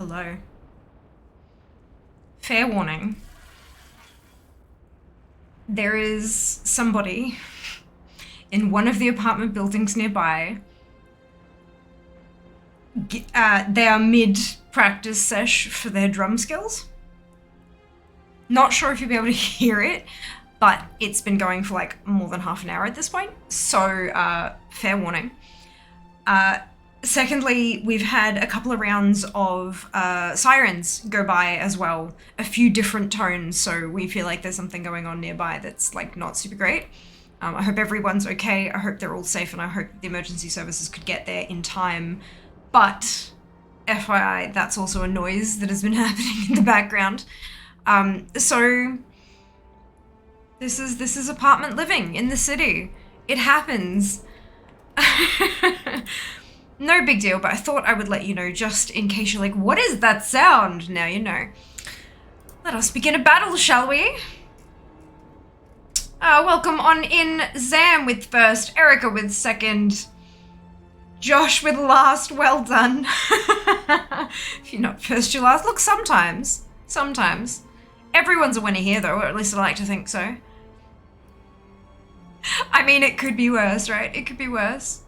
Hello. Fair warning. There is somebody in one of the apartment buildings nearby. They are mid-practice sesh for their drum skills. Not sure if you'll be able to hear it, but it's been going for like more than half an hour at this point. So, fair warning. Secondly, we've had a couple of rounds of sirens go by as well. A few different tones, so we feel like there's something going on nearby that's like not super great. I hope everyone's okay. I hope they're all safe, and I hope the emergency services could get there in time. But FYI, that's also a noise that has been happening in the background. So this is apartment living in the city. It happens. No big deal, but I thought I would let you know just in case you're like, what is that sound? Now you know. Let us begin a battle, shall we? Welcome on in, Zam with first, Erica with second, Josh with last. Well done. If you're not first, you're last. Look, sometimes. Everyone's a winner here though, or at least I like to think so. I mean, it could be worse, right? It could be worse.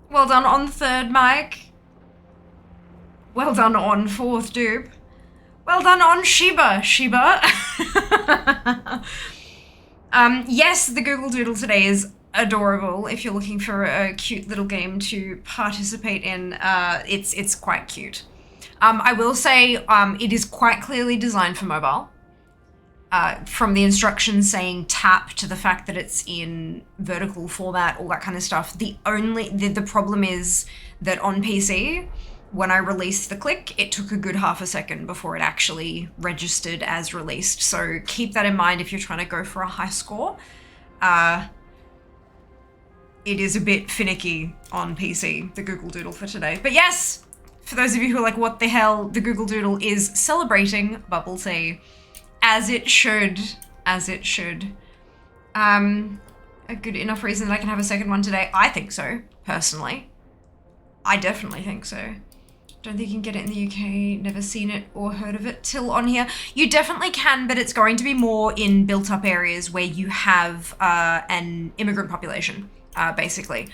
Well done on third, Mike. Well done on fourth, dupe. Well done on Sheba. Yes, the Google Doodle today is adorable. If you're looking for a cute little game to participate in, it's quite cute. I will say it is quite clearly designed for mobile. From the instructions saying tap to the fact that it's in vertical format, all that kind of stuff. The problem is that on PC, when I released the click, it took a good half a second before it actually registered as released. So keep that in mind if you're trying to go for a high score. It is a bit finicky on PC, the Google Doodle for today. But yes, for those of you who are like, what the hell, the Google Doodle is celebrating bubble tea. As it should. A good enough reason that I can have a second one today. I think so, personally. I definitely think so. Don't think you can get it in the UK, never seen it or heard of it till on here. You definitely can, but it's going to be more in built up areas where you have an immigrant population, basically.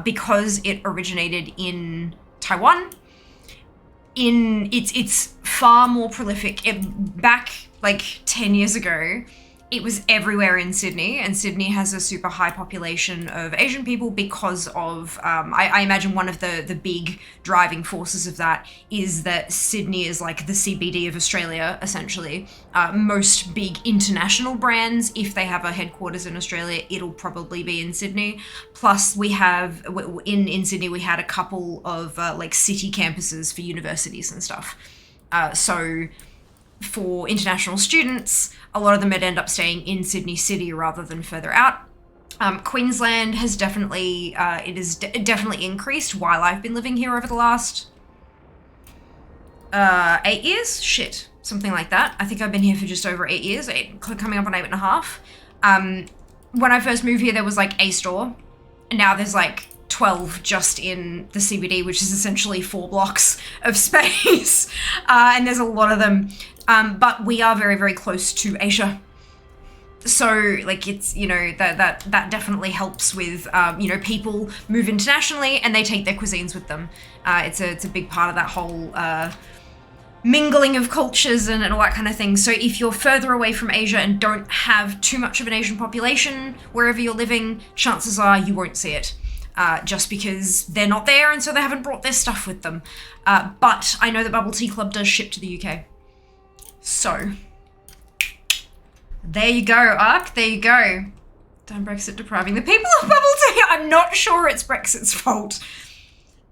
Because it originated in Taiwan, it's far more prolific. Back like 10 years ago, it was everywhere in Sydney, and Sydney has a super high population of Asian people because of, I imagine one of the big driving forces of that is that Sydney is like the CBD of Australia, essentially. Most big international brands, if they have a headquarters in Australia, it'll probably be in Sydney. Plus we have, in Sydney, we had a couple of like city campuses for universities and stuff. So for international students, a lot of them would end up staying in Sydney City rather than further out. Queensland has definitely, definitely increased while I've been living here over the last 8 years? Shit, something like that. I think I've been here for just over 8 years, coming up on 8.5. When I first moved here, there was like a store, and now there's like 12 just in the CBD, which is essentially 4 blocks of space. And there's a lot of them. But we are very, very close to Asia. So like it's, you know, that definitely helps with, you know, people move internationally and they take their cuisines with them. It's a big part of that whole mingling of cultures and all that kind of thing. So if you're further away from Asia and don't have too much of an Asian population wherever you're living, chances are you won't see it. Just because they're not there and so they haven't brought their stuff with them. But I know that Bubble Tea Club does ship to the UK. So, there you go, Ark, there you go. Damn Brexit depriving the people of bubble tea. I'm not sure it's Brexit's fault.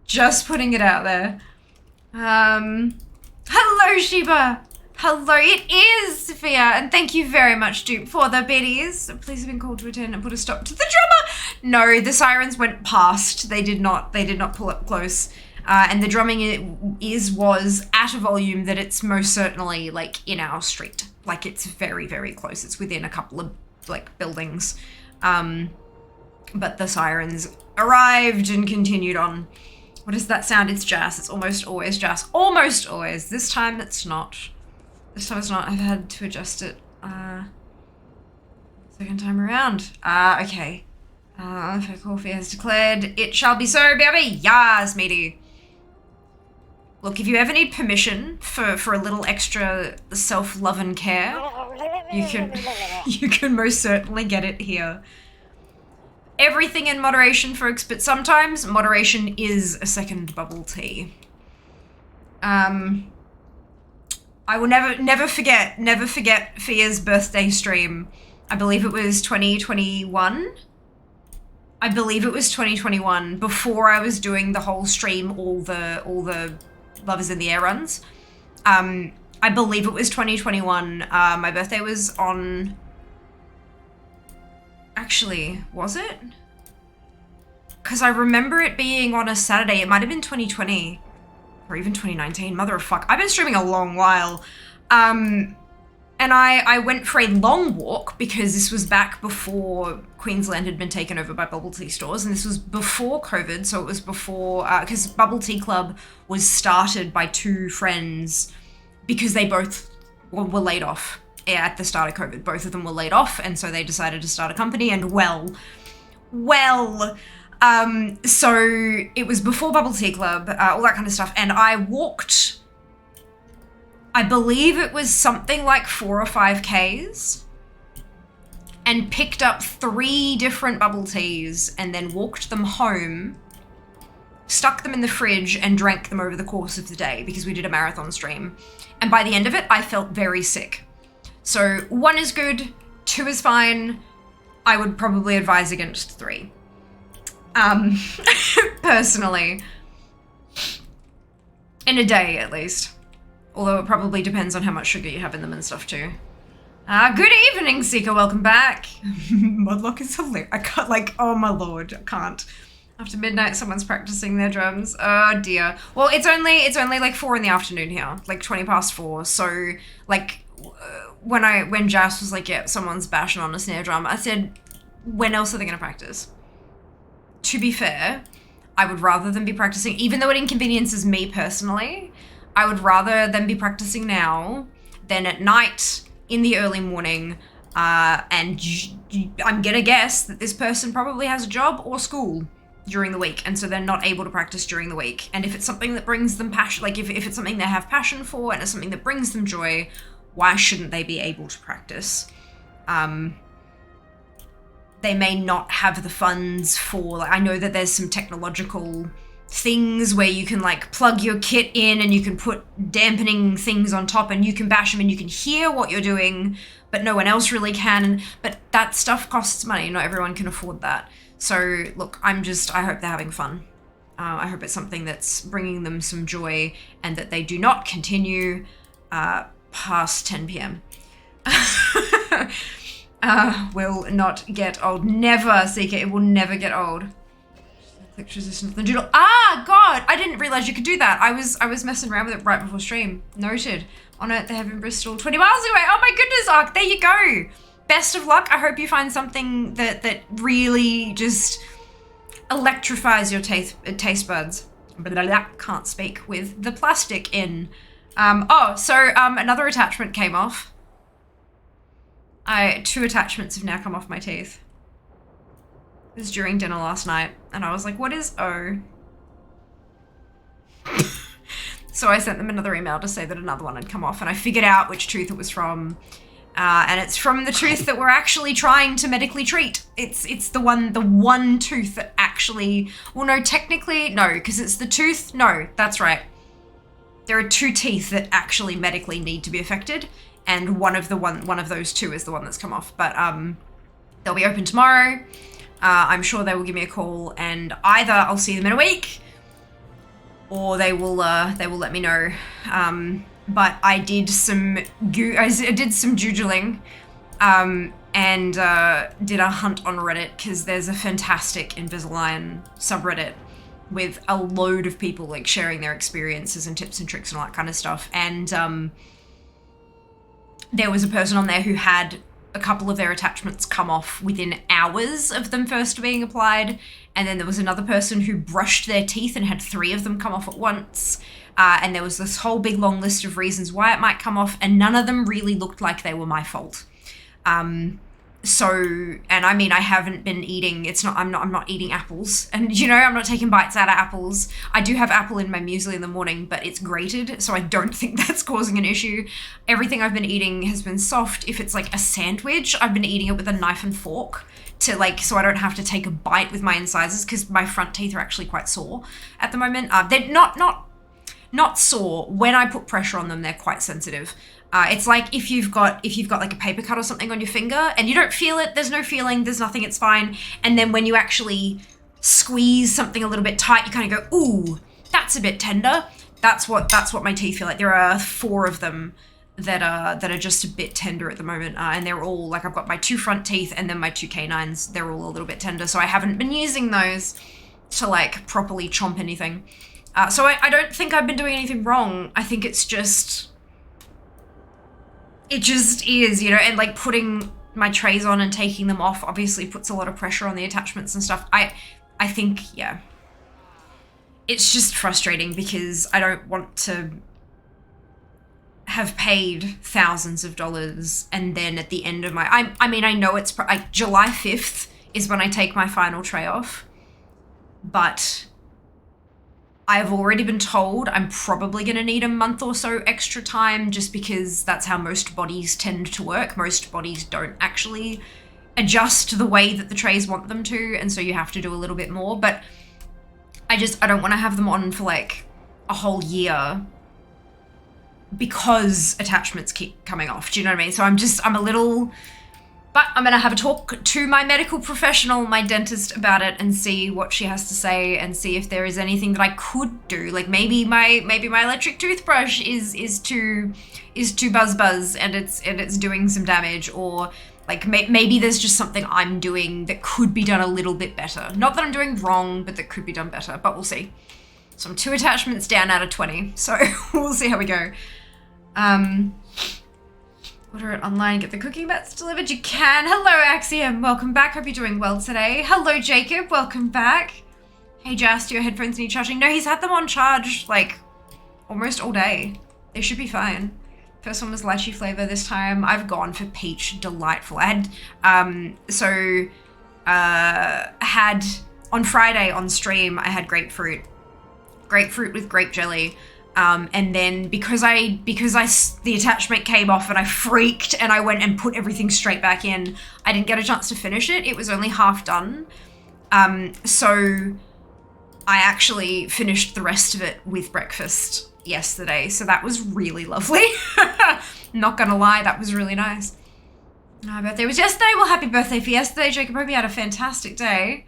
Just putting it out there. Hello, Sheba. Hello, it is Sophia, and thank you very much, Dupe, for the biddies. Please have been called to attend and put a stop to the drummer. No, the sirens went past. They did not pull up close. And the drumming was at a volume that it's most certainly like in our street. Like it's very, very close. It's within a couple of like buildings. But the sirens arrived and continued on What is that sound? It's Jas. It's almost always Jas. Almost always. This time it's not. This time it's not. I've had to adjust it. Second time around. Okay. Fair coffee has declared it shall be so, baby. Yas, matey. Look, if you ever need permission for a little extra self-love and care, you can most certainly get it here. Everything in moderation, folks, but sometimes moderation is a second bubble tea. I will never forget Fia's birthday stream. I believe it was 2021. I believe it was 2021, before I was doing the whole stream, all the Love is in the Air runs. I believe it was 2021. My birthday was on... Actually, was it? Because I remember it being on a Saturday. It might have been 2020 or even 2019. Mother of fuck. I've been streaming a long while. And I went for a long walk because this was back before Queensland had been taken over by bubble tea stores, and this was before COVID, so it was before, because Bubble Tea Club was started by two friends because they both were laid off at the start of COVID. Both of them were laid off, and so they decided to start a company, and so it was before Bubble Tea Club, all that kind of stuff, and I walked... I believe it was something like 4 or 5 Ks, and picked up 3 different bubble teas and then walked them home, stuck them in the fridge and drank them over the course of the day because we did a marathon stream. And by the end of it, I felt very sick. So 1 is good, 2 is fine. I would probably advise against 3. Personally. In a day, at least. Although it probably depends on how much sugar you have in them and stuff too. Good evening, Seeker, welcome back. Mudlock is hilarious. I can't, like, oh my lord, I can't. After midnight, someone's practicing their drums. Oh dear. Well, it's only like 4 in the afternoon here, like 20 past 4. So, like, when Jas was like, yeah, someone's bashing on a snare drum, I said, when else are they gonna practice? To be fair, I would rather them be practicing, even though it inconveniences me personally, I would rather them be practicing now than at night, in the early morning, and I'm gonna guess that this person probably has a job or school during the week, and so they're not able to practice during the week. And if it's something that brings them passion, like if it's something they have passion for and it's something that brings them joy, why shouldn't they be able to practice? They may not have the funds for, like, I know that there's some technological things where you can like plug your kit in and you can put dampening things on top and you can bash them and you can hear what you're doing, but no one else really can. But that stuff costs money. Not everyone can afford that. So look, I hope they're having fun. I hope it's something that's bringing them some joy and that they do not continue past 10 p.m. Will not get old. Never, Seeker. It will never get old. Click resistance the doodle. Ah, God! I didn't realize you could do that. I was messing around with it right before stream. Noted. On it, they have in Bristol, 20 miles away. Oh my goodness, Ark. There you go. Best of luck. I hope you find something that really just electrifies your taste buds. Can't speak with the plastic in. Another attachment came off. 2 attachments have now come off my teeth. It was during dinner last night, and I was like, what is O? So I sent them another email to say that another one had come off, and I figured out which tooth it was from. And it's from the tooth that we're actually trying to medically treat. It's the one tooth that actually, well, no, technically, no, because it's the tooth, no, that's right. There are 2 teeth that actually medically need to be affected, and one of those 2 is the one that's come off. But they'll be open tomorrow. I'm sure they will give me a call, and either I'll see them in a week, or they will let me know. But I did some doodling, and did a hunt on Reddit, because there's a fantastic Invisalign subreddit with a load of people like sharing their experiences and tips and tricks and all that kind of stuff. And there was a person on there who had a couple of their attachments come off within hours of them first being applied. And then there was another person who brushed their teeth and had 3 of them come off at once. And there was this whole big long list of reasons why it might come off, and none of them really looked like they were my fault. And I mean, I haven't been eating, I'm not eating apples, and I'm not taking bites out of apples. I do have apple in my muesli in the morning, but it's grated, so I don't think that's causing an issue. Everything I've been eating has been soft. If it's like a sandwich, I've been eating it with a knife and fork to so I don't have to take a bite with my incisors, because my front teeth are actually quite sore at the moment. They're not sore. When I put pressure on them, they're quite sensitive. It's like if you've got like a paper cut or something on your finger and you don't feel it, there's no feeling, there's nothing, it's fine. And then when you actually squeeze something a little bit tight, you kind of go, ooh, that's a bit tender. That's what my teeth feel like. There are 4 of them that are just a bit tender at the moment. And they're all, like, I've got my 2 front teeth and then my 2 canines. They're all a little bit tender. So I haven't been using those to like properly chomp anything. So I don't think I've been doing anything wrong. I think it's just... It just is, and like putting my trays on and taking them off obviously puts a lot of pressure on the attachments and stuff. I think, yeah. It's just frustrating because I don't want to have paid thousands of dollars and then at the end of my... I mean, I know it's... like July 5th is when I take my final tray off, but... I've already been told I'm probably going to need a month or so extra time just because that's how most bodies tend to work. Most bodies don't actually adjust the way that the trays want them to, and so you have to do a little bit more. But I don't want to have them on for like a whole year because attachments keep coming off. Do you know what I mean? So I'm a little... But I'm going to have a talk to my medical professional, my dentist, about it and see what she has to say and see if there is anything that I could do. Like maybe my electric toothbrush is too buzz and it's doing some damage, or like maybe there's just something I'm doing that could be done a little bit better. Not that I'm doing wrong, but that could be done better, but we'll see. So I'm 2 attachments down out of 20, so we'll see how we go. Order it online, get the cooking mats delivered. You can. Hello, Axiom. Welcome back. Hope you're doing well today. Hello, Jacob. Welcome back. Hey, Jast, do your headphones need charging? No, he's had them on charge, like, almost all day. They should be fine. First one was lychee flavor this time. I've gone for peach. Delightful. I had, on Friday on stream, I had grapefruit with grape jelly. And then because the attachment came off and I freaked and I went and put everything straight back in, I didn't get a chance to finish it. It was only half done. So I actually finished the rest of it with breakfast yesterday. So that was really lovely. Not gonna lie, that was really nice. My birthday was yesterday. Well, happy birthday for yesterday, Jacob. Hope you had a fantastic day.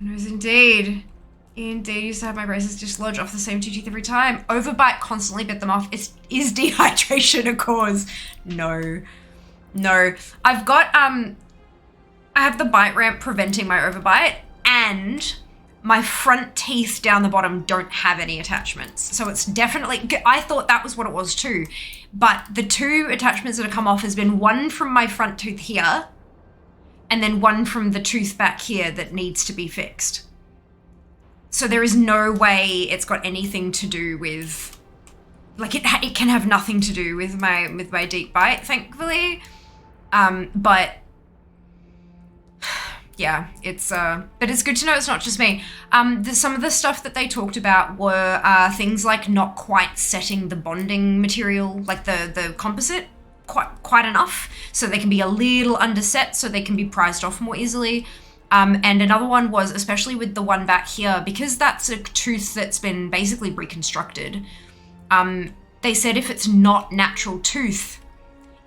It was indeed. Indeed, used to have my braces dislodge off the same 2 teeth every time. Overbite, constantly bit them off. Is dehydration a cause? No. I've got, I have the bite ramp preventing my overbite, and my front teeth down the bottom don't have any attachments. So it's definitely, I thought that was what it was too. But the 2 attachments that have come off has been one from my front tooth here, and then one from the tooth back here that needs to be fixed. So there is no way it's got anything to do with, like it can have nothing to do with my deep bite, thankfully. But yeah, but it's good to know it's not just me. Some of the stuff that they talked about were things like not quite setting the bonding material, like the composite, quite enough, so they can be a little underset, so they can be prized off more easily. And another one was, especially with the one back here, because that's a tooth that's been basically reconstructed, they said if it's not natural tooth,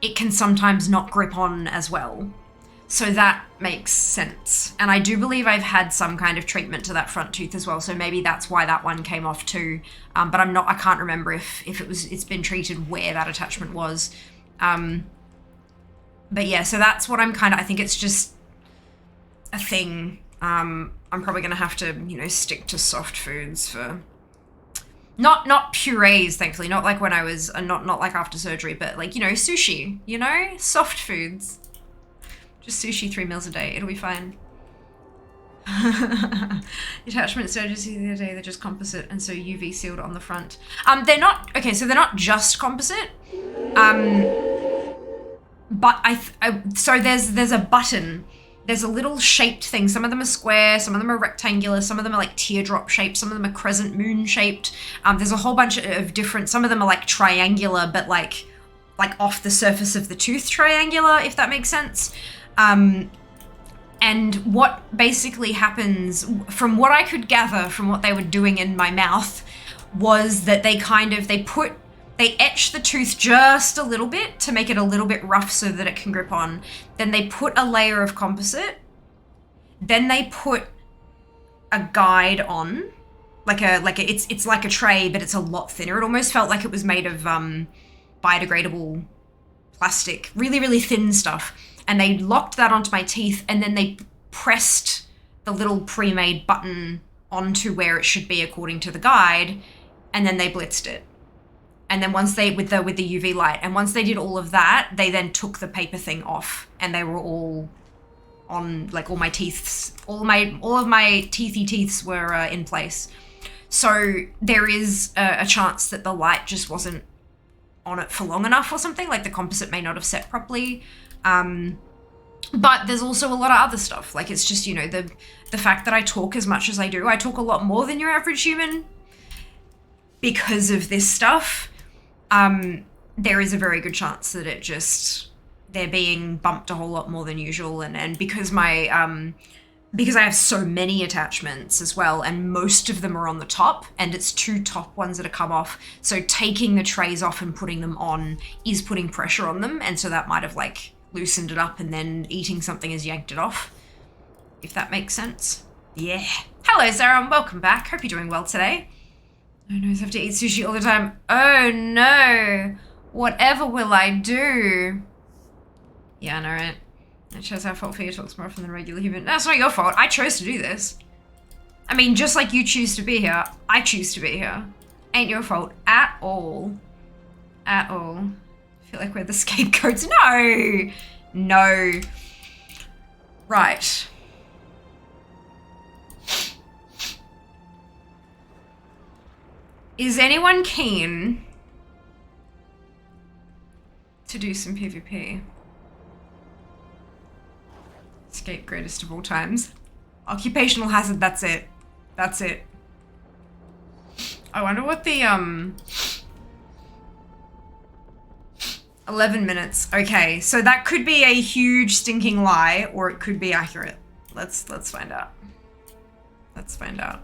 it can sometimes not grip on as well. So that makes sense. And I do believe I've had some kind of treatment to that front tooth as well, so maybe that's why that one came off too. But I can't remember if it's been treated where that attachment was. But yeah, so that's what I think it's just a thing. I'm probably gonna have to, stick to soft foods for Not purees, thankfully. Not like when I was, not like after surgery, but like, you know, sushi, you know? Soft foods. Just sushi 3 meals a day. It'll be fine. Attachment stages the other day, they're just composite and so UV sealed on the front. They're not, okay, so they're not just composite. But so there's a button. There's a little shaped thing. Some of them are square, some of them are rectangular, some of them are like teardrop shaped, some of them are crescent moon shaped. There's a whole bunch of different, some of them are like triangular, but like off the surface of the tooth triangular, if that makes sense. And what basically happens, from what I could gather from what they were doing in my mouth, was that they etch the tooth just a little bit to make it a little bit rough so that it can grip on. Then they put a layer of composite. Then they put a guide on, it's like a tray, but it's a lot thinner. It almost felt like it was made of biodegradable plastic, really, really thin stuff. And they locked that onto my teeth, and then they pressed the little pre-made button onto where it should be according to the guide, and then they blitzed it. And then once they, with the UV light, and once they did all of that, they then took the paper thing off, and they were all on, like, all my teeths, all of my teethy teeths were in place. So there is a chance that the light just wasn't on it for long enough or something, like the composite may not have set properly. But there's also a lot of other stuff. Like, it's just, you know, the fact that I talk as much as I do. I talk a lot more than your average human because of this stuff. There is a very good chance that they're being bumped a whole lot more than usual. And because because I have so many attachments as well, and most of them are on the top, and it's 2 top ones that have come off. So taking the trays off and putting them on is putting pressure on them. And so that might have like loosened it up, and then eating something has yanked it off, if that makes sense. Yeah. Hello, Sarah, and welcome back. Hope you're doing well today. Oh no, I have to eat sushi all the time. Oh no. Whatever will I do? Yeah, I know, right? It shows how fault for you talks more often than regular human. That's not your fault. I chose to do this. I mean, just like you choose to be here, I choose to be here. Ain't your fault at all. At all. I feel like we're the scapegoats. No! No. Right. Is anyone keen to do some PvP? Escape greatest of all times. Occupational hazard, that's it. That's it. I wonder what the 11 minutes. Okay, so that could be a huge stinking lie, or it could be accurate. Let's find out. Let's find out.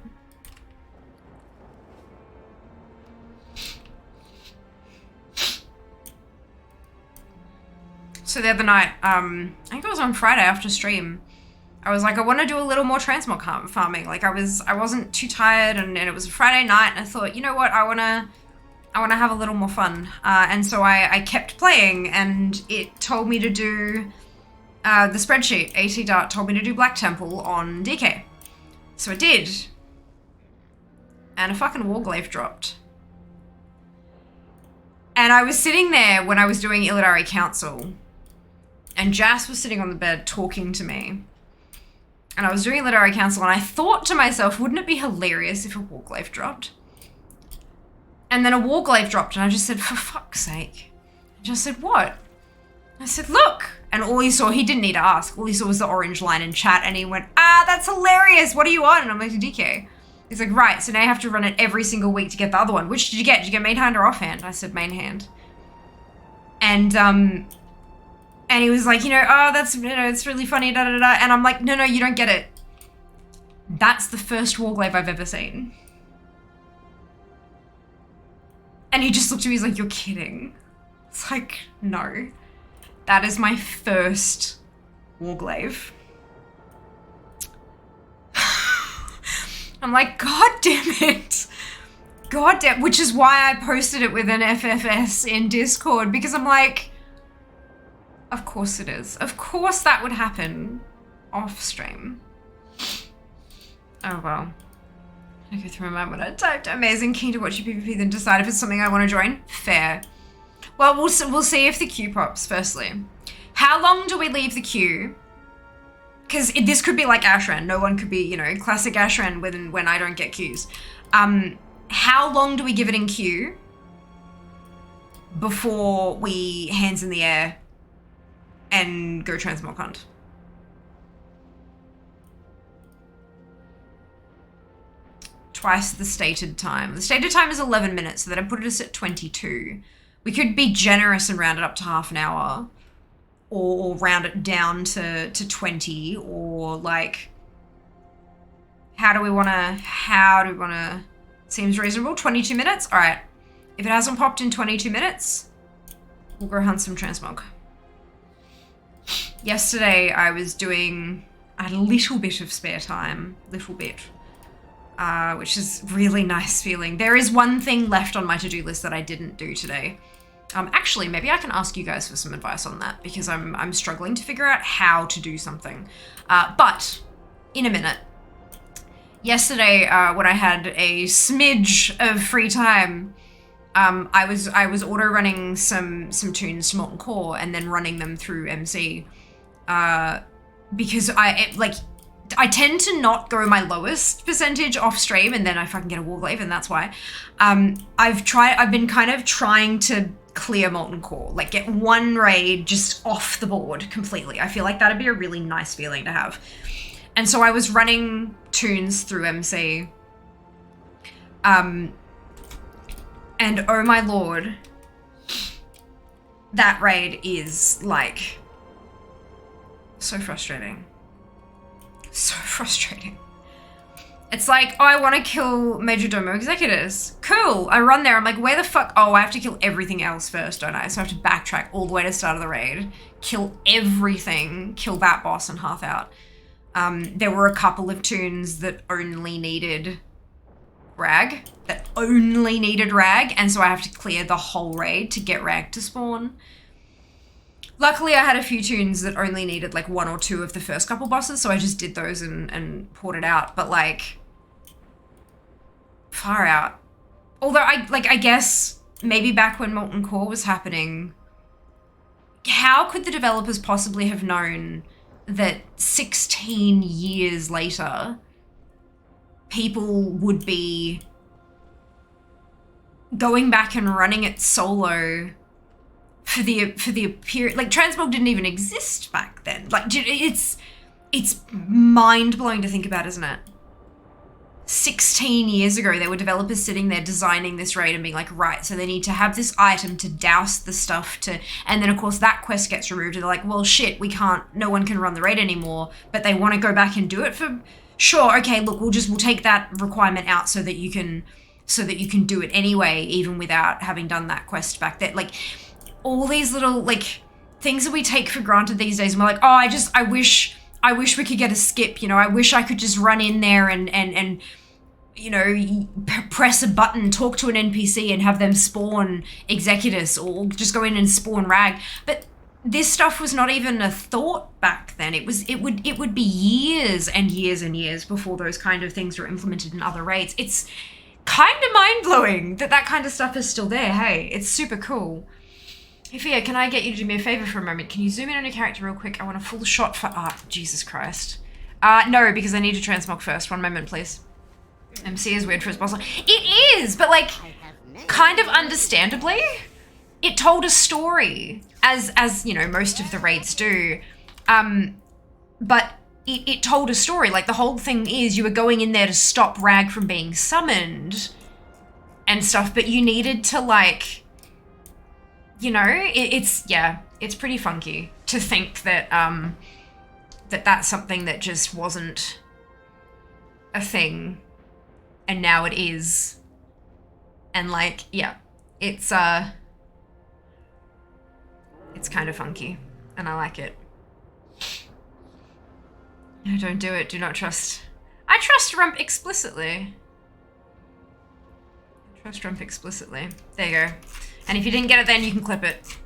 So the other night, I think it was on Friday after stream, I was like, I want to do a little more transmog farming. Like, I wasn't too tired, and it was a Friday night, and I thought, you know what, I wanna have a little more fun. And so I kept playing, and it told me to do the spreadsheet. AT Dart told me to do Black Temple on DK. So I did. And a fucking Warglaive dropped. And I was sitting there when I was doing Illidari Council, and Jas was sitting on the bed talking to me. And I was doing Illidari Council, and I thought to myself, wouldn't it be hilarious if a Warglaive dropped? And then a Warglaive dropped, and I just said, for fuck's sake. I just said, what? I said, look. And all he saw, he didn't need to ask, all he saw was the orange line in chat, and he went, that's hilarious, what are you on? And I'm like, DK. He's like, right, so now you have to run it every single week to get the other one. Which did you get? Did you get main hand or offhand? I said main hand. And he was like, that's, it's really funny, da da da. And I'm like, no, you don't get it. That's the first Warglaive I've ever seen. And he just looked at me, he's like, you're kidding. It's like, no. That is my first Warglaive. I'm like, God damn it. God damn, which is why I posted it with an FFS in Discord, because I'm like, of course it is. Of course that would happen off stream. Oh well. I go through my mind when I typed amazing, keen to watch you PvP, then decide if it's something I want to join. Fair. Well, we'll see if the queue pops, firstly. How long do we leave the queue? Because this could be like Ashran. No one could be, you know, classic Ashran when I don't get queues. How long do we give it in queue before we hands in the air and go Transmog hunt? Twice the stated time. The stated time is 11 minutes, so that I put us at 22. We could be generous and round it up to half an hour, or round it down to 20, or like, how do we wanna, seems reasonable, 22 minutes? All right, if it hasn't popped in 22 minutes, we'll go hunt some Transmog. Yesterday I had a little bit of spare time, which is really nice feeling. There is one thing left on my to-do list that I didn't do today. Actually, maybe I can ask you guys for some advice on that, because I'm struggling to figure out how to do something. But in a minute. Yesterday, when I had a smidge of free time, I was auto running some tunes to Molten Core and then running them through MC, because I tend to not go my lowest percentage off stream, and then I fucking get a Warglaive, and that's why. I've been kind of trying to clear Molten Core, like get one raid just off the board completely. I feel like that'd be a really nice feeling to have. And so I was running tunes through MC. And oh my lord, that raid is like so frustrating. So frustrating. It's like, oh, I want to kill Major Domo Executors. Cool. I run there. I'm like, where the fuck? Oh, I have to kill everything else first, don't I? So I have to backtrack all the way to the start of the raid, kill everything, kill that boss and half out. There were a couple of tunes that only needed Rag, and so I have to clear the whole raid to get Rag to spawn. Luckily, I had a few tunes that only needed like one or two of the first couple bosses, so I just did those and poured it out. But like, far out. Although I guess maybe back when Molten Core was happening, how could the developers possibly have known that 16 years later, people would be going back and running it solo for the period? Like, Transmog didn't even exist back then. Like, it's mind-blowing to think about, isn't it? 16 years ago, there were developers sitting there designing this raid and being like, right, so they need to have this item to douse the stuff to, and then of course that quest gets removed and they're like, well, shit, no one can run the raid anymore, but they want to go back and do it for, sure, okay, look, we'll take that requirement out so that you can do it anyway, even without having done that quest back then. Like, all these little, like, things that we take for granted these days, and we're like, oh, I wish we could get a skip, you know, I wish I could just run in there and you know, press a button, talk to an NPC and have them spawn Executus, or just go in and spawn Rag. But this stuff was not even a thought back then. It would be years and years and years before those kind of things were implemented in other raids. It's kind of mind-blowing that kind of stuff is still there. Hey, it's super cool. Hey, Fia, can I get you to do me a favor for a moment? Can you zoom in on your character real quick? I want a full shot for Jesus Christ. No, because I need to transmog first. One moment, please. MC is weird for his boss. It is, but like, kind of understandably, it told a story, as you know, most of the raids do. But it told a story. Like, the whole thing is you were going in there to stop Rag from being summoned and stuff, but you needed to, like, you know, it's pretty funky to think that that's something that just wasn't a thing. And now it is. And like, yeah, it's kind of funky and I like it. No, don't do it. Do not trust. I trust Rump explicitly. Trust Rump explicitly. There you go. And if you didn't get it then, you can clip it.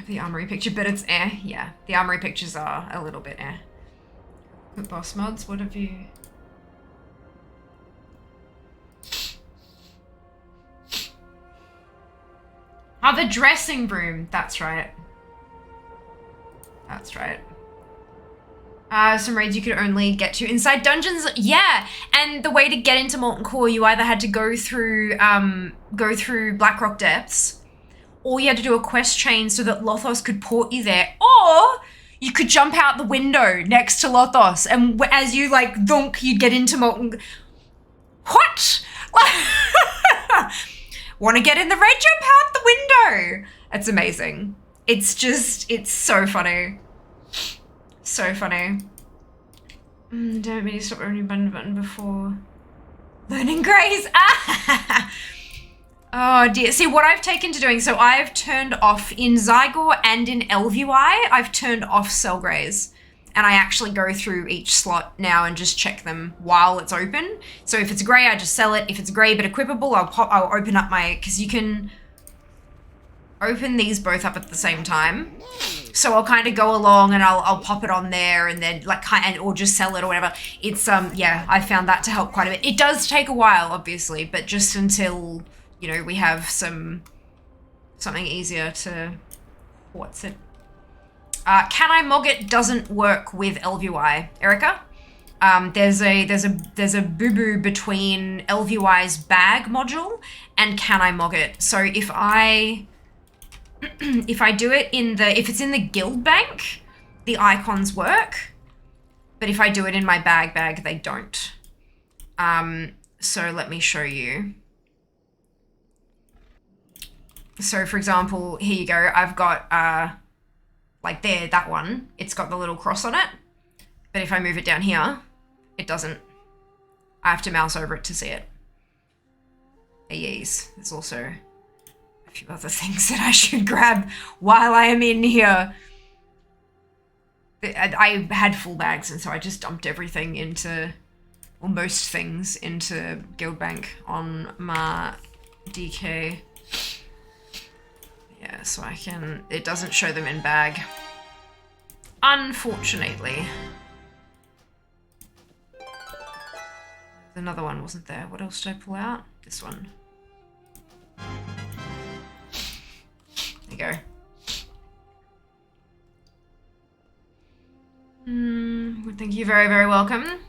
The armory picture, but it's eh. Yeah, the armory pictures are a little bit eh. Good boss mods, what have you... Oh, the dressing room. That's right. That's right. Some raids you could only get to inside dungeons. Yeah, and the way to get into Molten Core, you either had to go through Blackrock Depths, or you had to do a quest chain so that Lothos could port you there, or you could jump out the window next to Lothos, and as you like thunk, you'd get into Molten. What? Want to get in the raid? Jump out the window. It's amazing. It's just, it's so funny. So funny. Don't mean to stop running button before learning Grace. Ah! Oh dear. See what I've taken to doing. So I've turned off in Zygor and in LVI, I've turned off cell grays. And I actually go through each slot now and just check them while it's open. So if it's gray, I just sell it. If it's gray but equipable, I'll open up my, because you can open these both up at the same time. So I'll kind of go along and I'll pop it on there and then like or just sell it or whatever. It's yeah, I found that to help quite a bit. It does take a while, obviously, but just until, you know, we have something easier to, what's it? Can I Mog It doesn't work with LVI, Erica. There's a boo-boo between LVI's bag module and Can I Mog It. So if I do it if it's in the guild bank, the icons work, but if I do it in my bag, they don't. So let me show you. So for example, here you go. I've got like there, that one, it's got the little cross on it. But if I move it down here, it doesn't. I have to mouse over it to see it. Yes, there's also a few other things that I should grab while I am in here. I had full bags and so I just dumped everything into, or most things into Guildbank on my DK. Yeah, so I can, it doesn't show them in bag. Unfortunately. Another one wasn't there. What else did I pull out? This one. There you go. Well, thank you, very, very welcome.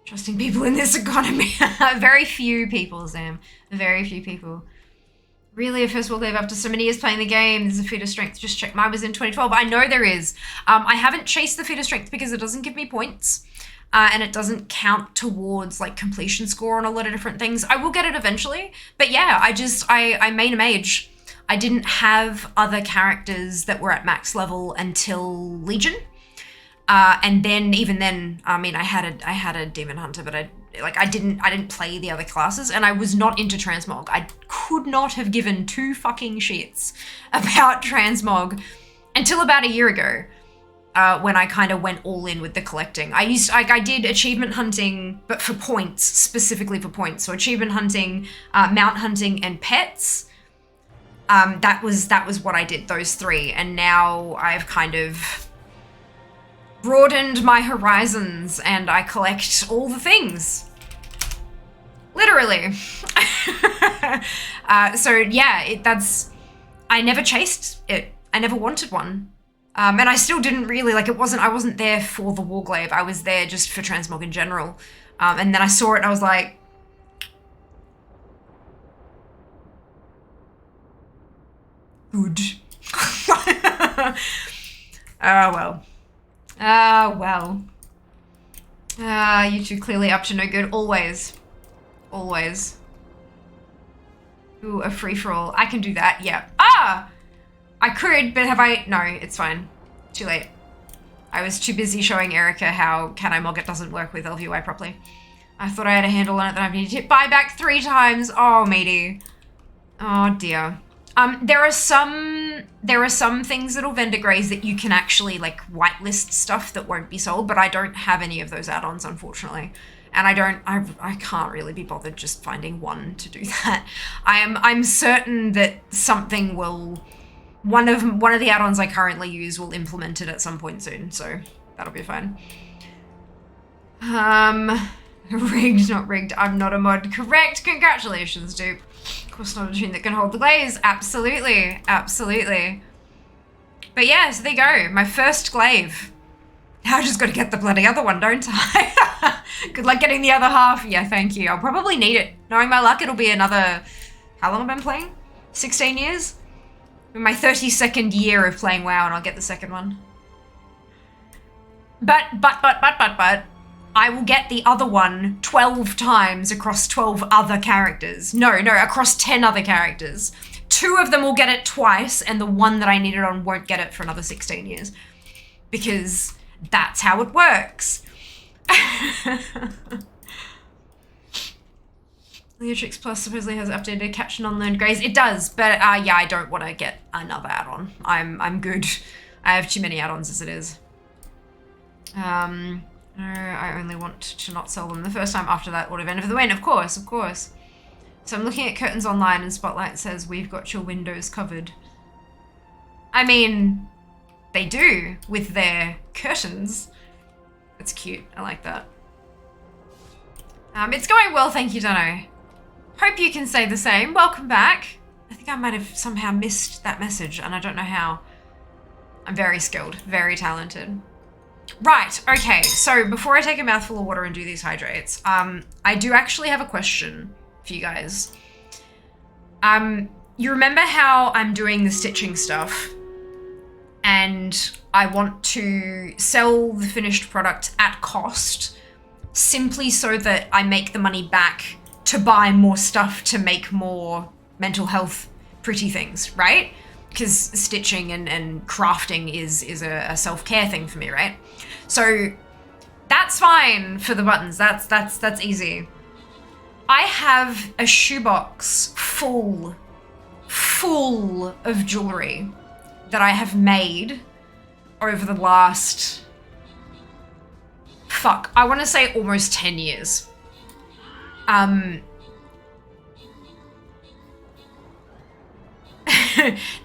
Trusting people in this economy. Very few people, Sam. Very few people. Really, a first world live after so many years playing the game, there's a feat of strength. Just check. Mine was in 2012. I know there is. I haven't chased the feat of strength because it doesn't give me points. And it doesn't count towards like completion score on a lot of different things. I will get it eventually. But yeah, I main a mage. I didn't have other characters that were at max level until Legion. And then, even then, I mean, I had a demon hunter, but I didn't play the other classes, and I was not into Transmog. I could not have given two fucking shits about Transmog until about a year ago, when I kind of went all in with the collecting. I did achievement hunting, but for points, specifically for points. So achievement hunting, mount hunting, and pets. That was what I did, those three, and now I've kind of broadened my horizons and I collect all the things. Literally. So yeah, I never chased it. I never wanted one. And I still didn't really, like, I wasn't there for the Warglaive. I was there just for Transmog in general. And then I saw it and I was like, good. Oh, well. Well. You two clearly up to no good. Always. Always. Ooh, a free-for-all. I can do that, yeah. I could, but have I? No, it's fine. Too late. I was too busy showing Erica how Can I Mog It doesn't work with LVI properly. I thought I had a handle on it that I've needed to hit buyback 3 times. Oh, matey. Oh, dear. There are some things that'll vendor graze that you can actually like whitelist stuff that won't be sold, but I don't have any of those add-ons, unfortunately. And I can't really be bothered just finding one to do that. I'm certain that something will, one of the add-ons I currently use will implement it at some point soon, so that'll be fine. Rigged, not rigged. I'm not a mod. Correct. Congratulations, dupe. Of course not a tune that can hold the glaze. Absolutely. Absolutely. But yeah, so there you go. My first glaive. Now I just got to get the bloody other one, don't I? Good luck getting the other half. Yeah, thank you. I'll probably need it. Knowing my luck, it'll be another... How long have I been playing? 16 years? In my 32nd year of playing WoW, and I'll get the second one. But, I will get the other one 12 times across 12 other characters. No, across 10 other characters. 2 of them will get it twice, and the one that I need it on won't get it for another 16 years. Because that's how it works. Leatrix Plus supposedly has updated caption on learned grays. It does, but yeah, I don't want to get another add-on. I'm good. I have too many add-ons as it is. No, I only want to not sell them the first time. After that would have ended for the win. Of course. So I'm looking at curtains online and Spotlight says, we've got your windows covered. I mean, they do with their curtains. It's cute. I like that. It's going well, thank you, Dunno. Hope you can say the same. Welcome back. I think I might have somehow missed that message and I don't know how. I'm very skilled, very talented. Right, okay, so before I take a mouthful of water and do these hydrates, I do actually have a question for you guys. You remember how I'm doing the stitching stuff and I want to sell the finished product at cost simply so that I make the money back to buy more stuff to make more mental health pretty things, right? Because stitching and crafting is a self-care thing for me, right? So that's fine for the buttons. That's easy. I have a shoebox full of jewelry that I have made over the last, I want to say almost 10 years.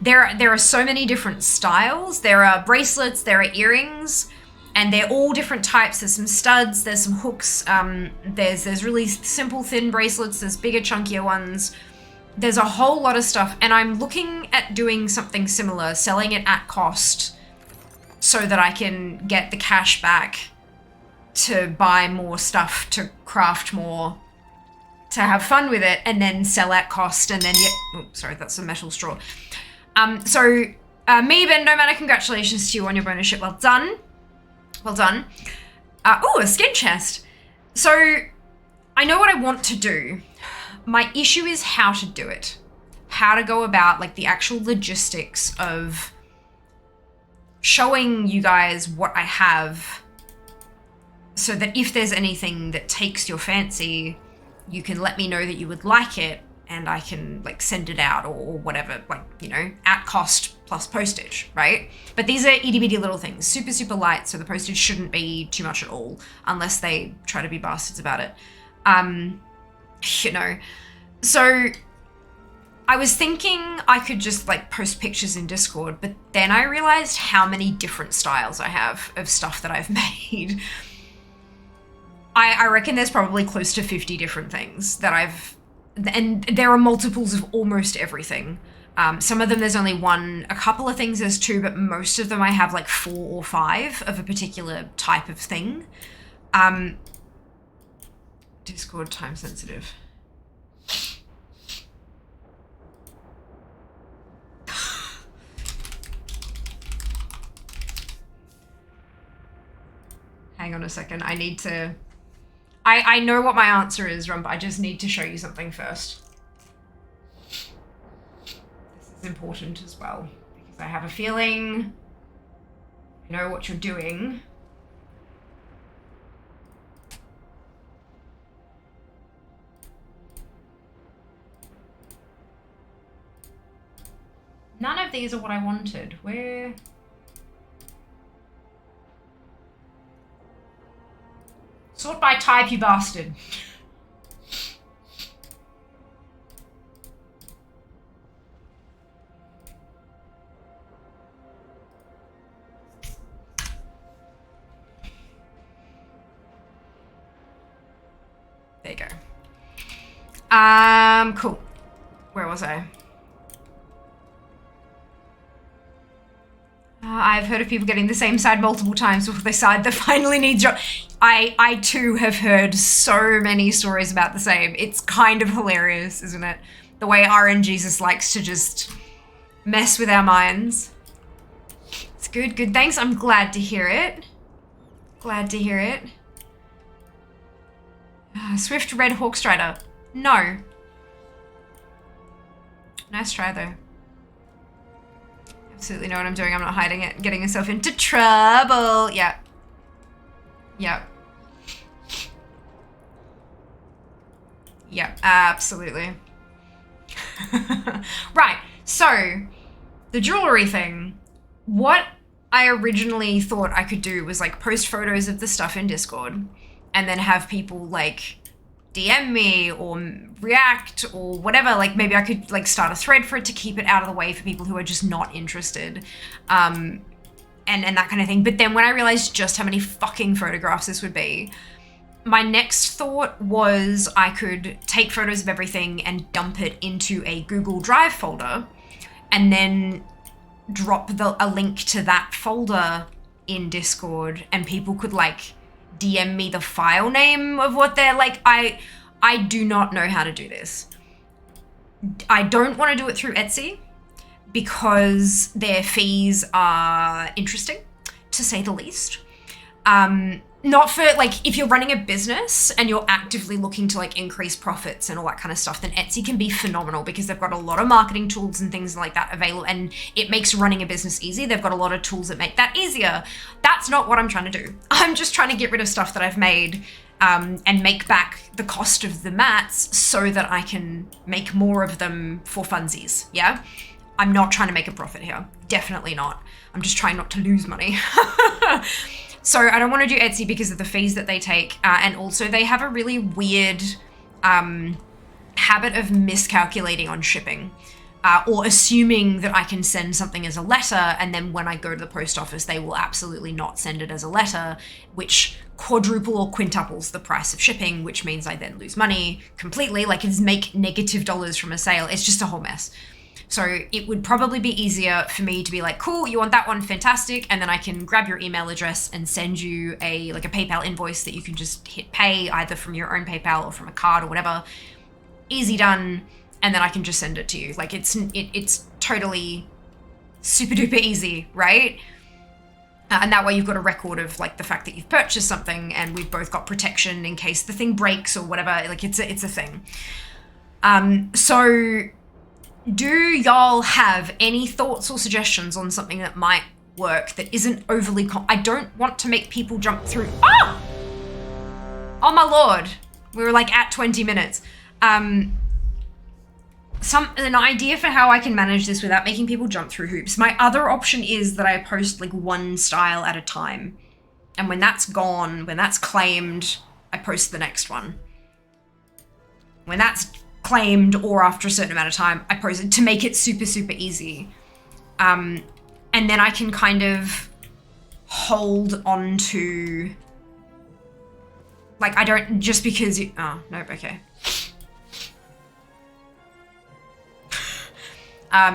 There are so many different styles. There are bracelets, there are earrings, and they're all different types. There's some studs, there's some hooks, there's really simple thin bracelets, there's bigger chunkier ones. There's a whole lot of stuff, and I'm looking at doing something similar, selling it at cost so that I can get the cash back to buy more stuff, to craft more, to have fun with it, and then sell at cost, and then oh, sorry, that's a metal straw. Me, Ben No Matter, congratulations to you on your bonus ship. Well done. Well done. Oh, a skin chest. So, I know what I want to do. My issue is how to do it. How to go about, like, the actual logistics of showing you guys what I have so that if there's anything that takes your fancy, you can let me know that you would like it and I can like send it out or whatever, like, you know, at cost plus postage, right? But these are itty bitty little things, super light, so the postage shouldn't be too much at all unless they try to be bastards about it. You know, so I was thinking I could just like post pictures in Discord, but then I realized how many different styles I have of stuff that I've made. I reckon there's probably close to 50 different things that and there are multiples of almost everything. Some of them there's only one, a couple of things there's 2, but most of them I have like 4 or 5 of a particular type of thing. Discord time sensitive. Hang on a second, I need to... I know what my answer is, Rump. I just need to show you something first. This is important as well, because I have a feeling you know what you're doing. None of these are what I wanted. Where... Sort by type, you bastard. There you go. Cool. Where was I? I've heard of people getting the same side multiple times before they decide they finally need job. I too have heard so many stories about the same. It's kind of hilarious, isn't it? The way RNGesus likes to just mess with our minds. It's good, good. Thanks. I'm glad to hear it. Glad to hear it. Swift Red Hawk Strider. No. Nice try though. Absolutely know what I'm doing. I'm not hiding it. Getting myself into trouble. Yeah. Yep. Yep, absolutely. Right, so the jewelry thing. What I originally thought I could do was like post photos of the stuff in Discord and then have people like DM me or react or whatever. Like maybe I could like start a thread for it to keep it out of the way for people who are just not interested. And that kind of thing. But then when I realized just how many fucking photographs this would be, my next thought was I could take photos of everything and dump it into a Google Drive folder and then drop a link to that folder in Discord and people could like DM me the file name of what they're like. I do not know how to do this. I don't want to do it through Etsy because their fees are interesting, to say the least. Not for, like, if you're running a business and you're actively looking to, like, increase profits and all that kind of stuff, then Etsy can be phenomenal because they've got a lot of marketing tools and things like that available, and it makes running a business easy. They've got a lot of tools that make that easier. That's not what I'm trying to do. I'm just trying to get rid of stuff that I've made and make back the cost of the mats so that I can make more of them for funsies, yeah? I'm not trying to make a profit here. Definitely not. I'm just trying not to lose money. So I don't want to do Etsy because of the fees that they take. And also they have a really weird habit of miscalculating on shipping or assuming that I can send something as a letter. And then when I go to the post office, they will absolutely not send it as a letter, which quadruple or quintuples the price of shipping, which means I then lose money completely. Like it's make negative dollars from a sale. It's just a whole mess. So it would probably be easier for me to be like, cool, you want that one, fantastic. And then I can grab your email address and send you a PayPal invoice that you can just hit pay either from your own PayPal or from a card or whatever. Easy done. And then I can just send it to you. Like it's totally super duper easy, right? And that way you've got a record of like the fact that you've purchased something and we've both got protection in case the thing breaks or whatever. Like it's a thing. So do y'all have any thoughts or suggestions on something that might work that isn't overly I don't want to make people jump through. Oh my lord. We were like at 20 minutes. An idea for how I can manage this without making people jump through hoops. My other option is that I post like one style at a time. And when that's gone, when that's claimed, I post the next one. When that's claimed or after a certain amount of time, I post it to make it super, super easy. And then I can kind of hold on to, like, I don't, just because you, oh, nope, okay.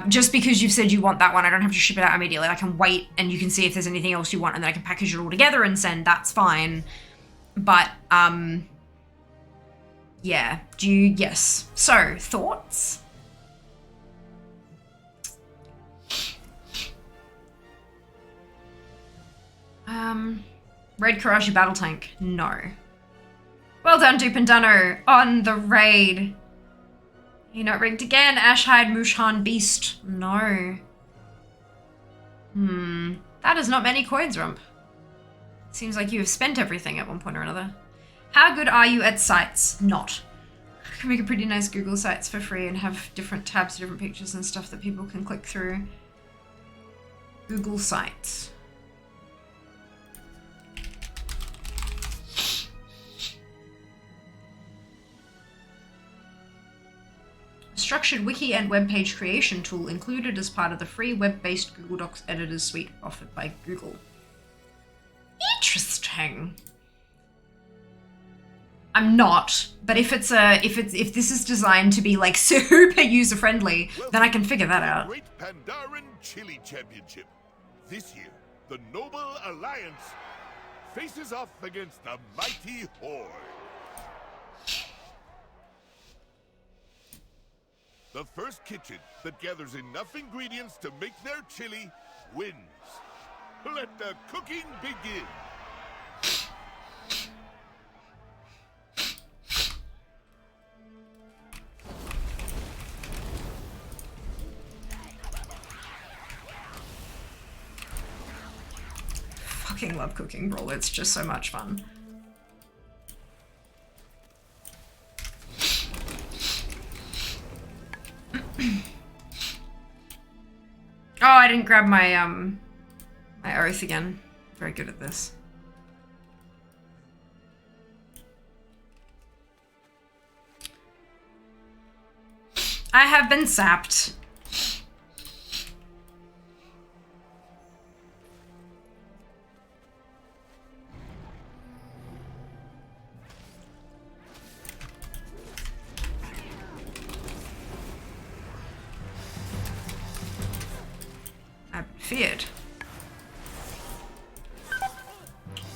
Just because you've said you want that one, I don't have to ship it out immediately. I can wait and you can see if there's anything else you want and then I can package it all together and send, that's fine. But, yeah, yes. So, thoughts? Red Karashi Battle Tank, no. Well done, Dupe and Dunno, on the raid. You're not rigged again, Ashhide Mushan Beast, no. That is not many coins, Rump. Seems like you have spent everything at one point or another. How good are you at sites? Not. I can make a pretty nice Google Sites for free and have different tabs, different pictures and stuff that people can click through. Google Sites. A structured wiki and web page creation tool included as part of the free web-based Google Docs editors suite offered by Google. Interesting. I'm not, but if this is designed to be like super user friendly, then I can figure that out. Great Pandaren Chili Championship. This year, the Noble Alliance faces off against the Mighty Horde. The first kitchen that gathers enough ingredients to make their chili wins. Let the cooking begin. Fucking love cooking, bro. It's just so much fun. Oh, I didn't grab my my oath again. Very good at this. I have been sapped. Feared.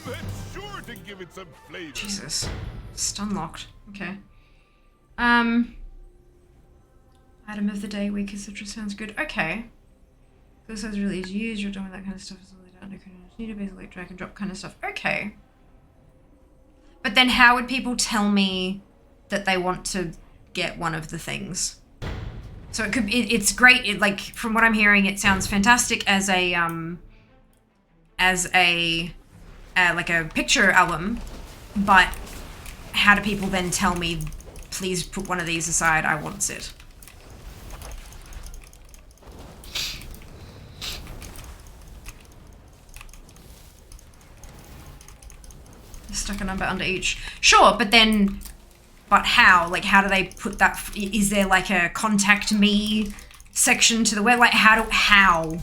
That's sure to give it some flavor. Jesus. Stun locked. Okay. Item of the day, weak etc. sounds good. Okay. This sounds really easy to use. You're done with that kind of stuff. It's all laid out. No need to basically drag and drop kind of stuff. Okay. But then how would people tell me that they want to get one of the things? So it could. It's great. Like from what I'm hearing, it sounds fantastic as a like a picture album. But how do people then tell me, please put one of these aside? I want it. Stuck a number under each. Sure, but then. But how? Like, how do they put that? Is there like a contact me section to the web? Like, how?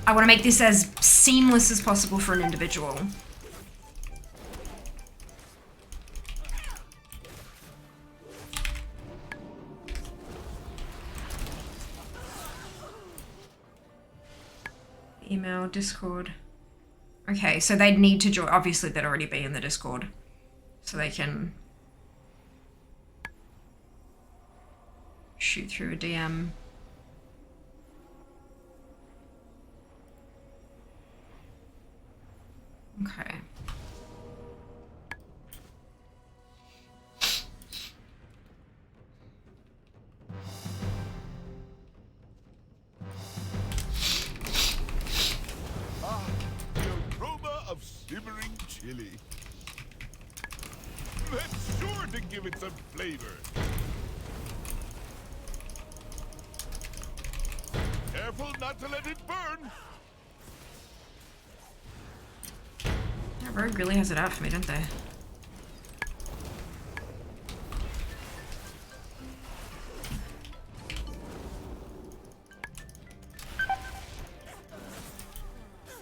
I want to make this as seamless as possible for an individual. Email, Discord. Okay, so they'd need to join. Obviously, they'd already be in the Discord. So they can shoot through a DM. Okay. Ah, the aroma of simmering chili. That's sure to give it some flavor. Careful not to let it burn. Yeah, Rogue really has it out for me, don't they?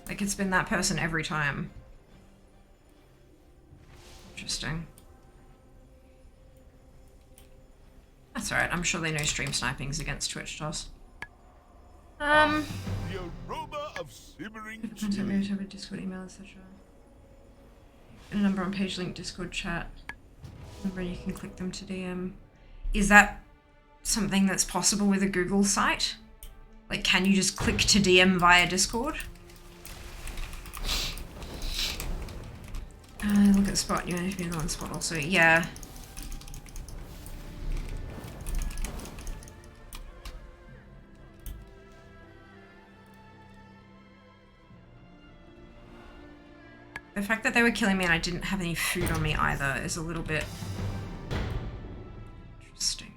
Like it's been that person every time. Interesting. That's alright, I'm sure they know stream sniping's against Twitch toss. The aroma of simmering Contact chili. me, have a Discord email, etc. A number on page link, Discord chat. Number you can click them to DM. Is that something that's possible with a Google site? Like, can you just click to DM via Discord? Look at spot, you know, if you're on spot also. Yeah. The fact that they were killing me and I didn't have any food on me either is a little bit interesting.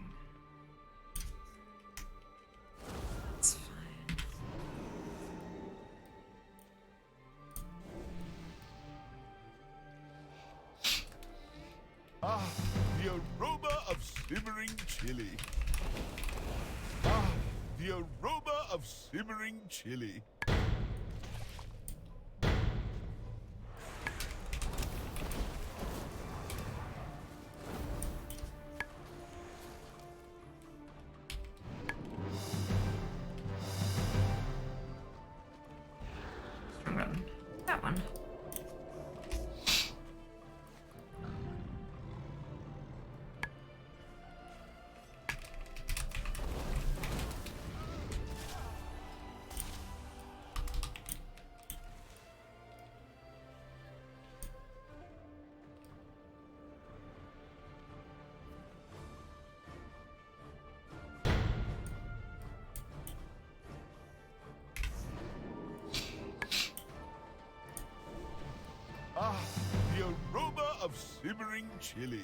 It's fine. Ah, the aroma of simmering chili. Ah, the aroma of simmering chili. of simmering chili.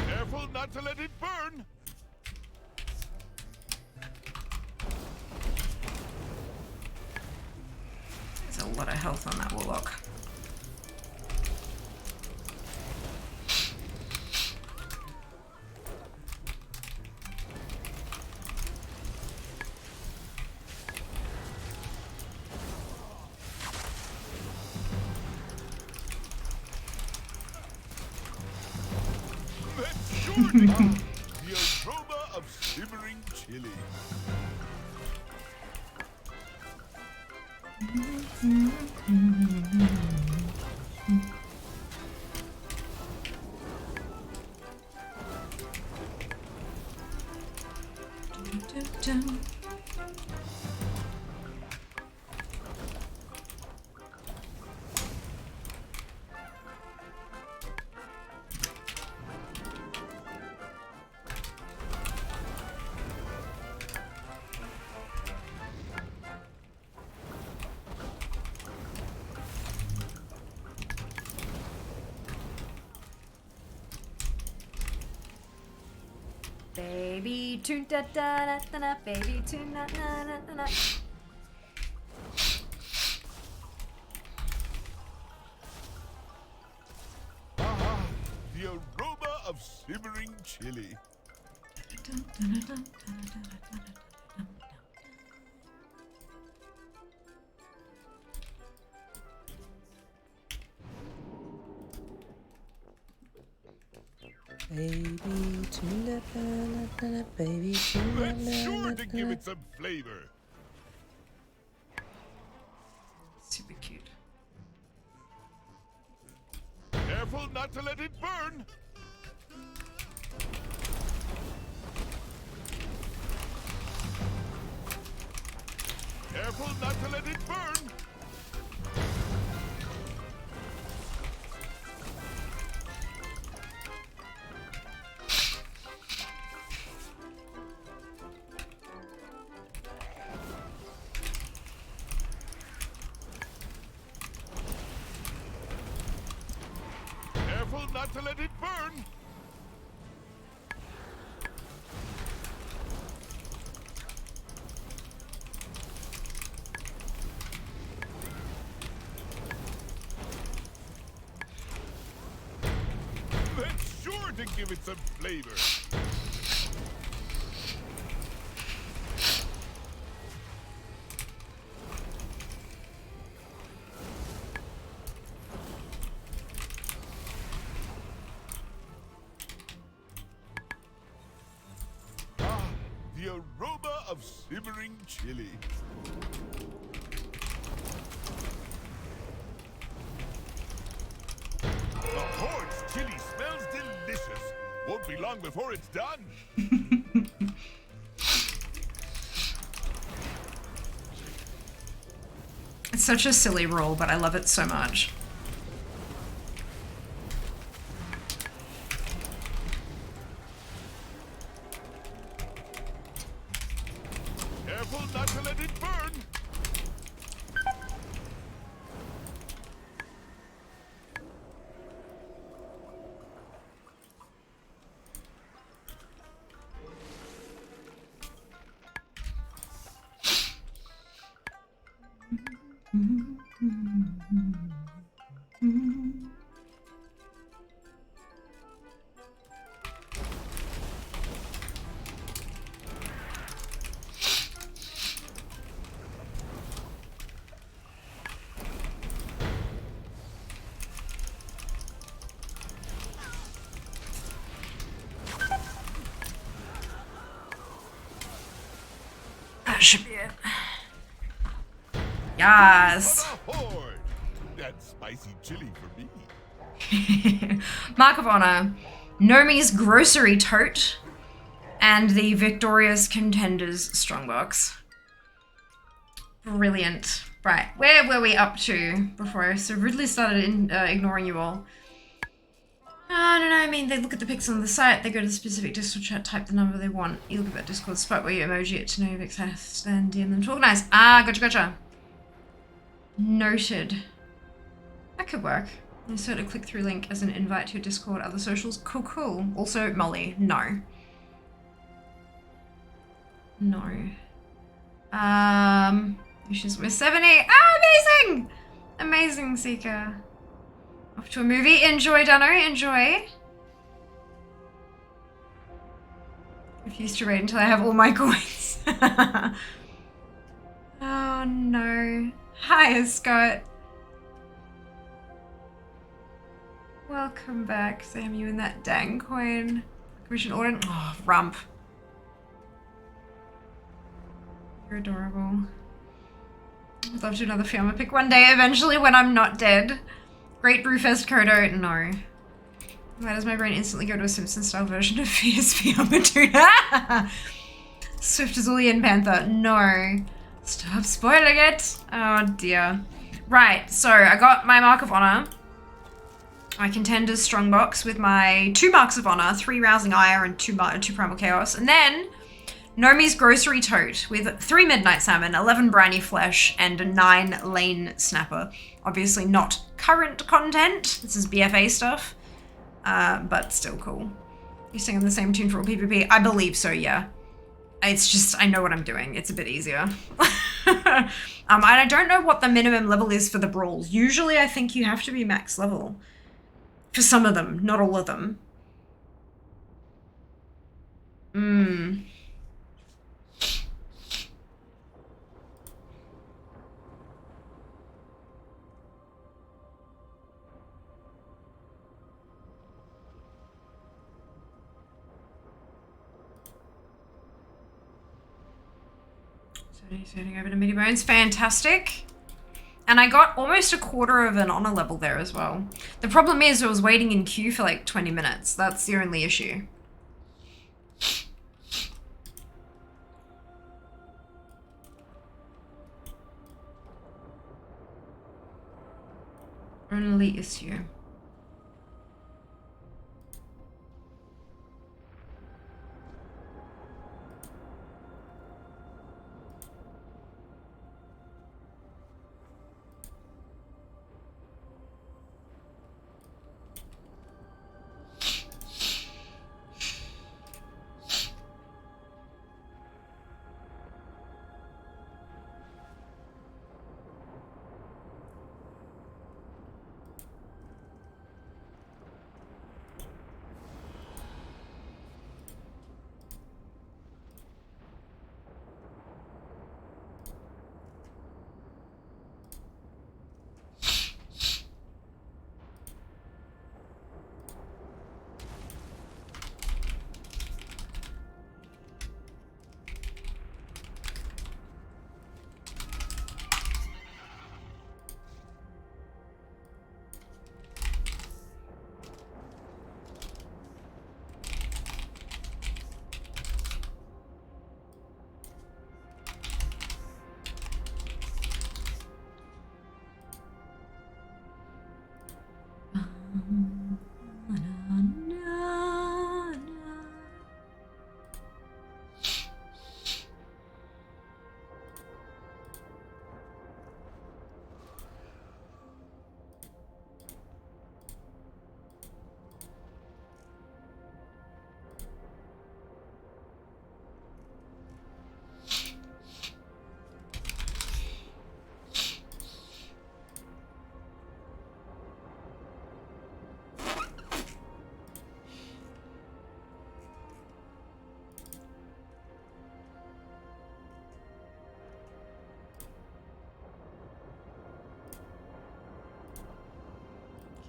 Careful not to let it burn. There's a lot of health on that warlock. That's sure to the aroma of simmering chili. Baby tune da da da da da, baby tune da da da da da. Ah, the aroma of simmering chili. Baby tuna, baby tuna. That's sure to give it some flavor. Super cute. Careful not to let it burn. Careful not to let it burn. Careful not to let it burn. That's sure to give it some flavor. Ah, the aroma of simmering chili. The Horde's chili smells delicious. Won't be long before it's done. It's such a silly rule, but I love it so much. Careful not to let it burn. That should be it. Yes. For the Horde. That's spicy chili for me. Mark of Honor, Nomi's Grocery Tote, and the Victorious Contenders Strongbox. Brilliant. Right, where were we up to before I so rudely started ignoring you all? I don't know, I mean, they look at the pixel on the site, they go to the specific Discord chat, type the number they want, you look at that Discord spot where you emoji it to know you've accessed, then DM them to organize. Ah, gotcha. Noted. That could work. Insert a click-through link as an invite to your Discord, other socials. Cool. Also, Molly, no. No. We're 70. Ah, amazing! Amazing, Seeker. Off to a movie. Enjoy, Dano. Enjoy. Refuse to raid until I have all my coins. Oh, no. Hi, Scott. Welcome back, Sam. You and that dang coin. Commission order. Oh, rump. You're adorable. I'd love to do another Fiamma pick one day, eventually, when I'm not dead. Great Brewfest Kodo. No. Why does my brain instantly go to a Simpsons-style version of Fierce Fiamma Tuna? Swift Azulian Panther. No. Stop spoiling it. Oh, dear. Right, so I got my Mark of Honor. My Contender's Strongbox with my 2 Marks of Honor, 3 Rousing Ire, and 2 Primal Chaos. And then Nomi's Grocery Tote with 3 Midnight Salmon, 11 Briny Flesh, and 9 Lane Snapper. Obviously not current content. This is BFA stuff, but still cool. You singing the same tune for all PvP? I believe so, yeah. It's just, I know what I'm doing. It's a bit easier. And I don't know what the minimum level is for the brawls. Usually I think you have to be max level. For some of them, not all of them. Turning over to Midi Bones, fantastic. And I got almost a quarter of an honor level there as well. The problem is I was waiting in queue for like 20 minutes. That's the only issue. Only issue.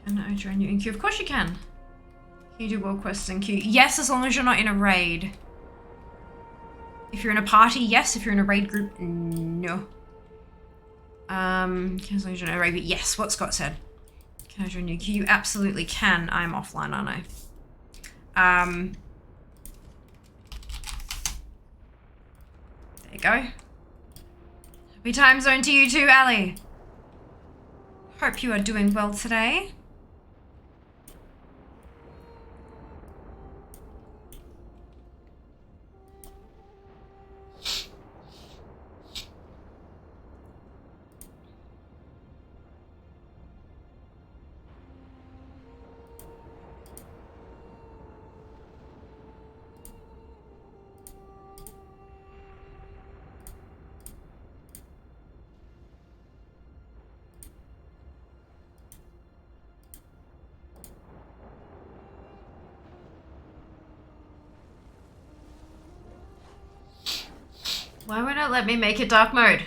Can I join you in queue? Of course you can. Can you do world quests in queue? Yes, as long as you're not in a raid. If you're in a party, yes. If you're in a raid group, no. As long as you're in a raid, but yes, what Scott said. Can I join you in queue? You absolutely can. I'm offline, aren't I? There you go. Happy time zone to you too, Ali. Hope you are doing well today. Why won't it let me make it dark mode?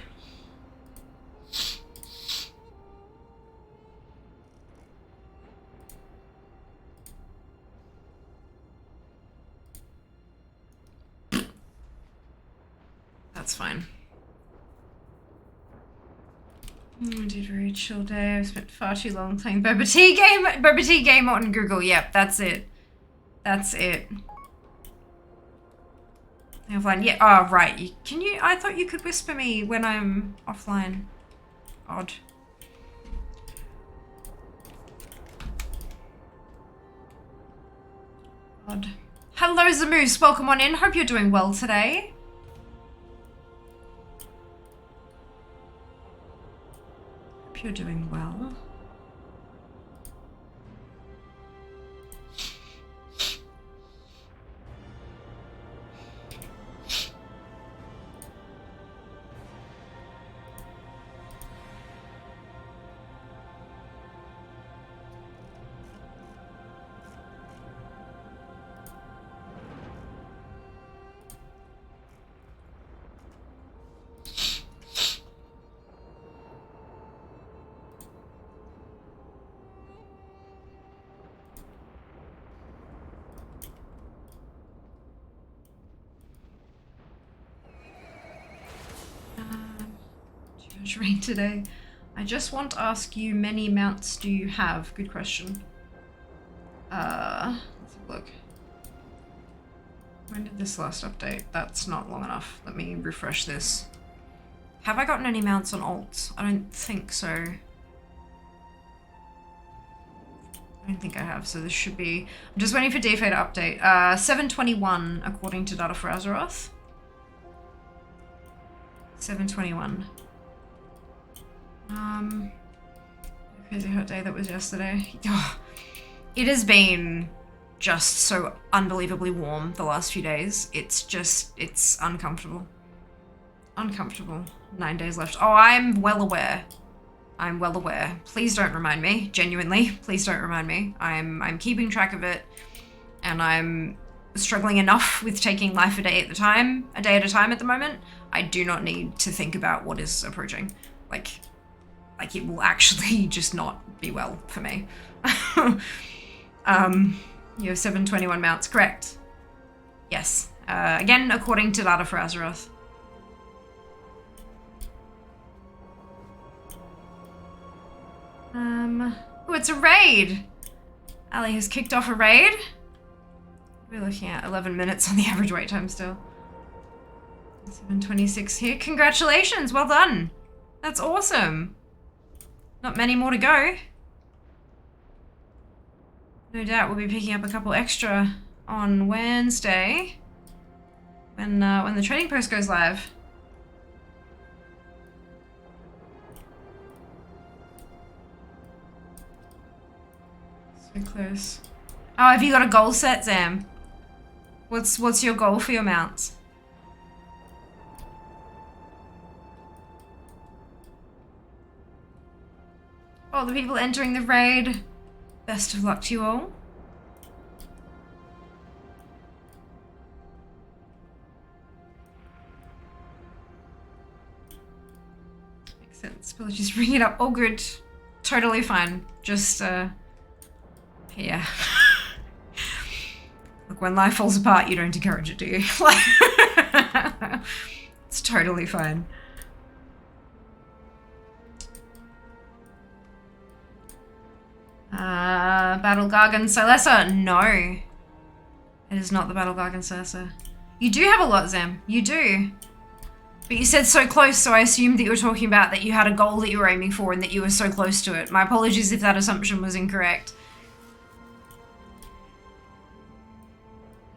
That's fine. I did a very chill day. I've spent far too long playing Boba Tea game on Google. Yep, that's it. That's it. Offline. Yeah. Oh, right. Can you? I thought you could whisper me when I'm offline. Odd. Odd. Hello, Zamoose. Welcome on in. Hope you're doing well today. Hope you're doing well. Rain today. I just want to ask you, many mounts do you have? Good question. Let's have a look. When did this last update? That's not long enough. Let me refresh this. Have I gotten any mounts on alts? I don't think so. I don't think I have, so this should be... I'm just waiting for DFA to update. 721 according to data for Azeroth. 721. Crazy hot day that was yesterday. Oh, it has been just so unbelievably warm the last few days. It's uncomfortable. Uncomfortable. 9 days left. Oh, I'm well aware. I'm well aware. Please don't remind me. Genuinely, please don't remind me. I'm keeping track of it, and I'm struggling enough with taking life a day at a time at the moment. I do not need to think about what is approaching. Like it will actually just not be well for me. You have 721 mounts, correct? Yes. Again, according to data for Azeroth. Oh, it's a raid! Ali has kicked off a raid. We're looking at 11 minutes on the average wait time still. 726 here. Congratulations, well done. That's awesome. Not many more to go. No doubt we'll be picking up a couple extra on Wednesday when the trading post goes live. So close. Oh, have you got a goal set, Zam? What's your goal for your mounts? All the people entering the raid, best of luck to you all. Makes sense. Apologies, bring it up. All good. Totally fine. Just, yeah. Look, when life falls apart, you don't encourage it, do you? It's totally fine. Battle Gargan Silesa? No. It is not the Battle Gargan Silesa. You do have a lot, Zam. You do. But you said so close, so I assumed that you were talking about that you had a goal that you were aiming for and that you were so close to it. My apologies if that assumption was incorrect.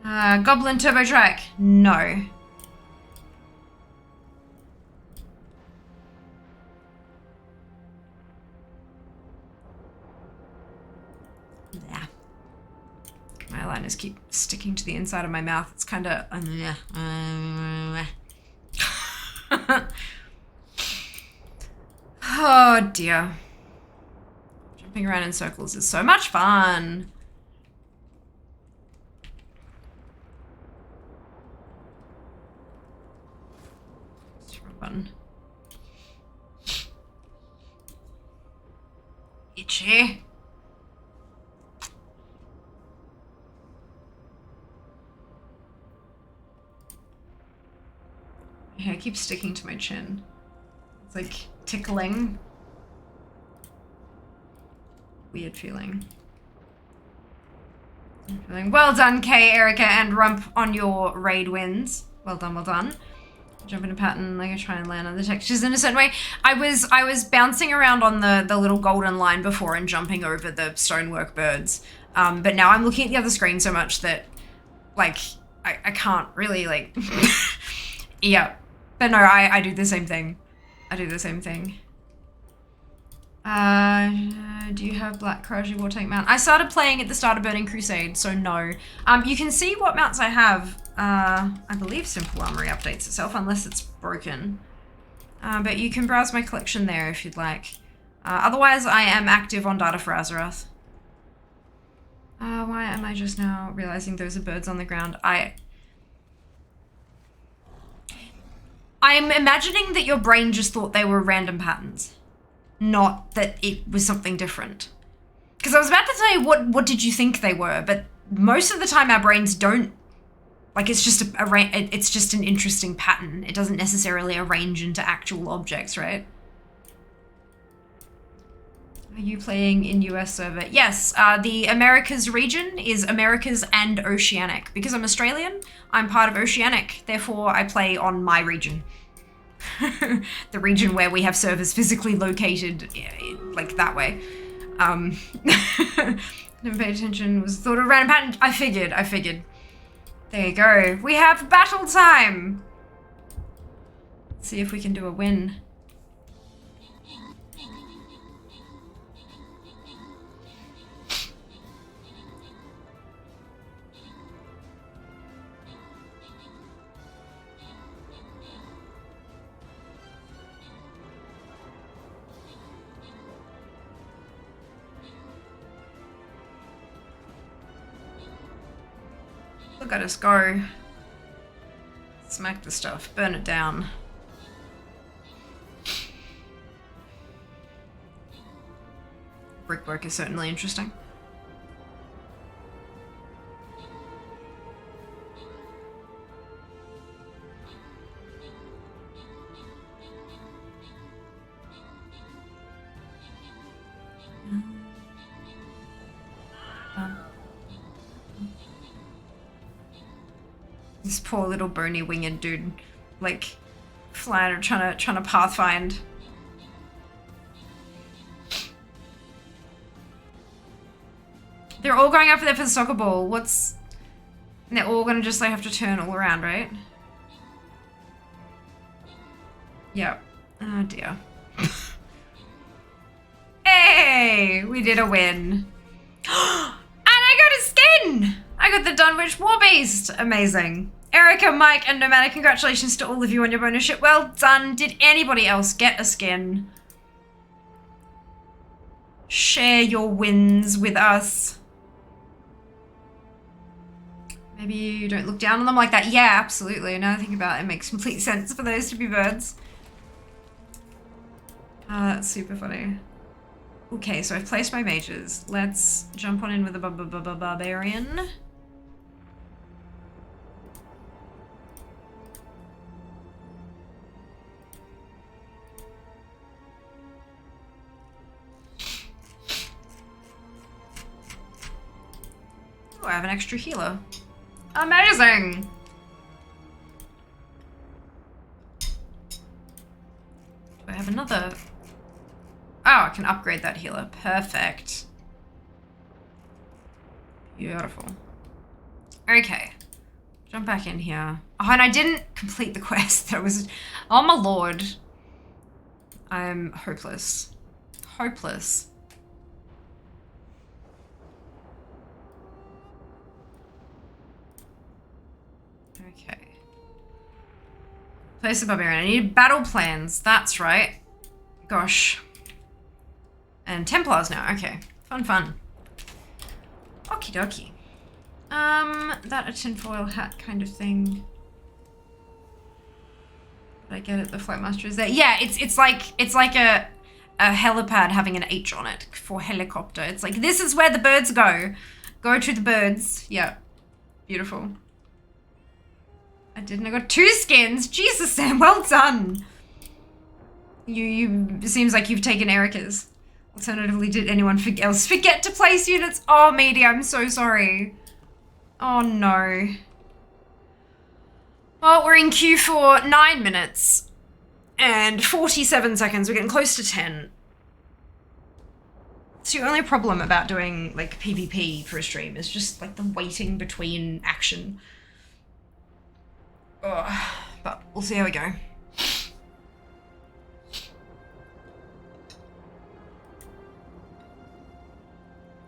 Goblin Turbo Track? No. Yeah. My liners keep sticking to the inside of my mouth. It's kind of... Oh dear. Jumping around in circles is so much fun. Button. Itchy. My hair keeps sticking to my chin. It's like tickling. Weird feeling. Well done, Kay, Erica, and Rump on your raid wins. Well done, well done. Jump in a pattern, like I try and land on the textures in a certain way. I was bouncing around on the little golden line before and jumping over the stonework birds. But now I'm looking at the other screen so much that, like, I can't really, like... Yeah. But no, I do the same thing. I do the same thing. Do you have Black Crashy War Tank mount? I started playing at the start of Burning Crusade, so no. You can see what mounts I have. I believe Simple Armory updates itself, unless it's broken. But you can browse my collection there if you'd like. Otherwise, I am active on Data for Azeroth. Why am I just now realizing those are birds on the ground? I'm imagining that your brain just thought they were random patterns, not that it was something different. Because I was about to say, what did you think they were? But most of the time our brains don't. Like, it's just it's just an interesting pattern. It doesn't necessarily arrange into actual objects, right? Are you playing in US server? Yes, the Americas region is Americas and Oceanic. Because I'm Australian, I'm part of Oceanic. Therefore, I play on my region. The region where we have servers physically located, like, that way. Never paid attention, was thought of random pattern. I figured. There you go. We have battle time! Let's see if we can do a win. Look at us go. Smack the stuff, burn it down. Brickwork is certainly interesting. This poor little bony winged dude, like, flying or trying to pathfind. They're all going after there for the soccer ball. And they're all gonna just like have to turn all around, right? Yep. Oh dear. Hey, we did a win. And I got a skin! I got the Dunwich Warbeast! Amazing. Erica, Mike, and Nomadic, congratulations to all of you on your bonus ship. Well done. Did anybody else get a skin? Share your wins with us. Maybe you don't look down on them like that. Yeah, absolutely. Now I think about it, it makes complete sense for those to be birds. That's super funny. Okay, so I've placed my mages. Let's jump on in with a barbarian. Oh, I have an extra healer. Amazing! have another? Oh, I can upgrade that healer. Perfect. Beautiful. Okay. Jump back in here. Oh, and I didn't complete the quest. That was... Oh, my lord. I'm hopeless. Hopeless. Okay. Place the barbarian. I need battle plans. That's right. Gosh. And Templars now. Okay. Fun, fun. Okie dokie. That a tinfoil hat kind of thing. Did I get it? The Flightmaster is there. Yeah, it's like a helipad having an H on it for helicopter. It's like, this is where the birds go. Go to the birds. Yeah. Beautiful. I got 2 skins. Jesus, Sam, well done. It seems like you've taken Erica's. Alternatively, did anyone else forget to place units? Oh, Meaty, I'm so sorry. Oh, no. Well, we're in queue for 9 minutes and 47 seconds. We're getting close to 10. It's the only problem about doing, like, PvP for a stream is just, like, the waiting between action. Ugh. But we'll see how we go.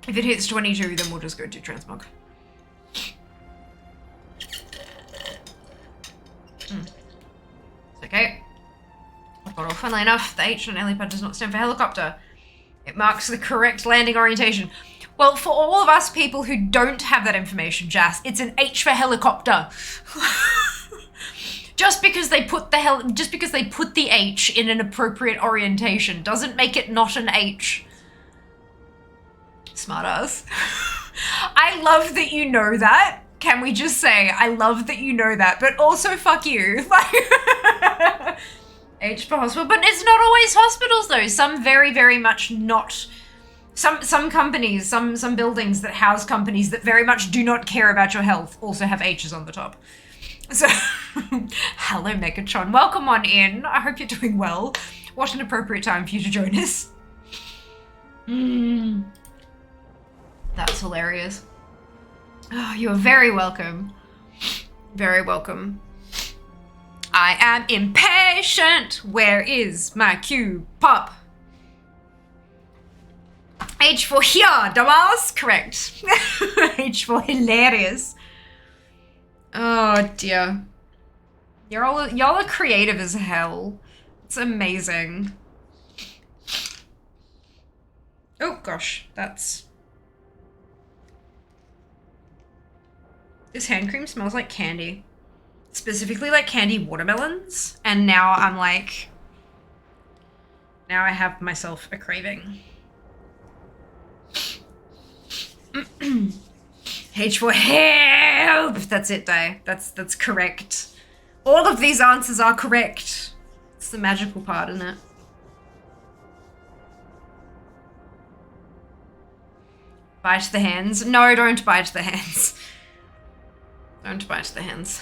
If it hits 22, then we'll just go to Transmog. It's okay. I've got all funnily enough, the H on helipad does not stand for helicopter. It marks the correct landing orientation. Well, for all of us people who don't have that information, Jas, it's an H for helicopter. Just because they put the H in an appropriate orientation doesn't make it not an H. Smart ass. I love that you know that. Can we just say, I love that you know that, but also fuck you. Like, H for hospital, but it's not always hospitals though. Some very, very much not. Some companies, some buildings that house companies that very much do not care about your health also have H's on the top. So, hello Megatron, welcome on in. I hope you're doing well. What an appropriate time for you to join us. That's hilarious. Oh, you're very welcome. Very welcome. I am impatient. Where is my cue? Pop. H for here, dumbass. Correct. H for hilarious. Oh dear. Y'all are creative as hell. It's amazing. Oh gosh, that's... This hand cream smells like candy. Specifically like candy watermelons. And now I'm like... Now I have myself a craving. H for help! That's it, Day. That's correct. All of these answers are correct. It's the magical part, isn't it? Bite the hands. No, don't bite the hands. Don't bite the hands.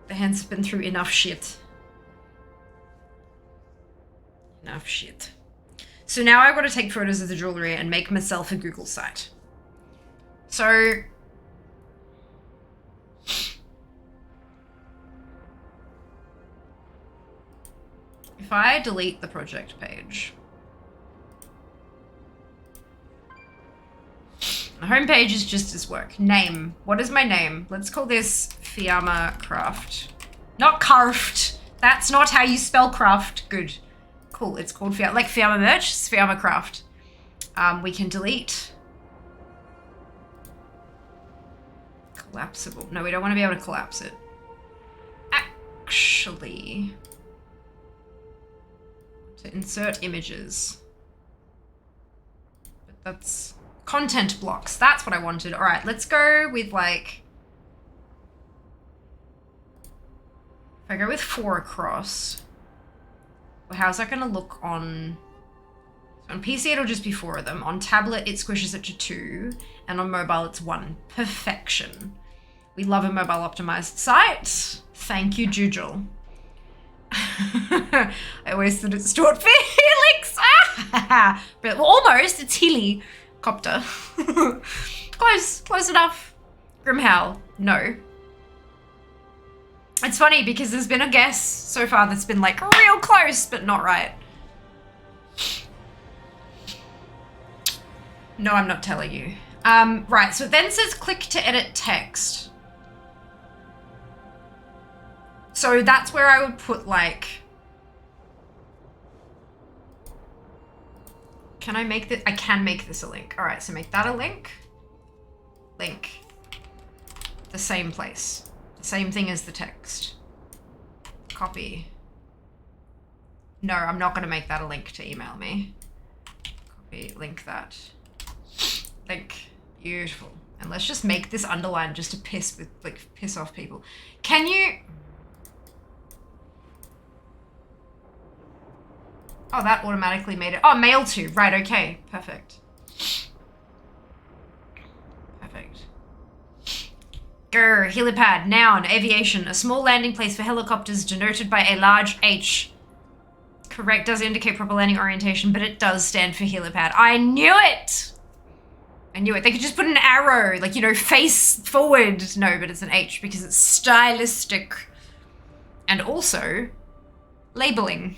The hands have been through enough shit. Enough shit. So now I've got to take photos of the jewelry and make myself a Google site. So... if I delete the project page... the homepage is just as work. Name. What is my name? Let's call this Fiamma Craft. Not Craft. That's not how you spell craft. Good. Cool. It's called Fiamma. Like Fiamma merch. It's Fiamma Craft. We can delete. Collapsible. No, we don't want to be able to collapse it. Actually. To insert images. But that's... content blocks. That's what I wanted. All right, let's go with like... if I go with 4 across, well, how's that going to look on... so on PC, it'll just be 4 of them. On tablet, it squishes it to 2. And on mobile, it's 1. Perfection. We love a mobile optimized site. Thank you, Jujul. I always thought it's short for Helix. But almost, it's helicopter. Close enough. Grimhowl, no. It's funny because there's been a guess so far that's been like real close, but not right. No, I'm not telling you. Right, so it then says click to edit text. So that's where I would put like, can I make this? I can make this a link. All right, so make that a link. Link. The same place. The same thing as the text. Copy. No, I'm not going to make that a link to email me. Copy, link that. Link. Beautiful. And let's just make this underline just to piss off people. Can you... Oh, that automatically made it. Oh, mail to. Right, okay. Perfect. Perfect. Grr, helipad, noun, aviation, a small landing place for helicopters denoted by a large H. Correct, does indicate proper landing orientation, but it does stand for helipad. I knew it! I knew it. They could just put an arrow, like, you know, face forward. No, but it's an H because it's stylistic. And also, labeling.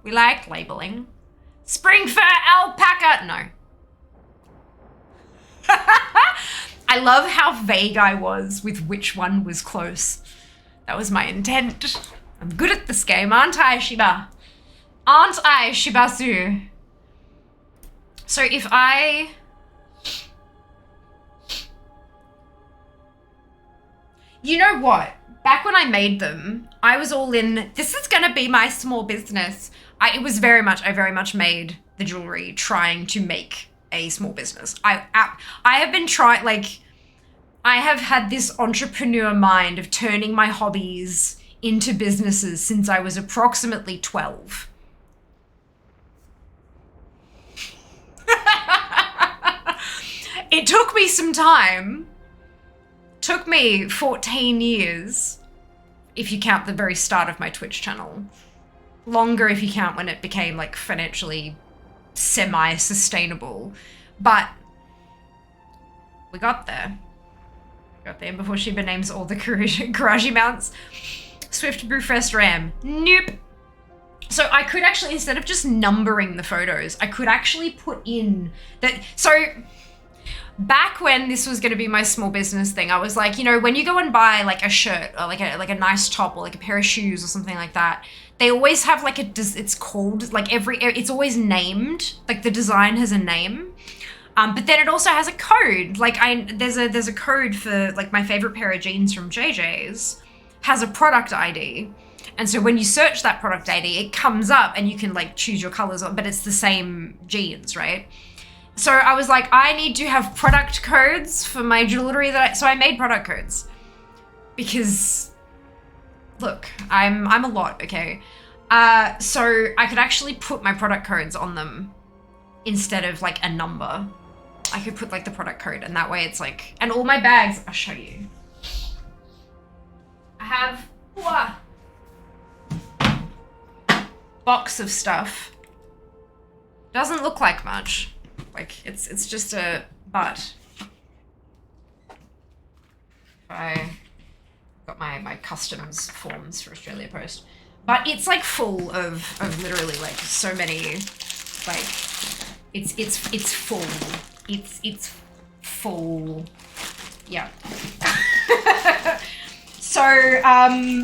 We like labeling. Spring fur alpaca. No. I love how vague I was with which one was close. That was my intent. I'm good at this game, aren't I, Shiba? Aren't I, Shibasu? So if I... You know what? Back when I made them, I was all in, this is gonna be my small business. I very much made the jewelry trying to make a small business. I have been trying, like, I have had this entrepreneur mind of turning my hobbies into businesses since I was approximately 12. It took me some time. Took me 14 years, if you count the very start of my Twitch channel. Longer if you count when it became like financially semi-sustainable. But we got there. Got there before Shiba names all the Karaji mounts. Swift Brewfest Ram. Nope. So I could actually, instead of just numbering the photos, I could actually put in that. So back when this was going to be my small business thing, I was like, you know, when you go and buy like a shirt or like a nice top or like a pair of shoes or something like that, they always have like it's called like it's always named, like the design has a name. But then it also has a code. Like there's a code for like my favorite pair of jeans from JJ's has a product ID. And so when you search that product ID, it comes up and you can like choose your colors, but it's the same jeans, right? So I was like, I need to have product codes for my jewelry so I made product codes. Because look, I'm a lot, okay? So I could actually put my product codes on them instead of like a number. I could put like the product code and that way it's like, and all my bags, I'll show you. I have box of stuff. Doesn't look like much. Like it's just a, but I got my customs forms for Australia Post, but it's like full of literally like so many, like it's full. It's full. Yeah. So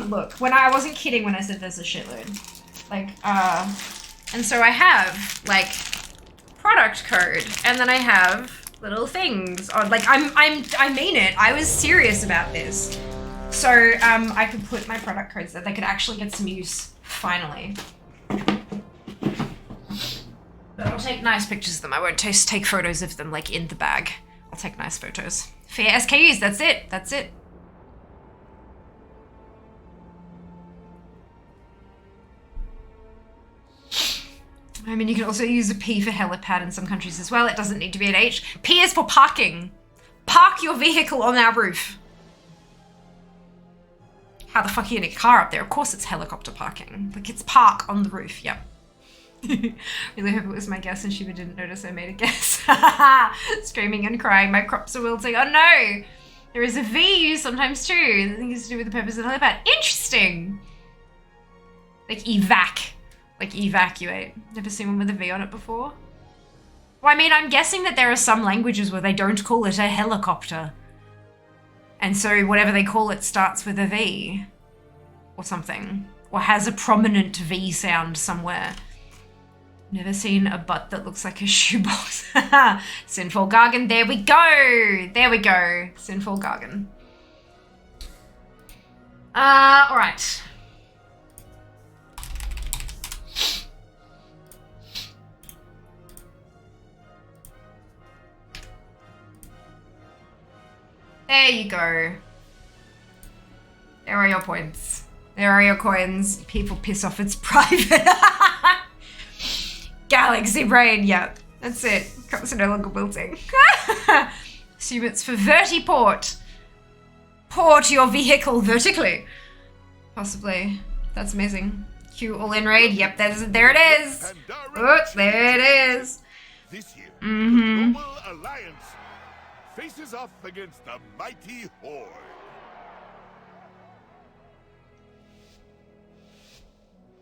look, when I wasn't kidding when I said there's a shitload, like and so I have like product code, and then I have little things on, like I mean it. I was serious about this. So I could put my product codes that they could actually get some use finally. But I'll take nice pictures of them. I won't take photos of them like in the bag. I'll take nice photos. Fair SKUs, that's it. That's it. I mean, you can also use a P for helipad in some countries as well. It doesn't need to be an H. P is for parking. Park your vehicle on our roof. How the fuck are you in a car up there? Of course it's helicopter parking. Like, it's park on the roof, yep. Really hope it was my guess and Shiva didn't notice I made a guess. Screaming and crying, my crops are wilting. Oh no! There is a V used sometimes too. I think it's to do with the purpose of the helipad. Interesting! Like evac. Like evacuate. Never seen one with a V on it before. Well, I mean, I'm guessing that there are some languages where they don't call it a helicopter. And so whatever they call it starts with a V. Or something. Or has a prominent V sound somewhere. Never seen a butt that looks like a shoebox. Sinful Gargan, there we go! There we go. Sinful Gargan. Alright. There you go. There are your points. There are your coins. People piss off, it's private. Galaxy brain, yep. That's it. Crops are no longer wilting. Assume it's for vertiport. Port your vehicle vertically. Possibly. That's amazing. Q all in raid. Yep, there it is. Oh, there it is. This year, the Noble Alliance faces off against the mighty Horde.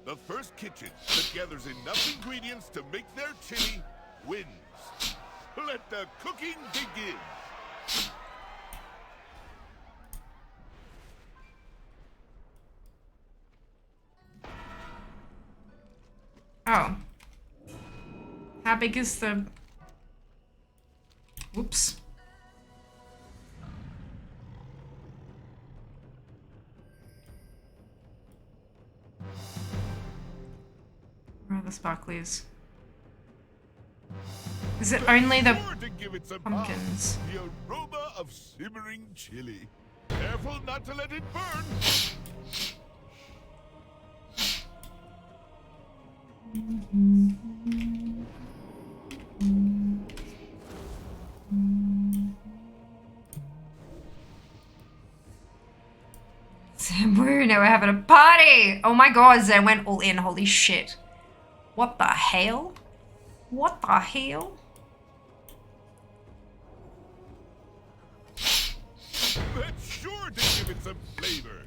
The first kitchen that gathers enough ingredients to make their chili wins. Let the cooking begin. Oh. How big is the... Whoops. Where are the sparklies? Is it only the pumpkins? The aroma of simmering chili. Careful not to let it burn. Woo, now we're having a party! Oh my god, Zen went all in, holy shit. What the hell? What the hell? That's sure to give it some flavor.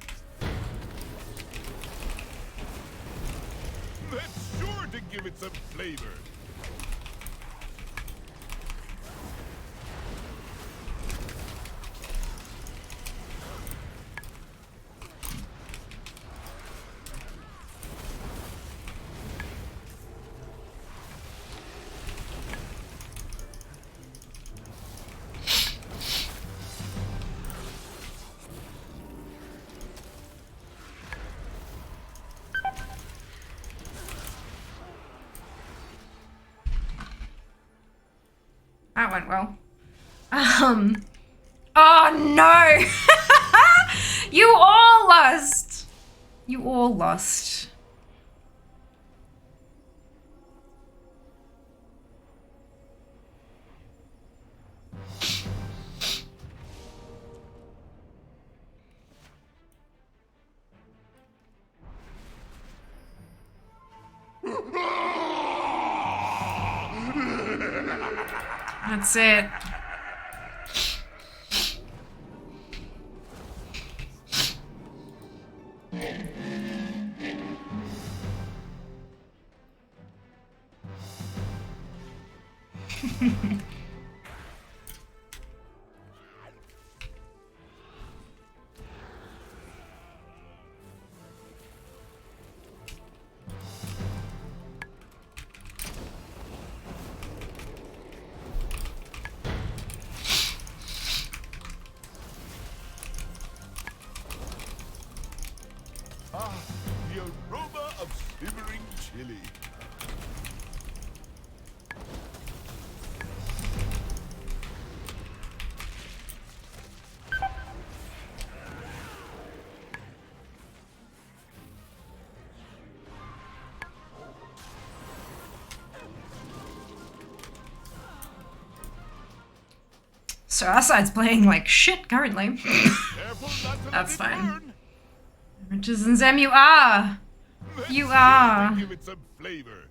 That's sure to give it some flavor. That went well. Oh no! You all lost! You all lost. That's it. The aroma of simmering chili. So our side's playing like shit currently. Careful not to That's let it fine. burn. Witches and Zem, you are! You are! Give it some flavor.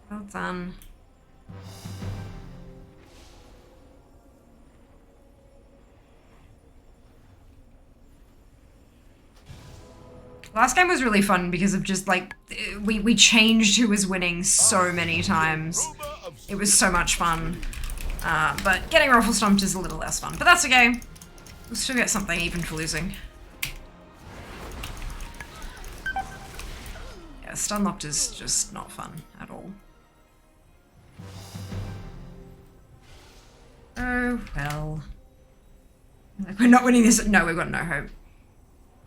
Well done. Last game was really fun because of just like, we changed who was winning so many times. It was so much fun. But getting ruffle stomped is a little less fun, but that's okay. We'll still get something even for losing. Yeah, stun locked is just not fun at all. Oh, well. Like, we're not winning this. No, we've got no hope.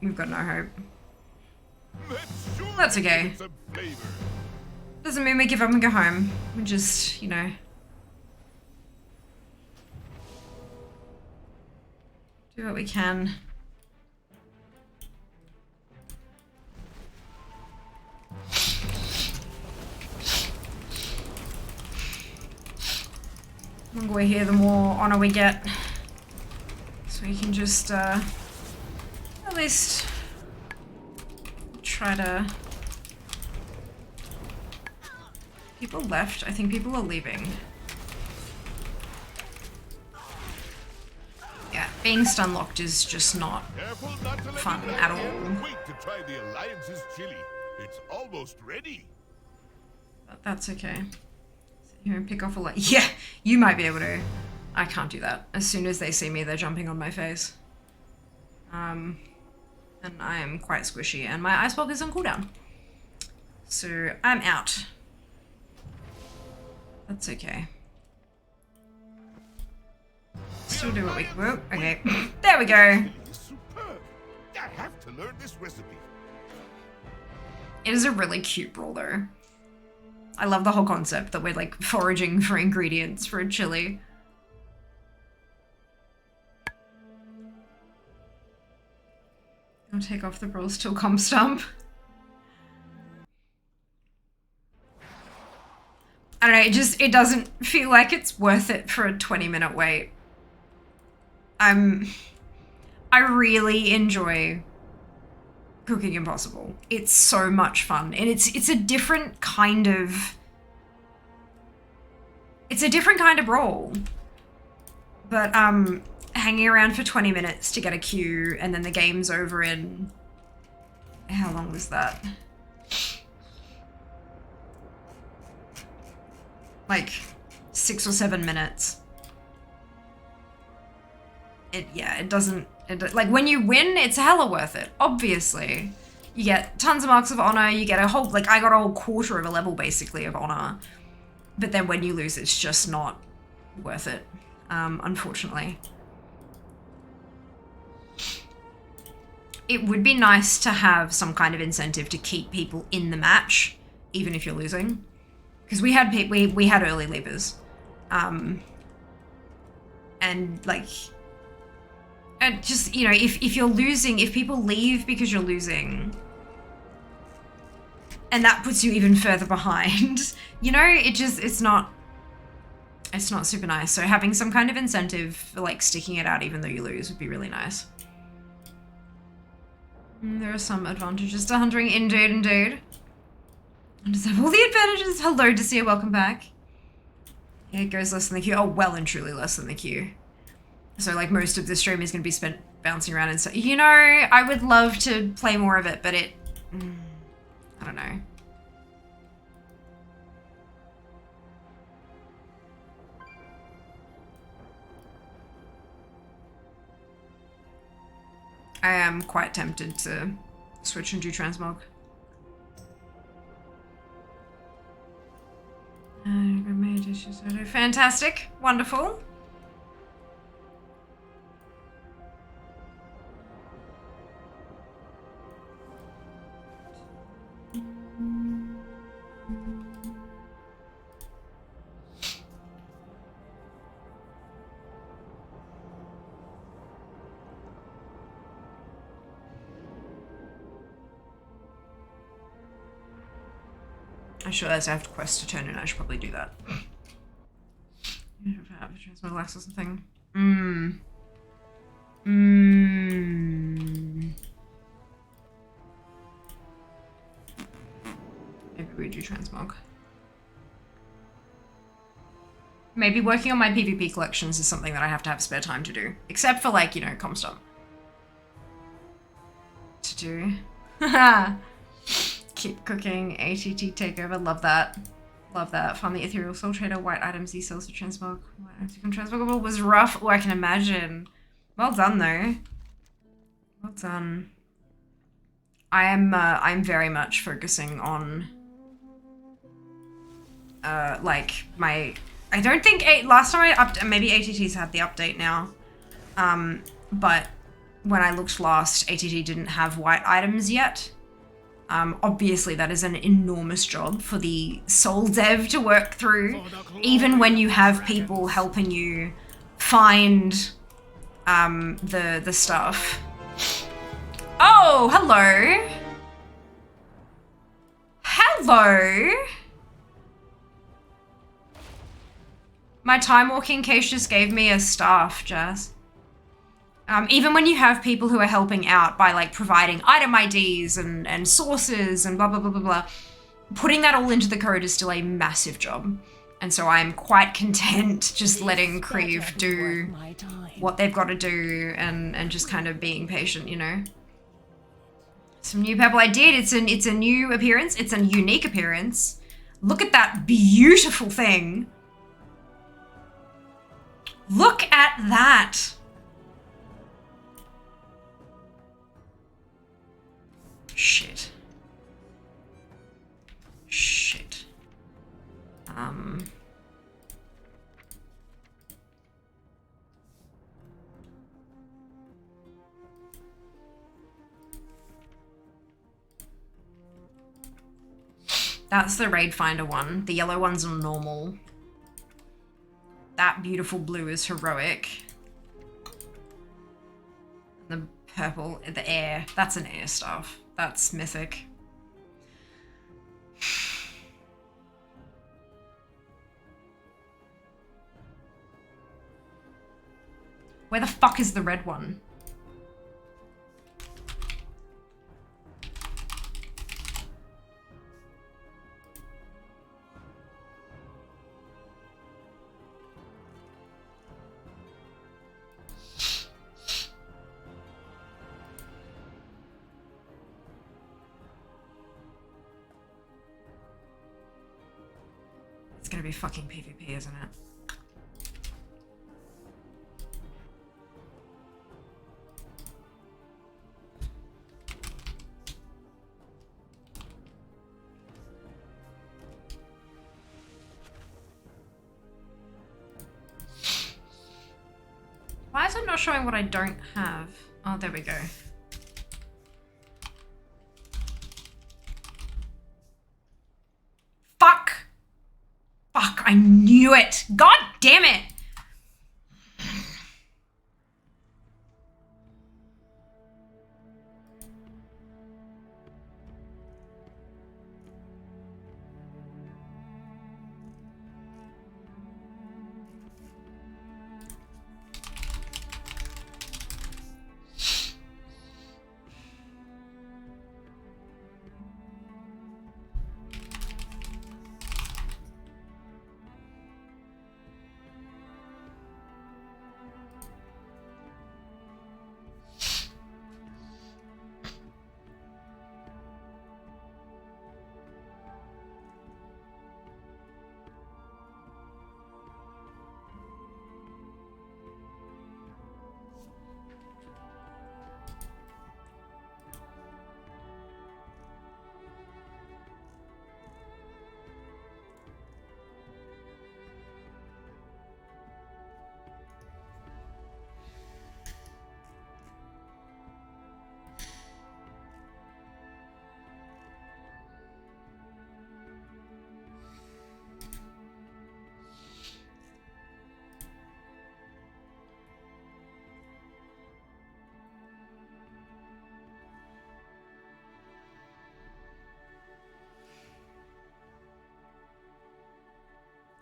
We've got no hope. That's okay. Doesn't mean we give up and go home. We just, you know. Do what we can. The longer we're here, the more honor we get. So we can just, at least try to... People left. I think people are leaving. Yeah, being stun locked is just not fun at all. Wait to try the Alliance's chili. It's almost ready. But that's okay. Sit here and pick off a lot. Yeah, you might be able to. I can't do that. As soon as they see me, they're jumping on my face. And I am quite squishy, and my ice block is on cooldown. So I'm out. That's okay. Still do what we can. Whoa, okay. There we go. Superb. I have to learn this recipe. It is a really cute brawl though. I love the whole concept that we're like foraging for ingredients for a chili. I'll take off the brawls till comp stump. I don't know, it doesn't feel like it's worth it for a 20-minute wait. I really enjoy Cooking Impossible. It's so much fun, and it's a different kind of... It's a different kind of brawl. But, hanging around for 20 minutes to get a queue, and then the game's over in... How long was that? Like 6 or 7 minutes. It doesn't, like when you win, it's hella worth it, obviously. You get tons of marks of honor, you get a whole, like I got a whole quarter of a level basically of honor. But then when you lose, it's just not worth it, unfortunately. It would be nice to have some kind of incentive to keep people in the match, even if you're losing. Because we had we had early leavers, and like, and just, you know, if you're losing, if people leave because you're losing, and that puts you even further behind, you know, it's not super nice. So having some kind of incentive for like sticking it out even though you lose would be really nice. There are some advantages to hunting, indeed. And does have all the advantages. Hello, Desir, welcome back. Yeah, it goes less than the queue. Oh, well and truly less than the queue. So, like, most of the stream is going to be spent bouncing around and so, you know, I would love to play more of it, but I don't know. I am quite tempted to switch and do Transmog. Fantastic. Wonderful. I should realize I have to quest to turn in. I should probably do that. Transmog lax or something. Maybe we do Transmog. Maybe working on my PvP collections is something that I have to have spare time to do. Except for like, you know, comp stuff. To do. Keep cooking. ATT takeover. Love that. Love that. Find the ethereal soul trader. White items he sells to Transmog. White items become transmogable was rough. Oh, I can imagine. Well done though. Well done. I'm very much focusing on like my, I don't think last time maybe ATT's had the update now. But when I looked last, ATT didn't have white items yet. Obviously that is an enormous job for the soul dev to work through, even when you have people helping you find the stuff. Oh, hello. Hello. My time walking case just gave me a staff, Jazz. Even when you have people who are helping out by like providing item IDs and sources and blah, blah, blah, blah, blah, putting that all into the code is still a massive job. And so I'm quite content just letting Creve do what they've got to do and just kind of being patient, you know? Some new purple I did. It's a new appearance. It's a unique appearance. Look at that beautiful thing. Look at that. Shit. Shit. That's the Raid Finder one. The yellow ones are normal. That beautiful blue is heroic. The purple, the air, that's an air stuff. That's mythic. Where the fuck is the red one? It's gonna be fucking PvP, isn't it? Why is it not showing what I don't have? Oh, there we go. Fuck! Fuck, I knew it! God damn it!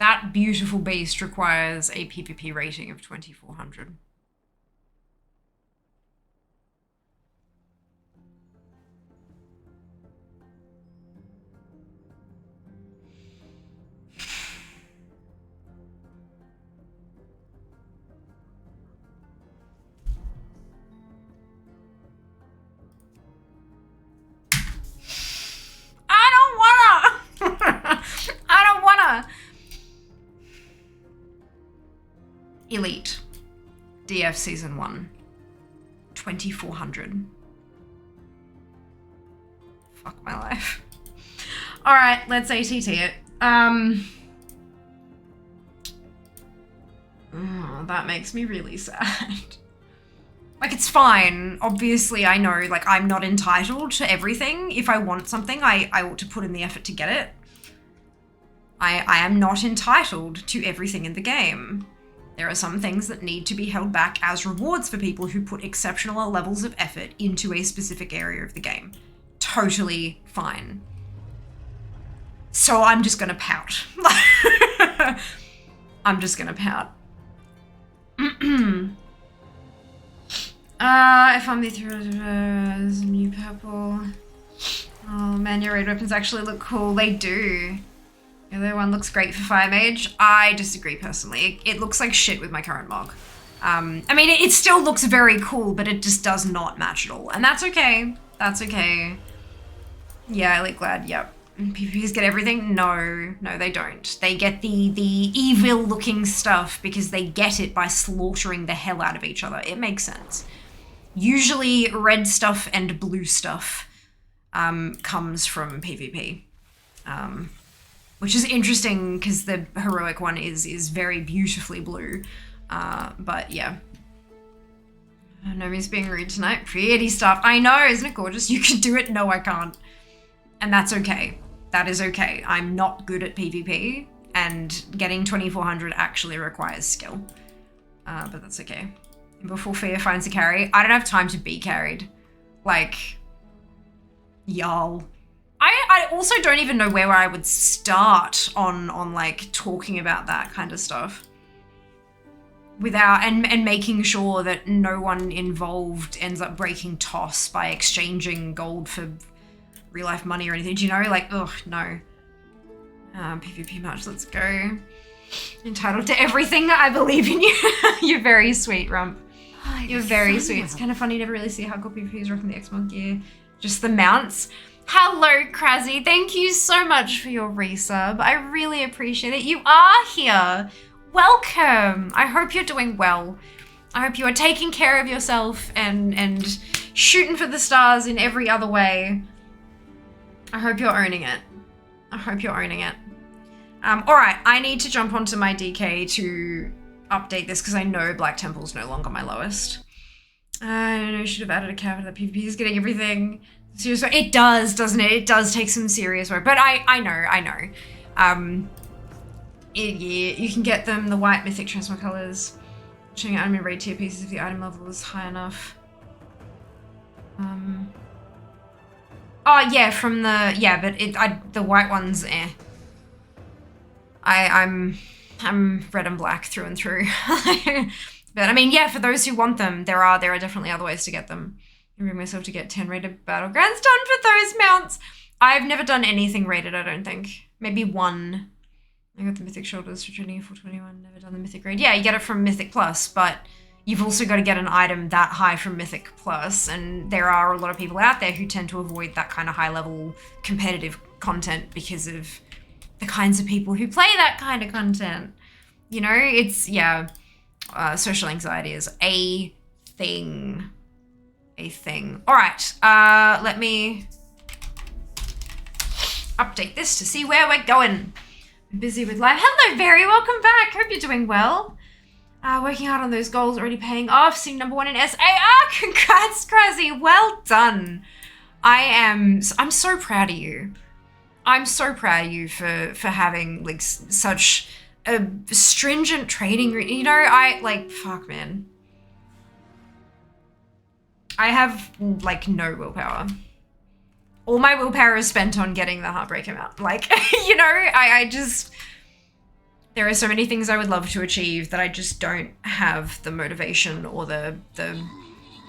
That beautiful beast requires a PvP rating of 2400. Elite. DF Season 1. 2400. Fuck my life. Alright, let's ATT it. Oh, that makes me really sad. Like, it's fine. Obviously, I know, like, I'm not entitled to everything. If I want something, I ought to put in the effort to get it. I am not entitled to everything in the game. There are some things that need to be held back as rewards for people who put exceptional levels of effort into a specific area of the game. Totally fine. So I'm just gonna pout. I'm just gonna pout. If I'm the new purple. Oh man, your raid weapons actually look cool. They do. The other one looks great for Fire Mage. I disagree personally. It looks like shit with my current Mog. I mean, it still looks very cool, but it just does not match at all. And that's okay. That's okay. Yeah, Elite Glad, yep. PvPs get everything? No, they don't. They get the evil looking stuff because they get it by slaughtering the hell out of each other. It makes sense. Usually red stuff and blue stuff comes from PvP. Which is interesting because the heroic one is very beautifully blue. But yeah. Nomi's being rude tonight. Pretty stuff. I know, isn't it gorgeous? You can do it. No, I can't. And that's okay. That is okay. I'm not good at PvP, and getting 2400 actually requires skill. But that's okay. Before Fear finds a carry, I don't have time to be carried. Like, y'all. I also don't even know where I would start on like talking about that kind of stuff. Without, and making sure that no one involved ends up breaking toss by exchanging gold for real life money or anything. Do you know? Like, ugh, no. PvP match, let's go. Entitled to everything. I believe in you. You're very sweet, Rump. You're very sweet. It's kind of funny, you never really see hardcore PvPs rocking the Xmog gear. Just the mounts. Hello, Krazzy. Thank you so much for your resub. I really appreciate it. You are here. Welcome. I hope you're doing well. I hope you are taking care of yourself and shooting for the stars in every other way. I hope you're owning it. I hope you're owning it. All right, I need to jump onto my DK to update this because I know Black Temple's no longer my lowest. I know I should have added a caveat that PvP is getting everything. Seriously, it does, doesn't it? It does take some serious work, but I know. Yeah, you can get them, the white mythic transmog colors. Showing item in raid tier pieces if the item level is high enough. Oh yeah, from the, yeah, but the white ones, eh. I'm red and black through and through. But I mean, yeah, for those who want them, there are definitely other ways to get them. I bring myself to get 10 rated battlegrounds done for those mounts. I've never done anything rated, I don't think. Maybe one. I got the Mythic Shoulders for training 421, never done the Mythic raid. Yeah, you get it from Mythic Plus, but you've also got to get an item that high from Mythic Plus, and there are a lot of people out there who tend to avoid that kind of high-level competitive content because of the kinds of people who play that kind of content. You know, it's, yeah, social anxiety is a thing. A thing. All right, let me update this to see where we're going. I'm busy with life. Hello, Barry. Welcome back. Hope you're doing well. Working hard on those goals, already paying off. Seeing #1 in SAR. Congrats, Krazzy. Well done. I'm so proud of you. I'm so proud of you for having like such a stringent training. You know, fuck, man. I have like no willpower. All my willpower is spent on getting the Heartbreak amount. Like, you know, I just, there are so many things I would love to achieve that I just don't have the motivation or the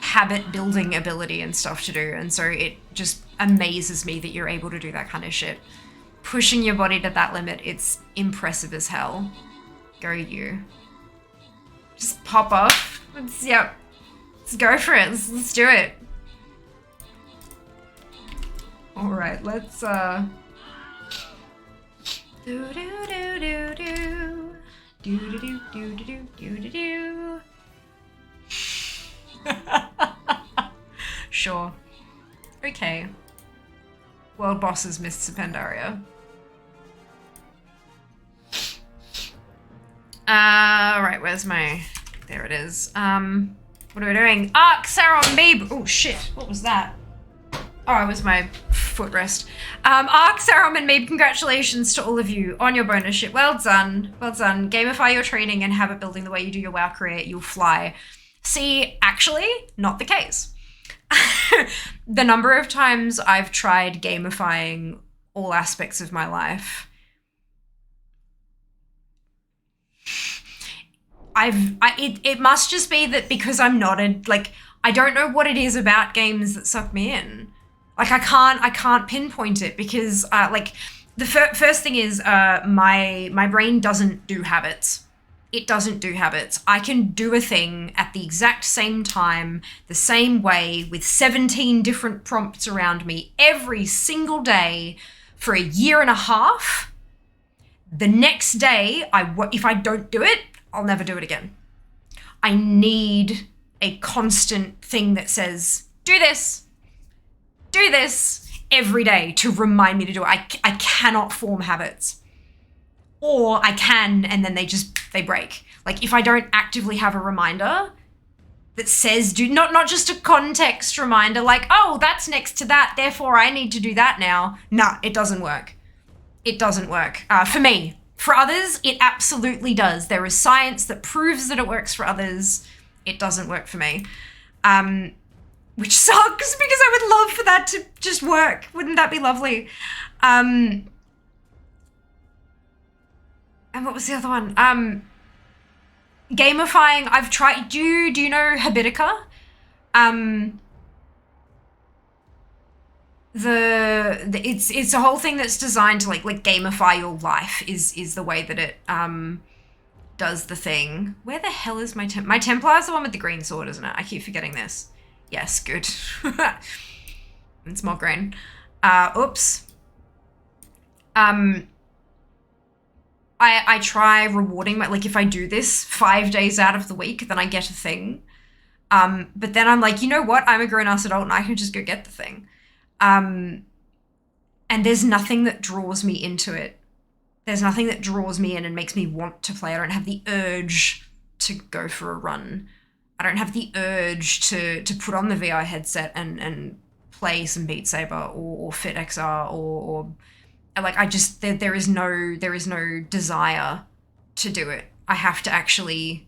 habit building ability and stuff to do. And so it just amazes me that you're able to do that kind of shit. Pushing your body to that limit, it's impressive as hell. Go you. Just pop off. Yep. Let's go for it. Let's do it. All right, let's do. Do-do-do-do-do-do-do-do. Sure. Okay. World bosses, Mists of Pandaria. Right, where's my... There it is. What are we doing? Arc, Saron, Meeb! Oh, shit. What was that? Oh, it was my footrest. Arc, Saron, and Meeb, congratulations to all of you on your bonus ship. Well done. Well done. Gamify your training and habit building the way you do your WoW career. You'll fly. See, actually, not the case. The number of times I've tried gamifying all aspects of my life, it must just be that because I'm not I don't know what it is about games that suck me in. Like I can't pinpoint it because the first thing is my brain doesn't do habits. It doesn't do habits. I can do a thing at the exact same time, the same way, with 17 different prompts around me every single day for a year and a half. The next day, if I don't do it, I'll never do it again. I need a constant thing that says, do this every day to remind me to do it. I cannot form habits. Or I can, and then they break. Like if I don't actively have a reminder that says not just a context reminder like, oh, that's next to that, therefore I need to do that now. Nah, it doesn't work. It doesn't work. For me. For others, it absolutely does. There is science that proves that it works for others. It doesn't work for me. Which sucks because I would love for that to just work. Wouldn't that be lovely? And what was the other one? Gamifying, I've tried, do you know Habitica? It's a whole thing that's designed to like gamify your life is the way that it does the thing. Where the hell is my Templar is the one with the green sword, isn't it? I keep forgetting this. Yes, good. It's more green. Oops. I try rewarding if I do this 5 days out of the week, then I get a thing. But then I'm like, you know what? I'm a grown-ass adult and I can just go get the thing. And there's nothing that draws me into it. There's nothing that draws me in and makes me want to play. I don't have the urge to go for a run. I don't have the urge to put on the VR headset and play some Beat Saber or Fit XR or there is no desire to do it. I have to actually,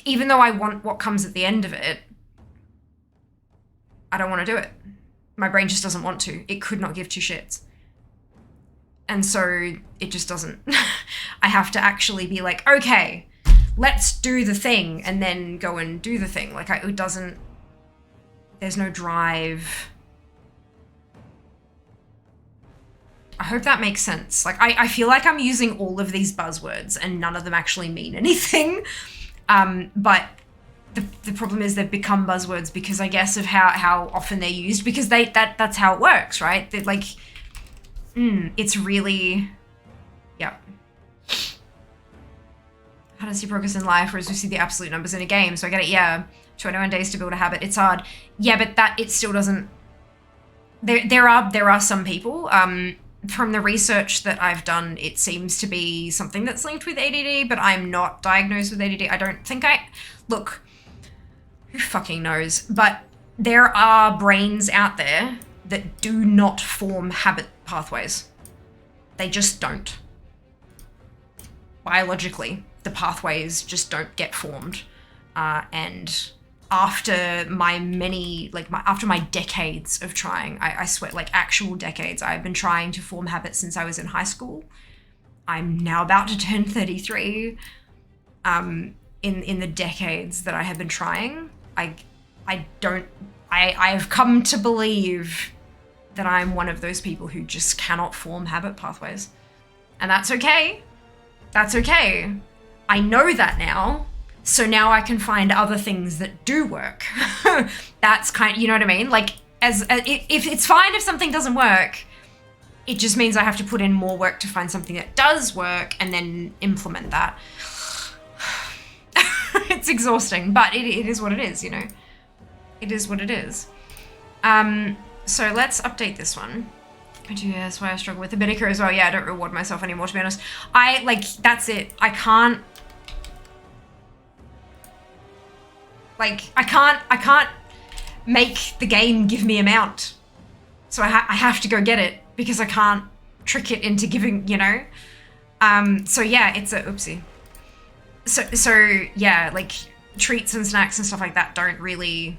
even though I want what comes at the end of it, I don't want to do it. My brain just doesn't want to. It could not give two shits. And so it just doesn't. I have to actually be like, okay, let's do the thing, and then go and do the thing. It doesn't, there's no drive. I hope that makes sense. I feel like I'm using all of these buzzwords and none of them actually mean anything. But the problem is they've become buzzwords because I guess of how often they're used, because that's how it works, right? It's really, yeah. How to see progress in life, whereas we see the absolute numbers in a game. So I get it, yeah. 21 days to build a habit. It's hard. Yeah, but it still doesn't, there are some people, from the research that I've done, it seems to be something that's linked with ADD, but I'm not diagnosed with ADD. I don't think look, who fucking knows? But there are brains out there that do not form habit pathways. They just don't. Biologically, the pathways just don't get formed. And after my after my decades of trying, I swear, actual decades, I've been trying to form habits since I was in high school. I'm now about to turn 33. In the decades that I have been trying, I've come to believe that I'm one of those people who just cannot form habit pathways. And that's okay. That's okay. I know that now. So now I can find other things that do work. That's you know what I mean? If it's fine if something doesn't work, It just means I have to put in more work to find something that does work and then implement that. It's exhausting, but it is what it is, you know? It is what it is. So let's update this one. I do, yeah, that's why I struggle with the Bidica as well. Yeah, I don't reward myself anymore, to be honest. That's it. I can't make the game give me a mount. So I have to go get it because I can't trick it into giving, you know? So yeah, it's a oopsie. So yeah, like treats and snacks and stuff like that don't really...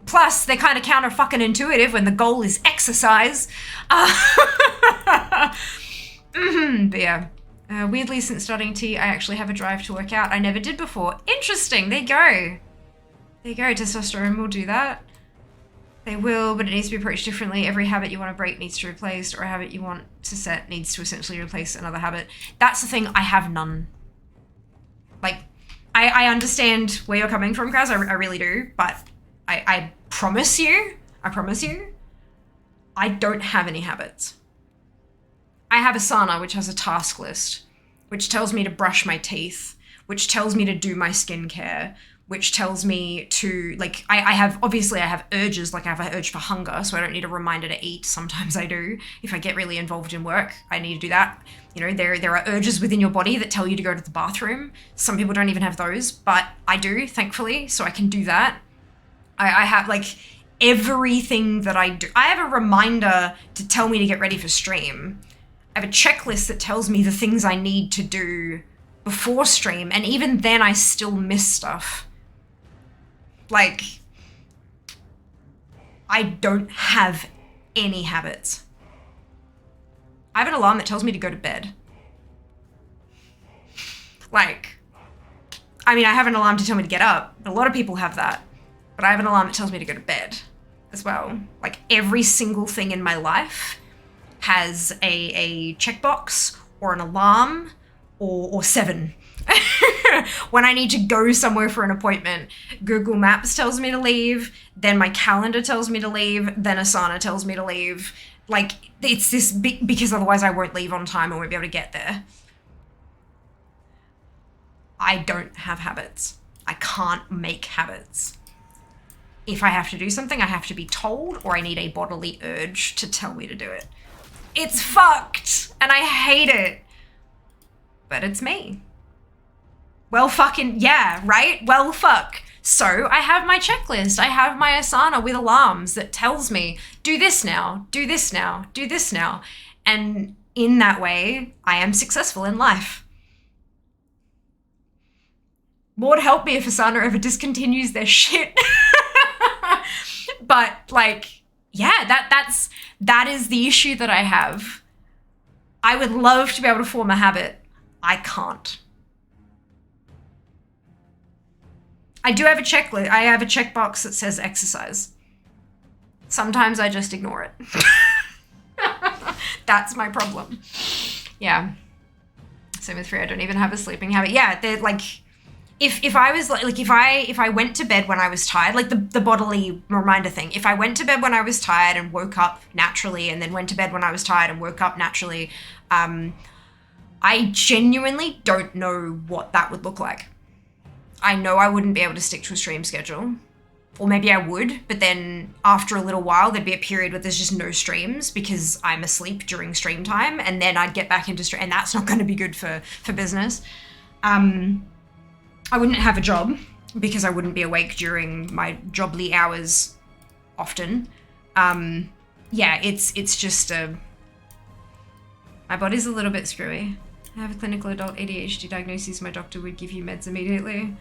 Plus, they're kind of counter-fucking-intuitive when the goal is exercise. But yeah. Weirdly, since starting T, I actually have a drive to work out. I never did before. Interesting, there you go. There you go, testosterone will do that. They will, but it needs to be approached differently. Every habit you want to break needs to be replaced, or a habit you want to set needs to essentially replace another habit. That's the thing, I have none. Like, I understand where you're coming from, Kraz, I really do, but I promise you, I don't have any habits. I have Asana, which has a task list, which tells me to brush my teeth, which tells me to do my skincare, which tells me to, like, I have urges, like I have an urge for hunger, so I don't need a reminder to eat. Sometimes I do. If I get really involved in work, I need to do that. You know, there are urges within your body that tell you to go to the bathroom. Some people don't even have those, but I do, thankfully, so I can do that. I have, like, everything that I do. I have a reminder to tell me to get ready for stream. I have a checklist that tells me the things I need to do before stream, and even then I still miss stuff. Like, I don't have any habits. I have an alarm that tells me to go to bed. Like, I mean, I have an alarm to tell me to get up. A lot of people have that. But I have an alarm that tells me to go to bed as well. Like, every single thing in my life has a checkbox or an alarm or 7. When I need to go somewhere for an appointment, Google Maps tells me to leave, then my calendar tells me to leave, then Asana tells me to leave. Like, it's this big, because otherwise I won't leave on time and won't be able to get there. I don't have habits. I can't make habits. If I have to do something, I have to be told, or I need a bodily urge to tell me to do it. It's fucked, and I hate it. But it's me. Well, fucking, yeah, right? Well, fuck. So I have my checklist. I have my Asana with alarms that tells me, do this now, do this now, do this now. And in that way, I am successful in life. Lord help me if Asana ever discontinues their shit. But, like, yeah, that is the issue that I have. I would love to be able to form a habit. I can't. I do have a checklist. I have a checkbox that says exercise. Sometimes I just ignore it. That's my problem. Yeah. Same with 3. I don't even have a sleeping habit. Yeah, they're like, if I was like if I went to bed when I was tired, like the bodily reminder thing. If I went to bed when I was tired and woke up naturally, and then went to bed when I was tired and woke up naturally, I genuinely don't know what that would look like. I know I wouldn't be able to stick to a stream schedule. Or maybe I would, but then after a little while, there'd be a period where there's just no streams because I'm asleep during stream time, and then I'd get back into stream, and that's not going to be good for business. I wouldn't have a job because I wouldn't be awake during my jobly hours often. Yeah, it's just my body's a little bit screwy. I have a clinical adult ADHD diagnosis. My doctor would give you meds immediately.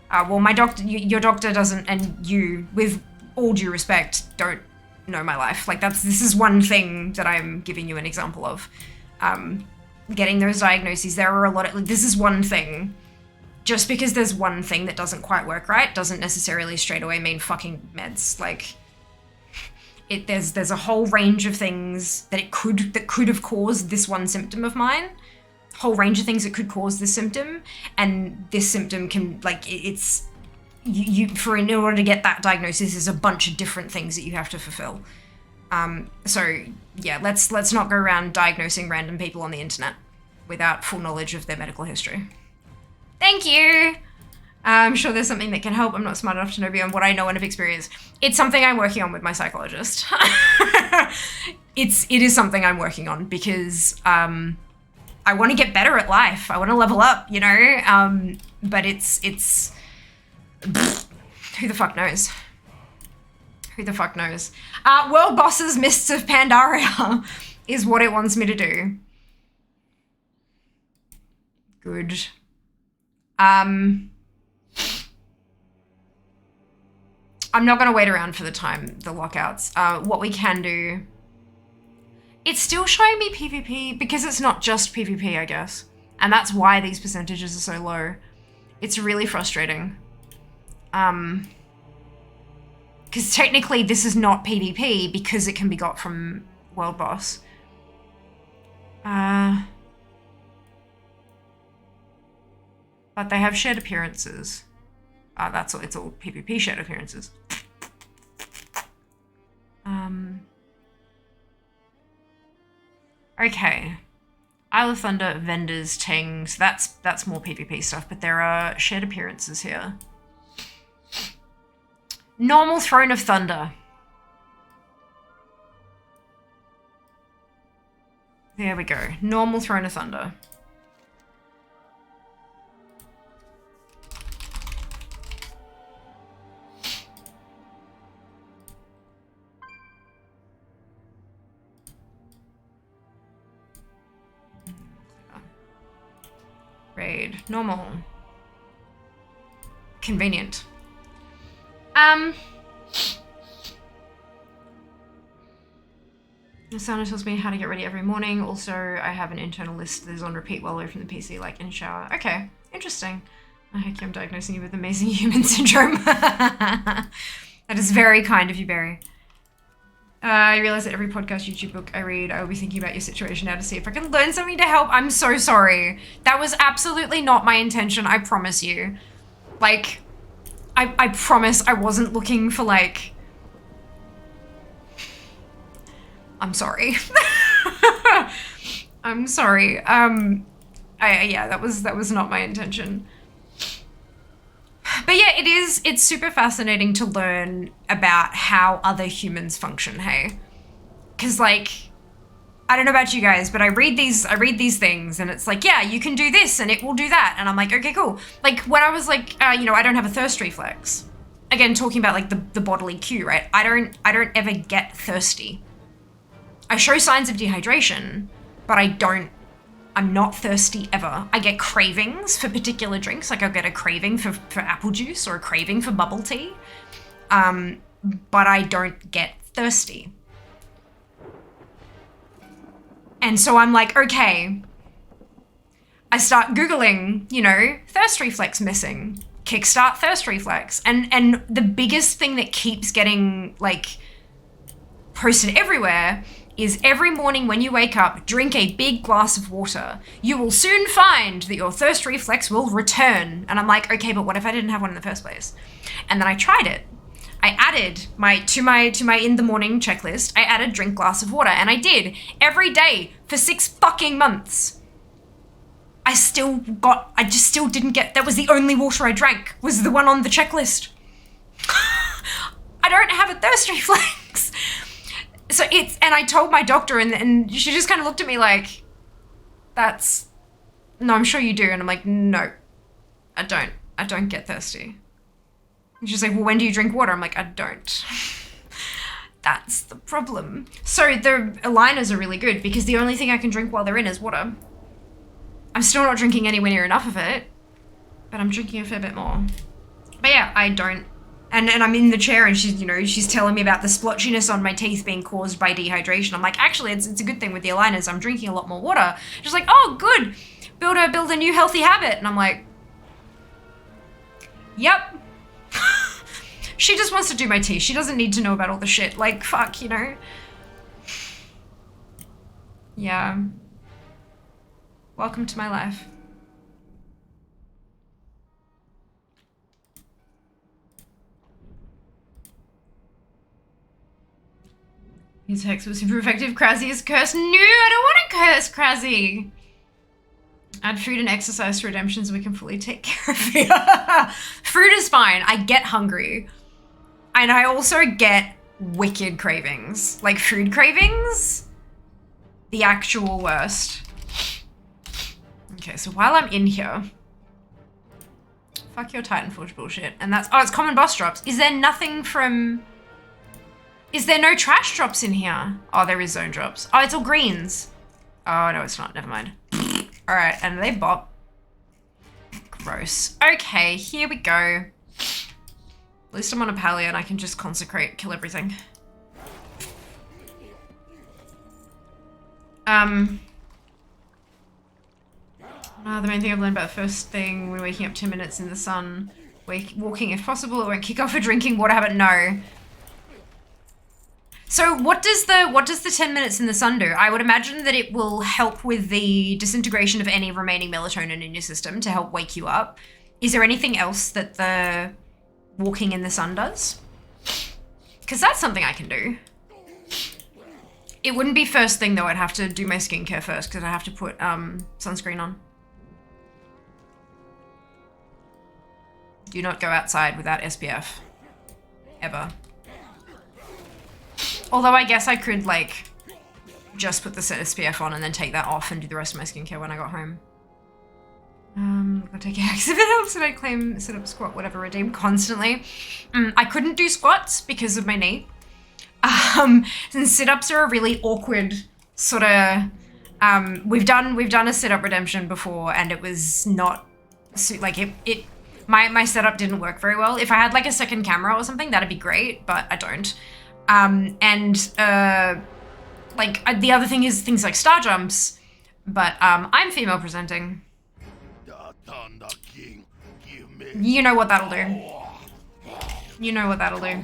Well, my doctor, your doctor doesn't, and you, with all due respect, don't know my life. Like, this is one thing that I'm giving you an example of. Getting those diagnoses, there are a lot of, this is one thing. Just because there's one thing that doesn't quite work right doesn't necessarily straight away mean fucking meds. Like, there's a whole range of things that could have caused this one symptom of mine. Whole range of things that could cause this symptom, and this symptom can, like, it's in order to get that diagnosis, there's a bunch of different things that you have to fulfill. So yeah, let's not go around diagnosing random people on the internet without full knowledge of their medical history. Thank you. I'm sure there's something that can help. I'm not smart enough to know beyond what I know and have experienced. It's something I'm working on with my psychologist. It is something I'm working on because I want to get better at life. I want to level up, you know? But it's who the fuck knows? Who the fuck knows? World Bosses Mists of Pandaria is what it wants me to do. Good. I'm not going to wait around for the lockouts. What we can do... It's still showing me PvP because it's not just PvP, I guess. And that's why these percentages are so low. It's really frustrating. Because technically this is not PvP because it can be got from World Boss. But they have shared appearances. That's all, it's all PvP shared appearances. Okay. Isle of Thunder, vendors, tings, that's more PvP stuff, but there are shared appearances here. Normal Throne of Thunder. There we go. Normal Throne of Thunder. Raid. Normal. Convenient. Sana tells me how to get ready every morning. Also, I have an internal list that is on repeat while away from the PC, like in shower. Okay, interesting. I hope I'm diagnosing you with amazing human syndrome. That is very kind of you, Barry. I realize that every podcast, YouTube book I read, I will be thinking about your situation now to see if I can learn something to help. I'm so sorry. That was absolutely not my intention, I promise you. Like, I promise I wasn't looking for, like... I'm sorry. I'm sorry. Yeah, that was not my intention. But yeah, it's super fascinating to learn about how other humans function, hey? Because, like, I don't know about you guys, but I read these things and it's like, yeah, you can do this and it will do that. And I'm like, okay, cool. Like, when I was like, you know, I don't have a thirst reflex. Again, talking about, like, the bodily cue, right? I don't ever get thirsty. I show signs of dehydration, but I'm not thirsty ever. I get cravings for particular drinks. Like I'll get a craving for apple juice or a craving for bubble tea. But I don't get thirsty. And so I'm like, okay. I start Googling, you know, thirst reflex missing. Kickstart thirst reflex. And the biggest thing that keeps getting, like, posted everywhere is every morning when you wake up, drink a big glass of water. You will soon find that your thirst reflex will return. And I'm like, okay, but what if I didn't have one in the first place? And then I tried it. I added to my in the morning checklist, I added drink glass of water, and I did every day for 6 fucking months. I just still didn't get, that was the only water I drank, was the one on the checklist. I don't have a thirst reflex. So and I told my doctor and she just kind of looked at me like, no, I'm sure you do. And I'm like, no, I don't get thirsty. And she's like, well, when do you drink water? I'm like, I don't. That's the problem. So the aligners are really good because the only thing I can drink while they're in is water. I'm still not drinking anywhere near enough of it, but I'm drinking a fair bit more. But yeah, I don't. And I'm in the chair and she's, you know, she's telling me about the splotchiness on my teeth being caused by dehydration. I'm like, actually, it's a good thing with the aligners. I'm drinking a lot more water. She's like, oh, good. Build a new healthy habit. And I'm like, yep. She just wants to do my teeth. She doesn't need to know about all the shit. Like, fuck, you know? Yeah. Welcome to my life. His hex was super effective. Kraszy is cursed. No, I don't want to curse Kraszy. Add food and exercise to redemption so we can fully take care of you. Food is fine. I get hungry. And I also get wicked cravings. Like food cravings. The actual worst. Okay, so while I'm in here. Fuck your Titanforge bullshit. And that's, oh, it's common boss drops. Is there nothing from, is there no trash drops in here? Oh, there is zone drops. Oh, it's all greens. Oh, no, it's not. Never mind. All right, and they bop. Gross. Okay, here we go. At least I'm on a pally and I can just consecrate, kill everything. The main thing I've learned about the first thing, when waking up 10 minutes in the sun, walking if possible, it won't kick off a drinking water habit, no. So what does the 10 minutes in the sun do? I would imagine that it will help with the disintegration of any remaining melatonin in your system to help wake you up. Is there anything else that the walking in the sun does? Because that's something I can do. It wouldn't be first thing though, I'd have to do my skincare first because I have to put sunscreen on. Do not go outside without SPF. Ever. Although I guess I could, like, just put the SPF on and then take that off and do the rest of my skincare when I got home. I'll take a hex if it helps and I claim sit up, squat, whatever, redeem constantly. I couldn't do squats because of my knee. And sit-ups are a really awkward sort of, we've done a sit-up redemption before and it was not, like, my setup didn't work very well. If I had, like, a second camera or something, that'd be great, but I don't. The other thing is things like star jumps, but I'm female presenting. You know what that'll do. You know what that'll do.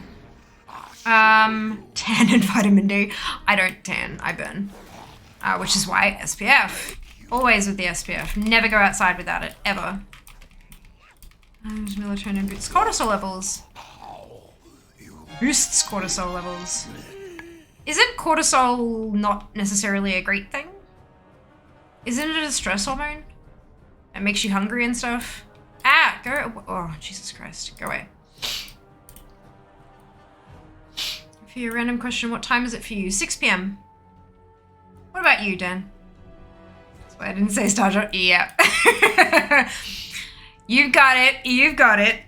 Tan and vitamin D. I don't tan, I burn. Which is why SPF. Always with the SPF. Never go outside without it, ever. Melatonin boosts cortisol levels. Boosts cortisol levels. Isn't cortisol not necessarily a great thing? Isn't it a stress hormone? It makes you hungry and stuff. Ah, go. Oh, Jesus Christ. Go away. For your random question, what time is it for you? 6 p.m. What about you, Dan? That's why I didn't say Star Trek. Yeah. You've got it. You've got it.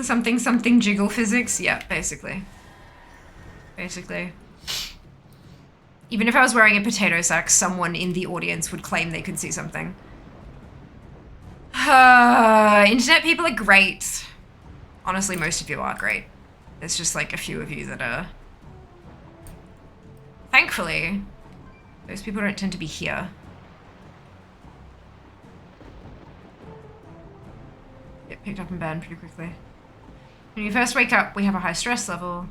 Something jiggle physics. Yeah, basically. Basically. Even if I was wearing a potato sack, someone in the audience would claim they could see something. Internet people are great. Honestly, most of you are great. There's just like a few of you that are... Thankfully, those people don't tend to be here. Get picked up and banned pretty quickly. When you first wake up, we have a high stress level.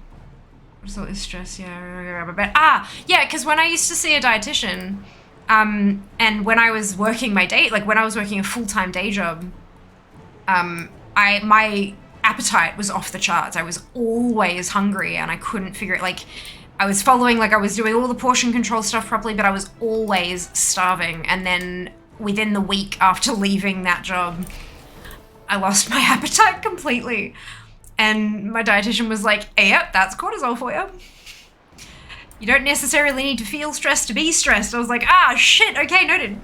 What's all this stress? Yeah, yeah, because when I used to see a dietitian, and when I was working my day, like when I was working a full-time day job, my appetite was off the charts. I was always hungry and I couldn't figure it. Like I was following, like I was doing all the portion control stuff properly, but I was always starving. And then within the week after leaving that job, I lost my appetite completely. And my dietitian was like, hey, yep, that's cortisol for you. You don't necessarily need to feel stressed to be stressed. I was like, ah, shit, okay, noted.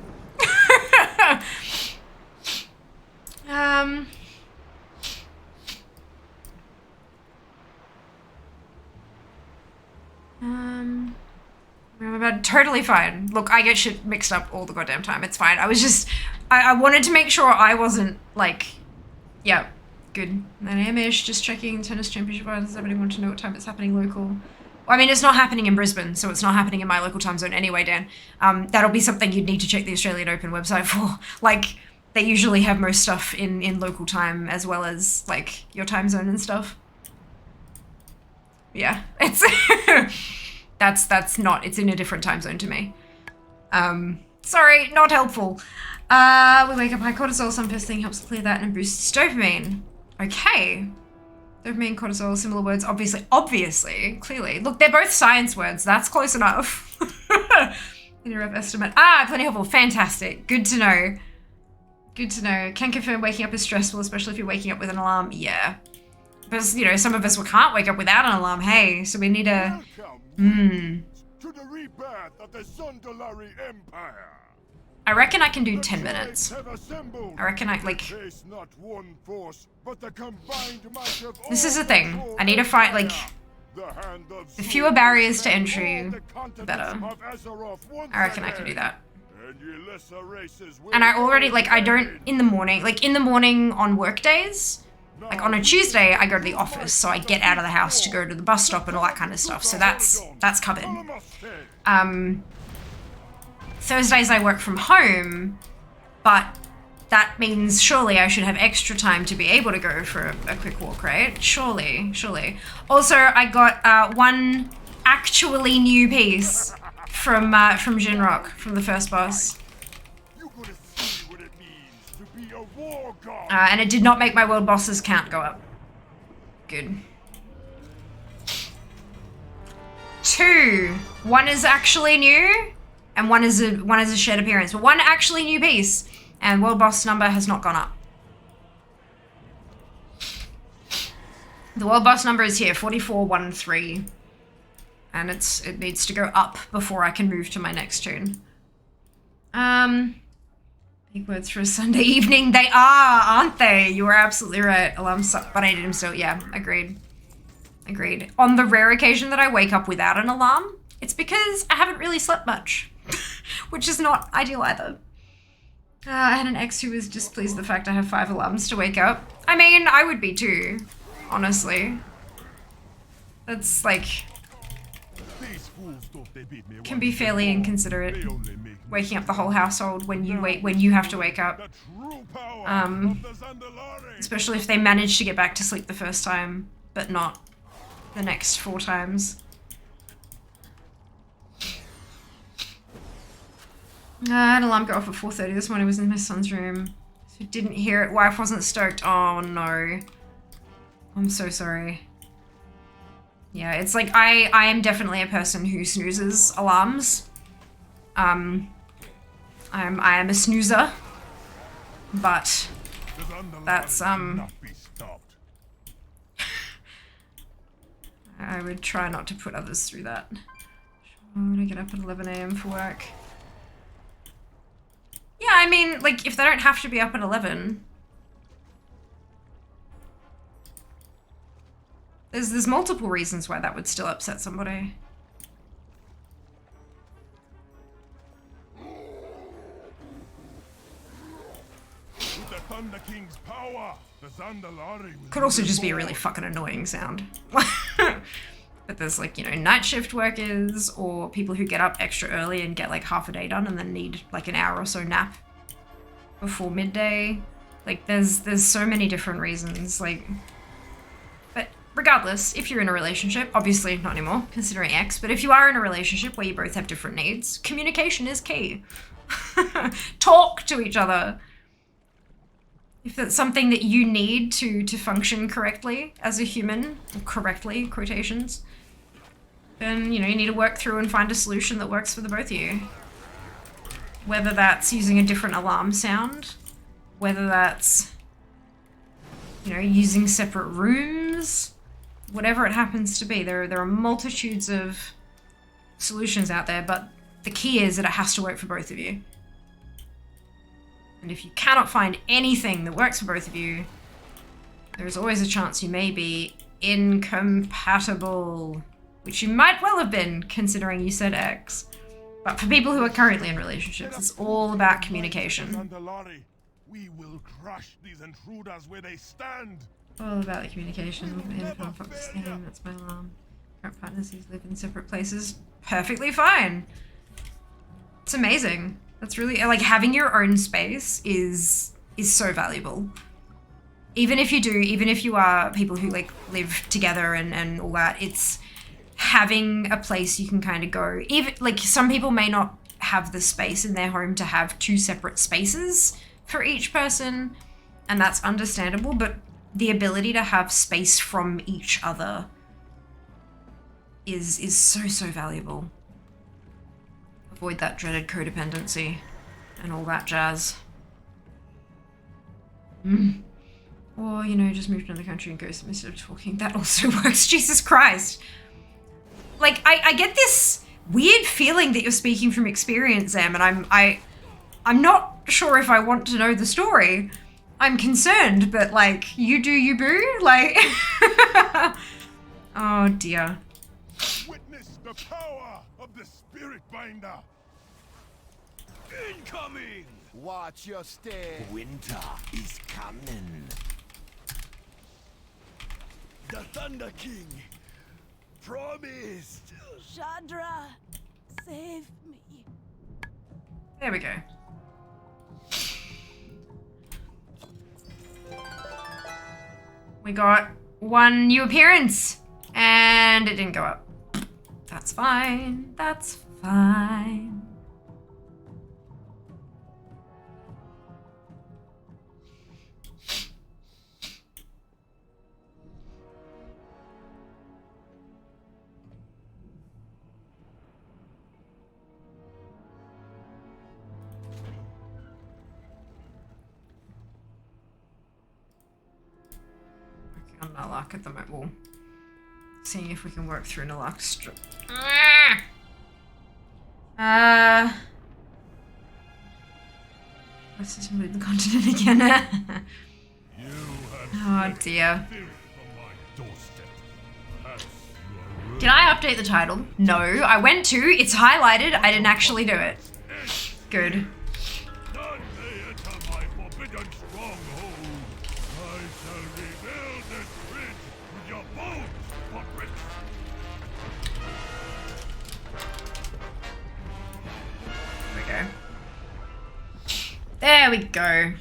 Totally fine. Look, I get shit mixed up all the goddamn time. It's fine. I was just, I wanted to make sure I wasn't like, yeah, good. 9 AM-ish, just checking tennis championship. Does everybody want to know what time it's happening local? Well, I mean, it's not happening in Brisbane, so it's not happening in my local time zone anyway, Dan. That'll be something you'd need to check the Australian Open website for. Like, they usually have most stuff in local time as well as, like, your time zone and stuff. Yeah, it's... that's not... It's in a different time zone to me. Sorry, not helpful. We wake up high cortisol. Some first thing helps clear that and boosts dopamine. Okay. Dopamine, cortisol, similar words, obviously, clearly. Look, they're both science words. That's close enough. In a rough estimate. Plenty helpful. Fantastic. Good to know. Good to know. Can confirm waking up is stressful, especially if you're waking up with an alarm. Yeah. Because, you know, some of us can't wake up without an alarm. Hey, so we need a... To the rebirth of the Zundalari Empire. I reckon I can do 10 minutes. I reckon I, like... This is the thing. I need to find, like... The fewer barriers to entry, the better. I reckon I can do that. And I already, like, I don't, in the morning on work days, like on a Tuesday, I go to the office, so I get out of the house to go to the bus stop and all that kind of stuff, so that's covered. Thursdays I work from home, but that means surely I should have extra time to be able to go for a quick walk, right? Surely. Also, I got one actually new piece from Jinrock, from the first boss. And it did not make my world bosses count go up. Good. 2. One is actually new, and one is a shared appearance. But one actually new piece, and world boss number has not gone up. The world boss number is here, 4413. And it needs to go up before I can move to my next tune. Big words for a Sunday evening. They are, aren't they? You are absolutely right. Alarms suck, but I did them still. Yeah, agreed. On the rare occasion that I wake up without an alarm, it's because I haven't really slept much, which is not ideal either. I had an ex who was displeased with the fact I have 5 alarms to wake up. I mean, I would be too, honestly. That's like... can be fairly inconsiderate, waking up the whole household when you have to wake up. Especially if they manage to get back to sleep the first time, but not the next 4 times. I had an alarm go off at 4:30 this morning. I was in my son's room. So didn't hear it. Wife wasn't stoked. Oh no. I'm so sorry. Yeah, it's like I am definitely a person who snoozes alarms. I am a snoozer. But that's I would try not to put others through that. I'm gonna get up at 11 AM for work. Yeah, I mean, like, if they don't have to be up at 11... There's multiple reasons why that would still upset somebody. With the Thunder King's power, the Zandalari Could also just be a really fucking annoying sound. But there's, like, you know, night shift workers or people who get up extra early and get like half a day done and then need like an hour or so nap before midday. Like, there's so many different reasons, like... But regardless, if you're in a relationship, obviously not anymore, considering ex, but if you are in a relationship where you both have different needs, communication is key. Talk to each other. If that's something that you need to function correctly as a human, correctly, quotations, then, you know, you need to work through and find a solution that works for the both of you. Whether that's using a different alarm sound, whether that's, you know, using separate rooms, whatever it happens to be. There are multitudes of solutions out there, but the key is that it has to work for both of you. And if you cannot find anything that works for both of you, there's always a chance you may be incompatible, which you might well have been, considering you said ex. But for people who are currently in relationships, it's all about communication. Zandalari, we will crush these intruders where they stand. All about the communication. That's my alarm. Current partners who live in separate places, perfectly fine. It's amazing. That's really, like, having your own space is so valuable. Even if you are people who, like, live together and all that, it's having a place you can kind of go. Even, like, some people may not have the space in their home to have 2 separate spaces for each person, and that's understandable, but the ability to have space from each other is so valuable. Avoid that dreaded codependency and all that jazz. Or, you know, just move to another country and ghost them instead of talking. That also works. Jesus Christ. Like, I get this weird feeling that you're speaking from experience, Em, and I'm not sure if I want to know the story. I'm concerned, but like, you do you boo? Like, oh dear. Witness the power of the Spirit Binder. Incoming! Watch your step. Winter is coming. The Thunder King promised. Chandra, save me. There we go. We got one new appearance, and it didn't go up. That's fine. That's fine. On Nalak at the moment. We'll seeing if we can work through Nalak strip. Let's just move the continent again. Oh dear. Did I update the title? No, I went to. It's highlighted. I didn't actually do it. Good. There we go.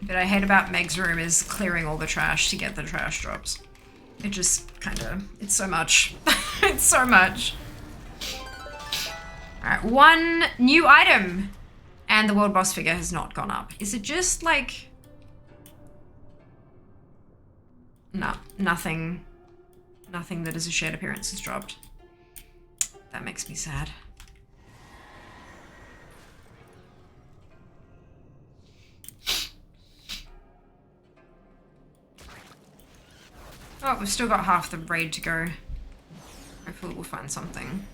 What I hate about Meg's room is clearing all the trash to get the trash drops. It just kinda, it's so much. It's so much. Alright, one new item. And the world boss figure has not gone up. Is it just like... No, nothing that is a shared appearance has dropped. That makes me sad. Oh, we've still got half the raid to go. Hopefully we'll find something.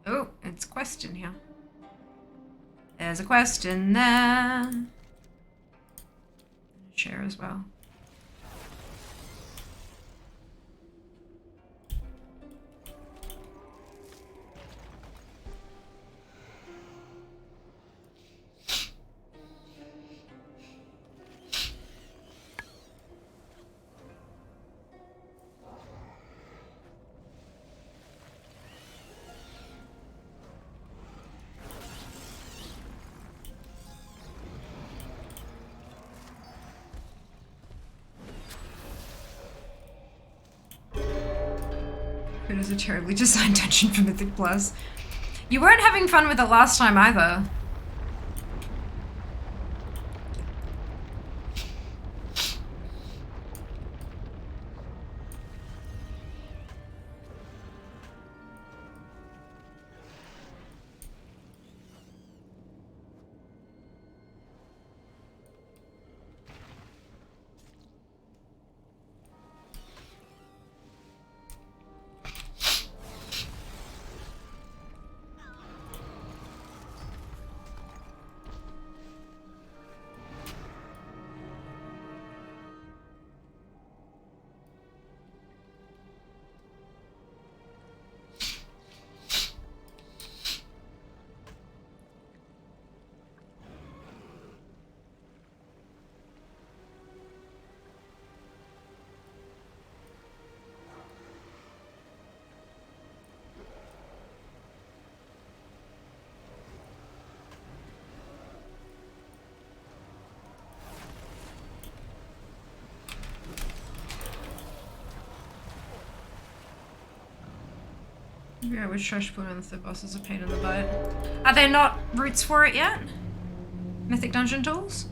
Oh, it's a question here. There's a question there. Share as well. It is a terribly designed dungeon for Mythic Plus. You weren't having fun with it last time either. Yeah, which trash plants the boss is a pain in the butt. Are there not routes for it yet? Mythic dungeon tools?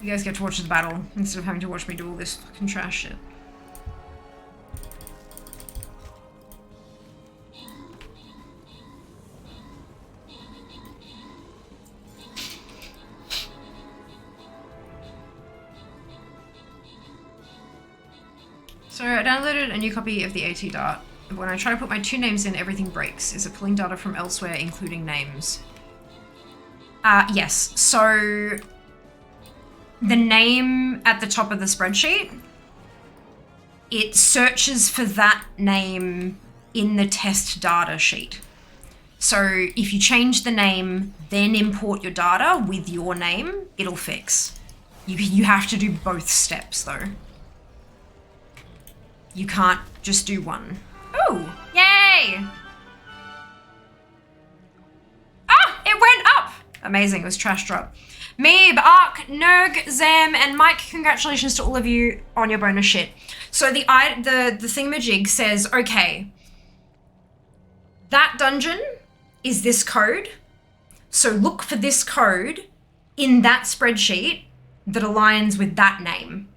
You guys get to watch the battle instead of having to watch me do all this fucking trash shit. So I downloaded a new copy of the AT Dart. When I try to put my 2 names in, everything breaks. Is it pulling data from elsewhere, including names? Yes. So the name at the top of the spreadsheet, it searches for that name in the test data sheet. So if you change the name, then import your data with your name, it'll fix. You have to do both steps though. You can't just do one. Ooh, yay! Ah, it went up! Amazing, it was trash drop. Meeb, Ark, Nerg, Zam, and Mike, congratulations to all of you on your bonus shit. So the thingamajig says, okay, that dungeon is this code. So look for this code in that spreadsheet that aligns with that name.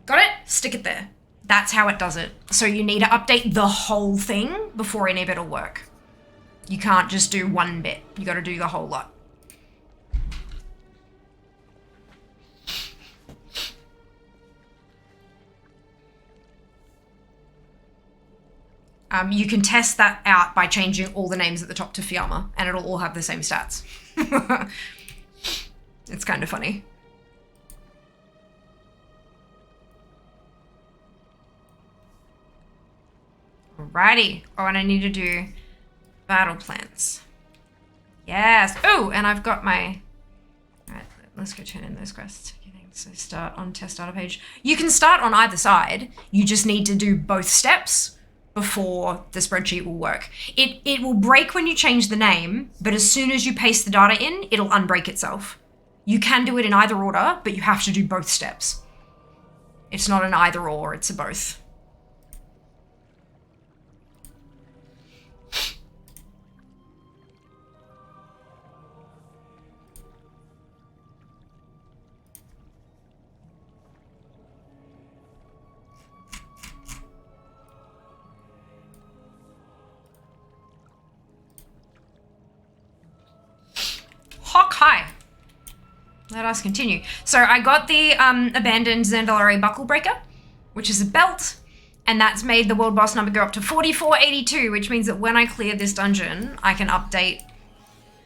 Got it? Stick it there. That's how it does it. So you need to update the whole thing before any of it will work. You can't just do one bit. You got to do the whole lot. You can test that out by changing all the names at the top to Fiamma, and it'll all have the same stats. It's kind of funny. Alrighty. Oh, and I need to do battle plans. Yes. Oh, and I've got my... Alright, let's go turn in those quests. So start on test data page. You can start on either side. You just need to do both steps before the spreadsheet will work. It will break when you change the name, but as soon as you paste the data in, it'll unbreak itself. You can do it in either order, but you have to do both steps. It's not an either or, it's a both. Hawk high. Let us continue. So I got the abandoned Zandalari Buckle Breaker, which is a belt, and that's made the world boss number go up to 4482, which means that when I clear this dungeon, I can update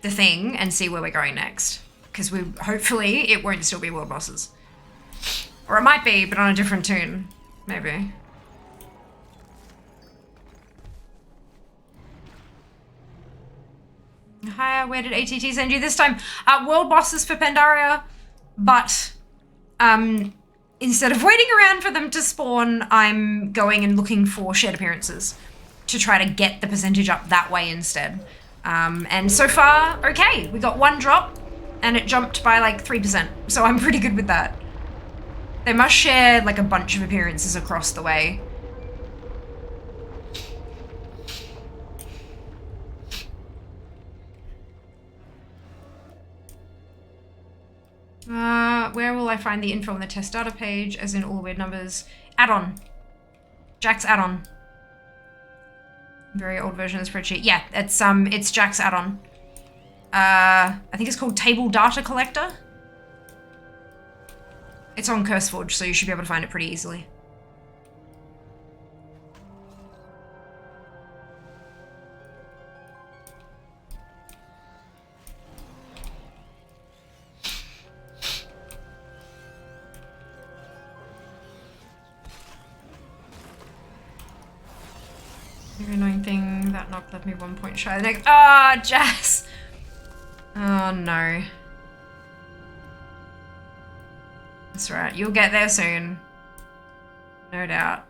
the thing and see where we're going next. Because hopefully it won't still be world bosses. Or it might be, but on a different tune. Maybe. Hi, where did ATT send you this time? World bosses for Pandaria, but instead of waiting around for them to spawn, I'm going and looking for shared appearances to try to get the percentage up that way instead. And so far, okay, we got 1 drop and it jumped by like 3%, so I'm pretty good with that. They must share like a bunch of appearances across the way. Where will I find the info on the test data page, as in all the weird numbers? Add-on. Jack's add-on. Very old version of the spreadsheet. Yeah, it's Jack's add-on. I think it's called Table Data Collector. It's on CurseForge, so you should be able to find it pretty easily. Very annoying thing, that knock left me 1 point shy. Like, ah, oh, Jazz! Oh no. That's right, you'll get there soon. No doubt.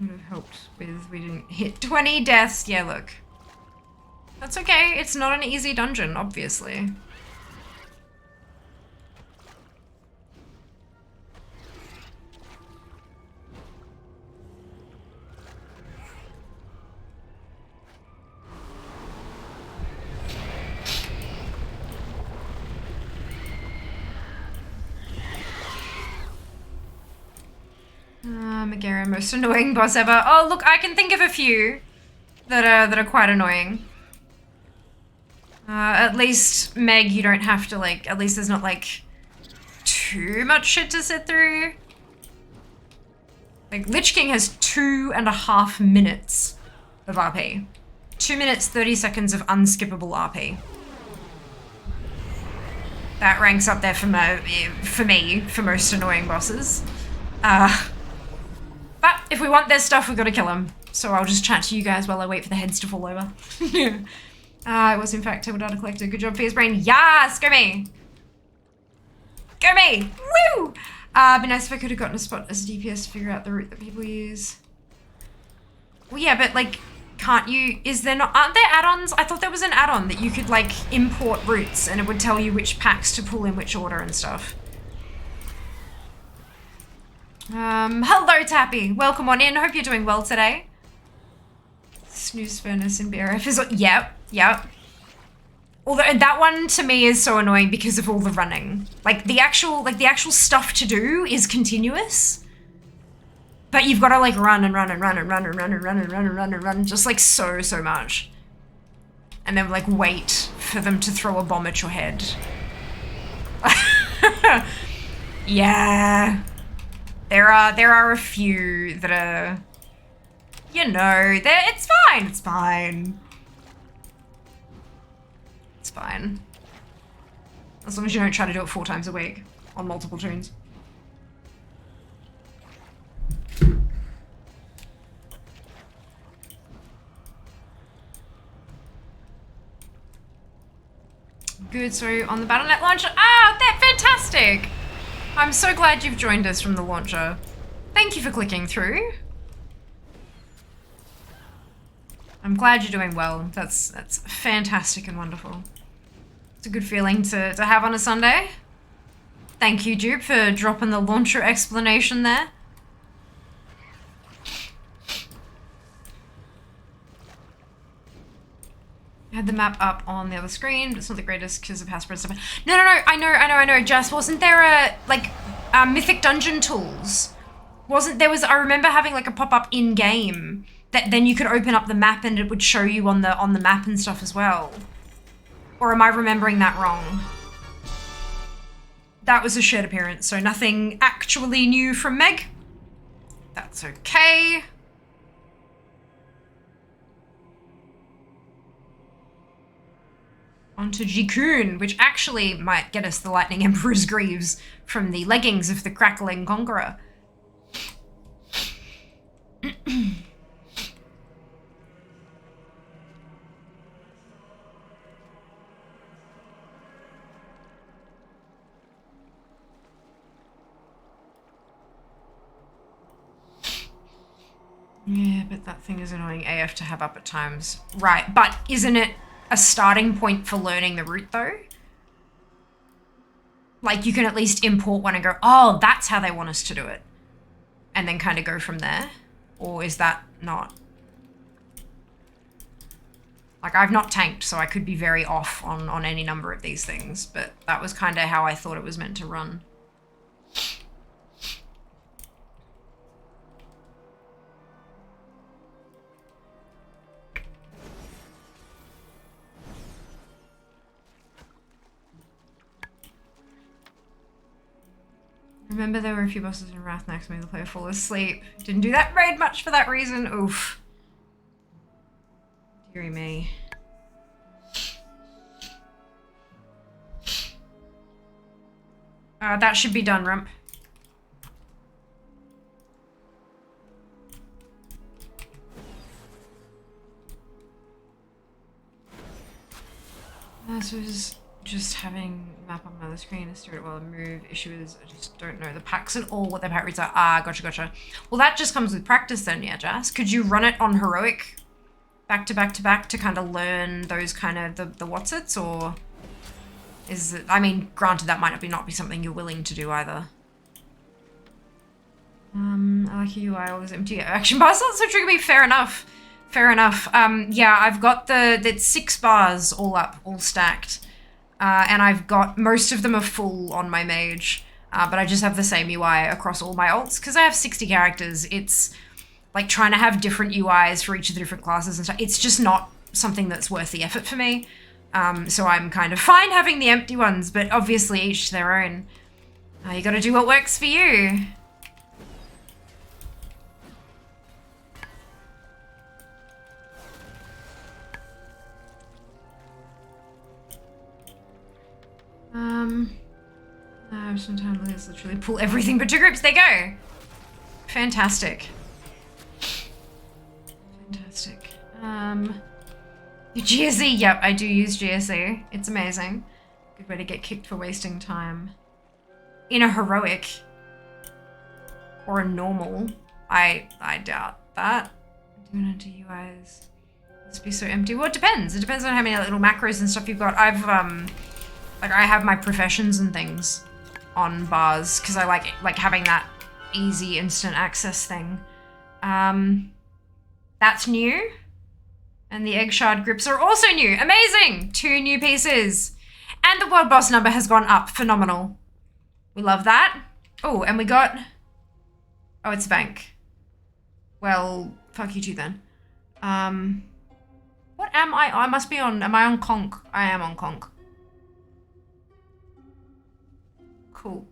Would have helped with we didn't hit 20 deaths. Yeah, look. That's okay. It's not an easy dungeon, obviously. Megara, most annoying boss ever. Oh, look, I can think of a few that are quite annoying. At least, Meg, you don't have to, like, at least there's not, like, too much shit to sit through. Like, Lich King has 2.5 minutes of RP. 2 minutes, 30 seconds of unskippable RP. That ranks up there for me, for most annoying bosses. But if we want their stuff, we've got to kill them. So I'll just chat to you guys while I wait for the heads to fall over. It was in fact table data collector. Good job, Fierce Brain. Yes, go me. Go me. Woo! Be nice if I could have gotten a spot as a DPS to figure out the route that people use. Well, yeah, but like, can't you, aren't there add-ons? I thought there was an add-on that you could like import routes and it would tell you which packs to pull in which order and stuff. Hello Tappy, welcome on in, hope you're doing well today. Snooze Furnace in BRF is, yep. Although that one to me is so annoying because of all the running. Like the actual stuff to do is continuous. But you've got to like run and run and run and run and run and run and run and run and run just like so much. And then like wait for them to throw a bomb at your head. Yeah. There are a few that are, you know, it's fine, it's fine. It's fine. As long as you don't try to do it 4 times a week on multiple tunes. Good, so on the Battle.net launcher. Ah, that's fantastic! I'm so glad you've joined us from the launcher. Thank you for clicking through. I'm glad you're doing well. That's fantastic and wonderful. It's a good feeling to have on a Sunday. Thank you, Dupe, for dropping the launcher explanation there. I had the map up on the other screen, but it's not the greatest because of how spread stuff. No, I know. Just wasn't there a like mythic dungeon tools? I remember having like a pop-up in-game that then you could open up the map and it would show you on the map and stuff as well. Or am I remembering that wrong? That was a shared appearance, so nothing actually new from Meg. That's okay. Onto Jikun, which actually might get us the Lightning Emperor's Greaves from the leggings of the Crackling Conqueror. Yeah, but that thing is annoying AF to have up at times. Right, but isn't it a starting point for learning the route though? Like you can at least import one and go, oh, that's how they want us to do it. And then kind of go from there. Or is that not? Like I've not tanked, so I could be very off on any number of these things, but that was kind of how I thought it was meant to run. Remember there were a few bosses in Wrath next made the player fall asleep. Didn't do that raid much for that reason. Oof. me. That should be done, Rump. So just having map on my screen is steer it while I move. Issue is I just don't know the packs at all, what their pack reads are. Ah, gotcha. Well, that just comes with practice then, yeah, Jazz. Could you run it on heroic back to back to back to kind of learn those kind of the what's-its, or is it, I mean, granted that might not be something you're willing to do either. I like your UI, all those empty action bars. That's so tricky. Fair enough. Yeah, I've got it's 6 bars all up, all stacked. And I've got, most of them are full on my mage, but I just have the same UI across all my alts. Because I have 60 characters, it's like trying to have different UIs for each of the different classes and stuff. It's just not something that's worth the effort for me. So I'm kind of fine having the empty ones, but obviously each to their own. You gotta do what works for you. Sometimes let's literally pull everything but 2 groups. There you go. Fantastic. Your GSE, yep, I do use GSE. It's amazing. Good way to get kicked for wasting time. In a heroic or a normal, I doubt that. Doing it to UIs must be so empty. Well, it depends. It depends on how many little macros and stuff you've got. I've like I have my professions and things on bars because I like having that easy instant access thing. That's new. And the egg shard grips are also new. Amazing! 2 new pieces. And the world boss number has gone up. Phenomenal. We love that. Oh, and we got... Oh, it's bank. Well, fuck you too then. What am I? I must be on... Am I on conch? I am on conch. Cool.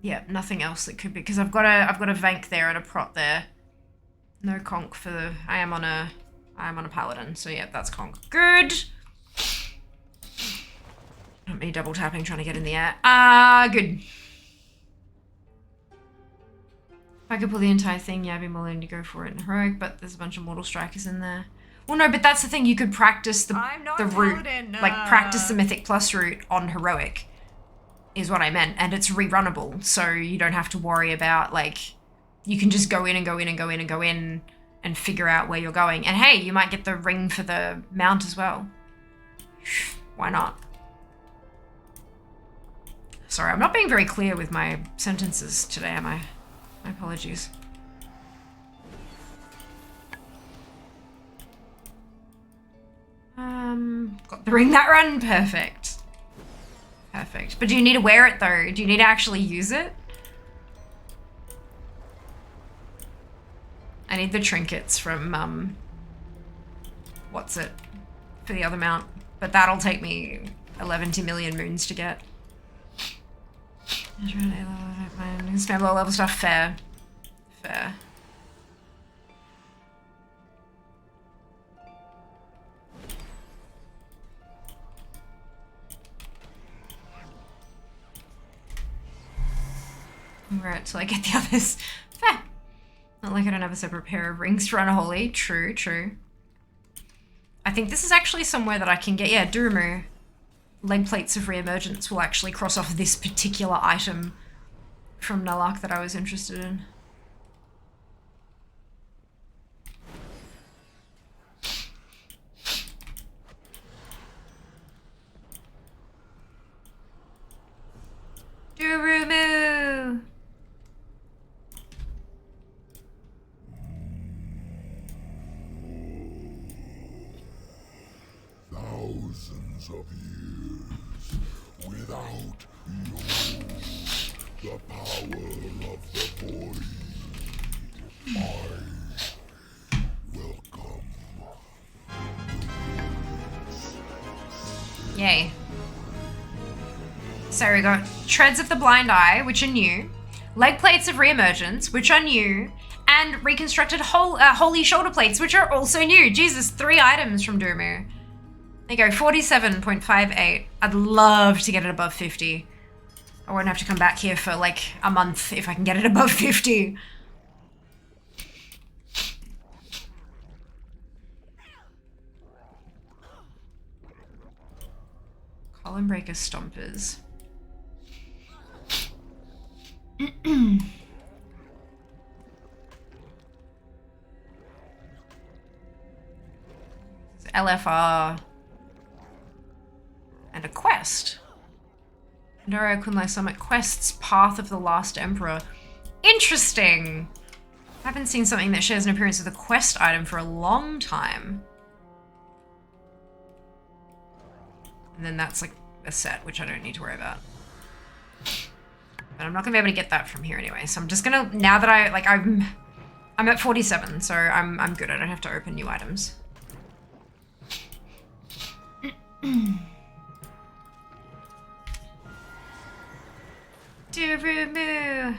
Yeah, nothing else that could be... Because I've got a vank there and a prot there. No conch for the... I am on a paladin, so yeah, that's conch. Good. Not me double tapping trying to get in the air. Good. If I could pull the entire thing, yeah, I'd be more willing to go for it in heroic, but there's a bunch of mortal strikers in there. Well, no, but that's the thing. You could practice the route, like practice the Mythic Plus route on heroic, is what I meant, and it's rerunnable, so you don't have to worry about like, you can just go in and go in and go in and go in and figure out where you're going. And hey, you might get the ring for the mount as well. Why not? Sorry, I'm not being very clear with my sentences today, am I? My apologies. Got the ring that run? Perfect. Perfect. But do you need to wear it though? Do you need to actually use it? I need the trinkets from, what's it, for the other mount. But that'll take me 11 million moons to get. Spam low level stuff, fair. Fair. Right, till I get the others. Fair. Not like I don't have a separate pair of rings to run a holy. True, true. I think this is actually somewhere that I can get, yeah, Durumu. Leg plates of re-emergence will actually cross off this particular item from Nalak that I was interested in. Durumu! Thousands of years without you, the power of the void. I welcome. Yay. So we got Treads of the Blind Eye, which are new, Leg Plates of Re-emergence, which are new, and reconstructed holy shoulder plates, which are also new. Jesus, 3 items from Durmu. There you go, 47.58. I'd love to get it above 50. I won't have to come back here for like a month if I can get it above 50. Column breaker stompers. LFR. And a quest. Pandora Kunlai Summit quests, Path of the Last Emperor. Interesting. I haven't seen something that shares an appearance with a quest item for a long time. And then that's like a set, which I don't need to worry about. But I'm not gonna be able to get that from here anyway. So I'm just gonna, now that I'm at 47, so I'm good. I don't have to open new items. Durumu,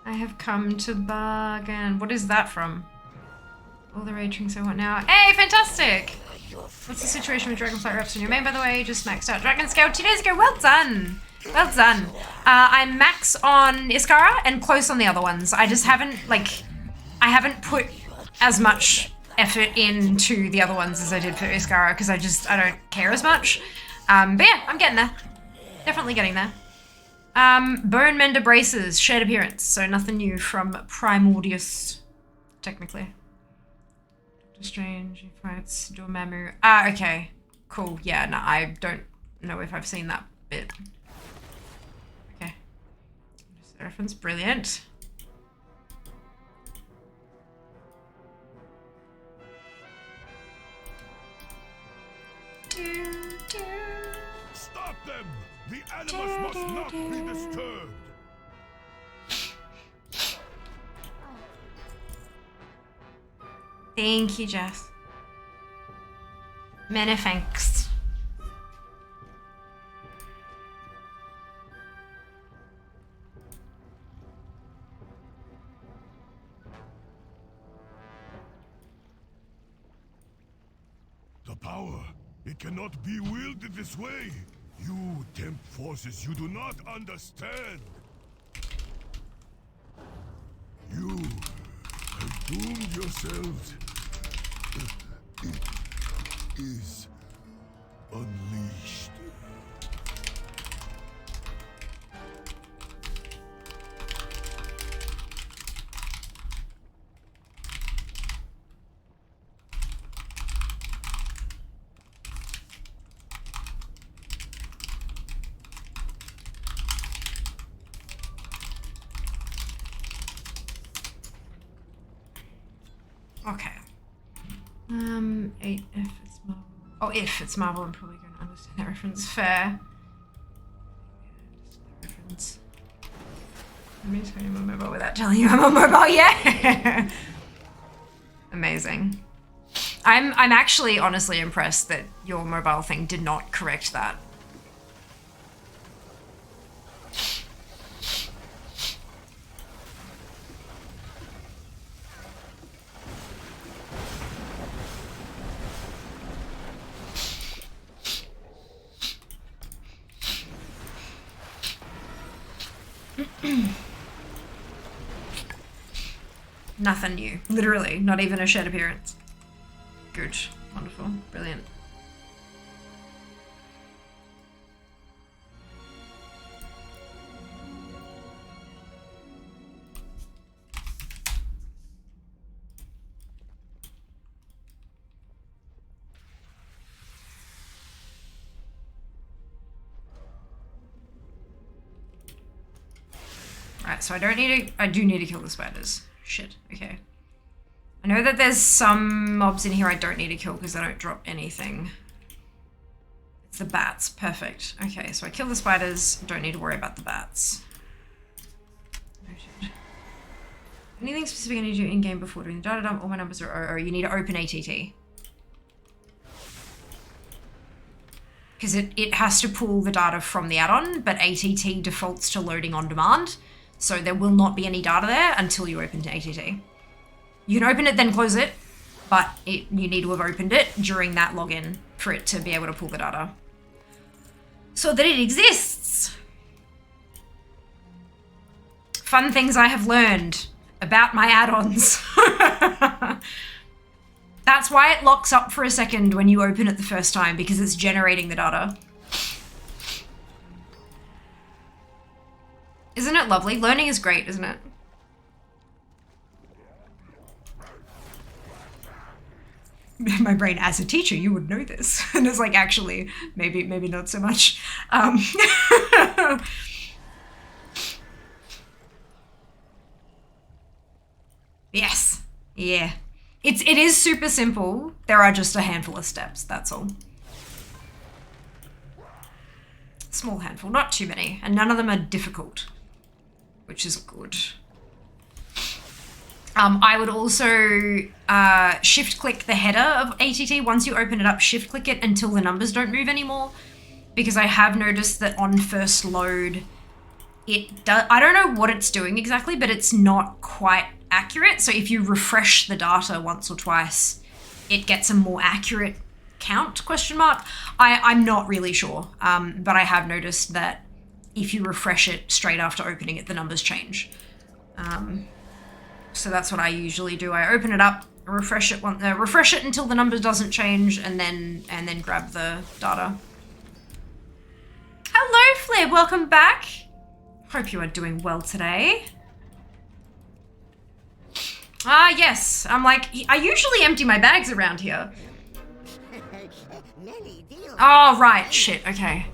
I have come to bargain. What is that from? All the raid drinks I want now. Hey, fantastic! What's the situation with Dragonflight reps on your main, by the way? You just maxed out Dragon Scale 2 days ago. Well done! Well done. I'm max on Iskara and close on the other ones. I just haven't, like, I haven't put as much effort into the other ones as I did for Iskara because I don't care as much. But yeah, I'm getting there. Definitely getting there. Bone Mender Braces, shared appearance, so nothing new from Primordius, technically. Doctor Strange, he fights Dormammu. Ah, okay. Cool, yeah, no, I don't know if I've seen that bit. Okay. Seraphim's brilliant. Stop them! The animals must not be disturbed! Thank you, Jess. Many thanks. The power, it cannot be wielded this way. You tempt forces you do not understand. You have doomed yourselves. It is unleashed. Okay. 8 if it's Marvel. Oh, if it's Marvel, I'm probably going to understand that reference. Fair. Reference. Let me tell you I'm on mobile without telling you I'm on mobile. Yeah. Amazing. I'm actually honestly impressed that your mobile thing did not correct that. Nothing new. Literally, not even a shared appearance. Good. Wonderful. Brilliant. Right, so I do need to kill the spiders. Shit, okay. I know that there's some mobs in here I don't need to kill because they don't drop anything. It's the bats, perfect. Okay, so I kill the spiders, don't need to worry about the bats. Noted. Anything specific I need to do in-game before doing the data dump? All my numbers are 00. You need to open ATT. Because it has to pull the data from the add-on, but ATT defaults to loading on demand. So there will not be any data there until you open to ATT. You can open it, then close it, but you need to have opened it during that login for it to be able to pull the data. So that it exists. Fun things I have learned about my add-ons. That's why it locks up for a second when you open it the first time, because it's generating the data. Isn't it lovely? Learning is great, isn't it? My brain, as a teacher, you would know this. And it's like, actually, maybe not so much. Yes. Yeah. It is super simple. There are just a handful of steps, that's all. Small handful, not too many. And none of them are difficult, which is good. I would also shift click the header of ATT. Once you open it up, shift click it until the numbers don't move anymore. Because I have noticed that on first load, it does, I don't know what it's doing exactly, but it's not quite accurate. So if you refresh the data once or twice, it gets a more accurate count, question mark. I'm not really sure, but I have noticed that if you refresh it straight after opening it, the numbers change. So that's what I usually do. I open it up, refresh it until the number doesn't change, and then grab the data. Hello, Flair. Welcome back. Hope you are doing well today. Ah, yes. I'm like, I usually empty my bags around here. Oh, right. Shit. Okay.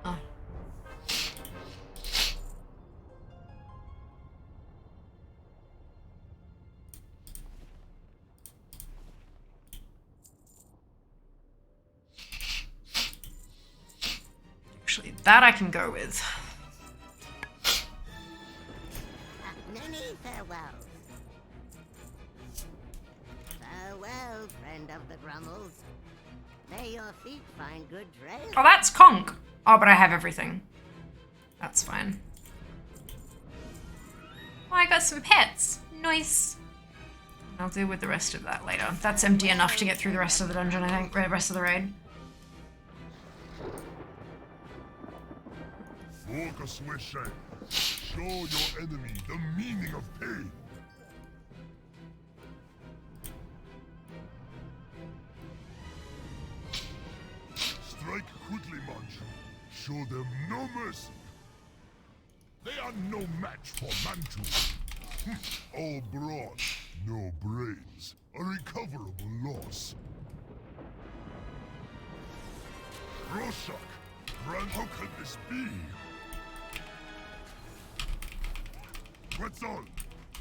Oh. Actually, that I can go with. Many farewells. Farewell, friend of the Grummels. May your feet find good trails. Oh, that's conch. Oh, but I have everything. That's fine. Oh, I got some pets. Nice. I'll deal with the rest of that later. That's empty enough to get through the rest of the dungeon, I think. The rest of the raid. Focus, Wishay. Show your enemy the meaning of pain. Strike quickly, Manchu. Show them no mercy. They are no match for Manchu. All brawn, no brains. A recoverable loss. Rorschach, how could this be? Quetzal,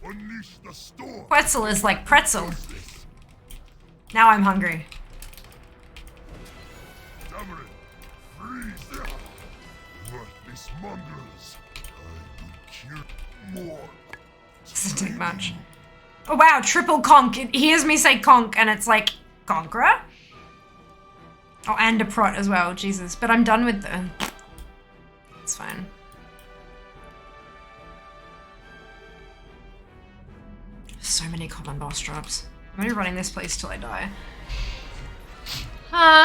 unleash the storm. Quetzal is like pretzel. Now I'm hungry. Tamarin, freeze them. Worthless mongrels. I will cure more. Doesn't take much. Oh wow, triple conch. It hears me say conch and it's like, conqueror? Oh, and a prot as well, Jesus. But I'm done with the... It's fine. So many common boss drops. I'm only running this place till I die.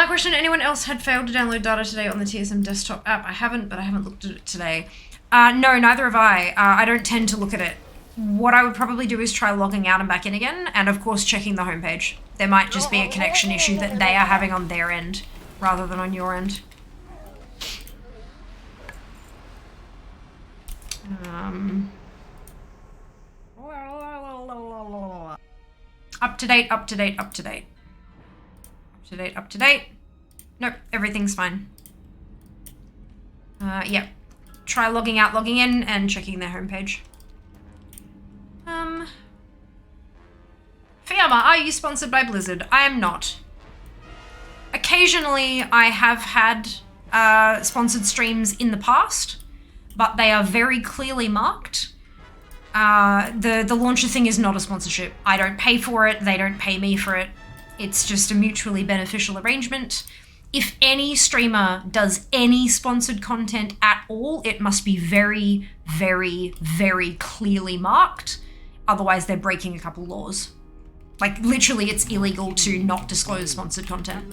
Question, anyone else had failed to download data today on the TSM desktop app? I haven't, but I haven't looked at it today. No, neither have I. I don't tend to look at it. What I would probably do is try logging out and back in again, and of course checking the homepage. There might just be a connection issue that they are having on their end, rather than on your end. Up to date, up to date, up to date. Up to date, up to date. Nope, everything's fine. Yep. Try logging out, logging in, and checking their homepage. Fiamma, are you sponsored by Blizzard? I am not. Occasionally, I have had sponsored streams in the past, but they are very clearly marked. The launcher thing is not a sponsorship. I don't pay for it, they don't pay me for it. It's just a mutually beneficial arrangement. if any streamer does any sponsored content at all, it must be very, very, very clearly marked. Otherwise, they're breaking a couple laws. Like, literally, it's illegal to not disclose sponsored content.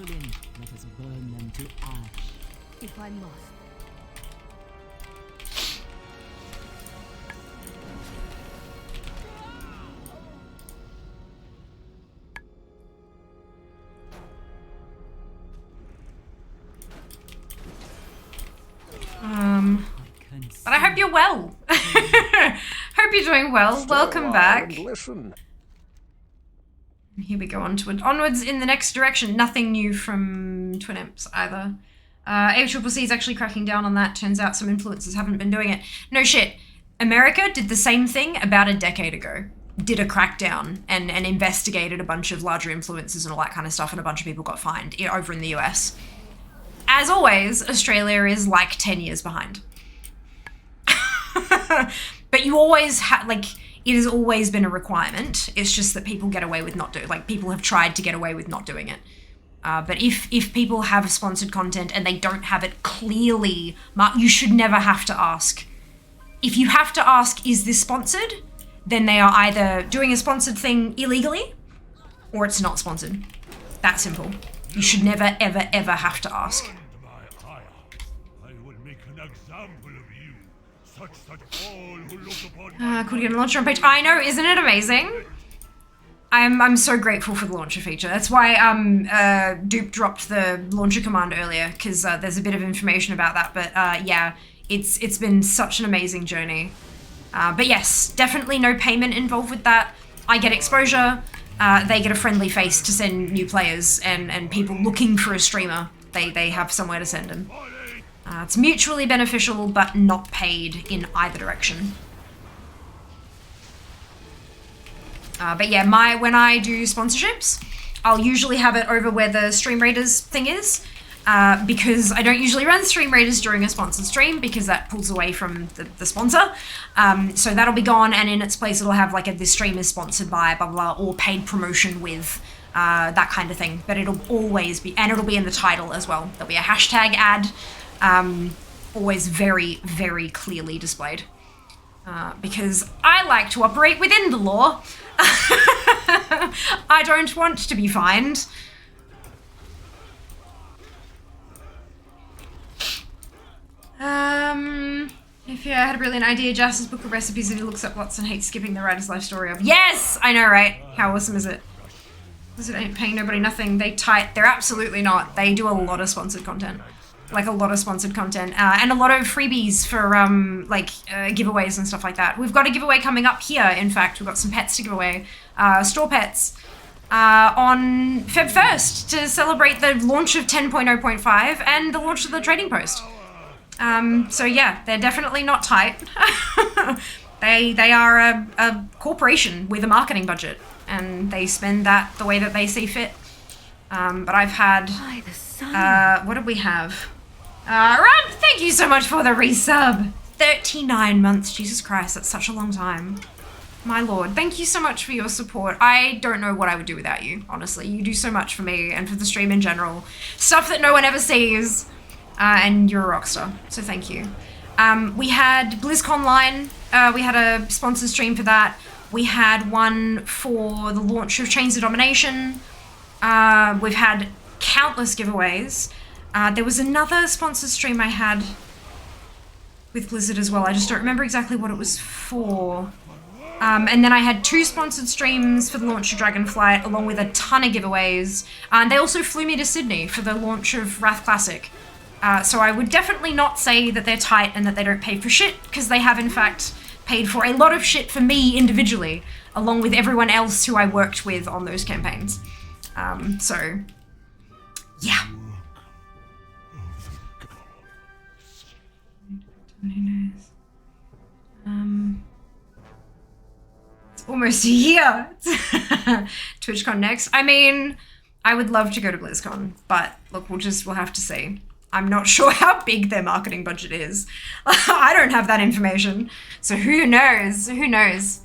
Let us burn them to ash. If I must. But I hope you're well. Hope you're doing well. Welcome back. Listen. Here we go onwards in the next direction. Nothing new from Twin Imps either. ACCC is actually cracking down on that. Turns out some influencers haven't been doing it. No shit. America did the same thing about a decade ago. Did a crackdown and investigated a bunch of larger influencers and all that kind of stuff, and a bunch of people got fined over in the US. As always, Australia is like 10 years behind. But you always have, like, it has always been a requirement. It's just that people get away with not doing, like, people have tried to get away with not doing it. But if people have sponsored content and they don't have it clearly marked, you should never have to ask. If you have to ask, is this sponsored? Then they are either doing a sponsored thing illegally or it's not sponsored. That simple. You should never, ever, ever have to ask. Could get a launcher page. I know, isn't it amazing? I'm so grateful for the launcher feature. That's why Dupe dropped the launcher command earlier, because there's a bit of information about that. But yeah, it's been such an amazing journey. But yes, definitely no payment involved with that. I get exposure. They get a friendly face to send new players, and people looking for a streamer, they have somewhere to send them. It's mutually beneficial, but not paid in either direction. But yeah, when I do sponsorships, I'll usually have it over where the Stream Raiders thing is, because I don't usually run Stream Raiders during a sponsored stream, because that pulls away from the sponsor. So that'll be gone, and in its place it'll have like this stream is sponsored by blah blah, or paid promotion with, that kind of thing. But it'll always be, and it'll be in the title as well. There'll be a hashtag ad, always very, very clearly displayed. Because I like to operate within the law. I don't want to be fined. If you had a brilliant idea, Jas's book of recipes that he looks up lots and hates skipping the writer's life story of. Yes! I know, right? How awesome is it? Because it ain't paying nobody nothing. They're absolutely not. They do a lot of sponsored content. Like a lot of sponsored content, and a lot of freebies for giveaways and stuff like that. We've got a giveaway coming up here. In fact, we've got some pets to give away, store pets, on Feb 1st to celebrate the launch of 10.0.5 and the launch of the trading post. So yeah, they're definitely not tight. They are a corporation with a marketing budget, and they spend that the way that they see fit. But I've had, what did we have? Rob, thank you so much for the resub. 39 months, Jesus Christ, that's such a long time. My lord, thank you so much for your support. I don't know what I would do without you, honestly. You do so much for me and for the stream in general. Stuff that no one ever sees, and you're a rock star, so thank you. We had BlizzCon Line, we had a sponsored stream for that. We had one for the launch of Chains of Domination. We've had countless giveaways. There was another sponsored stream I had with Blizzard as well. I just don't remember exactly what it was for. And then I had 2 sponsored streams for the launch of Dragonflight, along with a ton of giveaways. They also flew me to Sydney for the launch of Wrath Classic. So I would definitely not say that they're tight and that they don't pay for shit, because they have in fact paid for a lot of shit for me individually, along with everyone else who I worked with on those campaigns. So, yeah. It's almost a year. TwitchCon next. I mean, I would love to go to BlizzCon, but look, we'll have to see. I'm not sure how big their marketing budget is. I don't have that information, so who knows? Who knows?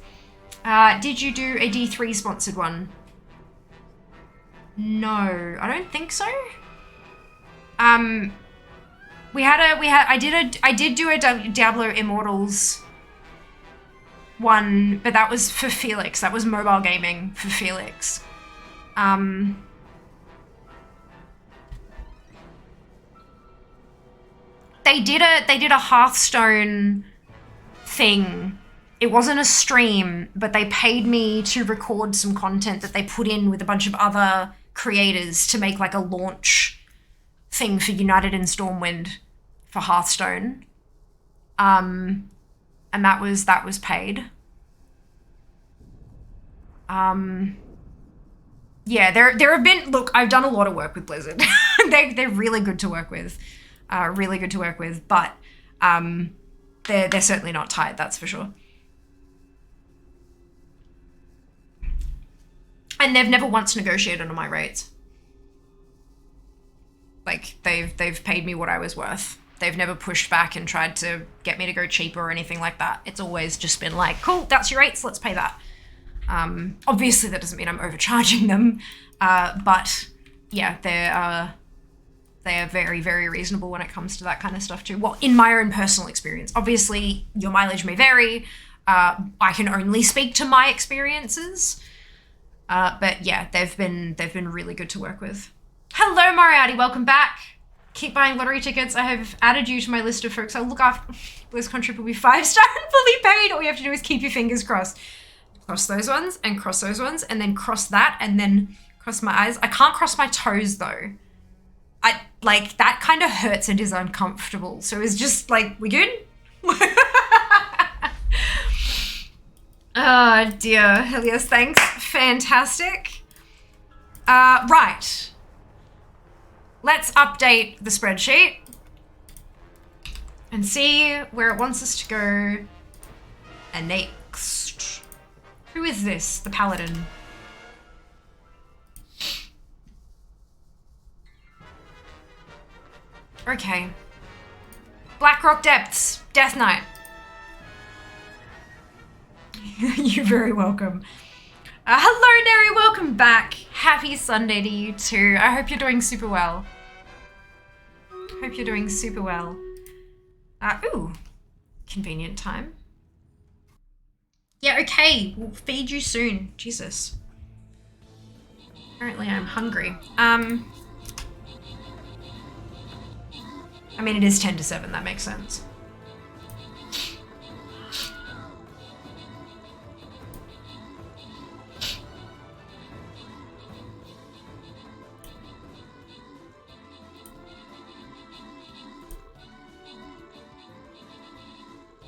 Did you do a D3 sponsored one? No, I don't think so. I did do a Diablo Immortals one, but that was for Felix. That was mobile gaming for Felix. They did a Hearthstone thing. It wasn't a stream, but they paid me to record some content that they put in with a bunch of other creators to make like a launch thing for United in Stormwind for Hearthstone. And that was paid. Yeah, there have been, look, I've done a lot of work with Blizzard. They're really good to work with. But they're certainly not tight, that's for sure. And they've never once negotiated on my rates. Like, they've paid me what I was worth. They've never pushed back and tried to get me to go cheaper or anything like that. It's always just been like, cool, that's your rates, let's pay that. Obviously that doesn't mean I'm overcharging them, but yeah, they are very, very reasonable when it comes to that kind of stuff too. Well, in my own personal experience, obviously your mileage may vary. I can only speak to my experiences, but yeah, they've been really good to work with. Hello, Moriarty, welcome back. Keep buying lottery tickets. I have added you to my list of folks I'll look after. BlizzCon trip will be 5-star and fully paid. All you have to do is keep your fingers crossed. Cross those ones, and cross those ones, and then cross that, and then cross my eyes. I can't cross my toes, though. Like, that kind of hurts and is uncomfortable. So it's just, like, we good? Oh, dear. Hell yes, thanks. Fantastic. Right. Let's update the spreadsheet and see where it wants us to go. And next. Who is this? The Paladin. Okay. Blackrock Depths. Death Knight. You're very welcome. Hello, Neri. Welcome back. Happy Sunday to you too. I hope you're doing super well. Hope you're doing super well. Ooh. Convenient time. Yeah, okay. We'll feed you soon. Jesus. Apparently I'm hungry. I mean, it is 10 to 7. That makes sense.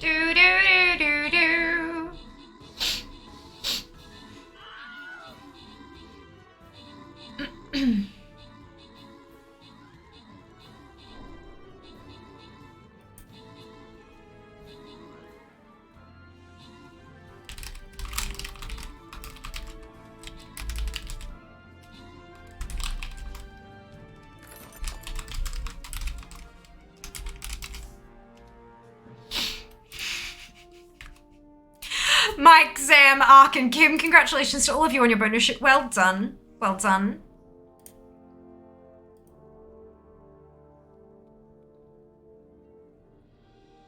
Do do do do do. Mike, Zam, Ark, and Kim, congratulations to all of you on your bonus ship. Well done. Well done.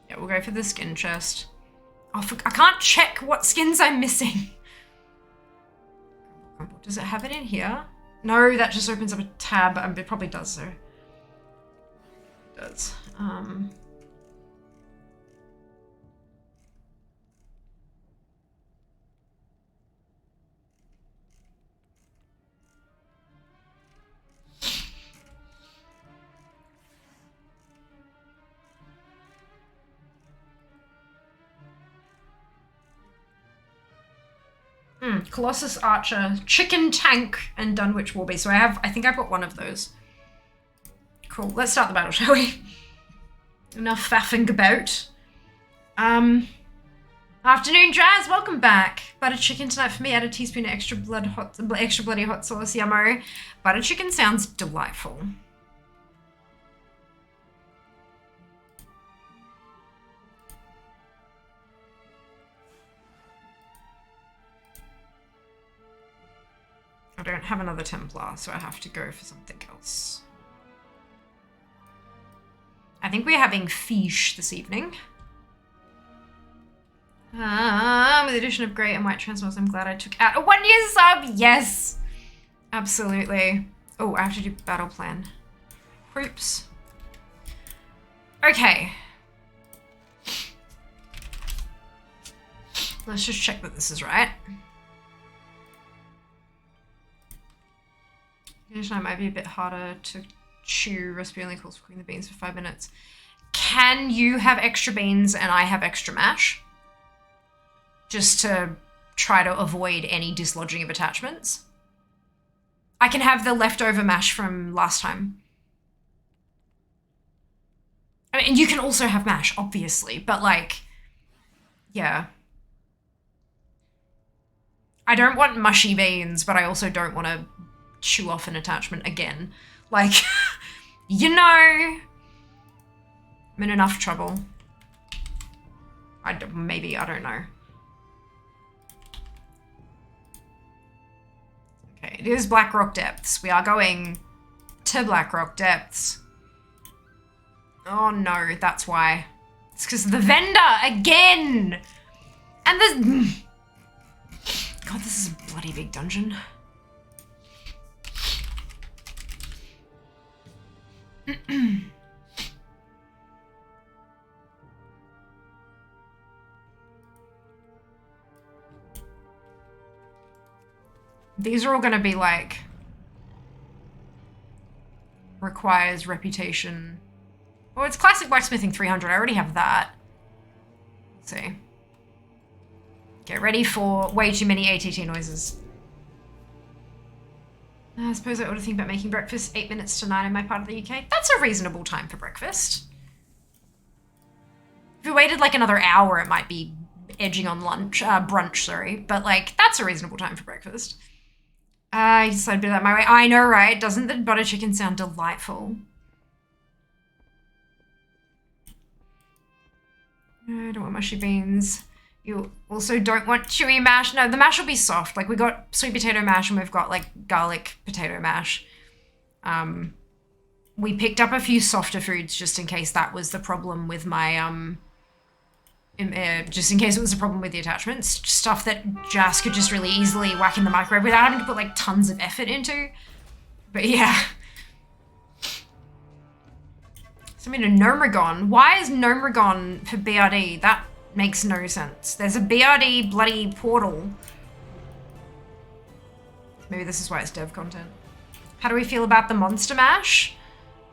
Yeah, we'll go for the skin chest. Oh, I can't check what skins I'm missing. Does it have it in here? No, that just opens up a tab. It probably does, so. It does. Colossus Archer, Chicken Tank, and Dunwich Warbeast. So I think I've got one of those. Cool, let's start the battle, shall we? Enough faffing about. Afternoon, Jazz, welcome back. Butter chicken tonight for me. Add a teaspoon of extra bloody hot sauce. Yummo. Butter chicken sounds delightful. I don't have another Templar, so I have to go for something else. think we're having fish this evening. With the addition of grey and white transmos, I'm glad I took out a 1 year sub. Yes, absolutely. Oh, I have to do battle plan. Oops. Okay. Let's just check that this is right. I might be a bit harder to chew. Recipe only calls for cooking the beans for 5 minutes. Can you have extra beans and I have extra mash? Just to try to avoid any dislodging of attachments. I can have the leftover mash from last time. I mean, you can also have mash, obviously, but like, yeah. I don't want mushy beans, but I also don't want to chew off an attachment again. Like, you know, I'm in enough trouble. Maybe, I don't know. Okay, it is Blackrock Depths. We are going to Blackrock Depths. Oh no, that's why. It's because of the vendor again! And the... God, this is a bloody big dungeon. These are all gonna be like... requires reputation. Oh, it's classic blacksmithing 300. I already have that. Let's see. Get ready for way too many ATT noises. I suppose I ought to think about making breakfast 8 minutes to 9 in my part of the UK. That's a reasonable time for breakfast. If we waited like another hour, it might be edging on lunch, brunch, sorry. But like, that's a reasonable time for breakfast. I decided to do that my way. I know, right? Doesn't the butter chicken sound delightful? No, I don't want mushy beans. You also don't want chewy mash. No, the mash will be soft. Like, we got sweet potato mash and we've got like garlic potato mash. We picked up a few softer foods just in case that was the problem with my, just in case it was a problem with the attachments. Stuff that Jas could just really easily whack in the microwave without having to put like tons of effort into. But yeah. So I mean, a Gnomeregon. Why is Gnomeregon for BRD? That makes no sense. There's a BRD bloody portal. Maybe this is why it's dev content. How do we feel about the monster mash?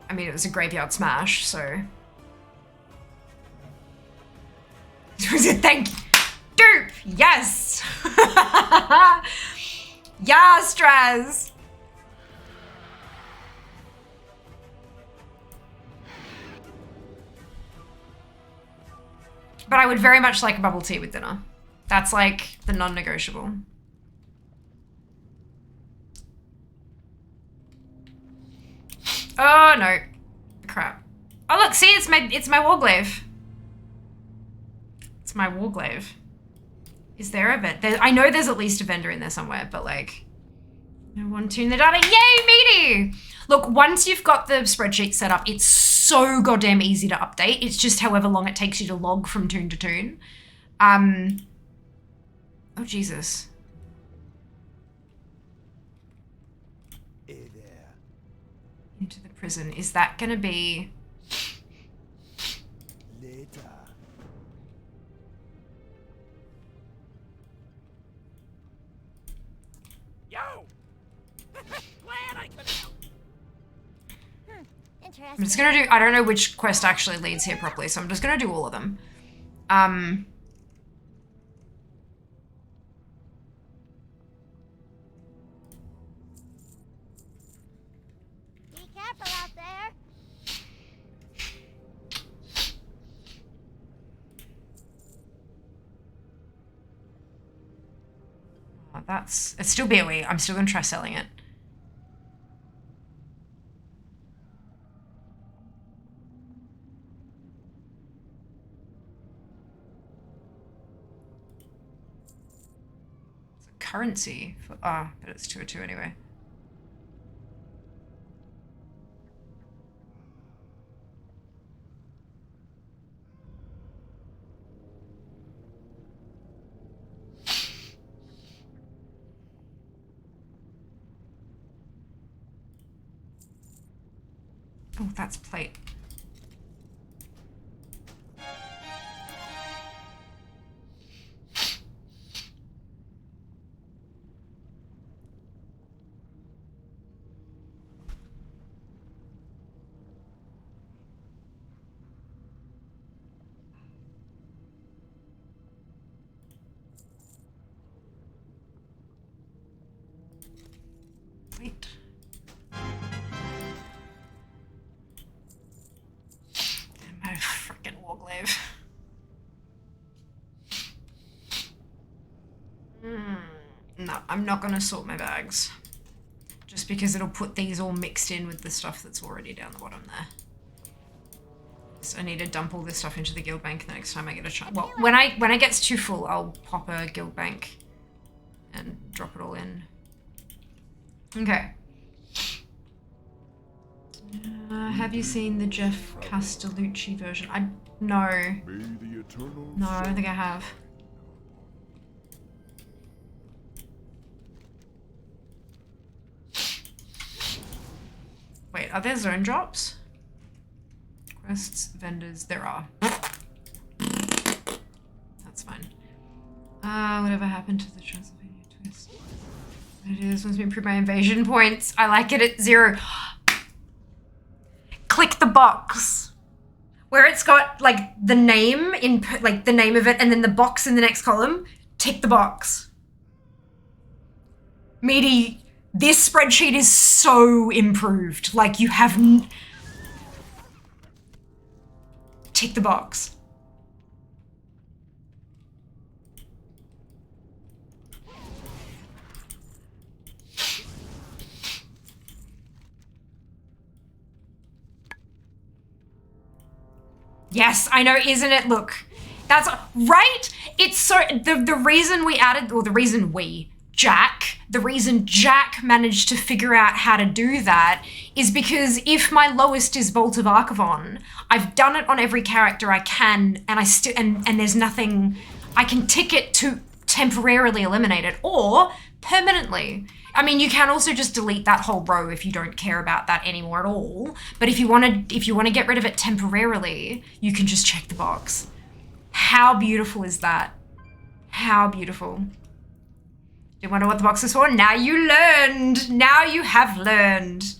I mean, it was a graveyard smash, so. Was it? Thank you. Dude, yes. Yes, Straz. But I would very much like a bubble tea with dinner. That's like the non-negotiable. Oh no, crap. Oh look, see, it's my Warglaive. It's my Warglaive. Is there a vendor? I know there's at least a vendor in there somewhere, but like, no one tune the data. Yay, meaty! Look, once you've got the spreadsheet set up, it's so goddamn easy to update. It's just however long it takes you to log from tune to tune. Oh Jesus. Hey there. Into the prison. Is that gonna be... Later. Yo! Glad I could help. Interesting. I'm just gonna do... I don't know which quest actually leads here properly, so I'm just gonna do all of them. Be careful out there. Oh, that's... It's still BOE. I'm still gonna try selling it. Currency for, but it's 202 anyway. Oh, that's plate. Wait. My freaking warglaive. No, I'm not gonna sort my bags. Just because it'll put these all mixed in with the stuff that's already down the bottom there. So I need to dump all this stuff into the guild bank the next time I get a chance. Well, when it gets too full, I'll pop a guild bank and drop it all in. Okay. Have you seen the Jeff Castellucci version? No, I don't think I have. Wait, are there zone drops? Quests, vendors, there are. That's fine. Whatever happened to the Transylvania twist? It is, wants me to improve my invasion points. I like it at 0. Click the box where it's got like the name in, like the name of it, and then the box in the next column. Tick the box. Meaty, this spreadsheet is so improved. Like, you have tick the box. Yes, I know, isn't it? Look, that's right. It's so, the reason we added, or the reason Jack managed to figure out how to do that is because if my lowest is Vault of Archivon, I've done it on every character I can, and and there's nothing, I can tick it to temporarily eliminate it or permanently. I mean, you can also just delete that whole row if you don't care about that anymore at all. But if you want to get rid of it temporarily, you can just check the box. How beautiful is that? How beautiful. You wonder what the box is for? Now you learned. Now you have learned.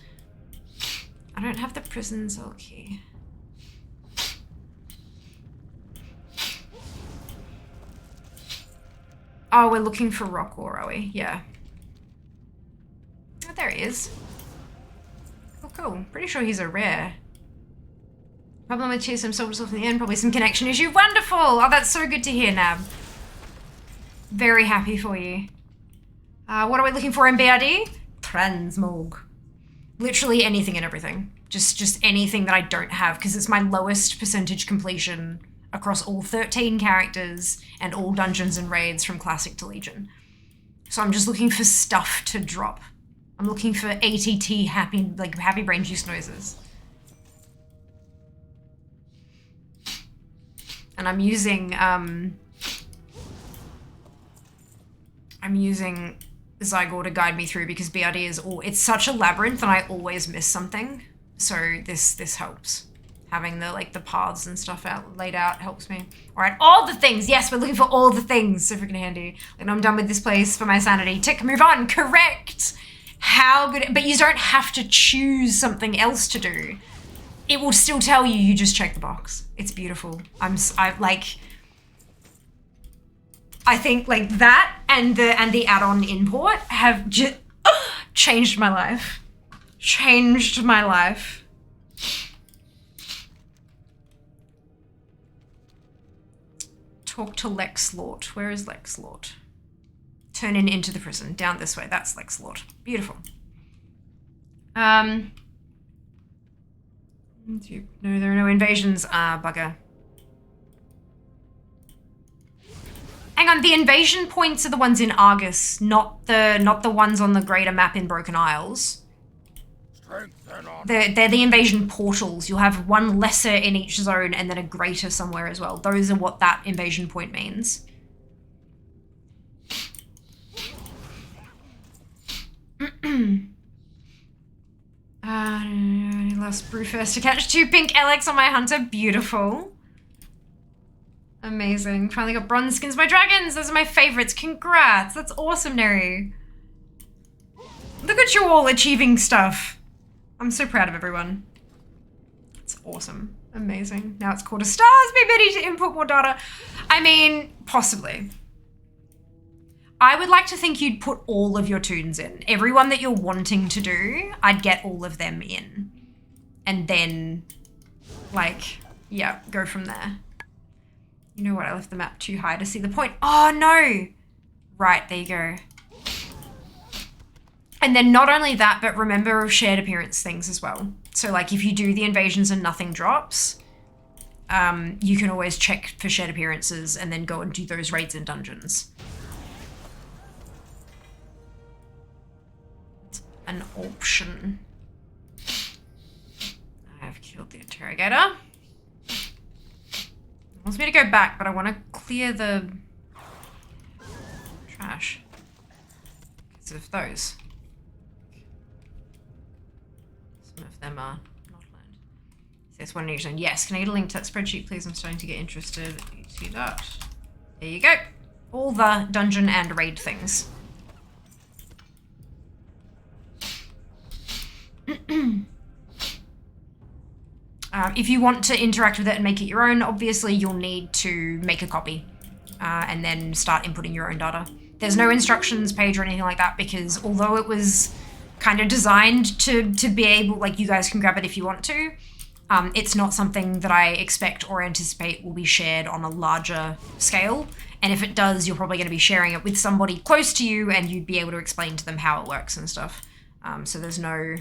I don't have the prison cell key. Oh, we're looking for rock ore, are we? Yeah. Oh, there he is. Cool, cool. Pretty sure he's a rare. Problem with TSM solved itself in the end. Probably some connection issue. Wonderful! Oh, that's so good to hear, Nab. Very happy for you. What are we looking for in BRD? Transmog. Literally anything and everything. Just anything that I don't have, because it's my lowest percentage completion across all 13 characters and all dungeons and raids from Classic to Legion. So I'm just looking for stuff to drop. I'm looking for ATT happy brain juice noises. And I'm using Zygor to guide me through, because BRD is it's such a labyrinth and I always miss something. So this helps. Having the paths and stuff laid out helps me. All right, all the things. Yes, we're looking for all the things. So freaking handy. And I'm done with this place for my sanity. Tick, move on. Correct. How good. But you don't have to choose something else to do. It will still tell you. You just check the box. It's beautiful. I think that and the add-on import have just changed my life. Changed my life. Talk to Lex Lort. Where is Lex Lort? Turn into the prison. Down this way. That's Lex Lort. Beautiful. No, there are no invasions. Bugger. Hang on, the invasion points are the ones in Argus, not the ones on the greater map in Broken Isles. They're the invasion portals. You'll have one lesser in each zone and then a greater somewhere as well. Those are what that invasion point means. Any Last brew first to catch 2 pink Alex on my hunter. Beautiful. Amazing. Finally got bronze skins. My dragons. Those are my favorites. Congrats. That's awesome, Neri. Look at you all achieving stuff. I'm so proud of everyone. It's awesome. Amazing. Now it's called a stars. Be ready to input more data. I mean, possibly. I would like to think you'd put all of your tunes in. Everyone that you're wanting to do, I'd get all of them in. And then, like, yeah, go from there. You know what? I left the map too high to see the point. Oh, no. Right, there you go. And then not only that, but remember shared appearance things as well. So, like, if you do the invasions and nothing drops, you can always check for shared appearances and then go and do those raids in dungeons. It's an option. I've killed the interrogator. It wants me to go back, but I want to clear the trash because of those. Some of them are not learned. There's one in each zone. Yes, can I get a link to that spreadsheet, please? I'm starting to get interested. You see that? There you go. All the dungeon and raid things. If you want to interact with it and make it your own, obviously you'll need to make a copy and then start inputting your own data. There's no instructions page or anything like that because although it was kind of designed to be able, like you guys can grab it if you want to, it's not something that I expect or anticipate will be shared on a larger scale. And if it does, you're probably going to be sharing it with somebody close to you and you'd be able to explain to them how it works and stuff. So there's no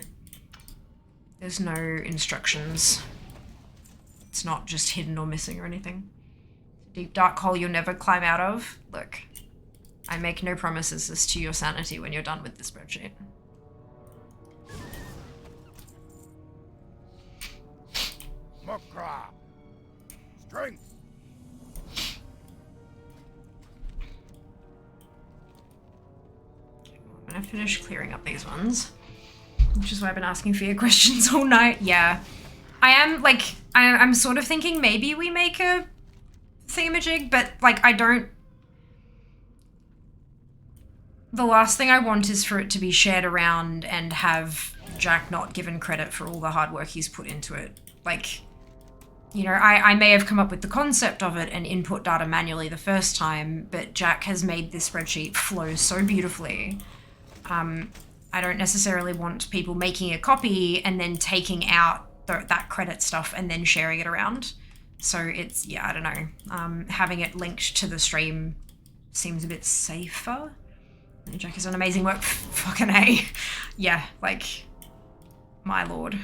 instructions. It's not just hidden or missing or anything. Deep dark hole you'll never climb out of. Look, I make no promises as to your sanity when you're done with the spreadsheet. Makra. Strength. Okay, well, I'm gonna finish clearing up these ones, which is why I've been asking for your questions all night. Yeah, I am like, I'm sort of thinking maybe we make a thingamajig, but like I don't. The last thing I want is for it to be shared around and have Jack not given credit for all the hard work he's put into it. Like, you know, I may have come up with the concept of it and input data manually the first time, but Jack has made this spreadsheet flow so beautifully. I don't necessarily want people making a copy and then taking out that credit stuff and then sharing it around. So it's, yeah, I don't know. Having it linked to the stream seems a bit safer. Jack has done amazing work. Fucking A. Yeah, like, my lord.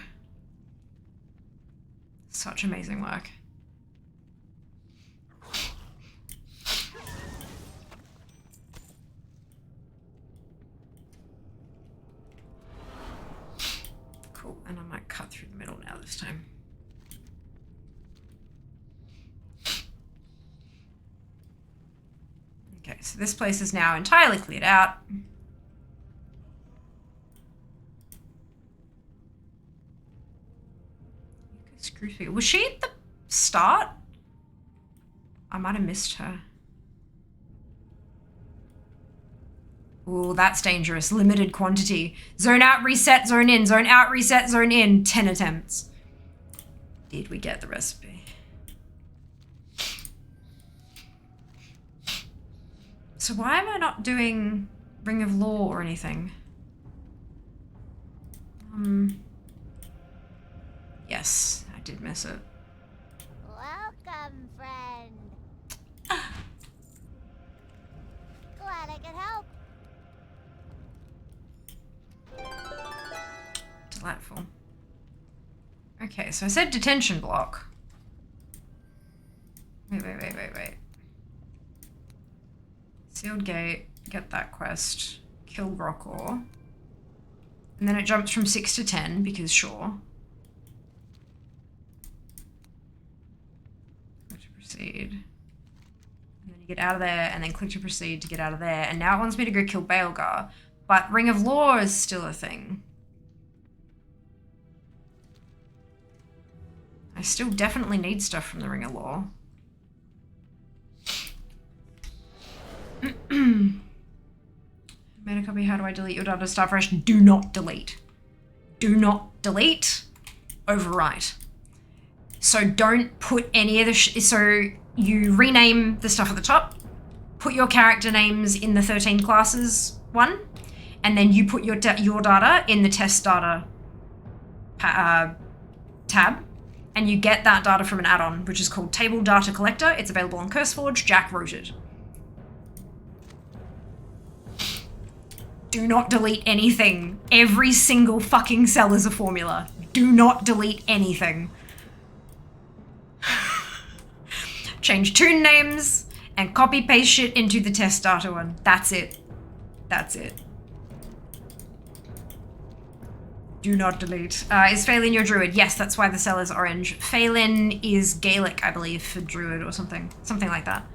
Such amazing work. Cool, and I might cut through the middle now this time. Okay, so this place is now entirely cleared out. Screwfigure. Was she at the start? I might have missed her. Ooh, that's dangerous. Limited quantity. Zone out, reset, zone in. Zone out, reset, zone in. 10 attempts. Did we get the recipe? So why am I not doing Ring of Law or anything? Yes, I did miss it. Welcome, friend. Glad I could help. Delightful. Okay, so I said detention block. Wait. Sealed gate, get that quest, kill Rockor. And then it jumps from 6 to 10, because sure. Click to proceed. And then you get out of there, and then click to proceed to get out of there. And now it wants me to go kill Baelgar. But Ring of Law is still a thing. still definitely need stuff from the Ring of Law. Made a copy. How do I delete your data? Start fresh. Do not delete. Do not delete. Overwrite. So don't put any of the so you rename the stuff at the top, put your character names in the 13 classes one, and then you put your data in the test data tab, and you get that data from an add-on, which is called Table Data Collector. It's available on CurseForge. Jack wrote it. Do not delete anything. Every single fucking cell is a formula. Do not delete anything. Change tune names and copy paste shit into the test data one. That's it. That's it. Do not delete. Is Phelan your druid? Yes, that's why the cell is orange. Phelan is Gaelic, I believe, for druid or something. Something like that.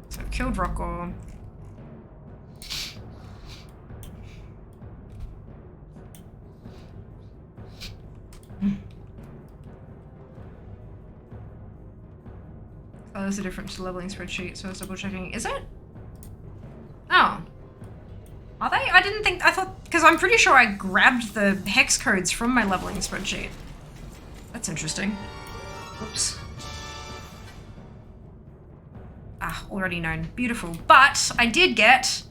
So killed Rocco. Colors are different to the leveling spreadsheet, so I was double checking. Is it? Oh. Are they? I didn't think, I thought, because I'm pretty sure I grabbed the hex codes from my leveling spreadsheet. That's interesting. Oops. Ah, already known. Beautiful. But I did get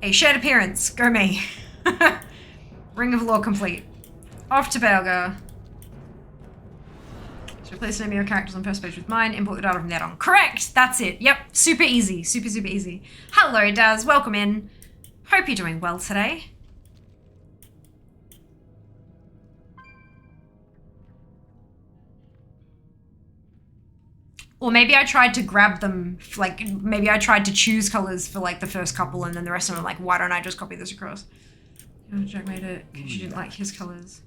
a shared appearance. Go me. Ring of Law complete. Off to Belga. So replace the name of your characters on first page with mine. Import the data from that on. Correct! That's it. Yep. Super easy. Super, super easy. Hello, Daz. Welcome in. Hope you're doing well today. Or maybe I tried to grab them, like, maybe I tried to choose colors for, like, the first couple, and then the rest of them were like, why don't I just copy this across? Oh, Jack made it because you didn't like his colors.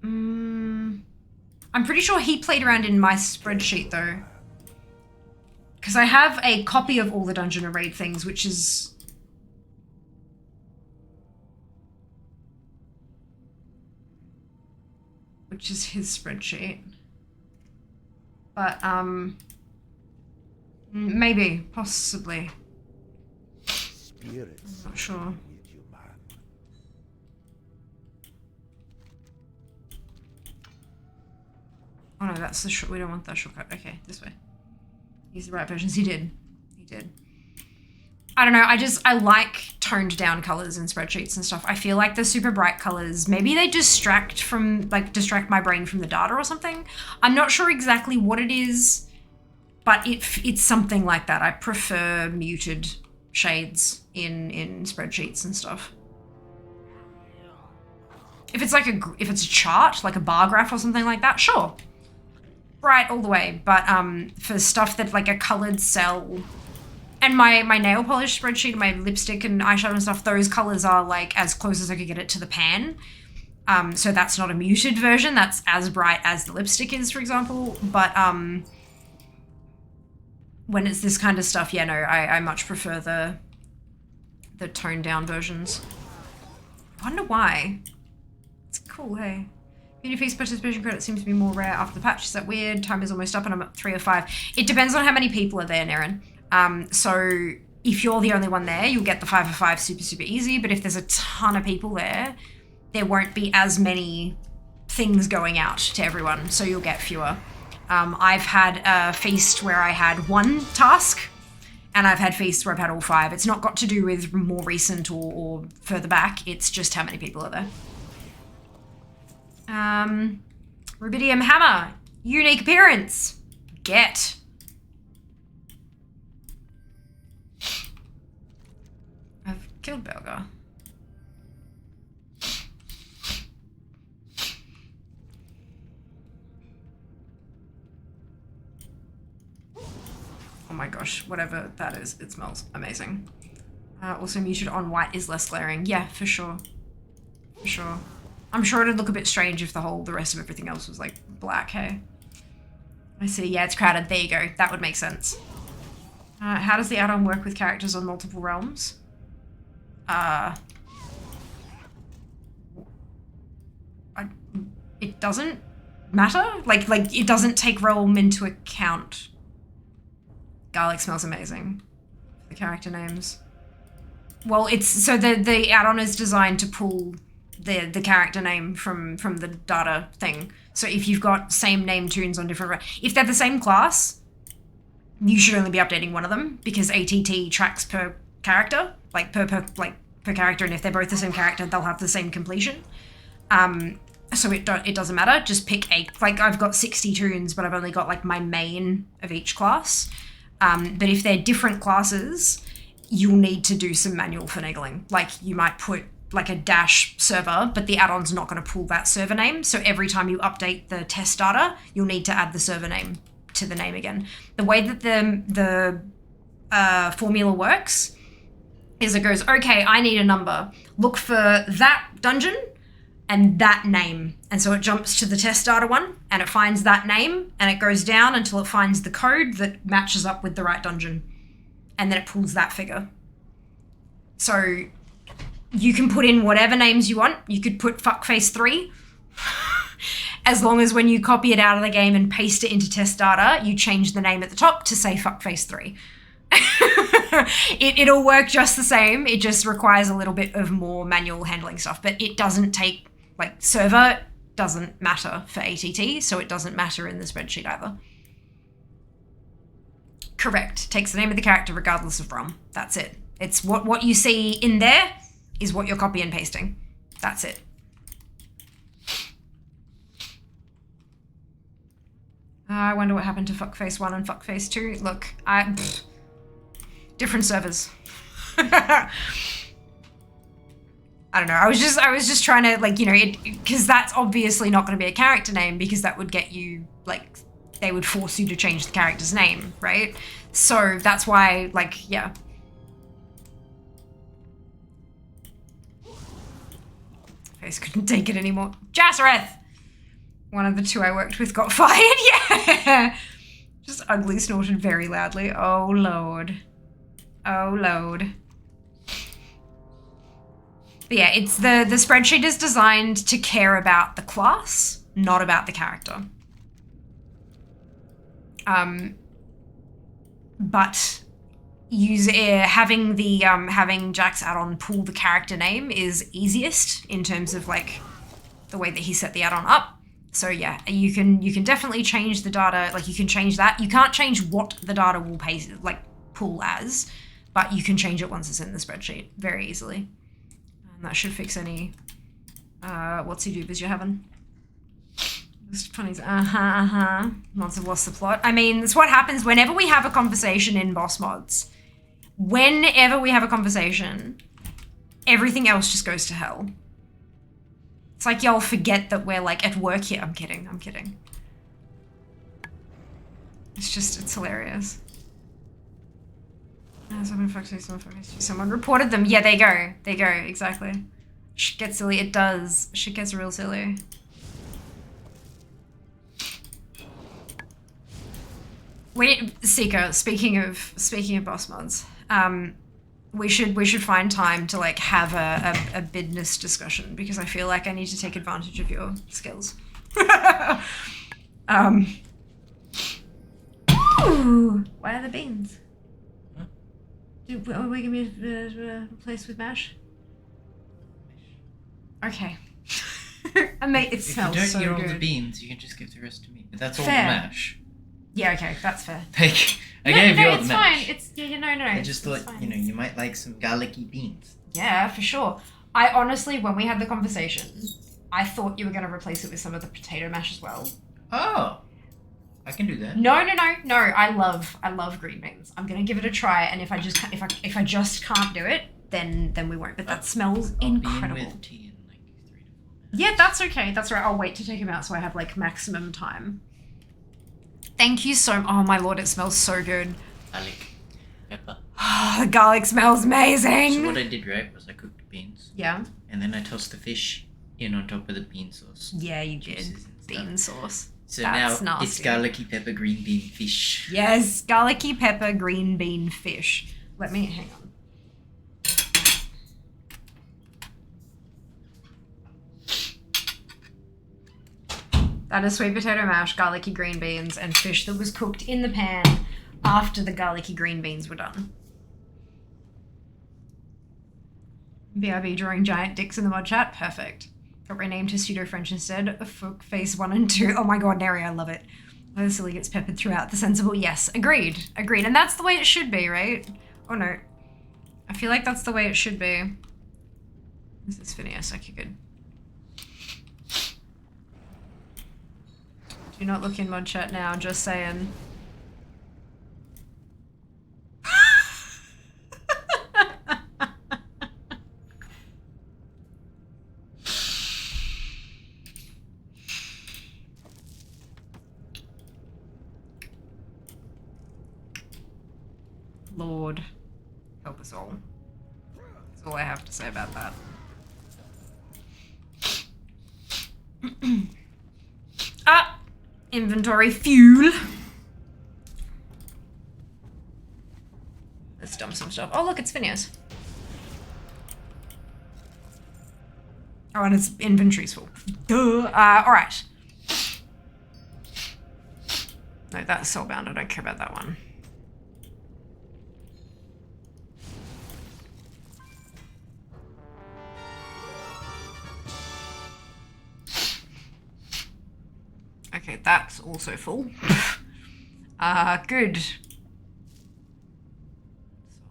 I'm pretty sure he played around in my spreadsheet, though. Because I have a copy of all the Dungeon and Raid things, which is... which is his spreadsheet. But, maybe, possibly. Spirits. I'm not sure. Oh no, that's the we don't want that shortcut. Okay, this way. Use the right versions. He did. He did. I don't know, I like toned down colors in spreadsheets and stuff. I feel like the super bright colors, maybe they distract my brain from the data or something. I'm not sure exactly what it is, but it's something like that. I prefer muted shades in spreadsheets and stuff. If it's like if it's a chart, like a bar graph or something like that, sure. Bright all the way, but for stuff that like a colored cell, and my nail polish spreadsheet, my lipstick and eyeshadow and stuff, those colors are like as close as I could get it to the pan. So that's not a muted version, that's as bright as the lipstick is, for example. But when it's this kind of stuff, yeah, no, I much prefer the toned down versions. I wonder why. It's cool, hey. Community feast participation credit seems to be more rare after the patch. Is that weird? Time is almost up and I'm at 3 or 5. It depends on how many people are there, Naren. So if you're the only one there, you'll get the 5 for 5 super, super easy. But if there's a ton of people there, there won't be as many things going out to everyone. So you'll get fewer. I've had a feast where I had 1 task, and I've had feasts where I've had all 5. It's not got to do with more recent or further back. It's just how many people are there. Rubidium Hammer. Unique appearance. Get. I've killed Belga. Oh my gosh, whatever that is, it smells amazing. Also muted on white is less glaring. Yeah, for sure. For sure. I'm sure it'd look a bit strange if the rest of everything else was like black, hey? I see, yeah, it's crowded. There you go. That would make sense. How does the add-on work with characters on multiple realms? It doesn't matter. Like it doesn't take realm into account. Garlic smells amazing. The character names. Well, it's so the add-on is designed to pull the character name from the data thing. So if you've got same name tunes on different, if they're the same class, you should only be updating one of them because ATT tracks per character, like per character, and if they're both the same character, they'll have the same completion. So it doesn't matter. Just pick like I've got 60 tunes, but I've only got like my main of each class. But if they're different classes, you'll need to do some manual finagling. Like you might put like a dash server, but the add-on's not going to pull that server name. So every time you update the test data, you'll need to add the server name to the name again. The way that the formula works is it goes, okay, I need a number. Look for that dungeon and that name. And so it jumps to the test data one and it finds that name and it goes down until it finds the code that matches up with the right dungeon. And then it pulls that figure. So you can put in whatever names you want. You could put fuckface3 as long as when you copy it out of the game and paste it into test data, you change the name at the top to say fuckface3. It'll work just the same. It just requires a little bit of more manual handling stuff, but it doesn't take, like, server doesn't matter for ATT, so it doesn't matter in the spreadsheet either. Correct. Takes the name of the character regardless of ROM. That's it. It's what you see in there is what you're copy and pasting. That's it. I wonder what happened to fuckface 1 and fuckface 2. Look, different servers. I don't know. I was just trying to, like, you know, because that's obviously not going to be a character name because that would get you, like, they would force you to change the character's name, right? So that's why, like, yeah. Face couldn't take it anymore. Jassereth! One of the two I worked with got fired, yeah! Just ugly snorted very loudly. Oh, Lord. Oh, Lord. But yeah, it's the spreadsheet is designed to care about the class, not about the character. But having Jack's add-on pull the character name is easiest in terms of like the way that he set the add-on up. So yeah, you can definitely change the data. Like you can change that. You can't change what the data will pull as, but you can change it once it's in the spreadsheet very easily. And that should fix any what's-he-doobers you're having. Just funny. Mods have lost the plot. I mean, that's what happens whenever we have a conversation in boss mods. Whenever we have a conversation, everything else just goes to hell. It's like y'all forget that we're like at work here. I'm kidding. It's hilarious. Someone reported them. Yeah, they go, exactly. Shit gets silly, it does. Shit gets real silly. Seeker, speaking of boss mods, we should find time to like have a bidness discussion because I feel like I need to take advantage of your skills. Ooh, why are the beans? Huh? Are we gonna be replaced with mash? Okay. Mate, it smells so good. If you don't eat all the beans, you can just give the rest to me. But that's all the Fair. mash. Yeah, okay, that's fair. I gave you all the mash. It's fine. No. I just thought, you might like some garlicky beans. Yeah, for sure. I honestly, when we had the conversation, I thought you were going to replace it with some of the potato mash as well. Oh, I can do that. No. I love green beans. I'm going to give it a try, and if I just can't do it, then we won't. But that smells incredible. Be in with tea in like 3 to 4 minutes. Yeah, that's okay. That's right. I'll wait to take him out so I have like maximum time. Thank you so much. Oh my lord, it smells so good. garlic, pepper. Oh, the garlic smells amazing. So what I did, right, was I cooked the beans. Yeah. And then I tossed the fish in on top of the bean sauce. Yeah, you did. Juices and stuff. Bean sauce. So That's now nasty. it's garlicky pepper green bean fish. Yes, garlicky pepper green bean fish. Let me hang on. That is sweet potato mash, garlicky green beans, and fish that was cooked in the pan after the garlicky green beans were done. BRB drawing giant dicks in the mod chat. Perfect. Got renamed to pseudo French instead. Fuck face 1 and 2. Oh my god, Neri, I love it. The silly gets peppered throughout the sensible. Yes, agreed. Agreed. And that's the way it should be, right? Oh no. I feel like that's the way it should be. This is Phineas. Okay, good. Do not look in mod chat now, just saying. Lord, help us all. That's all I have to say about that. Ah! Inventory fuel. Let's dump some stuff. Oh, look, it's Phineas. Oh, and its inventory's full. Duh. Alright. No, that's soulbound. I don't care about that one. Okay, that's also full. Good.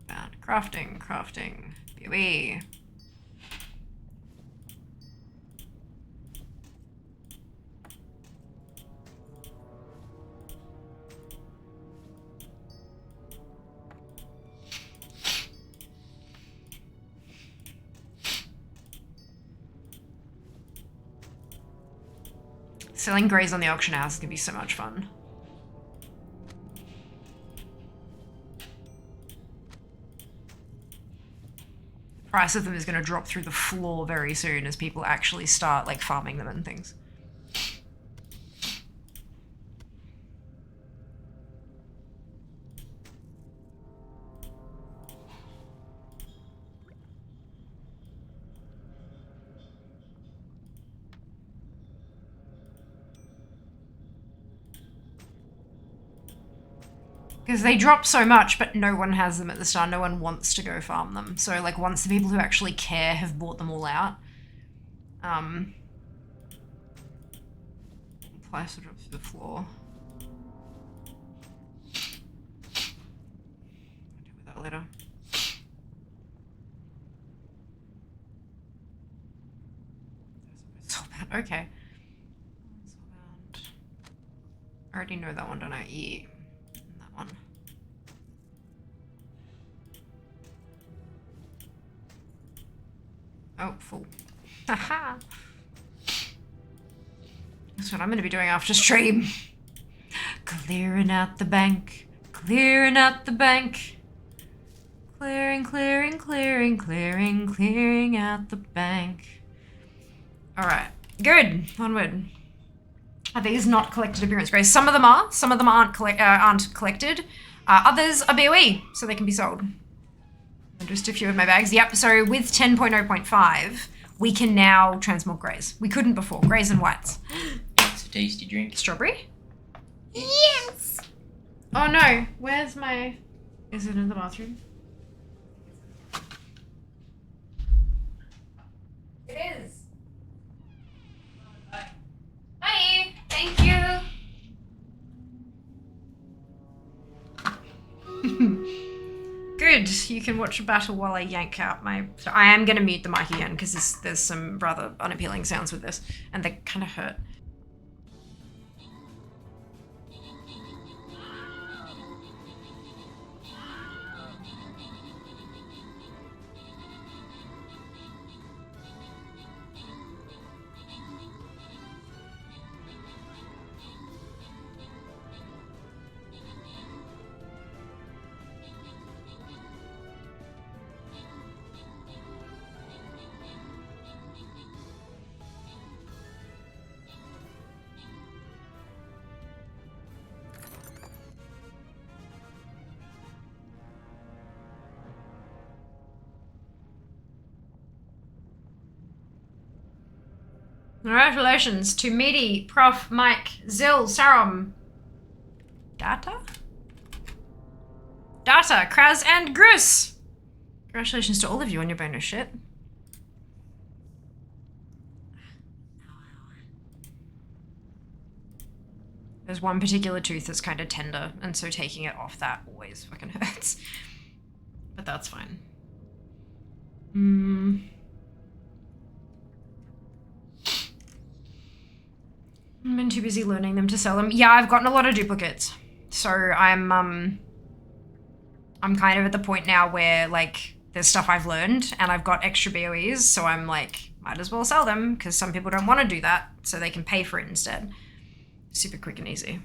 Soulbound. Crafting. BOE. Selling greys on the auction house is gonna be so much fun. The price of them is gonna drop through the floor very soon as people actually start like farming them and things. Because they drop so much, but no one has them at the start. No one wants to go farm them. So, like, once the people who actually care have bought them all out, price will drop through the floor. I'll deal with that later. Soulbound. Okay. Soulbound. I already know that one, don't I? Yeah. One. Oh, full. Haha. That's what I'm going to be doing after stream. Clearing out the bank. Clearing out the bank. Clearing out the bank. Alright. Good. Onward. Are these not collected appearance grays? Some of them are. Some of them aren't collected. Others are BOE, so they can be sold. Just a few of my bags. Yep, so with 10.0.5, we can now transmog greys. We couldn't before. Greys and whites. It's a tasty drink. Strawberry? Yes! Oh no, where's my... Is it in the bathroom? It is. Hi, thank you. Good, you can watch a battle while I yank out my... So I am going to mute the mic again because there's some rather unappealing sounds with this and they kind of hurt. Congratulations to Meaty, Prof, Mike, Zill, Sarum, Data, Kraz, and Gris. Congratulations to all of you on your bonus shit. There's one particular tooth that's kind of tender, and so taking it off that always fucking hurts. But that's fine. I've been too busy learning them to sell them. Yeah, I've gotten a lot of duplicates. So I'm kind of at the point now where, like, there's stuff I've learned and I've got extra BOEs, so I'm like, might as well sell them because some people don't want to do that, so they can pay for it instead. Super quick and easy.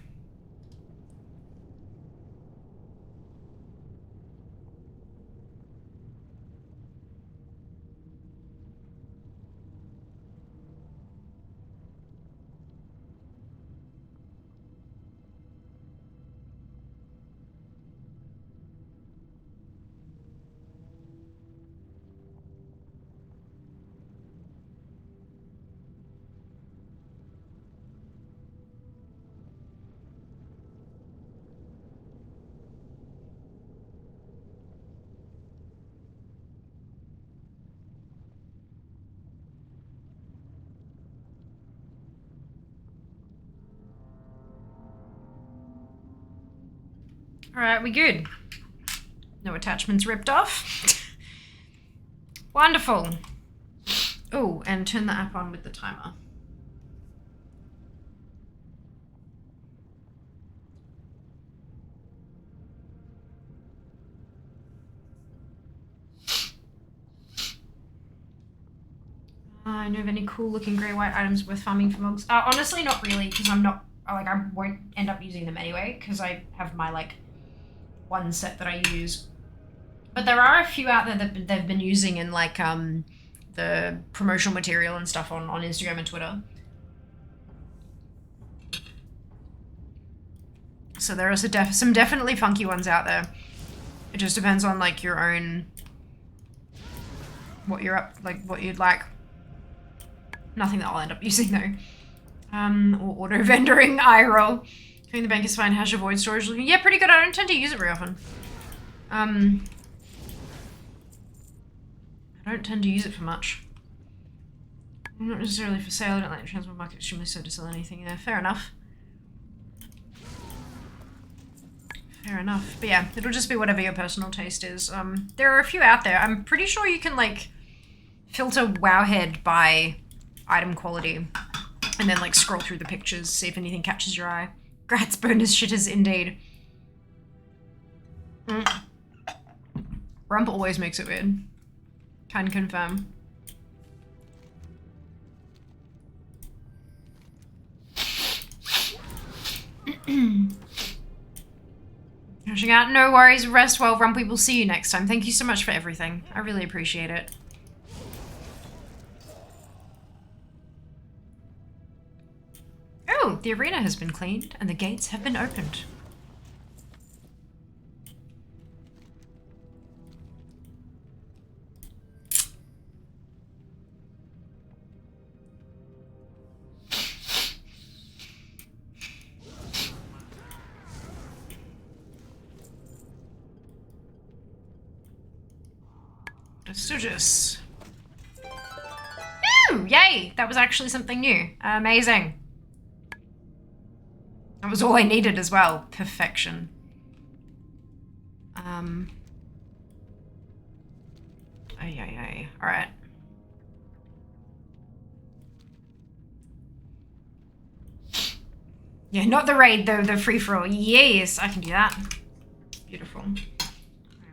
Alright, we good. No attachments ripped off. Wonderful. Oh, and turn the app on with the timer. I know of any cool looking grey white items worth farming for mugs? Honestly, not really, because I'm not, like, I won't end up using them anyway, because I have my, like, one set that I use. But there are a few out there that they've been using in, like, the promotional material and stuff on Instagram and Twitter. So there are some definitely funky ones out there. It just depends on, like, your own, what you're up, like, what you'd like. Nothing that I'll end up using though. Or auto-vendoring, eye roll. Cleaning the bank is fine. How's your void storage looking? Yeah, pretty good. I don't tend to use it very often. I don't tend to use it for much. Not necessarily for sale. I don't like the Transmog market extremely so to sell anything there. Fair enough. Fair enough. But yeah, it'll just be whatever your personal taste is. There are a few out there. I'm pretty sure you can, like, filter Wowhead by item quality and then, like, scroll through the pictures, see if anything catches your eye. Grats bonus shitters indeed. Rump always makes it weird. Can confirm. Rushing out, no worries, rest well, Rump. We will see you next time. Thank you so much for everything. I really appreciate it. Oh, the arena has been cleaned and the gates have been opened. Prestigious. Ooh, yay! That was actually something new. Amazing. That was all I needed as well. Perfection. Alright. Yeah, not the raid though, the free-for-all. Yes, I can do that. Beautiful. I'm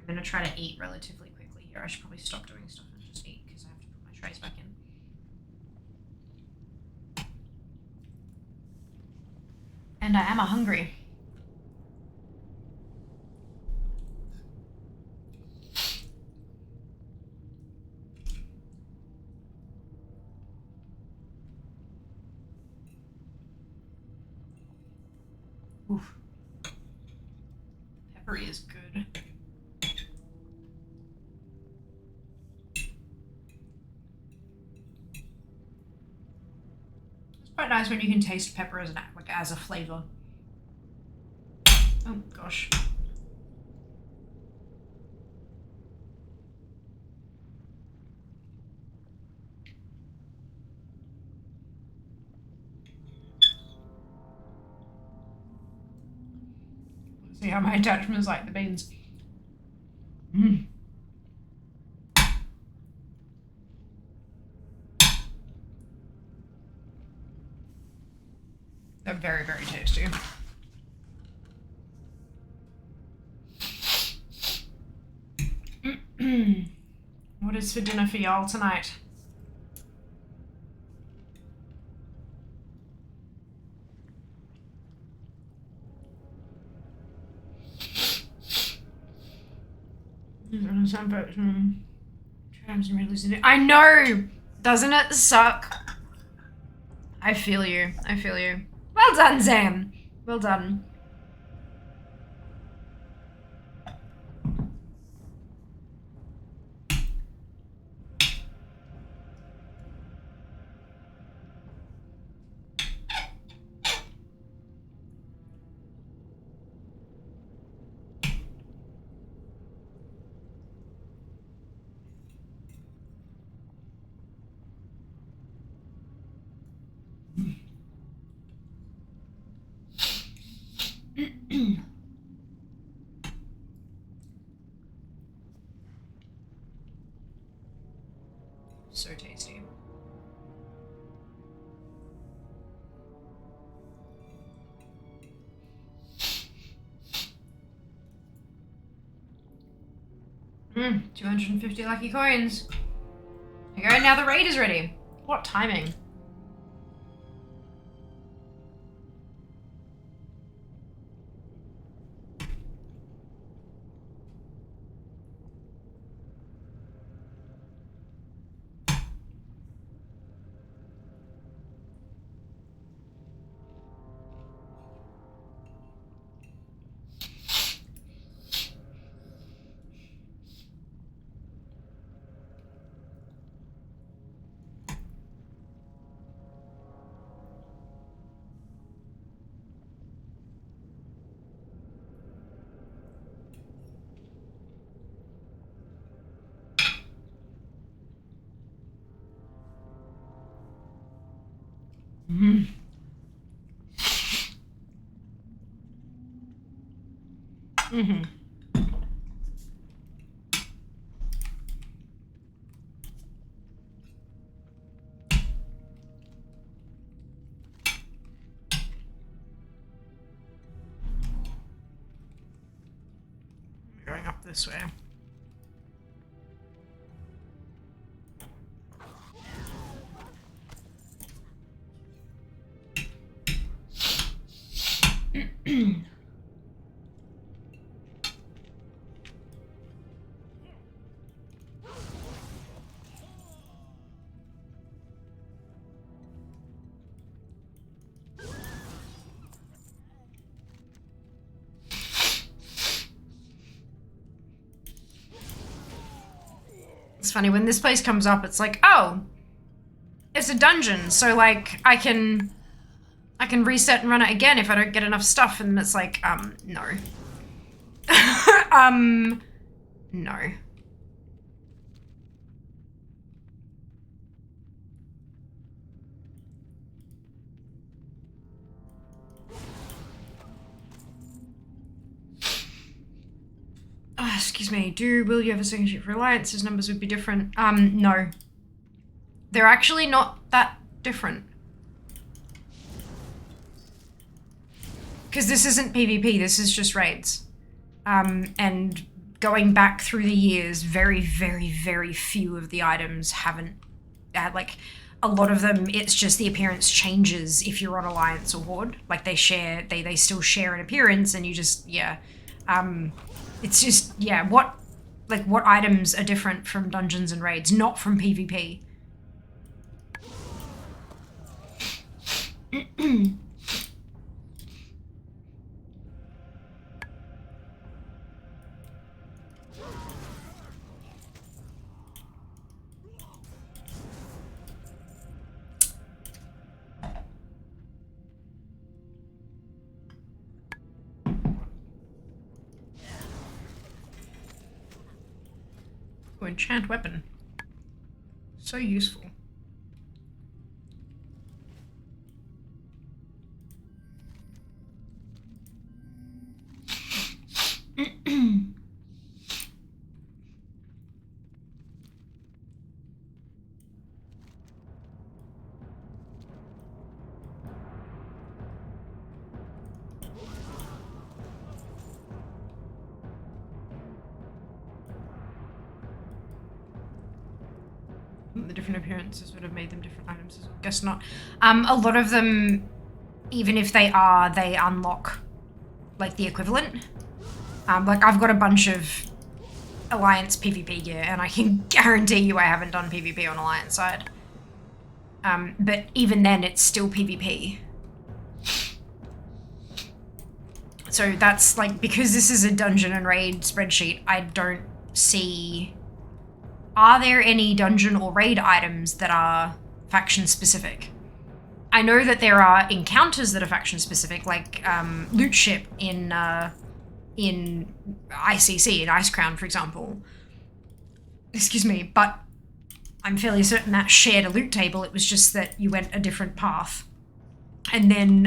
gonna try to eat relatively quickly here. I should probably stop doing stuff and just eat because I have to put my trays back in. And I am hungry. Oof. Peppery is good. quite nice when you can taste pepper as as a flavor. Oh gosh. Let's see how my attachment is like the beans. Mm. They're very, very tasty. What is for dinner for y'all tonight? I know! Doesn't it suck? I feel you. I feel you. Well done, Zam. Well done. So tasty. 250 lucky coins. There you go, now the raid is ready. What timing? Mm. Mm-hmm. Going up this way. It's funny, when this place comes up, it's like, oh, it's a dungeon, so like I can reset and run it again if I don't get enough stuff, and it's like, no. No. Excuse me, will you have a second ship for Alliance's numbers would be different? No. They're actually not that different. Because this isn't PvP, this is just raids. And going back through the years, very, very, very few of the items haven't had, like, a lot of them, it's just the appearance changes if you're on Alliance or Horde. Like, they still share an appearance, and you just, yeah. It's just, yeah, what items are different from dungeons and raids, not from PvP. Oh, enchant weapon. So useful. The different appearances would have made them different items. Guess not. A lot of them, even if they are, they unlock like the equivalent. Like I've got a bunch of Alliance PvP gear, and I can guarantee you I haven't done PvP on Alliance side. But even then, it's still PvP. So that's like, because this is a dungeon and raid spreadsheet, I don't see... Are there any dungeon or raid items that are faction specific? I know that there are encounters that are faction specific, like loot ship in ICC, in Ice Crown, for example. Excuse me, but I'm fairly certain that shared a loot table. It was just that you went a different path. And then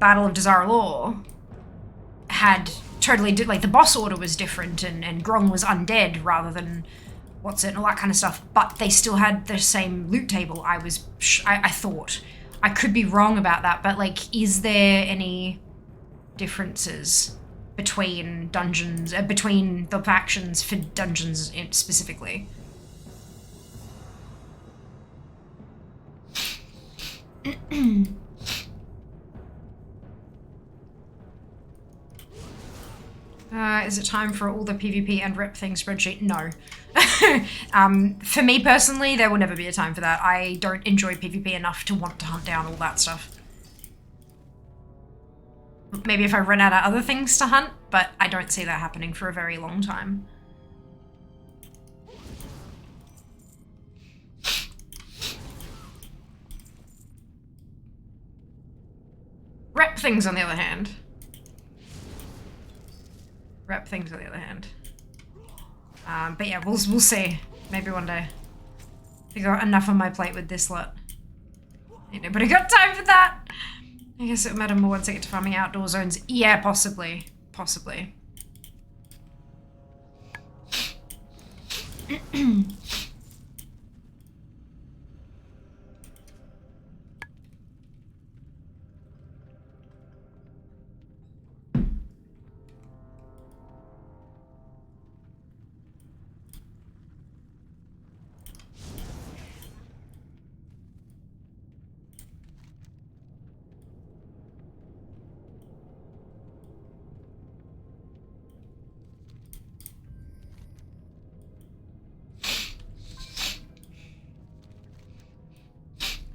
Battle of Desaralor had totally like the boss order was different, and Grong was undead rather than what's it and all that kind of stuff, but they still had the same loot table. I thought. I could be wrong about that, but like, is there any differences between dungeons, between the factions for dungeons specifically? Is it time for all the PvP and rep thing spreadsheet? No. For me personally, there will never be a time for that. I don't enjoy PvP enough to want to hunt down all that stuff. Maybe if I run out of other things to hunt, but I don't see that happening for a very long time. Rep things, on the other hand. But yeah, we'll see. Maybe one day. I got enough on my plate with this lot. Ain't nobody got time for that. I guess it would matter more once I get to farming outdoor zones. Yeah, possibly. Possibly.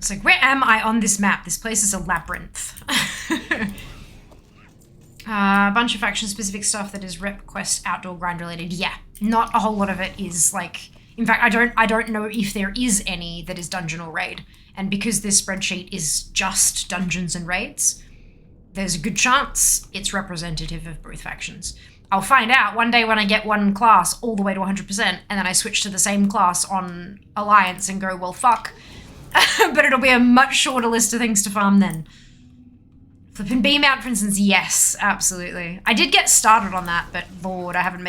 It's like, where am I on this map? This place is a labyrinth. A bunch of faction-specific stuff that is rep, quest, outdoor, grind related. Yeah, not a whole lot of it is like... In fact, I don't know if there is any that is dungeon or raid. And because this spreadsheet is just dungeons and raids, there's a good chance it's representative of both factions. I'll find out one day when I get one class all the way to 100%, and then I switch to the same class on Alliance and go, well, fuck. But it'll be a much shorter list of things to farm then. Flippin' B-mount, for instance, yes, absolutely. I did get started on that, but Lord, I haven't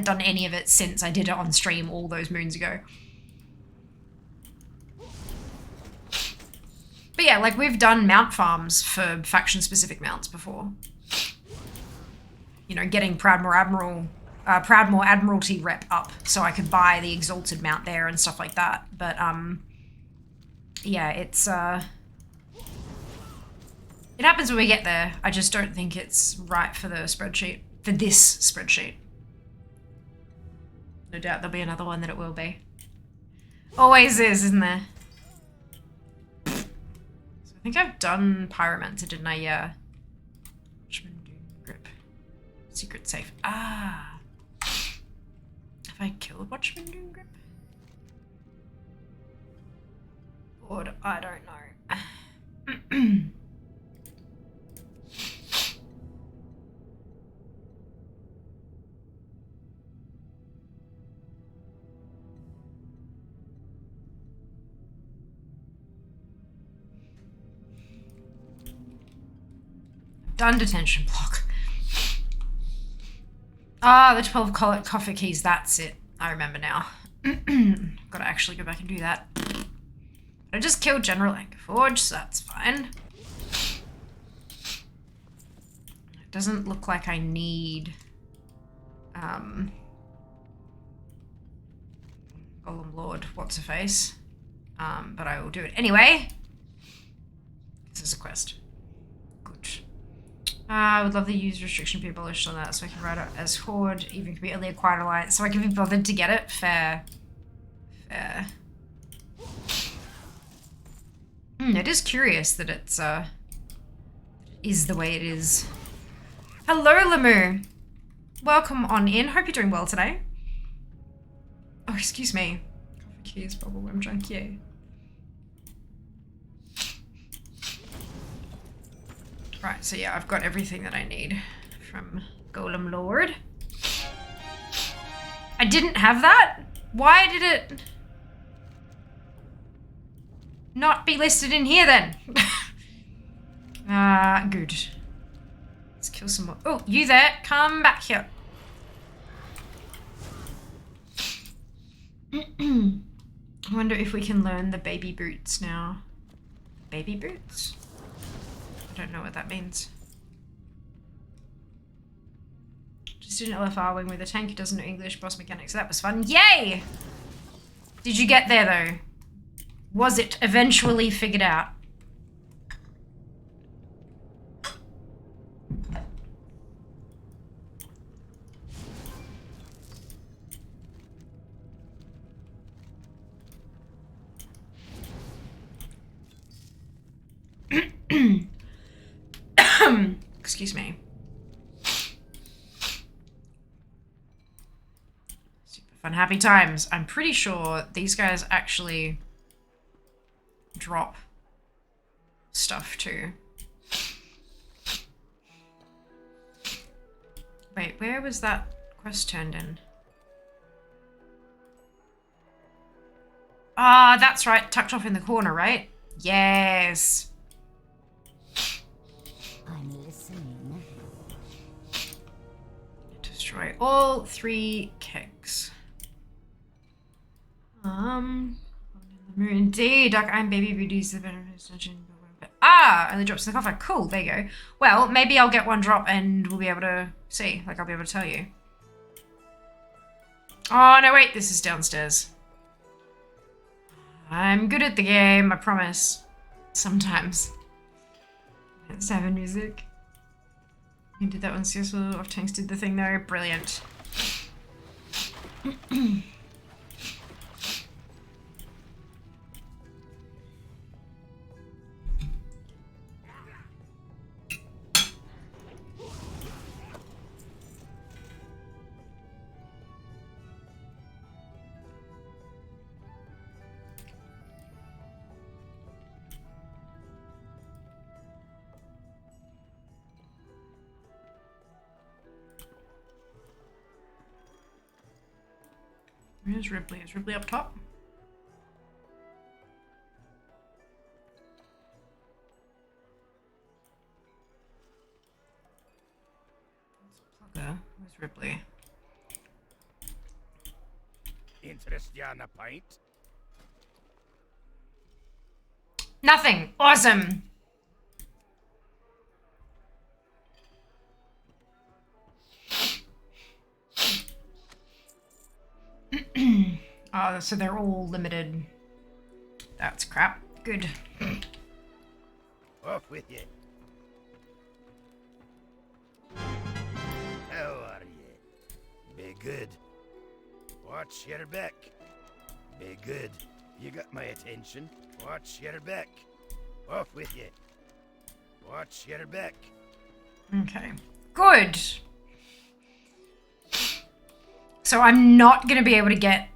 done any of it since I did it on stream all those moons ago. But yeah, like, we've done mount farms for faction-specific mounts before. You know, getting Proudmoore Admiralty rep up so I could buy the Exalted mount there and stuff like that. But, yeah, it's, it happens when we get there. I just don't think it's right for the spreadsheet, for this spreadsheet. No doubt there'll be another one that it will be. Always is, isn't there? So I think I've done Pyromancer, didn't I? Yeah. Watchman Doom Grip. Secret safe. Ah. Have I killed Watchman Doom Grip? Lord, I don't know. Done detention block. Ah, the 12 coffer keys, that's it. I remember now. Gotta actually go back and do that. I just killed General Angerforge, so that's fine. It doesn't look like I need Golem Lord, what's her face? But I will do it anyway. This is a quest. Good. I would love the use restriction be abolished on that so I can write it as Horde, even could be only acquired alliance, so I can be bothered to get it. Fair. Fair. It is curious that it's is the way it is. Hello, Lamu. Welcome on in. Hope you're doing well today. Oh, excuse me. Coffee keys, bubblegum junkie. Right, so yeah, I've got everything that I need from Golem Lord. I didn't have that? Why did it not be listed in here then? Good. Let's kill some more. Oh, you there? Come back here. I wonder if we can learn the baby boots now. Baby boots? I don't know what that means. Just did an LFR wing with a tank who doesn't know English, boss mechanics. That was fun. Yay! Did you get there though? Was it eventually figured out? Excuse me. Super fun, happy times. I'm pretty sure these guys actually drop stuff too. Wait, where was that quest turned in? Ah, that's right, tucked off in the corner, right? Yes. I'm listening. Destroy all 3 kegs. Indeed, Dark Iron Baby Booties the benefit extension. Ah, only drops in the coffer. Cool, there you go. Well, maybe I'll get one drop and we'll be able to see. Like, I'll be able to tell you. Oh, no, wait, this is downstairs. I'm good at the game, I promise. Sometimes. It's having music. You did that one successful. Off tanks did the thing though. Brilliant. Where's Ripley? Is Ripley up top? Plugger. Where's Ripley? Interest you on a pint? Nothing. Awesome. Oh, so they're all limited. That's crap. Good. Off with you. How are you? Be good. Watch your back. Be good. You got my attention. Watch your back. Off with you. Watch your back. Okay. Good. So I'm not going to be able to get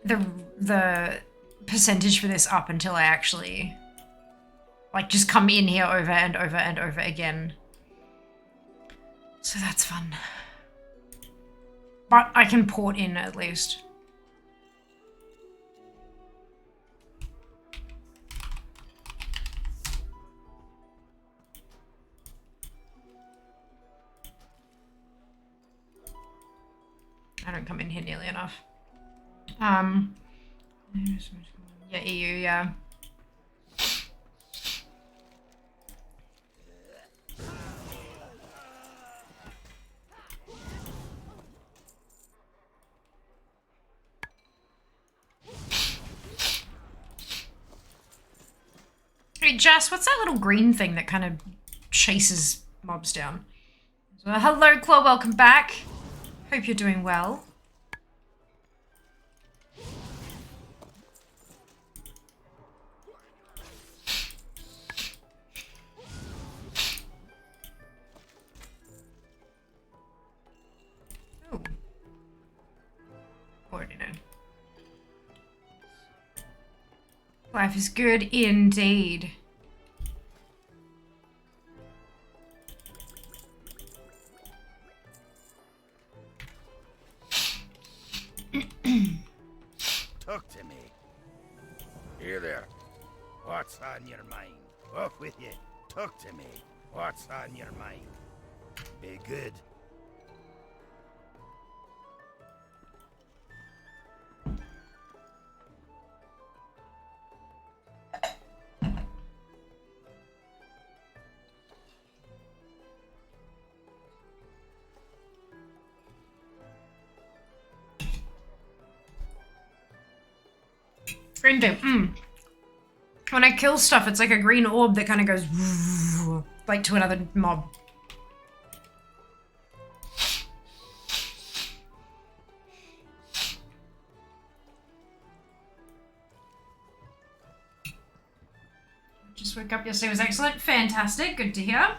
the percentage for this up until I actually like just come in here over and over and over again. So that's fun. But I can port in at least. I don't come in here nearly enough. Yeah, EU, yeah. Hey, Jess, what's that little green thing that kind of chases mobs down? So, hello, Claw, welcome back. Hope you're doing well. Ooh. Already know. Life is good indeed. Talk to me. Here there. What's on your mind? Off with you. Talk to me. What's on your mind? Be good. Green dip. When I kill stuff, it's like a green orb that kind of goes like to another mob. Just woke up yesterday was excellent. Fantastic. Good to hear.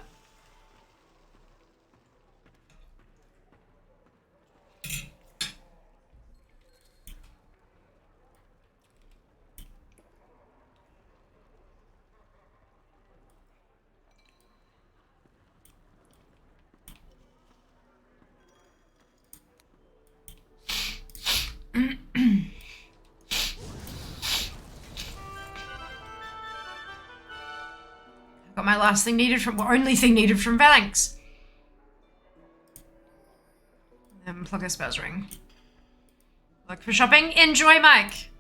Got my last thing needed from, well, only thing needed from Phalanx. Then plug a spells ring. Look for shopping. Enjoy, Mike.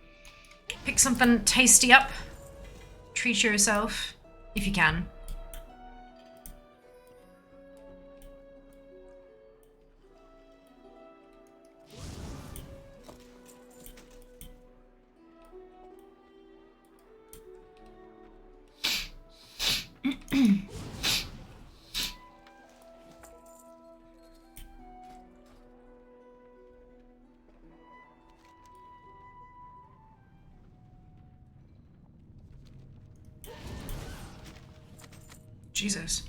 Pick something tasty up. Treat yourself if you can. Jesus.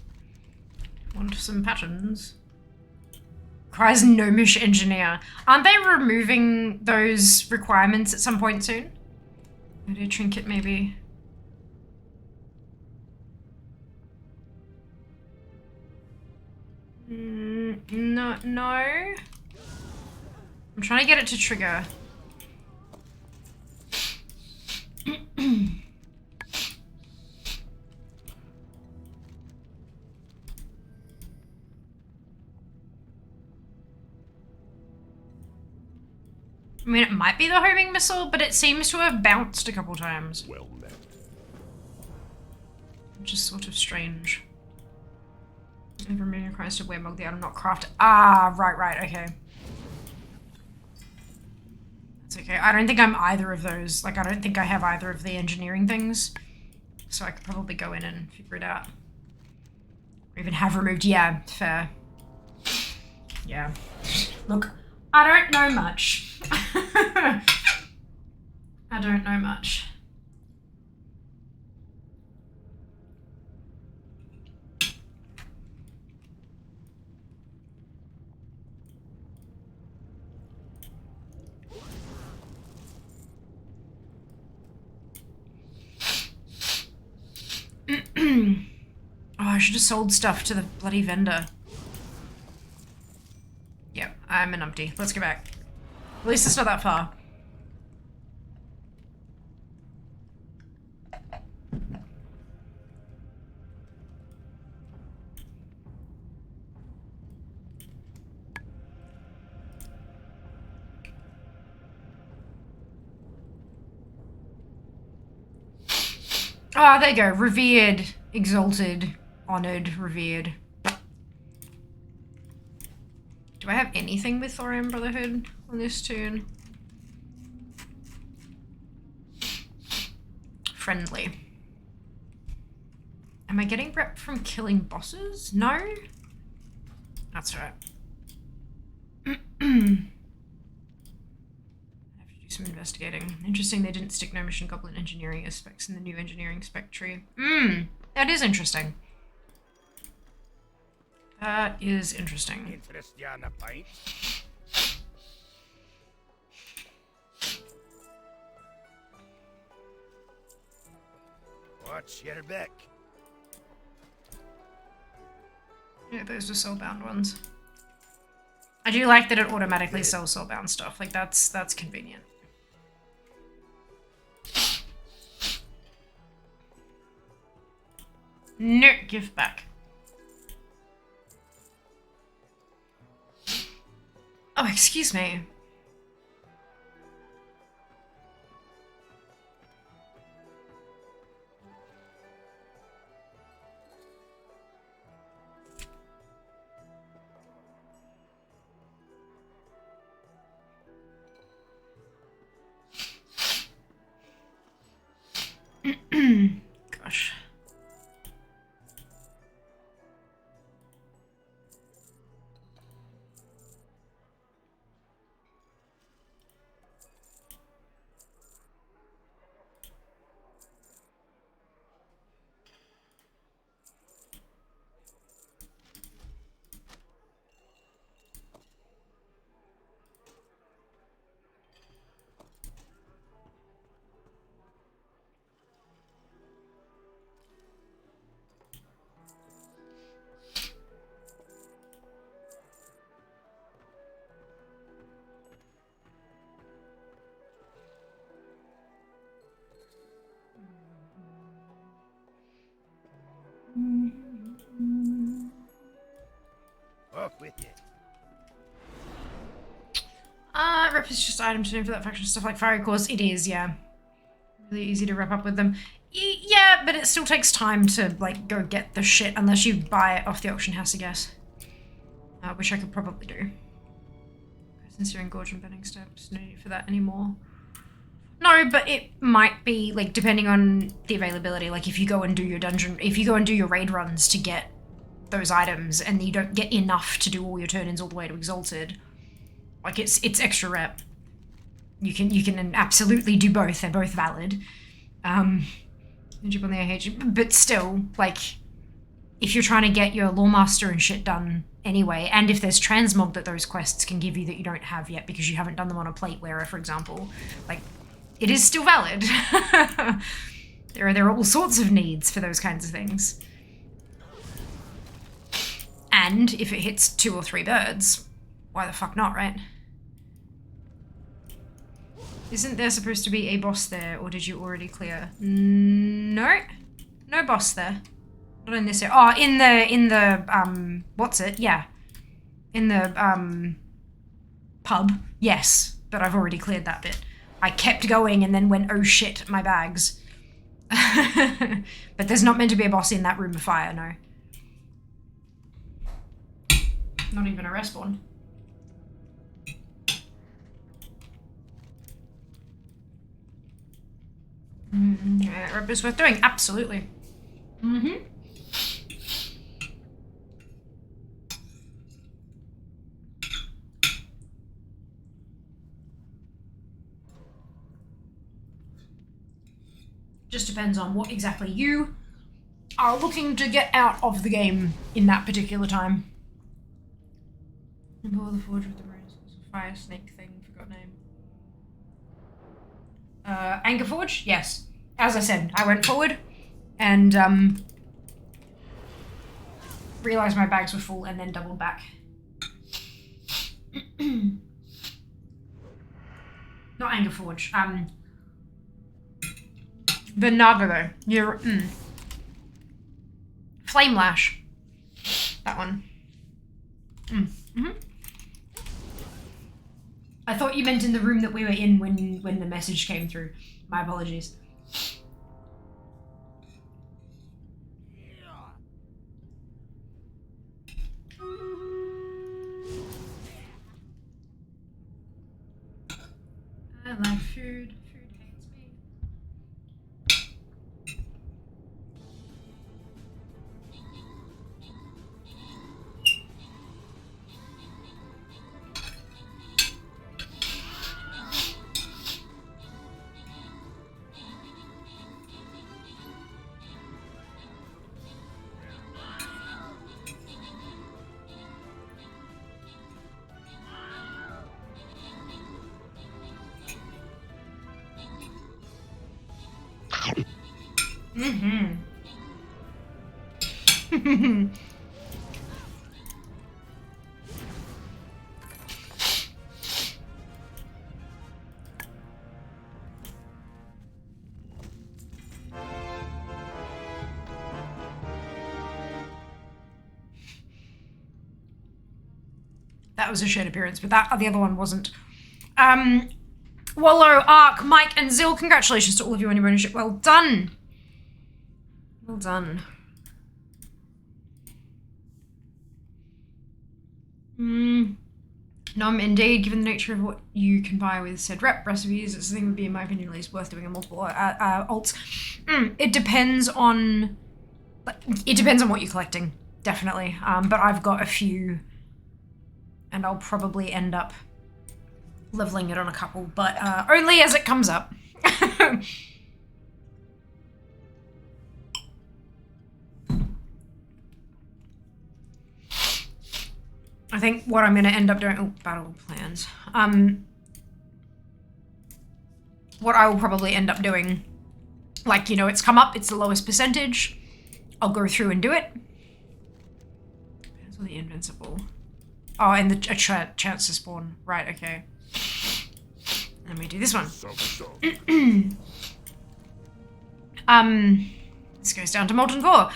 Want some patterns? Cries gnomish engineer. Aren't they removing those requirements at some point soon? Maybe a trinket, maybe. No. I'm trying to get it to trigger. I mean, it might be the homing missile, but it seems to have bounced a couple times. Well met. Which is sort of strange. Never meaning Christ to Warmog the Adam not craft. Ah, right, okay. That's okay. I don't think I'm either of those. Like, I don't think I have either of the engineering things. So I could probably go in and figure it out. Or even have removed. Yeah, fair. Yeah. Look, I don't know much. I don't know much. Oh, I should have sold stuff to the bloody vendor. Yep, I'm an umpty. Let's go back. At least it's not that far. Oh, there you go. Revered, exalted, honored, revered. Do I have anything with Thorium Brotherhood on this turn? Friendly. Am I getting rep from killing bosses? No? That's right. I have to do some investigating. Interesting they didn't stick no mission goblin engineering aspects in the new engineering spec tree. That is interesting. That is interesting. Interest you on a pint? Watch your back. Yeah, those are soulbound ones. I do like that it automatically sells soulbound stuff. Like that's convenient. No, give back. Oh, excuse me. Gosh. Off with you. Rep is just items for that faction stuff like fiery cores. It is, yeah. Really easy to wrap up with them. Yeah, but it still takes time to like go get the shit unless you buy it off the auction house, I guess. Which I could probably do. Since you're in Gorge and Bending Steps, no need for that anymore. No, but it might be like depending on the availability. Like if you go and do your dungeon, if you go and do your raid runs to get those items and you don't get enough to do all your turn-ins all the way to Exalted, like it's extra rep. You can absolutely do both. They're both valid. Jump on the AH, but still, like if you're trying to get your Lawmaster and shit done anyway, and if there's transmog that those quests can give you that you don't have yet because you haven't done them on a plate wearer, for example, like it is still valid. there are all sorts of needs for those kinds of things. And if it hits 2 or 3 birds, why the fuck not, right? Isn't there supposed to be a boss there, or did you already clear? No. No boss there. Not in this area. Oh, in the, what's it? Yeah. In the, pub. Yes. But I've already cleared that bit. I kept going and then went, oh shit, my bags. But there's not meant to be a boss in that room of fire, no. Not even a respawn. Yeah, rep is worth doing, absolutely. Just depends on what exactly you are looking to get out of the game in that particular time. Empower the forge with the runes. Fire snake thing, forgot name. Anchor Forge? Yes. As I said, I went forward and realized my bags were full and then doubled back. Not Anchor Forge. The Nagato. You're Flame Lash. That one. I thought you meant in the room that we were in when the message came through. My apologies. Food hates me. That was a shared appearance, but the other one wasn't. Wallow, Ark, Mike, and Zill, congratulations to all of you on your ownership. Well done. Well done. Nom, indeed, given the nature of what you can buy with said rep recipes, it's the thing would be, in my opinion, at least worth doing a multiple alts. It depends on what you're collecting, definitely. But I've got a few, and I'll probably end up leveling it on a couple, but only as it comes up. I think what I'm going to end up doing... Oh, battle plans. What I will probably end up doing, like, you know, it's come up, it's the lowest percentage. I'll go through and do it. Depends on the invincible. Oh, and a chance to spawn. Right, okay. Let me do this one. This goes down to Molten Core.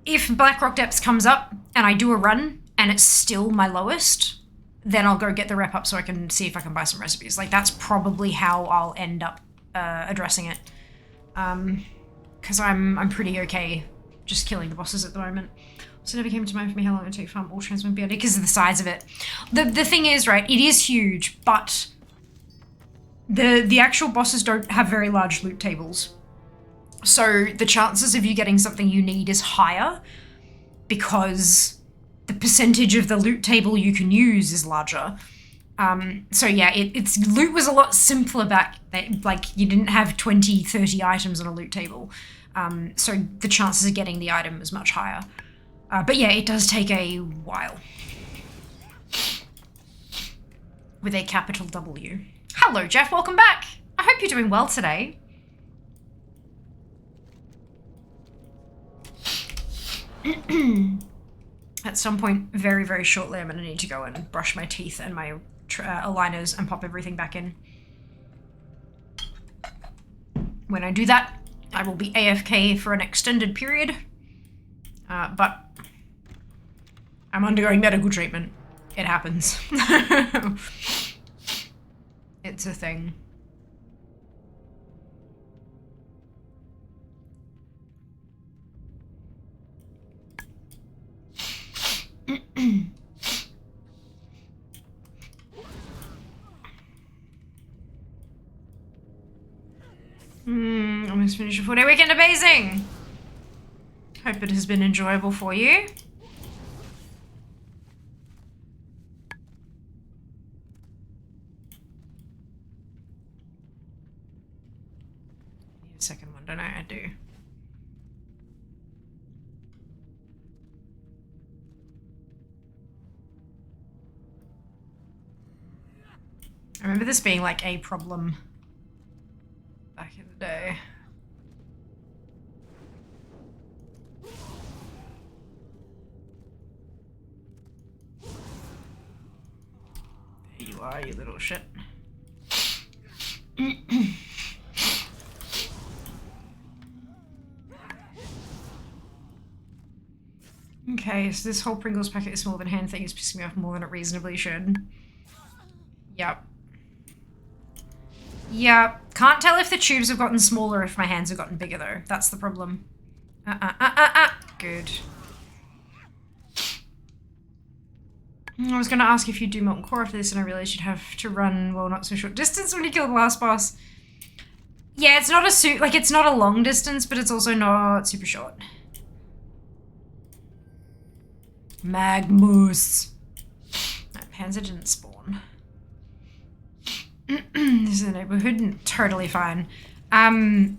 If Blackrock Depths comes up and I do a run and it's still my lowest, then I'll go get the rep up so I can see if I can buy some recipes. Like, that's probably how I'll end up addressing it. Because I'm pretty okay just killing the bosses at the moment. So it never came to mind for me how long it would take to farm all Transmog VOD because of the size of it. The thing is, right, it is huge, but the actual bosses don't have very large loot tables. So the chances of you getting something you need is higher because the percentage of the loot table you can use is larger. So yeah, its loot was a lot simpler back then. Like, you didn't have 20, 30 items on a loot table. So the chances of getting the item is much higher. But yeah, it does take a while. With a capital W. Hello, Jeff, welcome back. I hope you're doing well today. At some point very, very shortly, I'm going to need to go and brush my teeth and my aligners and pop everything back in. When I do that, I will be AFK for an extended period. But I'm undergoing medical treatment. It happens. It's a thing. Almost finished a 4-day weekend. Amazing! Hope it has been enjoyable for you. Need a second one, don't I? I do. I remember this being like a problem back in the day. There you are, you little shit. Okay, so this whole Pringles packet is smaller than hand thing is pissing me off more than it reasonably should. Yep. Yeah, can't tell if the tubes have gotten smaller or if my hands have gotten bigger though. That's the problem. Good. I was going to ask if you do molten core after this, and I realized you'd have to run, well, not so short distance when you kill the last boss. Yeah, it's not it's not a long distance, but it's also not super short. Magmus. No, Panzer didn't spawn. This is a neighborhood, totally fine. I'm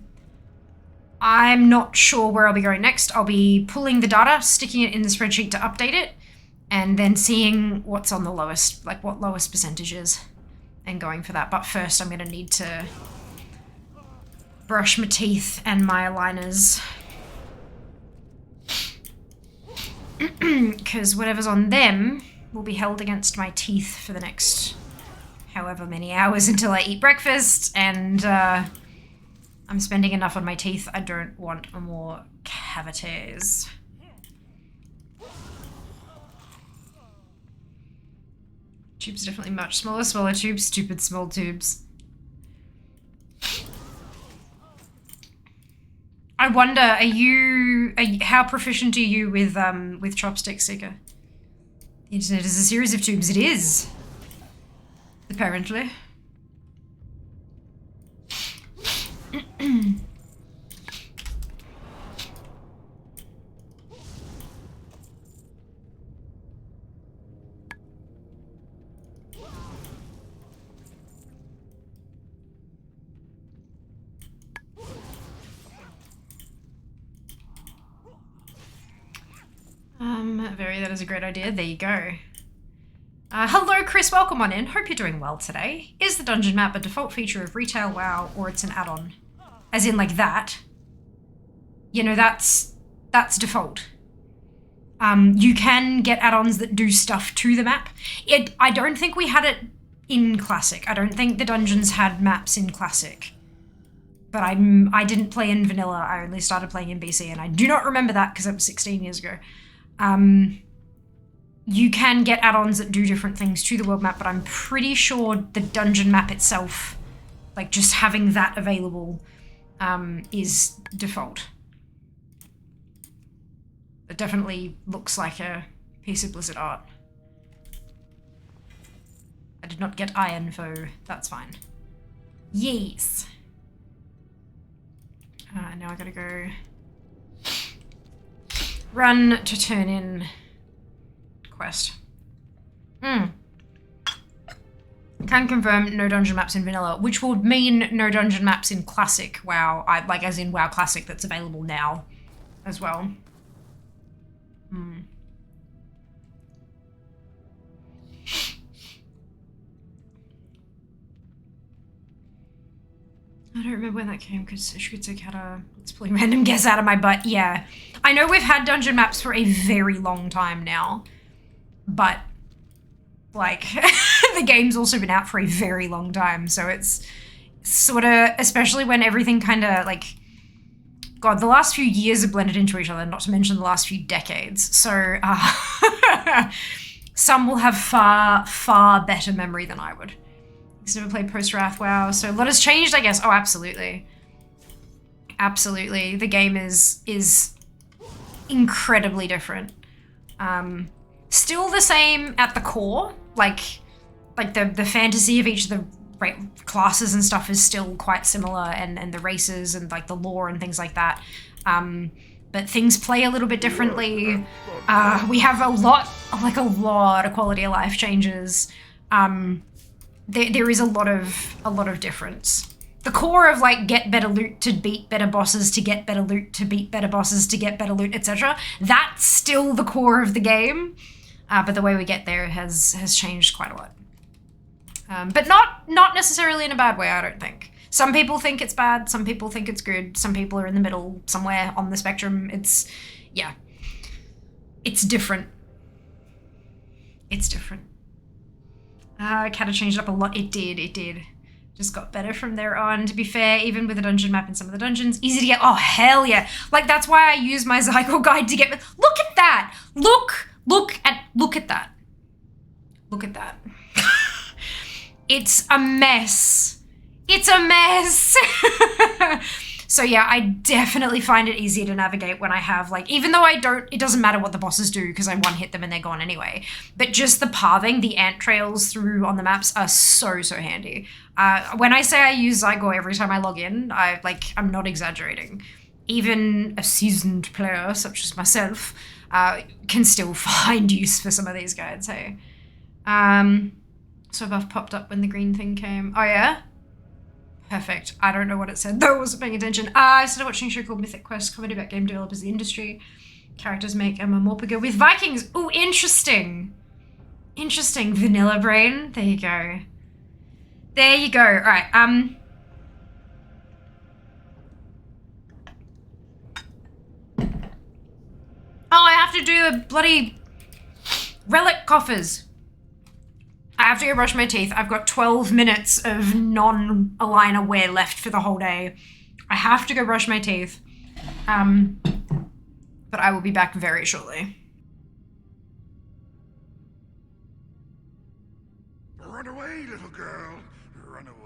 not sure where I'll be going next. I'll be pulling the data, sticking it in the spreadsheet to update it, and then seeing what's on the lowest, like what lowest percentage is, and going for that. But first I'm gonna need to brush my teeth and my aligners. Because whatever's on them will be held against my teeth for the next however many hours until I eat breakfast, and I'm spending enough on my teeth. I don't want more cavities. Tubes are definitely much smaller. Smaller tubes, stupid small tubes. I wonder, are you how proficient are you with chopsticks, Seeker? The internet is a series of tubes. It is. Apparently. That is a great idea. There you go. Hello, Chris. Welcome on in. Hope you're doing well today. Is the dungeon map a default feature of Retail WoW, or it's an add-on? As in, like that. You know, that's default. You can get add-ons that do stuff to the map. I don't think we had it in Classic. I don't think the dungeons had maps in Classic. But I didn't play in Vanilla. I only started playing in BC, and I do not remember that because it was 16 years ago. You can get add-ons that do different things to the world map, but I'm pretty sure the dungeon map itself, like just having that available, is default. It definitely looks like a piece of Blizzard art. I did not get iron, foe. That's fine. Yes. Now I gotta go run to turn in quest. Can confirm no dungeon maps in vanilla, which would mean no dungeon maps in classic WoW, like as in WoW Classic that's available now as well. I don't remember when that came because Shkutsu had a let's pulling random guess out of my butt. Yeah. I know we've had dungeon maps for a very long time now, but like the game's also been out for a very long time, so it's sort of, especially when everything kind of like, God, the last few years have blended into each other, not to mention the last few decades. So some will have far, far better memory than I would. He's never played post-Wrath WoW, so a lot has changed, I guess. Oh, absolutely. Absolutely. The game is incredibly different. Still the same at the core. Like the fantasy of each of the classes and stuff is still quite similar, and the races and like the lore and things like that. But things play a little bit differently. We have a lot of quality of life changes. There is a lot of difference. The core of like get better loot to beat better bosses, to get better loot to beat better bosses, to get better loot, etc. That's still the core of the game, but the way we get there has changed quite a lot. But not necessarily in a bad way, I don't think. Some people think it's bad, some people think it's good, some people are in the middle, somewhere on the spectrum. It's different. It's different. Kinda changed up a lot. It did. Just got better from there on. To be fair, even with a dungeon map in some of the dungeons, easy to get. Oh, hell yeah. Like, that's why I use my Zycle guide to get... Look at that! Look at that. Look at that. It's a mess. It's a mess. So yeah, I definitely find it easier to navigate when I have like, even though it doesn't matter what the bosses do because I one hit them and they're gone anyway. But just the pathing, the ant trails through on the maps are so handy. When I say I use Zygo every time I log in, I'm not exaggerating. Even a seasoned player such as myself can still find use for some of these guides, hey? So buff popped up when the green thing came. Oh yeah? Perfect. I don't know what it said, though I wasn't paying attention. I started watching a show called Mythic Quest, comedy about game developers, the industry. Characters make Emma Morpega with Vikings. Ooh, interesting. Interesting. Vanilla Brain. There you go. There you go. All right. Oh, I have to do the bloody relic coffers. I have to go brush my teeth. I've got 12 minutes of non-aligner wear left for the whole day. I have to go brush my teeth. But I will be back very shortly. Run away, little girl. Run away.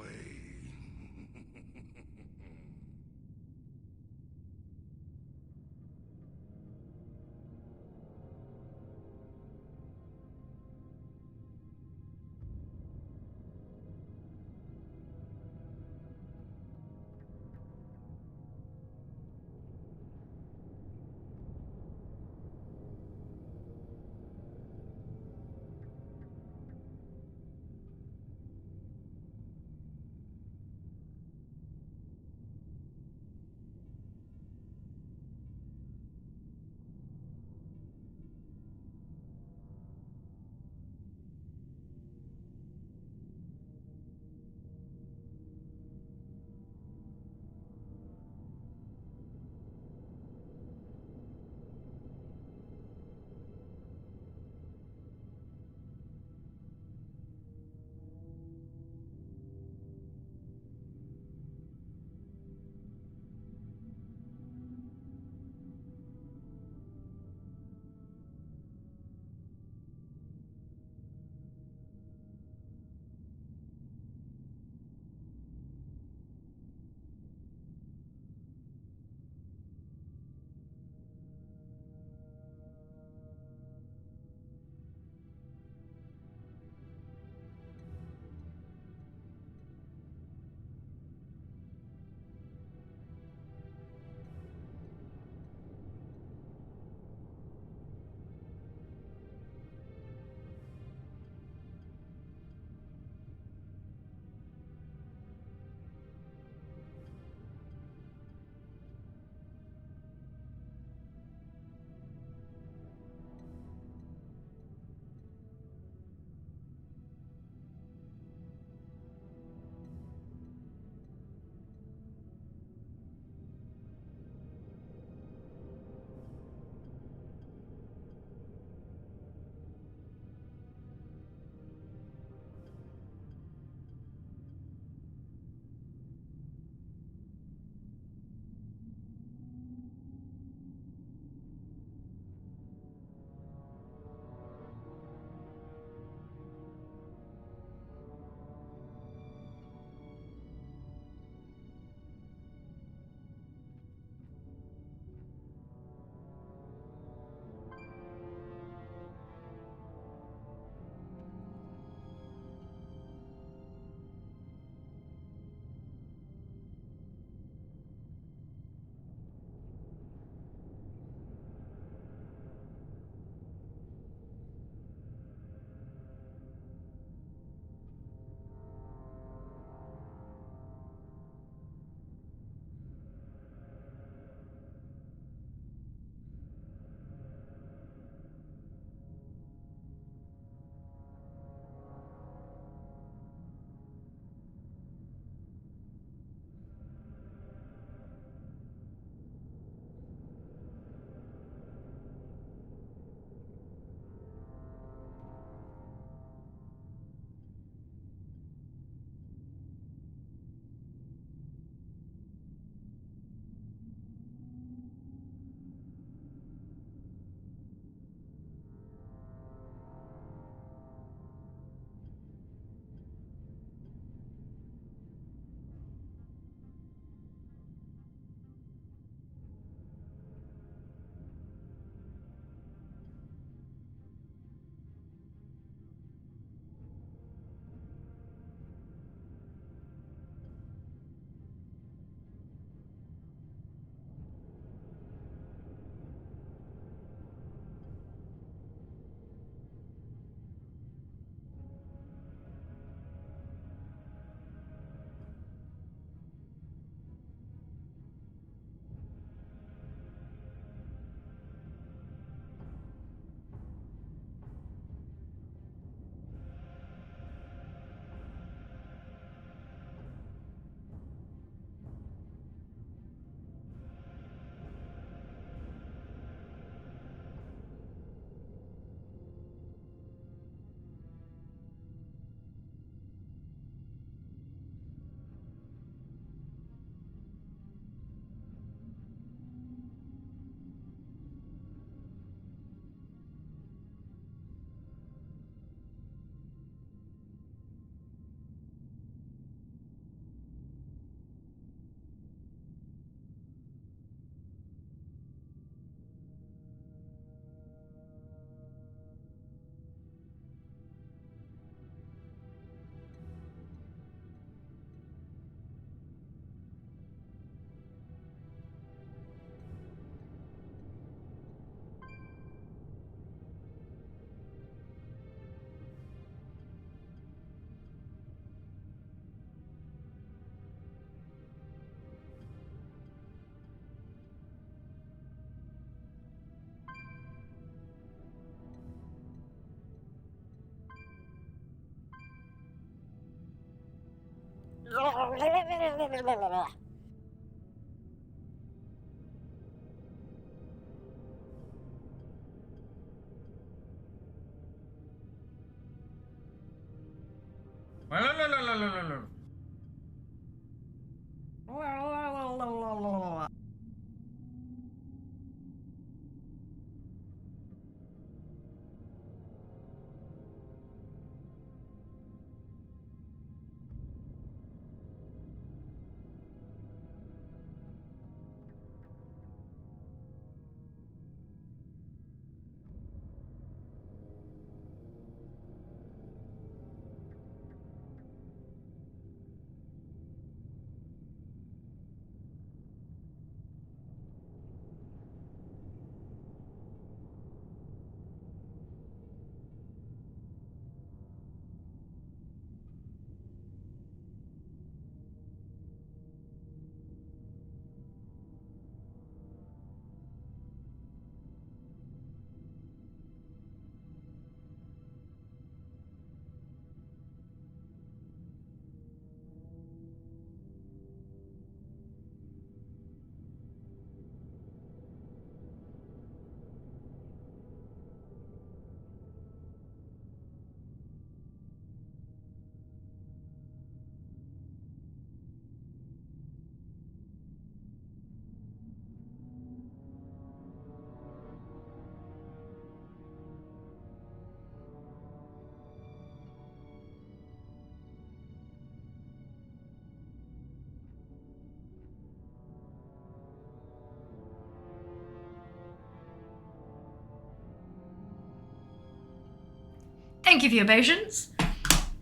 Thank you for your patience.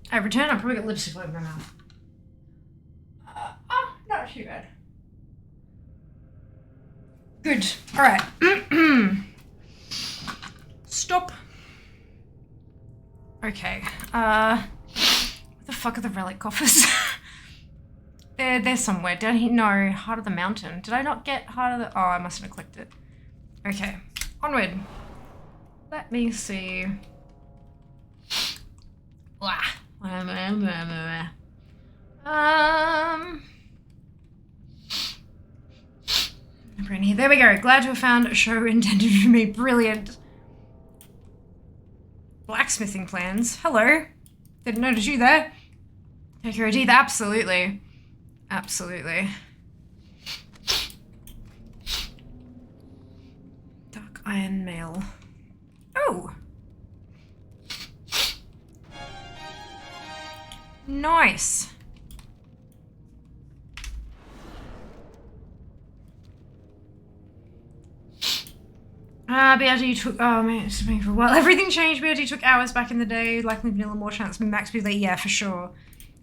I return. I've probably got lipstick all over my mouth. Not too bad. Good. All right. Stop. Okay. Where the fuck are the relic coffers? They're somewhere. Down here? No. Heart of the mountain. Did I not get heart of the? Oh, I mustn't have clicked it. Okay. Onward. Let me see. Brainy. There we go. Glad to have found a show intended for me. Brilliant. Blacksmithing plans. Hello. Didn't notice you there. Take your teeth. Absolutely. Absolutely. Dark iron mail. Oh. Nice. BRD took, oh man, it's been for a while. Everything changed. BRD took hours back in the day. Likely vanilla, more chance to be max speed. Yeah, for sure.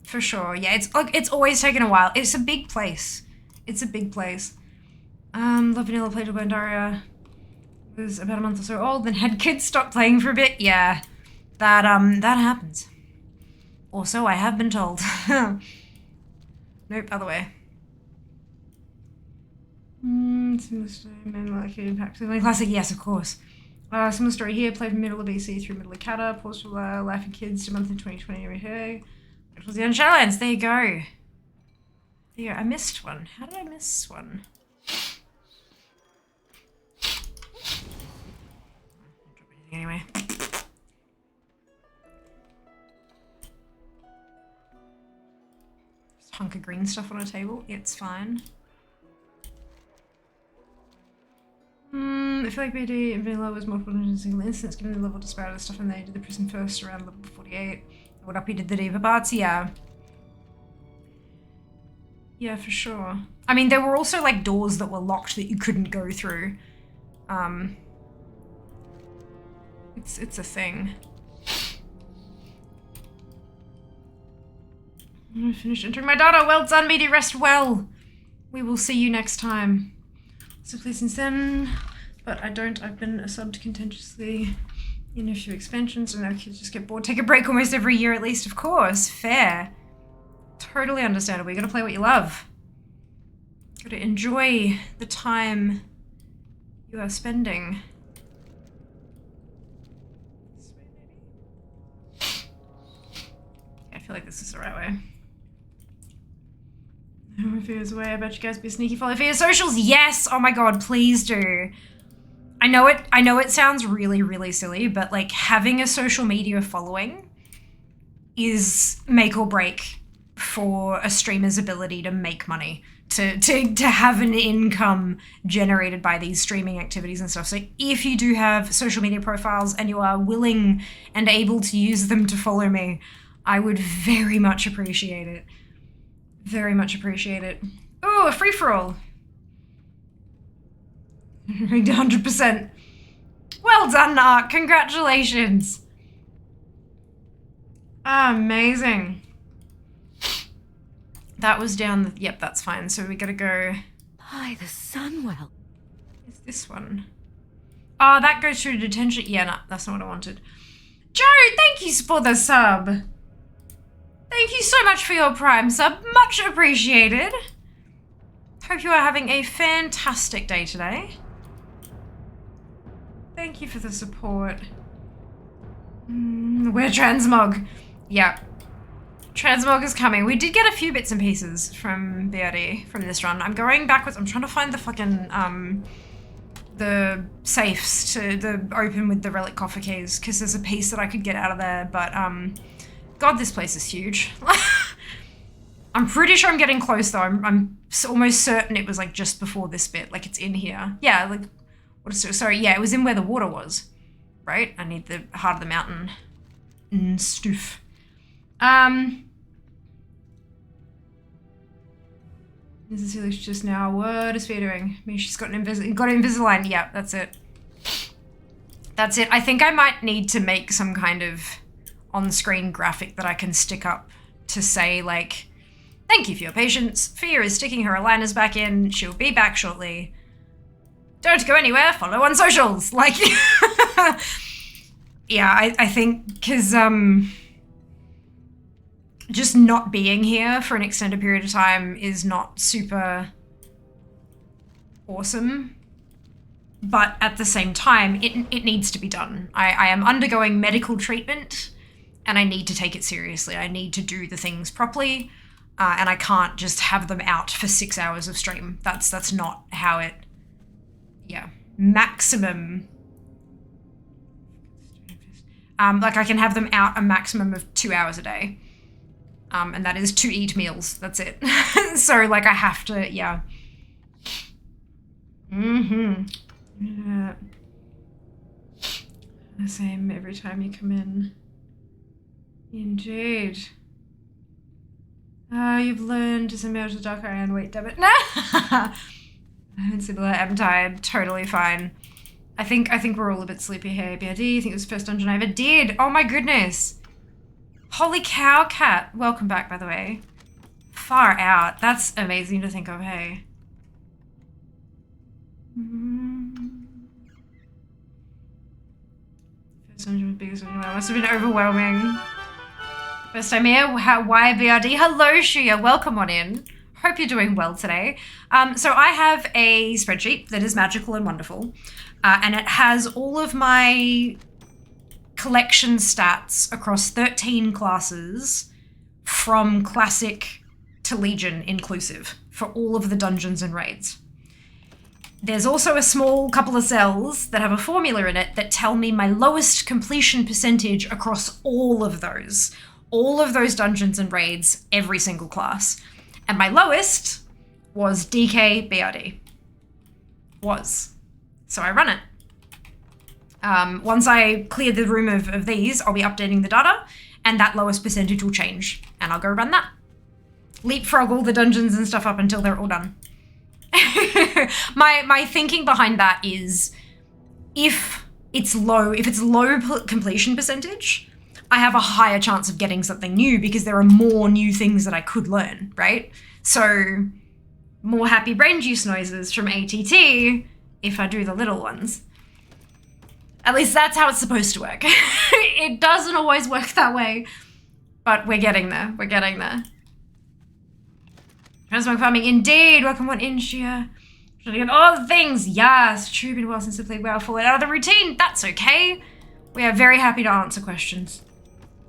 For sure. Yeah, it's always taken a while. It's a big place. It's a big place. Love vanilla, played with Bandaria. Was about a month or so old, then had kids stop playing for a bit. Yeah. That happens. Also, I have been told. Nope, other way. Similar story, man, like impact. Classic, yes, of course. Similar story here, played from middle of BC through middle of Cata, paused for Life and Kids to month in 2020 every day. It was the Shadowlands, there you go. There you go, I missed one. How did I miss one? Anyway. Just hunk of green stuff on a table, it's fine. I feel like BD and Vanilla was multiple in a single instance, given the level disparity of stuff, and they did the prison first around level 48. What up, he did the Diva parts, yeah. Yeah, for sure. I mean, there were also like doors that were locked that you couldn't go through. It's a thing. I finished entering my data. Well done, BD. Rest well. We will see you next time. So please since then, but I don't. I've been subbed contentiously in a few expansions, and now kids just get bored. Take a break almost every year at least, of course. Fair. Totally understandable. You gotta play what you love. Gotta enjoy the time you are spending. Yeah, I feel like this is the right way. If he was away, I bet you guys be a sneaky follow for your socials. Yes! Oh my god, please do. I know it sounds really, really silly, but like having a social media following is make or break for a streamer's ability to make money, to have an income generated by these streaming activities and stuff. So if you do have social media profiles and you are willing and able to use them to follow me, I would very much appreciate it. Very much appreciate it. Ooh, a free-for-all. 100%. Well done, Art. Congratulations. Amazing. That was down the... Yep, that's fine. So we gotta go... By the Sunwell. Is this one? Oh, that goes through detention. Yeah, no, that's not what I wanted. Joe, thank you for the sub. Thank you so much for your Prime sub. Much appreciated. Hope you are having a fantastic day today. Thank you for the support. We're Transmog. Yeah. Transmog is coming. We did get a few bits and pieces from VOD from this run. I'm going backwards. I'm trying to find the fucking, the safes to open with the relic coffer keys, because there's a piece that I could get out of there, but, God, this place is huge. I'm pretty sure I'm getting close, though. I'm almost certain it was, like, just before this bit. Like, it's in here. Yeah, like, what is it? Sorry, yeah, it was in where the water was. Right? I need the heart of the mountain. Stoof. Mrs. Healy's just now. What is Fia doing? I mean, she's got an Invisalign. Yeah, that's it. That's it. I think I might need to make some kind of on-screen graphic that I can stick up to say, like, thank you for your patience. Fia is sticking her aligners back in. She'll be back shortly. Don't go anywhere. Follow on socials. Like, yeah, I think because, just not being here for an extended period of time is not super awesome. But at the same time, it needs to be done. I am undergoing medical treatment and I need to take it seriously. I need to do the things properly, and I can't just have them out for 6 hours of stream. That's not how it, yeah, maximum. Like I can have them out a maximum of 2 hours a day. And that is to eat meals. That's it. So like I have to, yeah. Yeah. The same every time you come in. Indeed. You've learned to submerge the dark iron. Wait, damn it. No! I'm similar. I'm tired. Totally fine. I think we're all a bit sleepy here. BRD, I think it was the first dungeon I ever did. Oh my goodness. Holy cow, Cat. Welcome back, by the way. Far out. That's amazing to think of, hey. First dungeon, biggest dungeon. That must have been overwhelming. First time here, why BRD? Hello, Shuya, welcome on in. Hope you're doing well today. So I have a spreadsheet that is magical and wonderful, and it has all of my collection stats across 13 classes from Classic to Legion inclusive for all of the dungeons and raids. There's also a small couple of cells that have a formula in it that tell me my lowest completion percentage across all of those dungeons and raids, every single class. And my lowest was DK BRD. Was. So I run it. Once I clear the room of these, I'll be updating the data, and that lowest percentage will change, and I'll go run that. Leapfrog all the dungeons and stuff up until they're all done. My thinking behind that is, if it's low completion percentage, I have a higher chance of getting something new because there are more new things that I could learn, right? So, more happy brain juice noises from ATT if I do the little ones. At least that's how it's supposed to work. It doesn't always work that way, but we're getting there. We're getting there. Transmog farming, indeed. Welcome on in, Shia. Trying to get all the things. Yes, true, been well since I played WoW. Fallen out of the routine. That's okay. We are very happy to answer questions.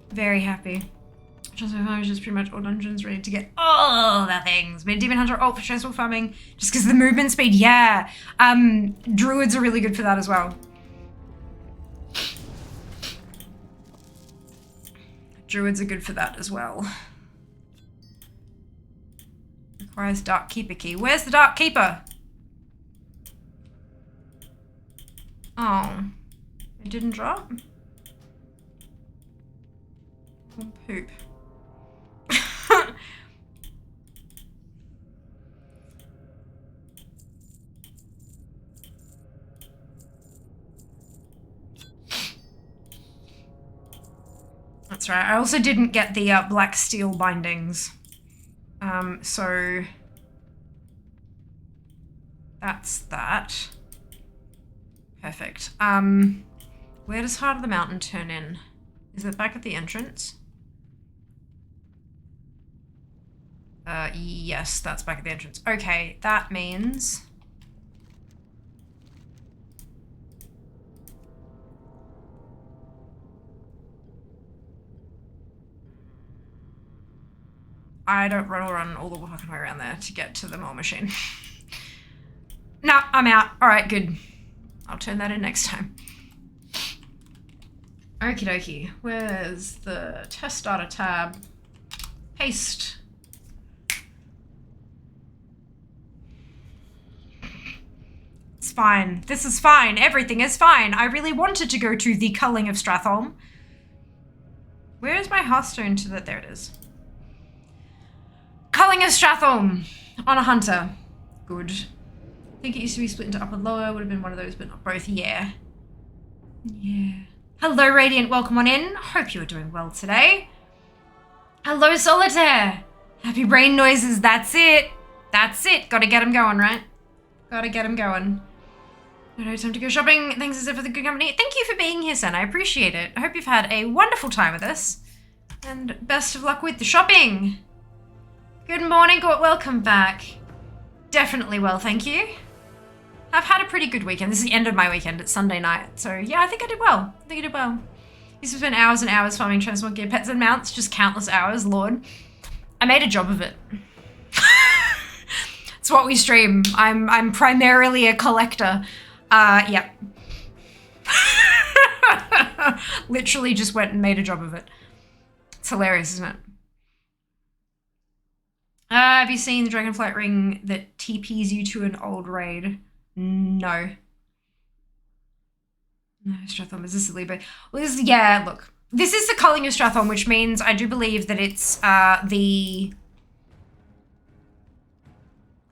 Very happy. Transmog farming is just pretty much all dungeons ready to get all the things. But Demon Hunter ult for Transmog farming just because of the movement speed. Yeah. Druids are really good for that as well. Druids are good for that as well. Requires Dark Keeper key. Where's the Dark Keeper? Oh. It didn't drop? Oh, poop. That's right. I also didn't get the black steel bindings. So that's that. Perfect. Where does Heart of the Mountain turn in? Is it back at the entrance? Yes, that's back at the entrance. Okay, that means... I don't run all the fucking way around there to get to the mole machine. Nah, I'm out. Alright, good. I'll turn that in next time. Okie dokie. Where's the test data tab? Paste. It's fine. This is fine. Everything is fine. I really wanted to go to the culling of Stratholme. Where is my Hearthstone to that? There it is. Culling of Stratholme on a hunter. Good. I think it used to be split into upper and lower. Would have been one of those, but not both. Yeah. Yeah. Hello, Radiant. Welcome on in. Hope you are doing well today. Hello, Solitaire. Happy brain noises. That's it. That's it. Gotta get him going, right? Gotta get him going. No time to go shopping. Thanks as ever for the good company. Thank you for being here, Sen. I appreciate it. I hope you've had a wonderful time with us. And best of luck with the shopping. Good morning, welcome back. Definitely well, thank you. I've had a pretty good weekend. This is the end of my weekend. It's Sunday night. So yeah, I think I did well. I think I did well. Used to spend hours and hours farming Transmog gear, pets and mounts. Just countless hours, Lord. I made a job of it. It's what we stream. I'm primarily a collector. Yeah. Literally just went and made a job of it. It's hilarious, isn't it? Have you seen the Dragonflight ring that TPs you to an old raid? No. No, Stratholme, is this a Libo? Well, this is, yeah, look. This is the culling of Stratholme, which means I do believe that it's the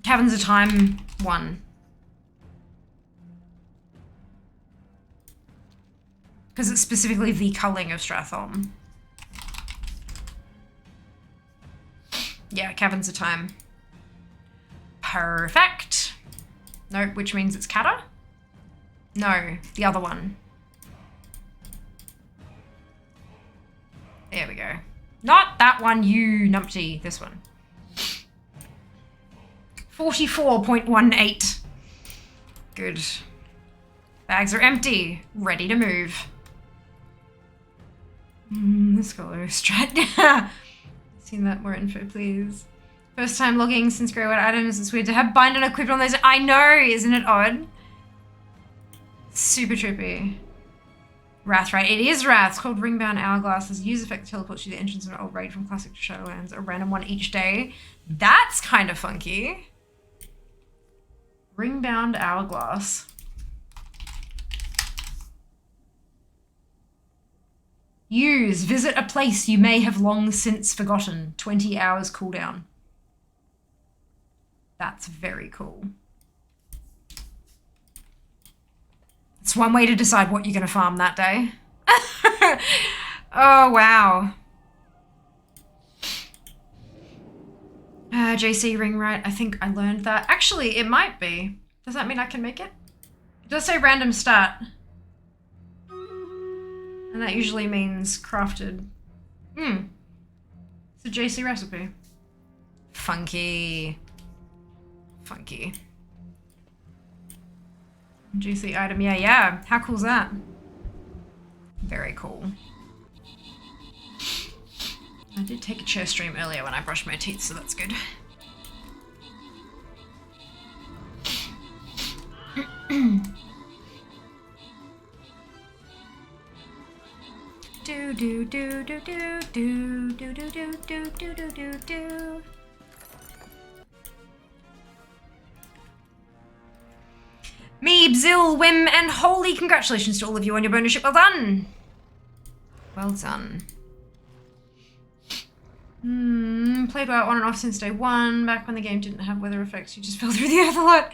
Caverns of Time one. Because it's specifically the culling of Stratholme. Yeah, Caverns of Time. Perfect. No, which means it's Kata? No, the other one. There we go. Not that one, you numpty. This one. 44.18. Good. Bags are empty. Ready to move. Let's go strat. Seen that more info, please. First time logging since Grey White items. It's weird to have bind and equipped on those. I know, isn't it odd? Super trippy. Wrath, right? It is Wrath. It's called Ringbound Hourglass. As a use effect that teleports you to the entrance of an old raid from Classic to Shadowlands. A random one each day. That's kind of funky. Ringbound Hourglass. Use. Visit a place you may have long since forgotten. 20 hours cooldown. That's very cool. It's one way to decide what you're going to farm that day. Oh, wow. JC ring right. I think I learned that. Actually, it might be. Does that mean I can make it? It does say random stat. And that usually means crafted. It's a JC recipe. Funky. Funky. Juicy item. Yeah, yeah. How cool is that? Very cool. I did take a chair stream earlier when I brushed my teeth, so that's good. Do do do do do do do do do do do do do do. Meeb, Zil, Wim, and holy congratulations to all of you on your bonus ship. Well done. Well done. Played WoW on and off since day one. Back when the game didn't have weather effects, you just fell through the earth a lot.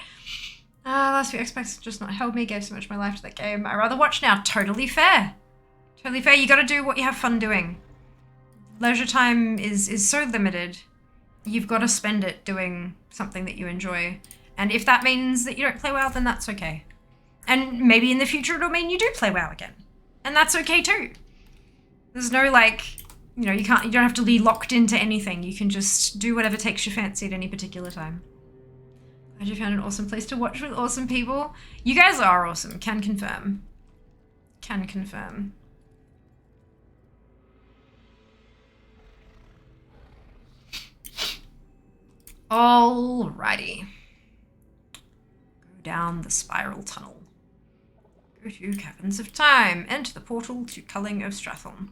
Last few Xbox just not held me. Gave so much of my life to that game. I rather watch now. Totally fair. Totally fair. You got to do what you have fun doing. Leisure time is so limited. You've got to spend it doing something that you enjoy. And if that means that you don't play WoW, then that's okay. And maybe in the future it'll mean you do play WoW again. And that's okay too. There's no like, you know, you don't have to be locked into anything. You can just do whatever takes your fancy at any particular time. Glad you found an awesome place to watch with awesome people. You guys are awesome. Can confirm. Can confirm. Alrighty. Go down the spiral tunnel. Go to Caverns of Time. Enter the portal to Culling of Strathorn.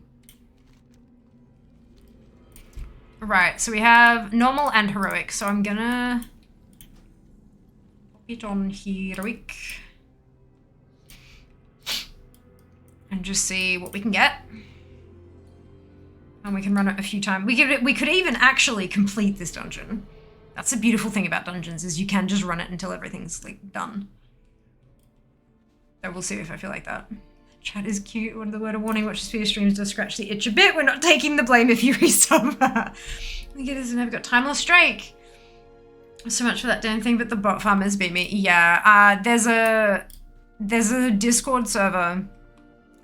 Right, so we have normal and heroic, so I'm gonna pop it on heroic and just see what we can get. And we can run it a few times. We could even actually complete this dungeon. That's the beautiful thing about dungeons, is you can just run it until everything's like done. So we'll see if I feel like that. Chat is cute. What the word of warning? Watch Sphere streams does scratch the itch a bit. We're not taking the blame if you resub. The kid has never got Timeless Drake. So much for that damn thing, but the bot farmers beat me. Yeah, there's a Discord server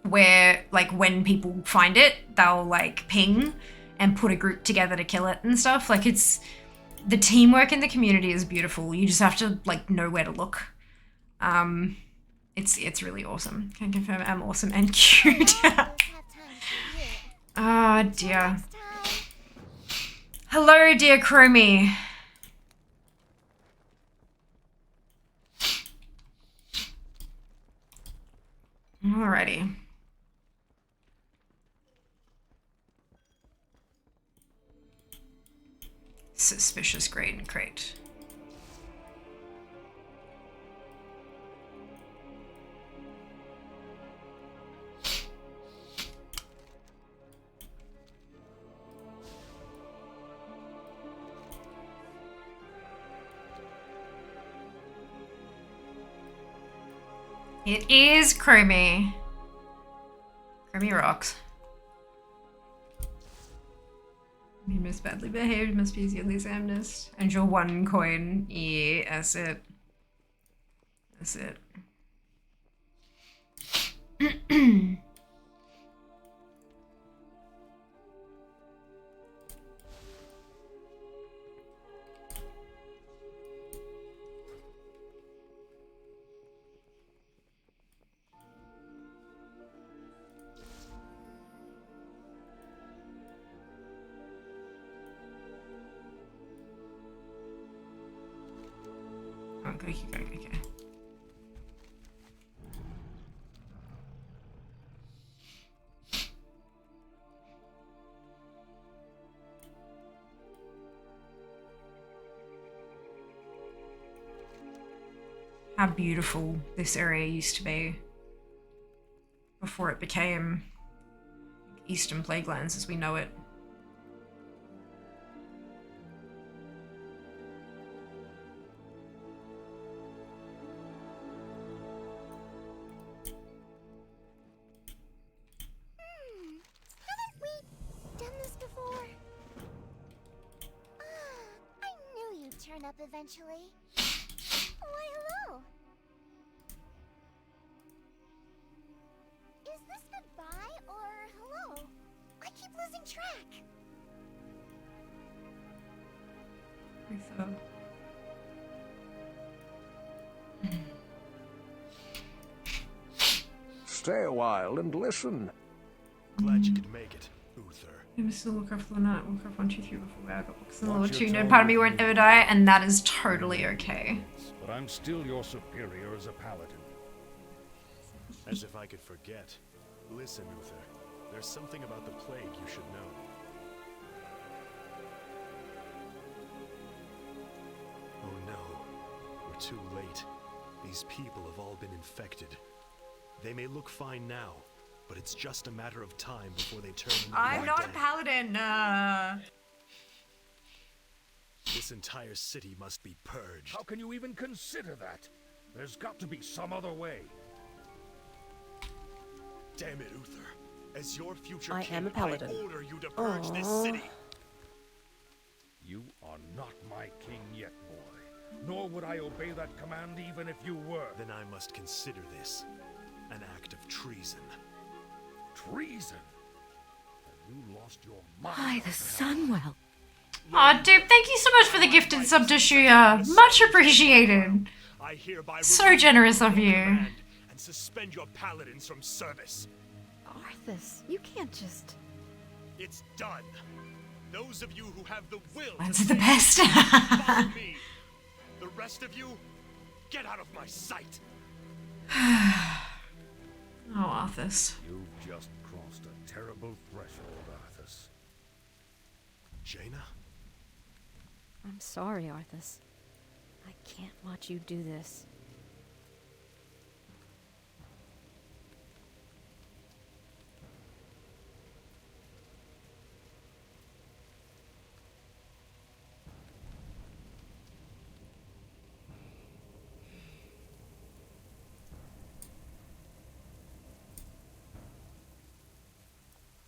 where like when people find it, they'll like ping and put a group together to kill it and stuff. Like it's the teamwork in the community is beautiful. You just have to like know where to look. It's really awesome. Can confirm I'm awesome and cute. Ah, dear. Hello, dear Chromie. Alrighty. Suspicious grade and crate. It is Chromie. Chromie rocks. You most badly behaved, must be easy at least amnest. And your 1 coin. Yeah, that's it. That's it. Okay. How beautiful this area used to be before it became Eastern Plaguelands as we know it. Eventually. Why, hello. Is this goodbye or hello? I keep losing track. I thought. Stay a while and listen. Glad you could make it, Uther. I'm still Warcraft Lore Night, Warcraft 1, 2, 3 before I got books in Lore Watch 2. your No tone part of me with won't ever die, and that is totally okay. But I'm still your superior as a paladin. As if I could forget. Listen, Uther. There's something about the plague you should know. Oh no. We're too late. These people have all been infected. They may look fine now, but it's just a matter of time before they turn into I'm the not a dead. paladin. This entire city must be purged. How can you even consider that? There's got to be some other way. Damn it, Uther. As your future I king, am a paladin. I order you to purge this Aww. city. You are not my king yet, boy. Nor would I obey that command even if you were. Then I must consider this an act of treason. Treason? Have you lost your mind? By the Sunwell. Aw, dude, thank you so much for the gifted sub to Shuya. Much appreciated. I hereby So remove generous of your you. command and suspend your paladins from service. Arthas, you can't just... It's done. Those of you who have the will Mine's to the save best. follow me. The rest of you, get out of my sight. Oh, Arthas. You've just crossed a terrible threshold, Arthas. Jaina? I'm sorry, Arthas. I can't watch you do this.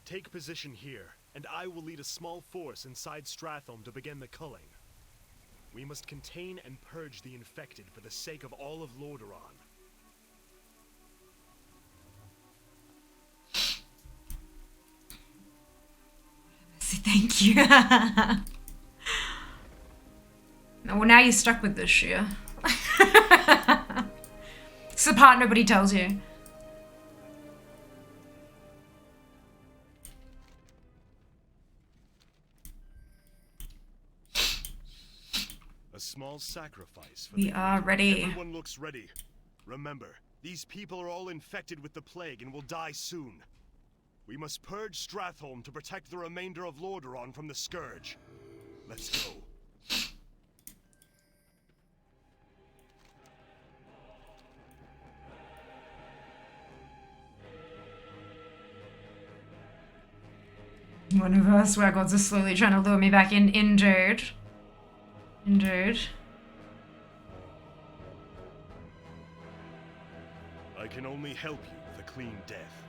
Take position here, and I will lead a small force inside Stratholme to begin the culling. We must contain and purge the infected for the sake of all of Lordaeron. Thank you. Well, now you're stuck with this shit. It's the part nobody tells you. A small sacrifice for We the are ready. Everyone looks ready. Remember, these people are all infected with the plague and will die soon. We must purge Stratholme to protect the remainder of Lordaeron from the scourge. Let's go. One of our swear gods is slowly trying to lure me back in. Injured. Injured. I can only help you with a clean death.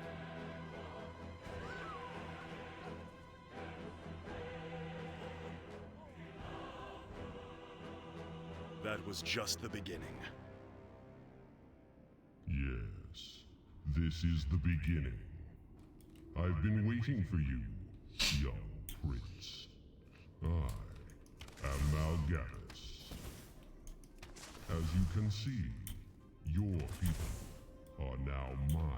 That was just the beginning. Yes, this is the beginning. I've been waiting for you, young prince. I am Mal'Ganis. As you can see, your people are now mine.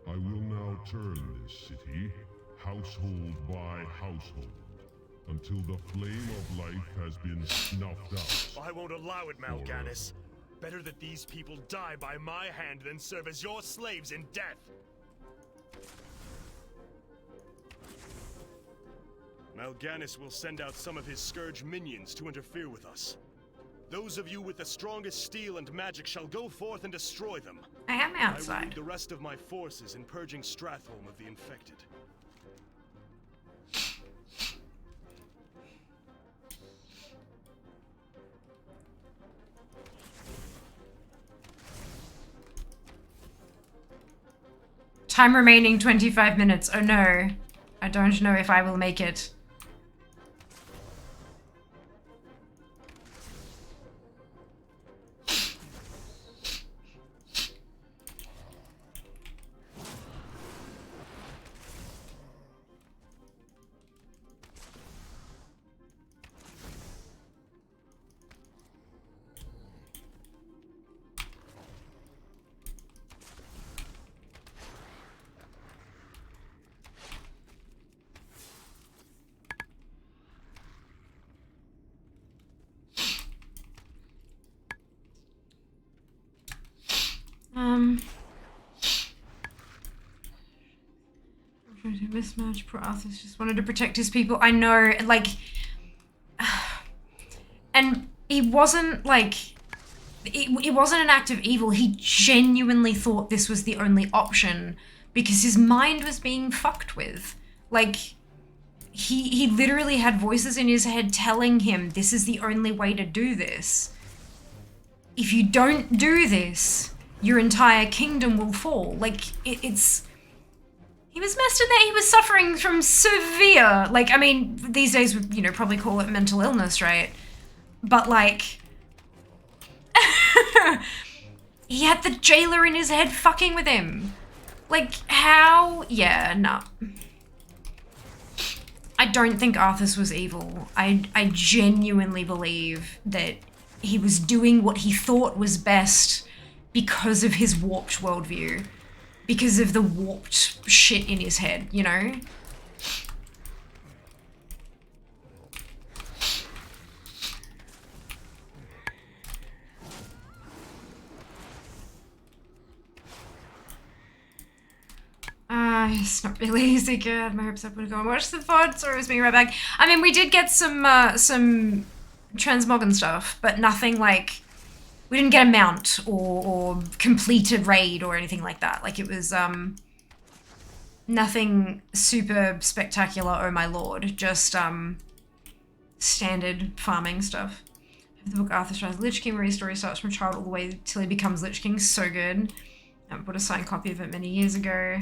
I will now turn this city, household by household, until the flame of life has been snuffed out. I won't allow it, Mal'Ganis. Better that these people die by my hand than serve as your slaves in death. Mal'Ganis will send out some of his Scourge minions to interfere with us. Those of you with the strongest steel and magic shall go forth and destroy them. I am I will outside. lead the rest of my forces in purging Stratholme of the infected. Time remaining 25 minutes. Oh no. I don't know if I will make it. mismatch. Poor Arthur's just wanted to protect his people. I know, like, and he wasn't like, it wasn't an act of evil. He genuinely thought this was the only option because his mind was being fucked with. Like, he literally had voices in his head telling him this is the only way to do this. If you don't do this, your entire kingdom will fall. Like, it's... He was messed in that he was suffering from severe... Like, I mean, these days would, you know, probably call it mental illness, right? But, like... he had the jailer in his head fucking with him. Like, how? Yeah, no. I don't think Arthas was evil. I genuinely believe that he was doing what he thought was best because of his warped worldview. Because of the warped shit in his head, you know? It's not really easy, good. My hopes up would go and watch the VOD, so I was being right back. I mean, we did get some Transmog and stuff, but nothing like, we didn't get a mount or complete a raid or anything like that. Like, it was, nothing super spectacular, oh my lord, just, standard farming stuff. The book Arthur tries Lich King, where his story starts from child all the way till he becomes Lich King, so good. I bought a signed copy of it many years ago.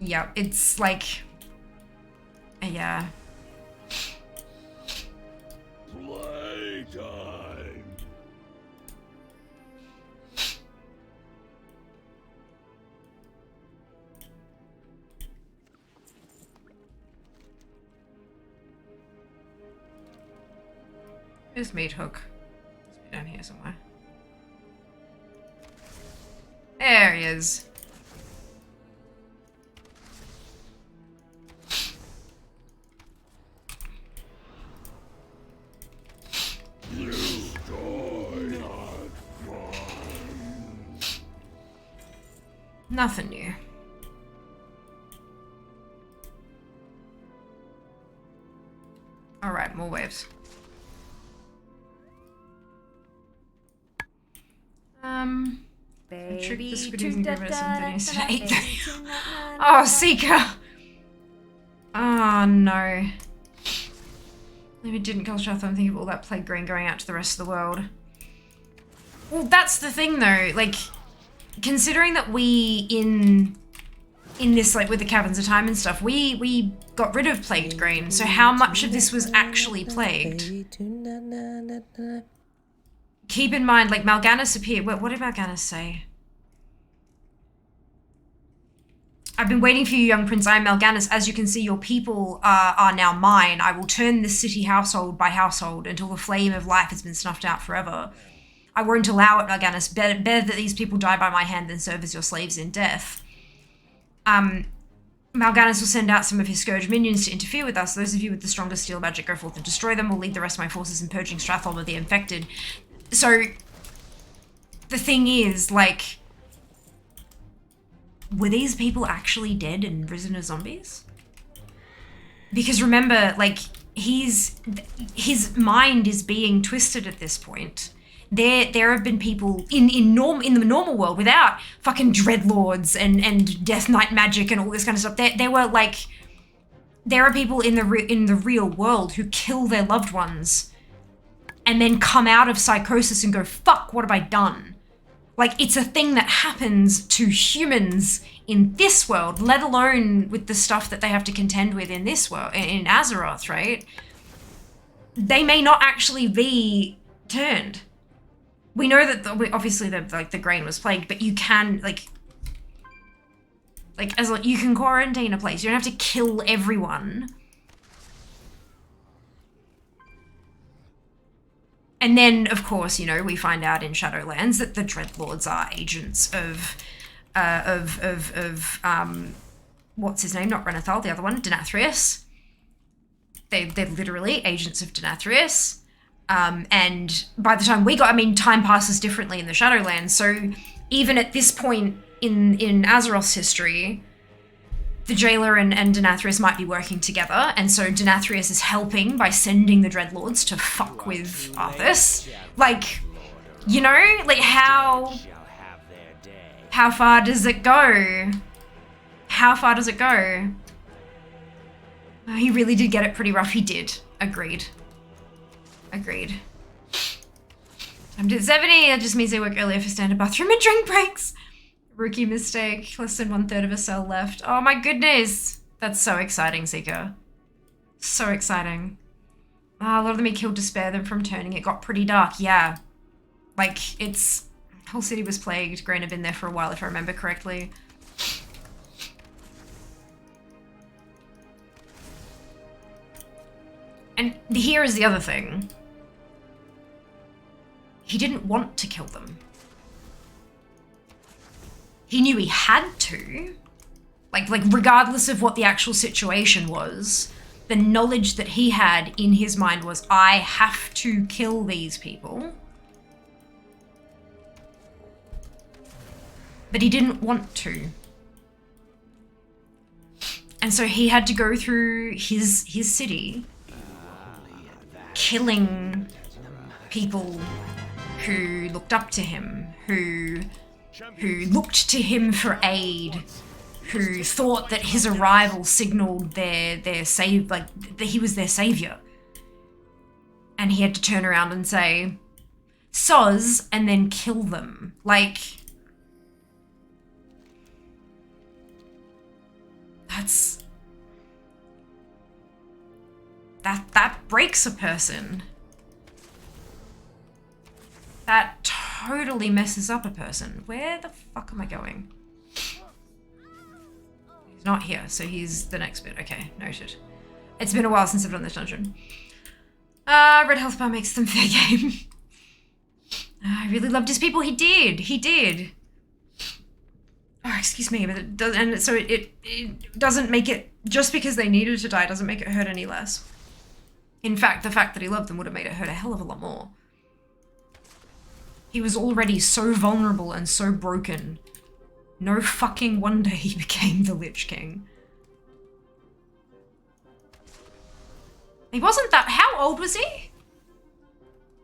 Yeah, it's like, yeah. Playtime. Where's Meat Hook? Must be down here somewhere. There he is. Nothing new. Alright, more waves. Baby, Oh, Seeker! Oh, no. If it didn't kill Strath, I'm thinking of all that plague grain going out to the rest of the world. Well, that's the thing, though. Like, considering that we, in this, like, with the Caverns of Time and stuff, we got rid of plagued grain, so how much of this was actually plagued? Keep in mind, like, Mal'Ganis appeared. What did Mal'Ganis say? I've been waiting for you, young prince. I am Mal'Ganis. As you can see, your people are now mine. I will turn this city household by household until the flame of life has been snuffed out forever. I won't allow it, Mal'Ganis. Better that these people die by my hand than serve as your slaves in death. Mal'Ganis will send out some of his Scourge minions to interfere with us. Those of you with the strongest steel magic go forth and destroy them. We'll lead the rest of my forces in purging Stratholm of the infected. So, the thing is, like, were these people actually dead and risen as zombies? Because remember, like, his mind is being twisted at this point. There have been people in the normal world without fucking dreadlords and death knight magic and all this kind of stuff. There were like, there are people in the real world who kill their loved ones and then come out of psychosis and go, fuck, what have I done? Like, it's a thing that happens to humans in this world, let alone with the stuff that they have to contend with in this world, in Azeroth, right? They may not actually be turned. We know that obviously the grain was plagued, but you can you can quarantine a place. You don't have to kill everyone. And then, of course, you know, we find out in Shadowlands that the Dreadlords are agents of what's his name? Not Renathal, the other one, Denathrius. They're literally agents of Denathrius. And by the time we got, I mean, time passes differently in the Shadowlands. So even at this point in Azeroth's history, the jailer and Denathrius might be working together, and so Denathrius is helping by sending the Dreadlords to fuck with Arthas. Like, you know, like how far does it go? How far does it go? Oh, he really did get it pretty rough. He did. Agreed. Agreed. I'm to 70. That just means I work earlier for standard bathroom and drink breaks. Rookie mistake. Less than 1/3 of a cell left. Oh my goodness. That's so exciting, Seeker. So exciting. A lot of them he killed to spare them from turning. It got pretty dark. Yeah. Like, it's... whole city was plagued. Grain had been there for a while, if I remember correctly. And here is the other thing. He didn't want to kill them. He knew he had to. Like regardless of what the actual situation was, the knowledge that he had in his mind was, I have to kill these people. But he didn't want to. And so he had to go through his city, killing people who looked up to him, who looked to him for aid, who thought that his arrival signaled their like that he was their savior. And he had to turn around and say, "Soz," and then kill them. Like, that breaks a person. That totally messes up a person. Where the fuck am I going? He's not here, so he's the next bit. Okay, noted. It's been a while since I've done this dungeon. Red health bar makes them fair game. I really loved his people. He did. He did. Oh, excuse me, but it does, and so it doesn't make it, just because they needed to die doesn't make it hurt any less. In fact, the fact that he loved them would have made it hurt a hell of a lot more. He was already so vulnerable and so broken. No fucking wonder he became the Lich King. He wasn't that... How old was he?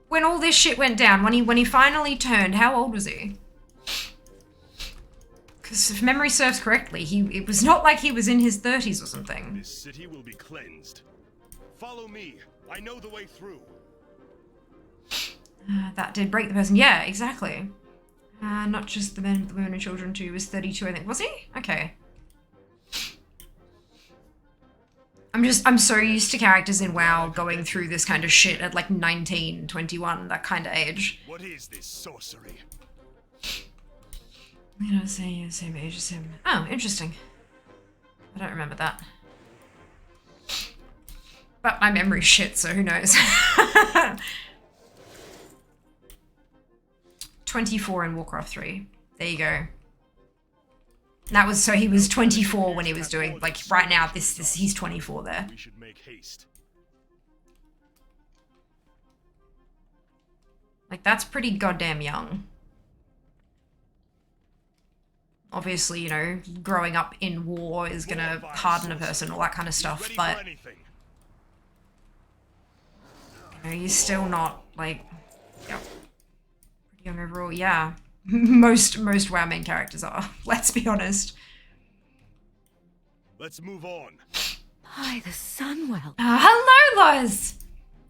When all this shit went down, when he finally turned, how old was he? Because if memory serves correctly, it was not like he was in his 30s or something. This city will be cleansed. Follow me. I know the way through. That did break the person. Yeah, exactly. Not just the men, the women and children too. He was 32, I think. Was he? Okay. I'm so used to characters in WoW going through this kind of shit at like 19, 21, that kind of age. What is this sorcery? You know, same age as him. Oh, interesting. I don't remember that. But my memory's shit, so who knows. 24 in Warcraft 3. There you go. That was, so he was 24 when he was doing, like, right now, this he's 24 there. We should make haste. Like, that's pretty goddamn young. Obviously, you know, growing up in war is gonna harden a person, all that kind of stuff, but... You know, you're still not, like... Yep. Pretty young overall, yeah. Most WoW main characters are, let's be honest. Let's move on. By the Sunwell. Hello, Loz!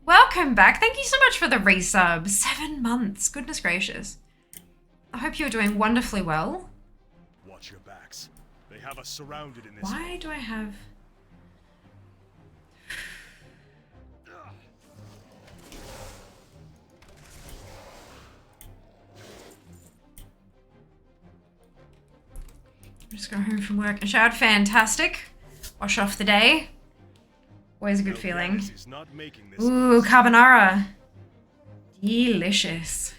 Welcome back. Thank you so much for the resub. 7 months. Goodness gracious. I hope you're doing wonderfully well. Watch your backs. They have us surrounded in this. Why do I have... Just got home from work and showered. Fantastic. Wash off the day. Always a good feeling. Ooh, carbonara. Delicious.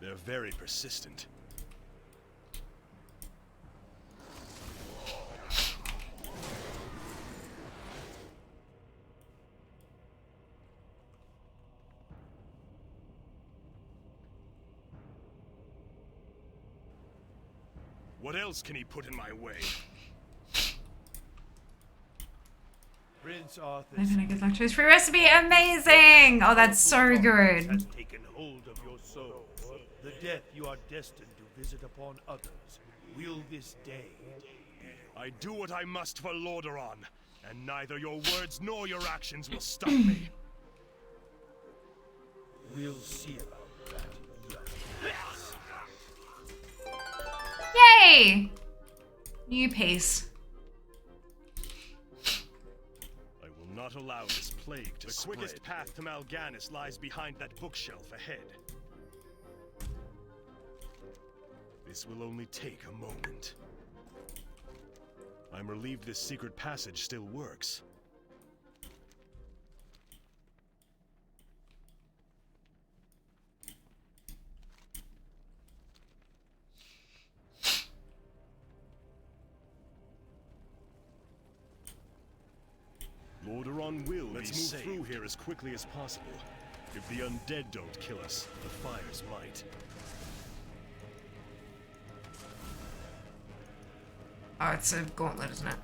They're very persistent. What else can he put in my way? Prince Arthur Living a good luck to his free recipe. Amazing! Oh, that's so has good. taken hold of your soul. The death you are destined to visit upon others will this day. I do what I must for Lordaeron, and neither your words nor your actions will stop me. We'll see about that, young ass. Yay! New piece. I will not allow this plague to spread. The quickest path to Mal'Ganis lies behind that bookshelf ahead. This will only take a moment. I'm relieved this secret passage still works. Lordaeron will Let's move through here as quickly as possible. If the undead don't kill us, the fires might. Oh, it's a gauntlet, isn't it?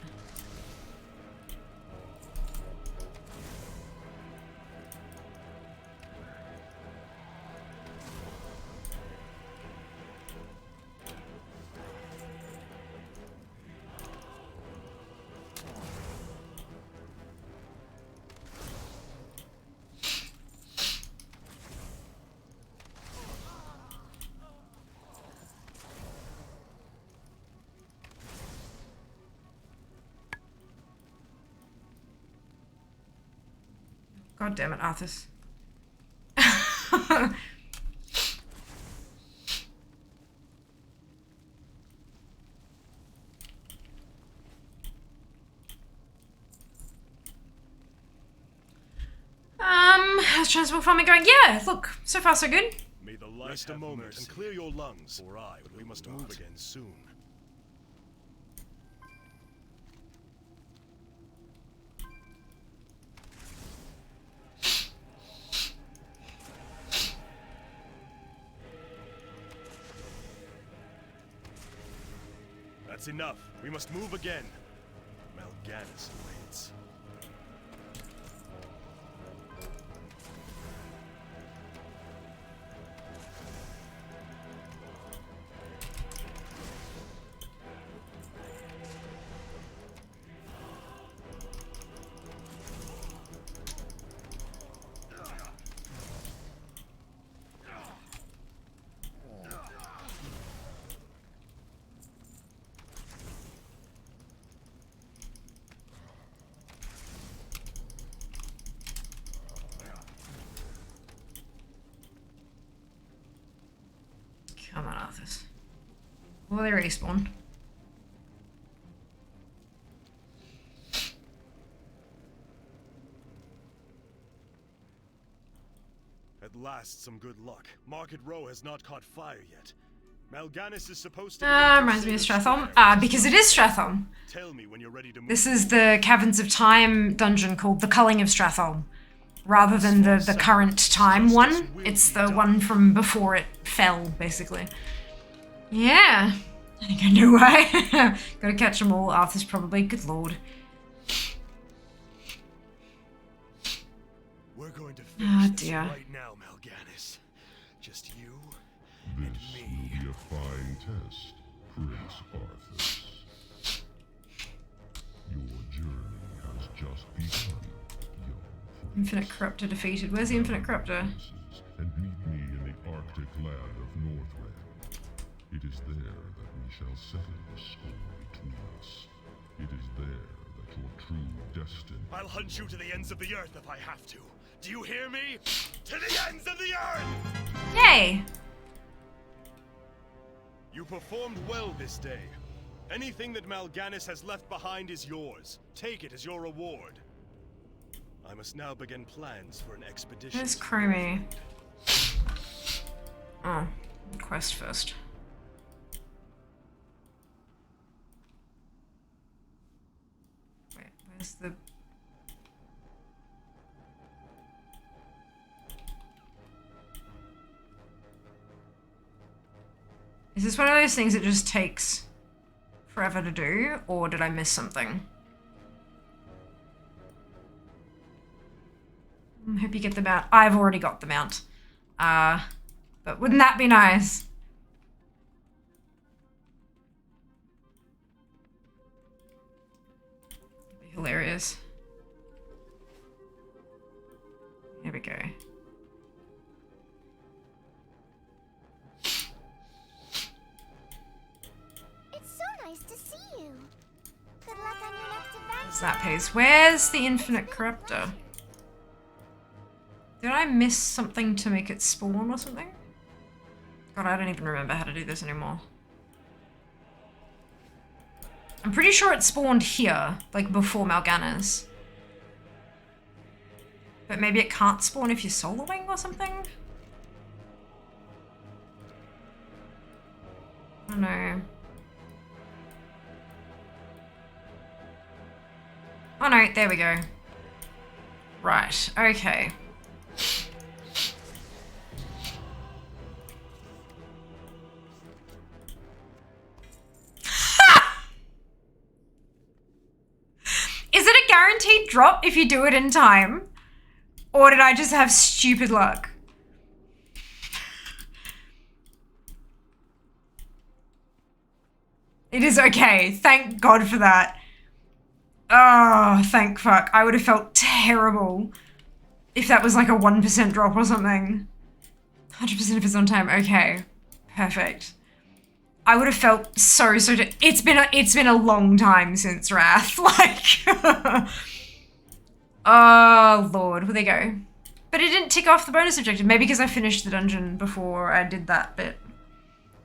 God damn it, Arthas. How's Transmog farming going? Yeah, look, so far so good. May the light Rest a moment and clear your lungs, or we must move again soon. That's enough. We must move again. Mal'Ganis awaits. Come on, Arthas. Will they respawn? At last, some good luck. Market Row has not caught fire yet. Mal'Ganis is supposed to. Reminds me of Strathom. Because it is Strathom. Tell me when you're ready to move. This is the Caverns of Time dungeon called the Culling of Strathom. Rather than the current time one. It's the one from before it fell, basically. Yeah. I think I know why. Gotta catch them all. Arthur's probably. Good lord. We're going to finish this dear. right now, Mal'Ganis. Just you and This me. will be a fine test, Prince Arthas. Your journey has just begun, young friend. Infinite Corruptor defeated. Where's the Infinite Corruptor? And meet me in the Arctic land of Northrend. It is there that we shall settle the score between us. It is there that your true destiny. I'll hunt you to the ends of the earth if I have to. Do you hear me? To the ends of the earth! Yay! You performed well this day. Anything that Mal'Ganis has left behind is yours. Take it as your reward. I must now begin plans for an expedition. Where's Chromie? Oh, quest first. Wait, where's the... Is this one of those things that just takes forever to do, or did I miss something? I hope you get the mount. I've already got the mount. But wouldn't that be nice? It'd be hilarious. Here we go. It's so nice to see you. Good luck on your next adventure. What's that pace? Where's the infinite corruptor? Did I miss something to make it spawn or something? God, I don't even remember how to do this anymore. I'm pretty sure it spawned here, like before Mal'Ganis. But maybe it can't spawn if you're soloing or something? I don't know. Oh no, there we go. Right, okay. Is it a guaranteed drop if you do it in time? Or did I just have stupid luck? It is okay. Thank God for that. Oh, thank fuck. I would have felt terrible if that was like a 1% drop or something. 100% if it's on time. Okay. Perfect. I would have felt so it's been a long time since Wrath. Like oh Lord, well there you go. But it didn't tick off the bonus objective. Maybe because I finished the dungeon before I did that bit.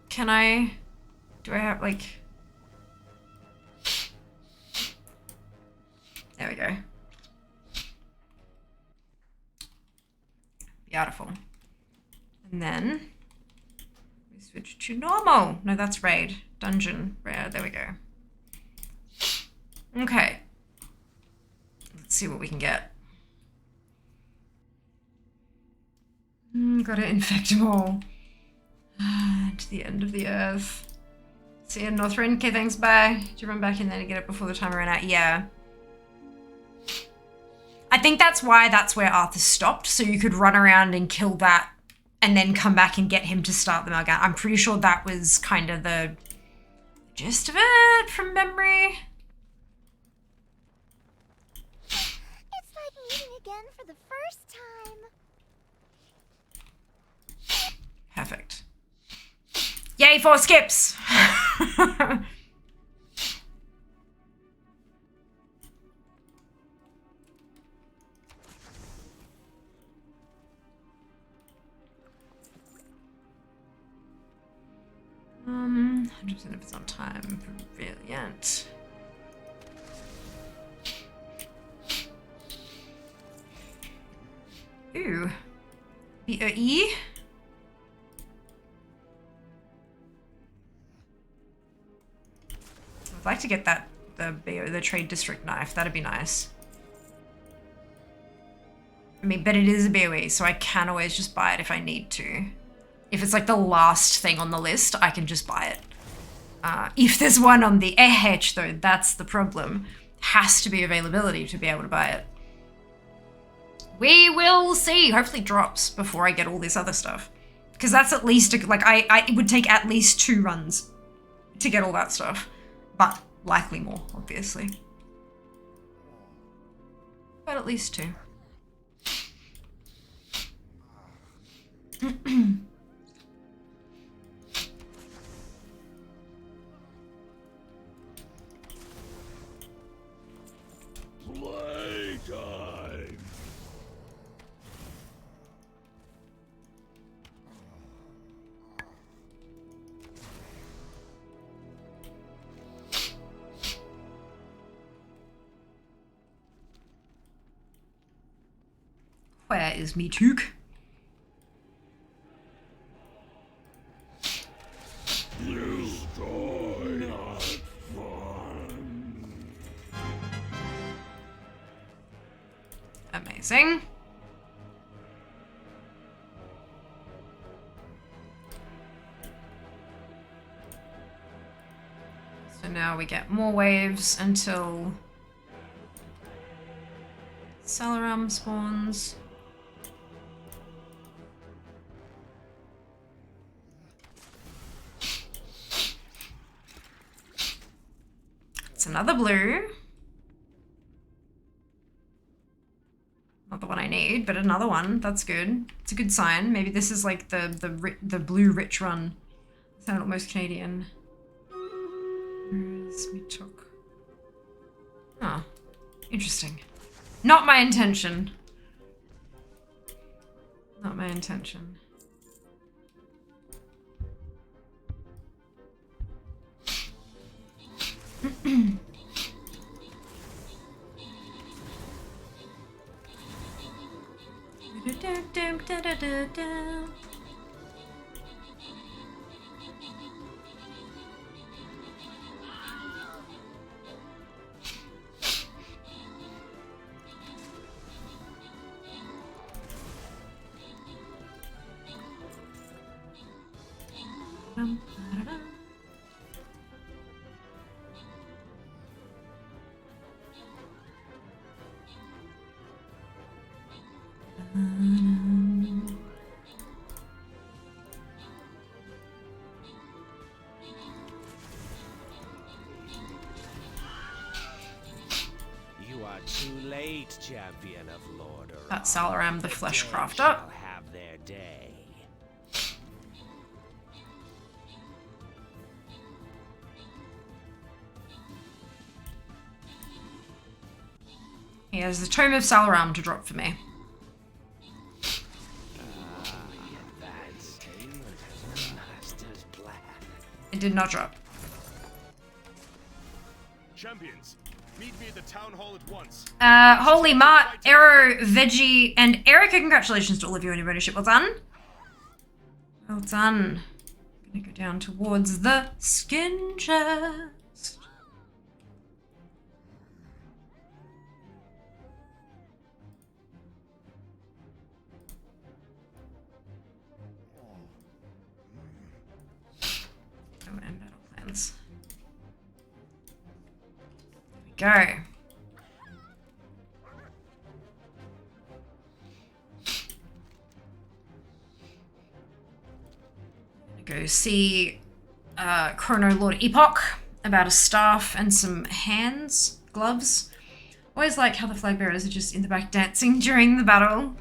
Do I have like there we go. Beautiful. And then we switch to normal. No, that's raid. Dungeon. There we go. Okay. Let's see what we can get. Gotta infect them all. To the end of the earth. See you in Northrend. Okay, thanks, bye. Did you run back in there to get it before the timer ran out? Yeah. I think that's why that's where Arthur stopped, so you could run around and kill that and then come back and get him to start the Mal'Ganis. I'm pretty sure that was kind of the gist of it from memory. It's like meeting again for the first time. Perfect. Yay, 4 skips! 100% if it's on time. Brilliant. Ooh. VOD. I'd like to get that the trade district knife. That'd be nice. I mean, but it is a BOE, so I can always just buy it if I need to. If it's like the last thing on the list, I can just buy it. If there's one on the EH though, that's the problem. Has to be availability to be able to buy it. We will see. Hopefully it drops before I get all this other stuff. Because that's at least, it would take at least 2 runs to get all that stuff. But likely more, obviously. But at least 2. Playtime. Where is me toque? You not fun. Amazing. So now now we get more waves until Salaram spawns. It's another blue. Not the one I need, but another one. That's good. It's a good sign. Maybe this is like the blue rich run. Sound almost Canadian. Where's me took? Oh, interesting. Not my intention. Not my intention. You are too late, champion of Lordaeron. That's Salaram the Flesh Crafter. Shall have their day. He has the Tome of Salaram to drop for me. It did not drop. Champions, meet me at the town hall at once. Holy Mart, Arrow, Veggie, and Erica, congratulations to all of you on your ownership. Well done. Well done. I'm gonna go down towards the skin chest. Oh, and battle plans. There we go. Go see Chrono Lord Epoch about a staff and some hands, gloves. Always like how the flag bearers are just in the back dancing during the battle.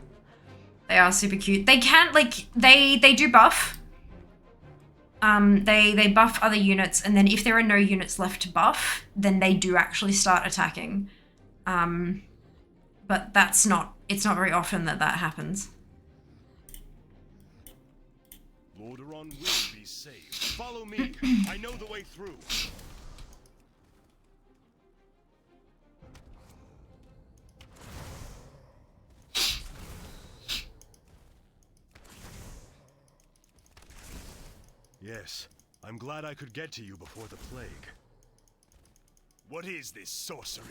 They are super cute. They can't, like, they do buff. They buff other units, and then if there are no units left to buff, then they do actually start attacking. But it's not very often that happens. Lordaeron will be saved. Follow me. I know the way through. Yes, I'm glad I could get to you before the plague. What is this sorcery?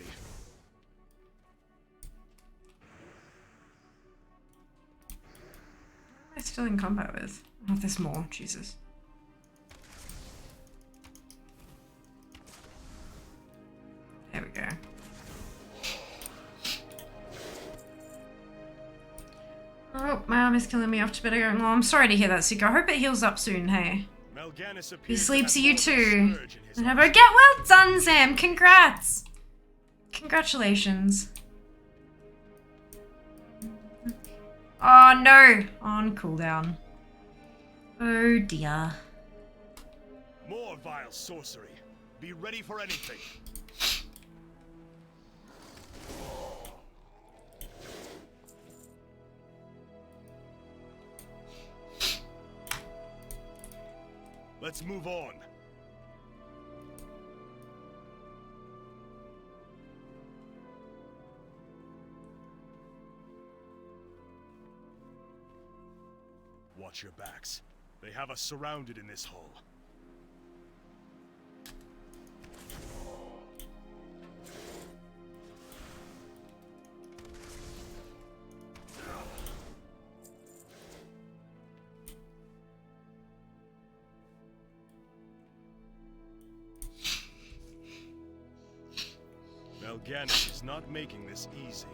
What am I still in combat with? Oh, there's more. Jesus. There we go. Oh, my arm is killing me. Off to bed. Oh, I'm sorry to hear that, Sick. I hope it heals up soon, hey. He sleeps, you too. And have a get well done, Sam. Congrats. Congratulations. Oh, no. On cooldown. Oh, dear. More vile sorcery. Be ready for anything. Let's move on. Watch your backs. They have us surrounded in this hole. Mal'Ganis is not making this easy.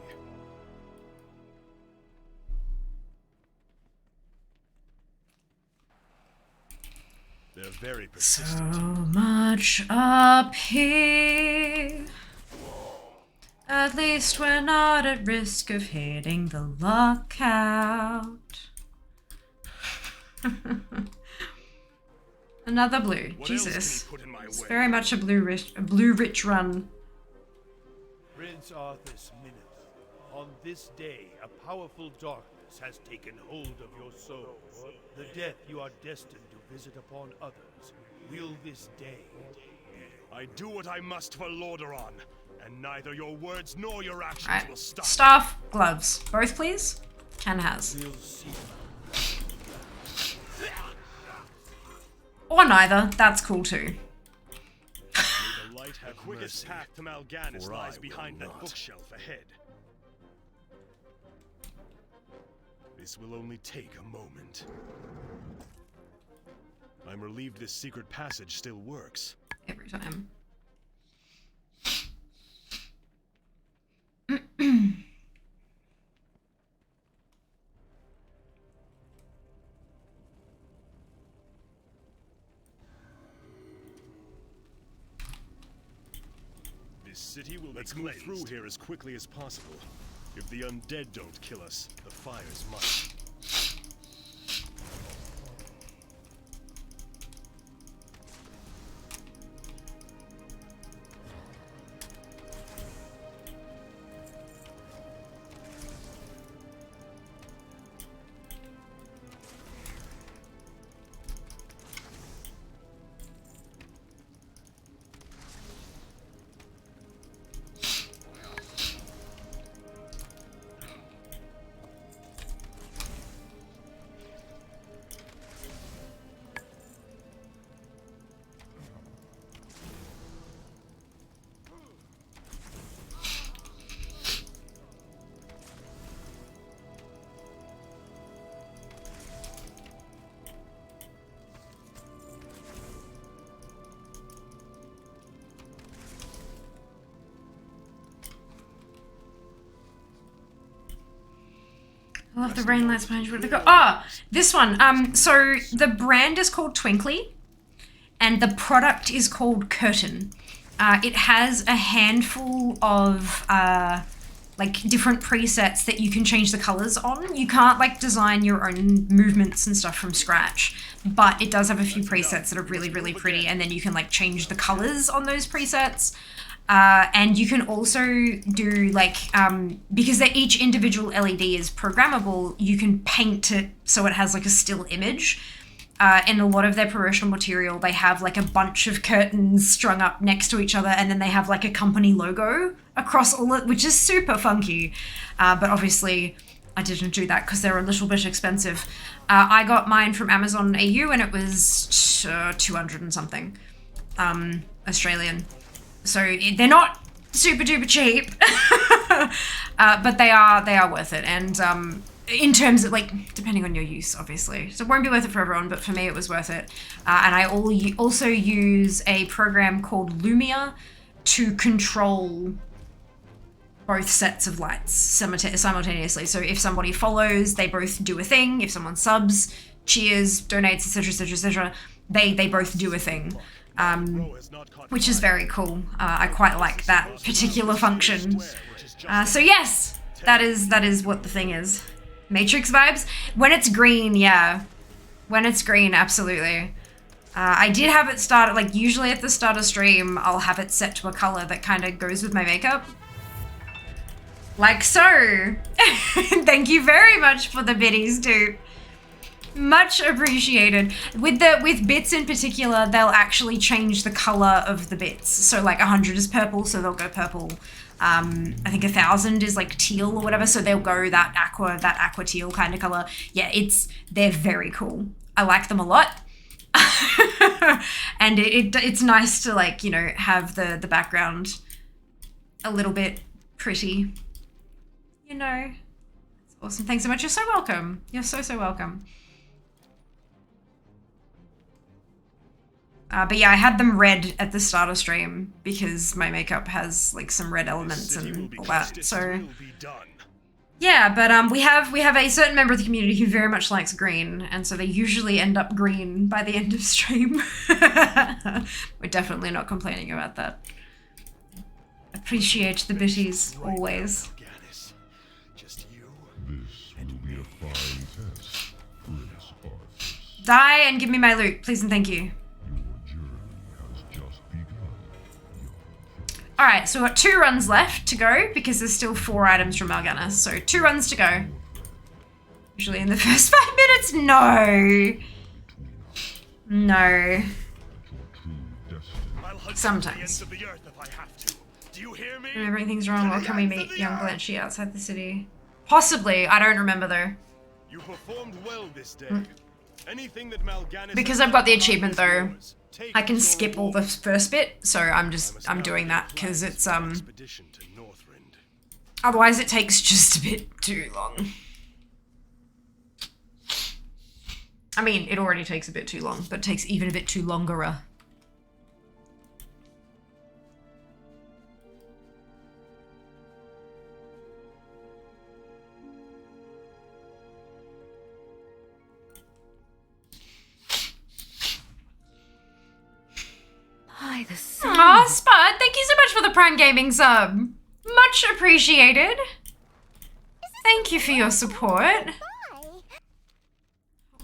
They're very persistent. So much up here. At least we're not at risk of hitting the lockout. Another blue. What Jesus. else can he put in my It's way? very much a blue rich run. Prince Arthur's Minute. On this day, a powerful darkness has taken hold of your soul. The death you are destined to visit upon others will this day be. I do what I must for Lordaeron, and neither your words nor your actions Right. will stop. Staff, gloves. Both, please. Can has. We'll see. Or neither. That's cool too. The light have the quickest path to Mal'Ganis lies behind that bookshelf ahead. This will only take a moment. I'm relieved this secret passage still works. Every time. This city will Let's move through here as quickly as possible. If the undead don't kill us, the fires must. I love the rain lights behind you. Where'd they go? Ah, this one. So the brand is called Twinkly, and the product is called Curtain. It has a handful of like different presets that you can change the colors on. You can't like design your own movements and stuff from scratch, but it does have a few presets that are really, really pretty, and then you can like change the colors on those presets. And you can also do like, because each individual LED is programmable, you can paint it so it has like a still image. In a lot of their promotional material, they have like a bunch of curtains strung up next to each other, and then they have like a company logo across all it, which is super funky. But obviously I didn't do that because they're a little bit expensive. I got mine from Amazon AU and it was 200 and something Australian. So they're not super duper cheap, but they are worth it. And in terms of like, depending on your use, obviously. So it won't be worth it for everyone, but for me it was worth it. And I also use a program called Lumia to control both sets of lights simultaneously. So if somebody follows, they both do a thing. If someone subs, cheers, donates, etc., etc., etc., they both do a thing. Which is very cool. I quite like that particular function. So yes, that is what the thing is. Matrix vibes. When it's green, yeah. When it's green, absolutely. I did have it start, like usually at the start of stream, I'll have it set to a color that kind of goes with my makeup. Like so. Thank you very much for the biddies, dude. Much appreciated. With bits in particular, they'll actually change the color of the bits. So like 100 is purple, so they'll go purple. I think 1000 is like teal or whatever, so they'll go that aqua teal kind of color. Yeah, they're very cool. I like them a lot. And it's nice to like, you know, have the background a little bit pretty. You know. It's awesome. Thanks so much. You're so welcome. You're so welcome. But yeah, I had them red at the start of stream because my makeup has like some red elements and all that. So yeah, but we have a certain member of the community who very much likes green, and so they usually end up green by the end of stream. We're definitely not complaining about that. Appreciate the bitties always. This will be a fine test, Prince Arthas. Die and give me my loot, please and thank you. Your journey has just begun, young prince. Alright, so we've got 2 runs left to go because there's still 4 items from Mal'Ganis. So 2 runs to go. Usually in the first 5 minutes? No. No. Sometimes. Remembering things wrong, or can we meet young Blanchy outside the city? Possibly, I don't remember though. You performed well this day. Anything that Mal'Ganis Because I've got the achievement though, I can skip all the first bit, so I'm doing that because it's otherwise it takes just a bit too long. I mean, it already takes a bit too long, but it takes even a bit too longer. By the sun. Aw, Spud, thank you so much for the Prime Gaming sub. Much appreciated. Thank you for your support.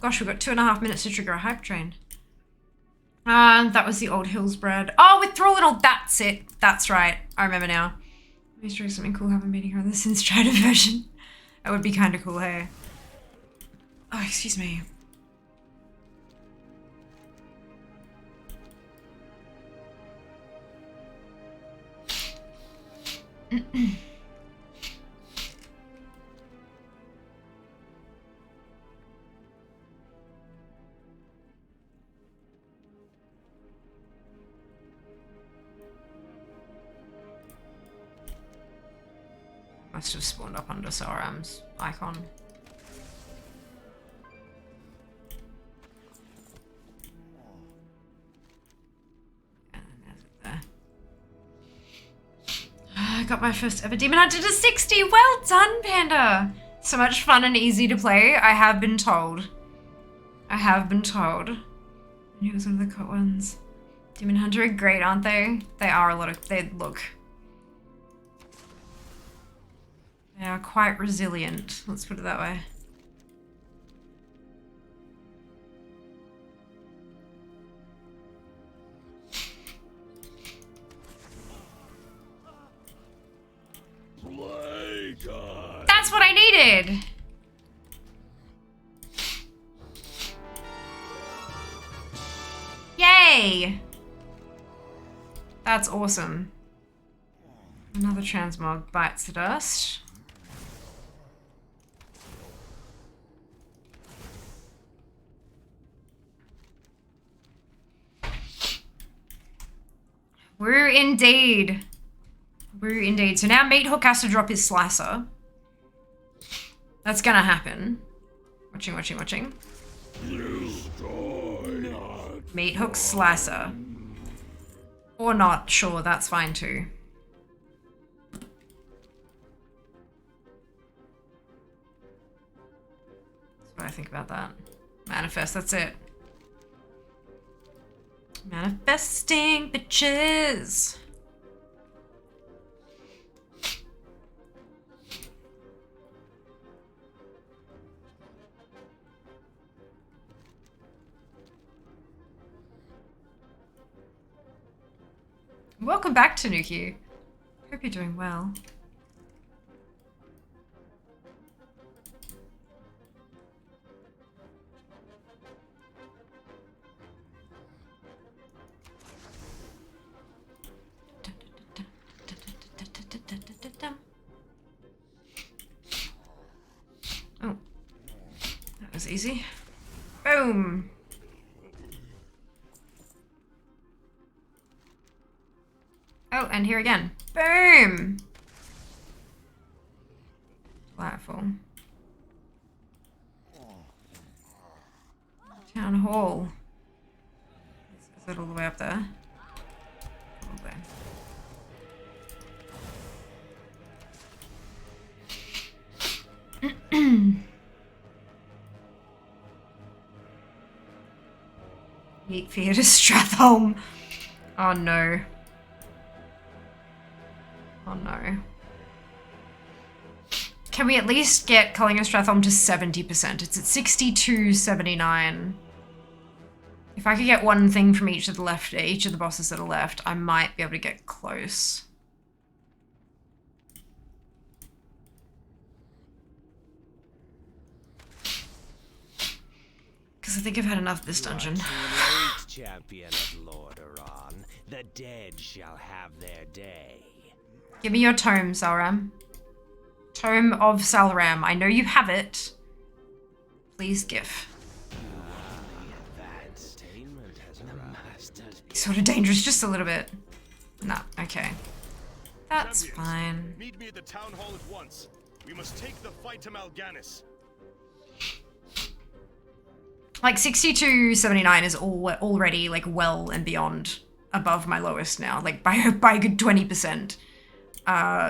Gosh, we've got 2.5 minutes to trigger a hype train. That was the old Hills bread. Oh, with Thrall and all, that's it. That's right. I remember now. Maybe doing something cool, have a meeting her on the Sims Strider version. That would be kind of cool, hey? Oh, excuse me. Must have spawned up under Saram's icon. And there's it there. I got my first ever Demon Hunter to 60. Well done, Panda. So much fun and easy to play. I have been told. I have been told. And he was one of the cut ones. Demon Hunter are great, aren't they? They are a lot of. They look. They are quite resilient, let's put it that way. That's what I needed! Yay! That's awesome. Another transmog bites the dust. We're indeed. We're indeed. So now Meathook has to drop his slicer. That's gonna happen. Watching, watching, watching. Meathook slicer. Or not, sure, that's fine too. That's what I think about that. Manifest, that's it. Manifesting, bitches. Welcome back, Tanuki. Hope you're doing well. Oh, that was easy. Boom. Oh, and here again. Boom. Platform. Town Hall. Is that all the way Yeet fear to Stratholme. Oh no. Oh no. Can we at least get Culling of Stratholme to 70%? It's at 62.79. If I could get one thing from each of the bosses that are left, I might be able to get close. Because I think I've had enough of this dungeon. Too late, champion of Lordaeron. The dead shall have their day. Give me your tome, Salram. Tome of Salram. I know you have it. Please give. Sort of dangerous, just a little bit. Nah, okay. That's fine. Meet me at the town hall at once. We must take the fight to Mal'Ganis. Like 62.79 is already like well and beyond above my lowest now, like by a good 20%.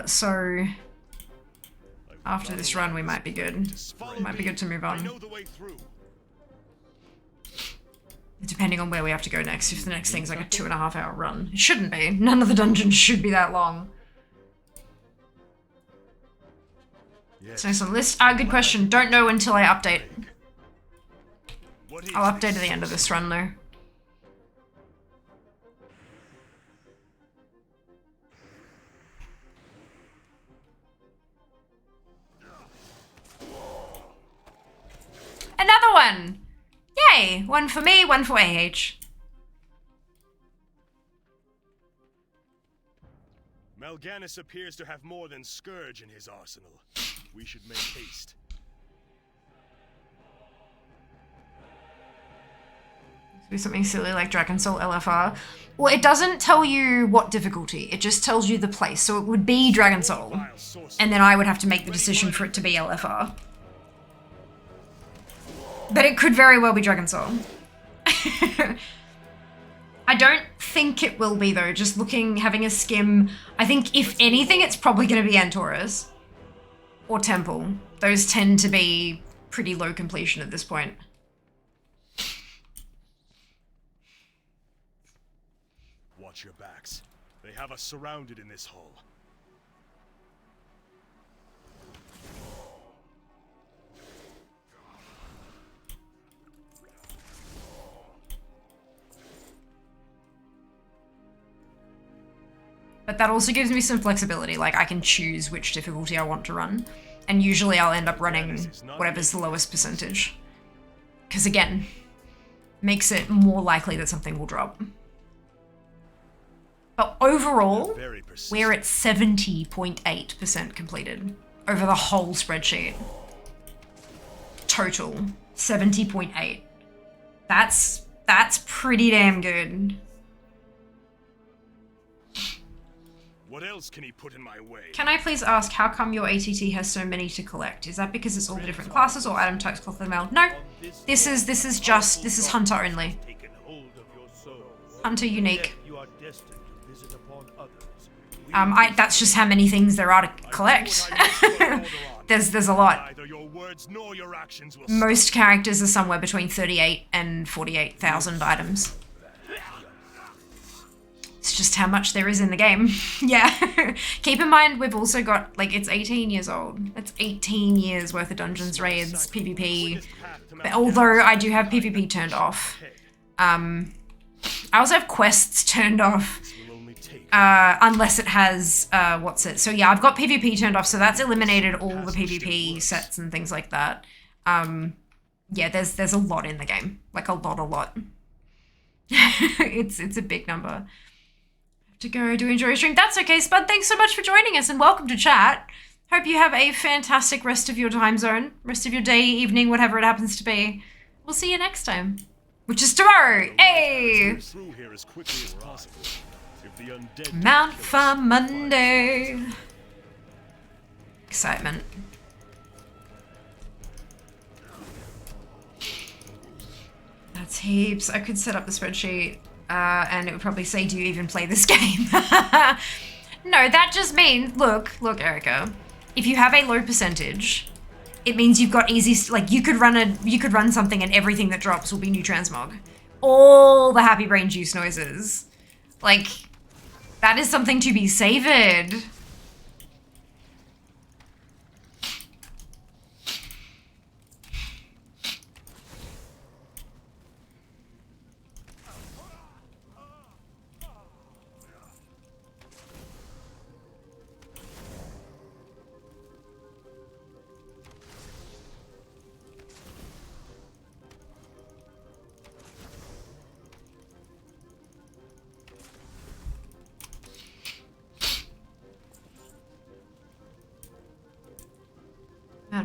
So after this run, we might be good. Might be good to move on. Depending on where we have to go next. If the next thing's like a 2.5 hour run, it shouldn't be. None of the dungeons should be that long. It's nice on the list. Good question. Don't know until I update. I'll update at the end of this run though. Another one! Yay! One for me, one for AH. Mal'Ganis appears to have more than Scourge in his arsenal. We should make haste. Do something silly like Dragon Soul LFR. Well, it doesn't tell you what difficulty. It just tells you the place. So it would be Dragon Soul. And then I would have to make the decision for it to be LFR. But it could very well be Dragon Soul. I don't think it will be though. Just having a skim. I think if anything, it's probably going to be Antorus. Or Temple. Those tend to be pretty low completion at this point. Watch your backs. They have us surrounded in this hall. But that also gives me some flexibility, like I can choose which difficulty I want to run. And usually I'll end up running whatever's the lowest percentage. Because again, makes it more likely that something will drop. But overall, we're at 70.8% completed over the whole spreadsheet. Total, 70.8. That's pretty damn good. What else can he put in my way? Can I please ask how come your ATT has so many to collect? Is that because it's all the different classes or item types cloth of the mail? No, this is hunter only. Hunter unique. That's just how many things there are to collect. There's a lot. Most characters are somewhere between 38 and 48,000 items. It's just how much there is in the game. Yeah. Keep in mind, we've also got, like, it's 18 years old. It's 18 years worth of dungeons, raids, PvP. But although I do have PvP turned off. I also have quests turned off. Unless it has, So yeah, I've got PvP turned off, so that's eliminated all the PvP sets and things like that. Yeah, there's a lot in the game. Like, a lot. It's a big number. To go do enjoy your stream. That's okay, Spud. Thanks so much for joining us and welcome to chat. Hope you have a fantastic rest of your time zone, rest of your day, evening, whatever it happens to be. We'll see you next time, which is tomorrow. Hey! Mount for Monday. Excitement. That's heaps. I could set up the spreadsheet. And it would probably say, do you even play this game? No, that just means, look, Erica, if you have a low percentage, it means you've got easy, like you could run something and everything that drops will be new transmog, all the happy brain juice noises. Like, that is something to be savored.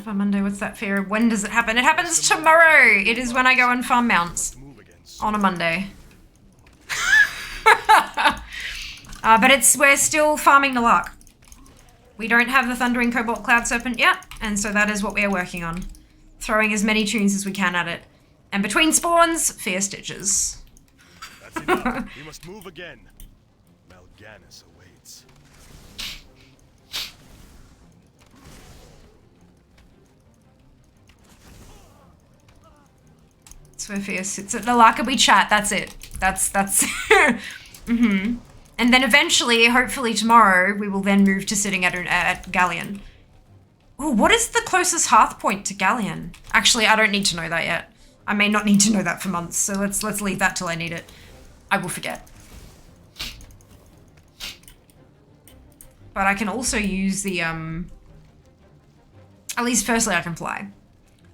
Farm Monday, what's that fear? When does it happen? It happens tomorrow! It is when I go on farm mounts. On a Monday. But we're still farming the lark. We don't have the Thundering Cobalt Cloud Serpent yet, and so that is what we are working on. Throwing as many tunes as we can at it. And between spawns, fear stitches. That's enough. We must move again. Mal'Ganis awaits. So Fear sits at the Larkabee chat, that's it. That's mm-hmm. And then eventually, hopefully tomorrow, we will then move to sitting at Galleon. Ooh, what is the closest hearth point to Galleon? Actually, I don't need to know that yet. I may not need to know that for months, so let's leave that till I need it. I will forget. But I can also use the, at least firstly I can fly.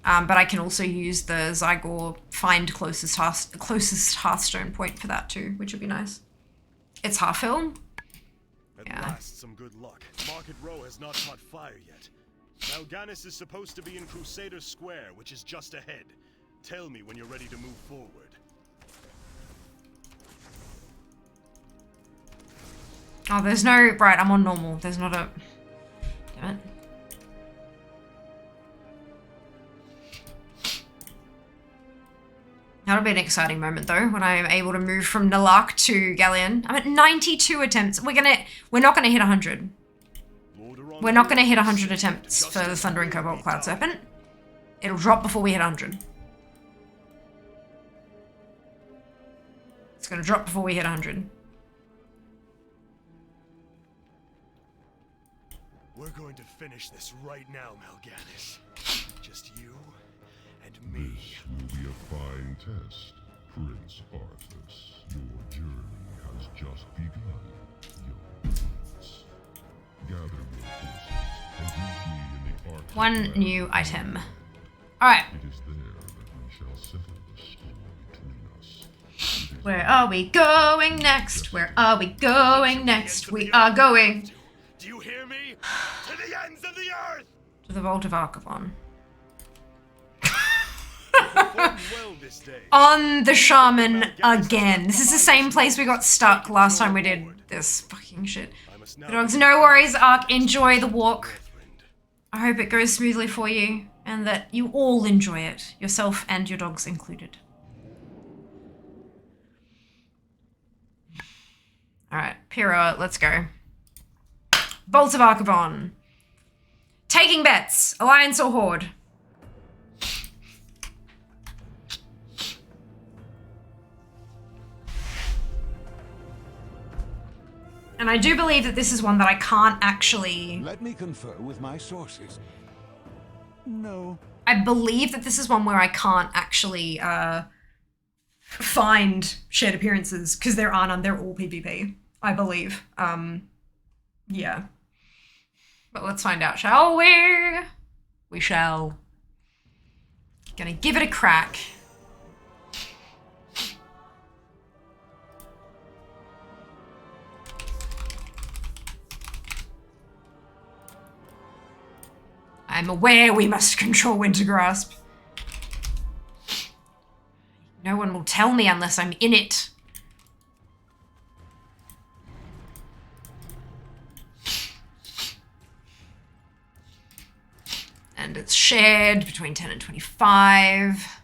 But I can also use the Zygor find closest Hearthstone point for that too, which would be nice. It's Half-Hill? At last, some good luck. Market Row has not caught fire yet. Mal'Ganis is supposed to be in Crusader Square, which is just ahead. Tell me when you're ready to move forward. Oh, there's no... Right, I'm on normal. There's not a... Damn it. That'll be an exciting moment though, when I am able to move from Nalark to Galleon. I'm at 92 attempts. We're not gonna hit 100. We're not gonna hit 100 attempts for the Thundering Cobalt Cloud Serpent. It'll drop before we hit 100. It's gonna drop before we hit 100. We're going to finish this right now, Mal'Ganis. Just you and me. This will be a fine test, Prince Arthas. Your journey has just begun, young prince. Gather your forces and meet me in the Arctic One Realm. new item. Alright. It is there that we shall settle the score between us. Where are we going next? Where are we going next? We are going... Do you hear me? To the ends of the earth! to the Vault of Archivon. Well this day. On the Shaman again. This is the same place we got stuck last time we did this fucking shit. The dogs, no worries, Ark. Enjoy the walk. I hope it goes smoothly for you and that you all enjoy it, yourself and your dogs included. Alright, Pyrrha, let's go. Vault of Archivon. Taking bets. Alliance or Horde? And I do believe that this is one that I can't actually... Let me confer with my sources. No. I believe that this is one where I can't actually find shared appearances because there are none. They're all PvP, I believe. Yeah. But let's find out, shall we? We shall. Gonna give it a crack. I'm aware we must control Wintergrasp. No one will tell me unless I'm in it. And it's shared between 10 and 25.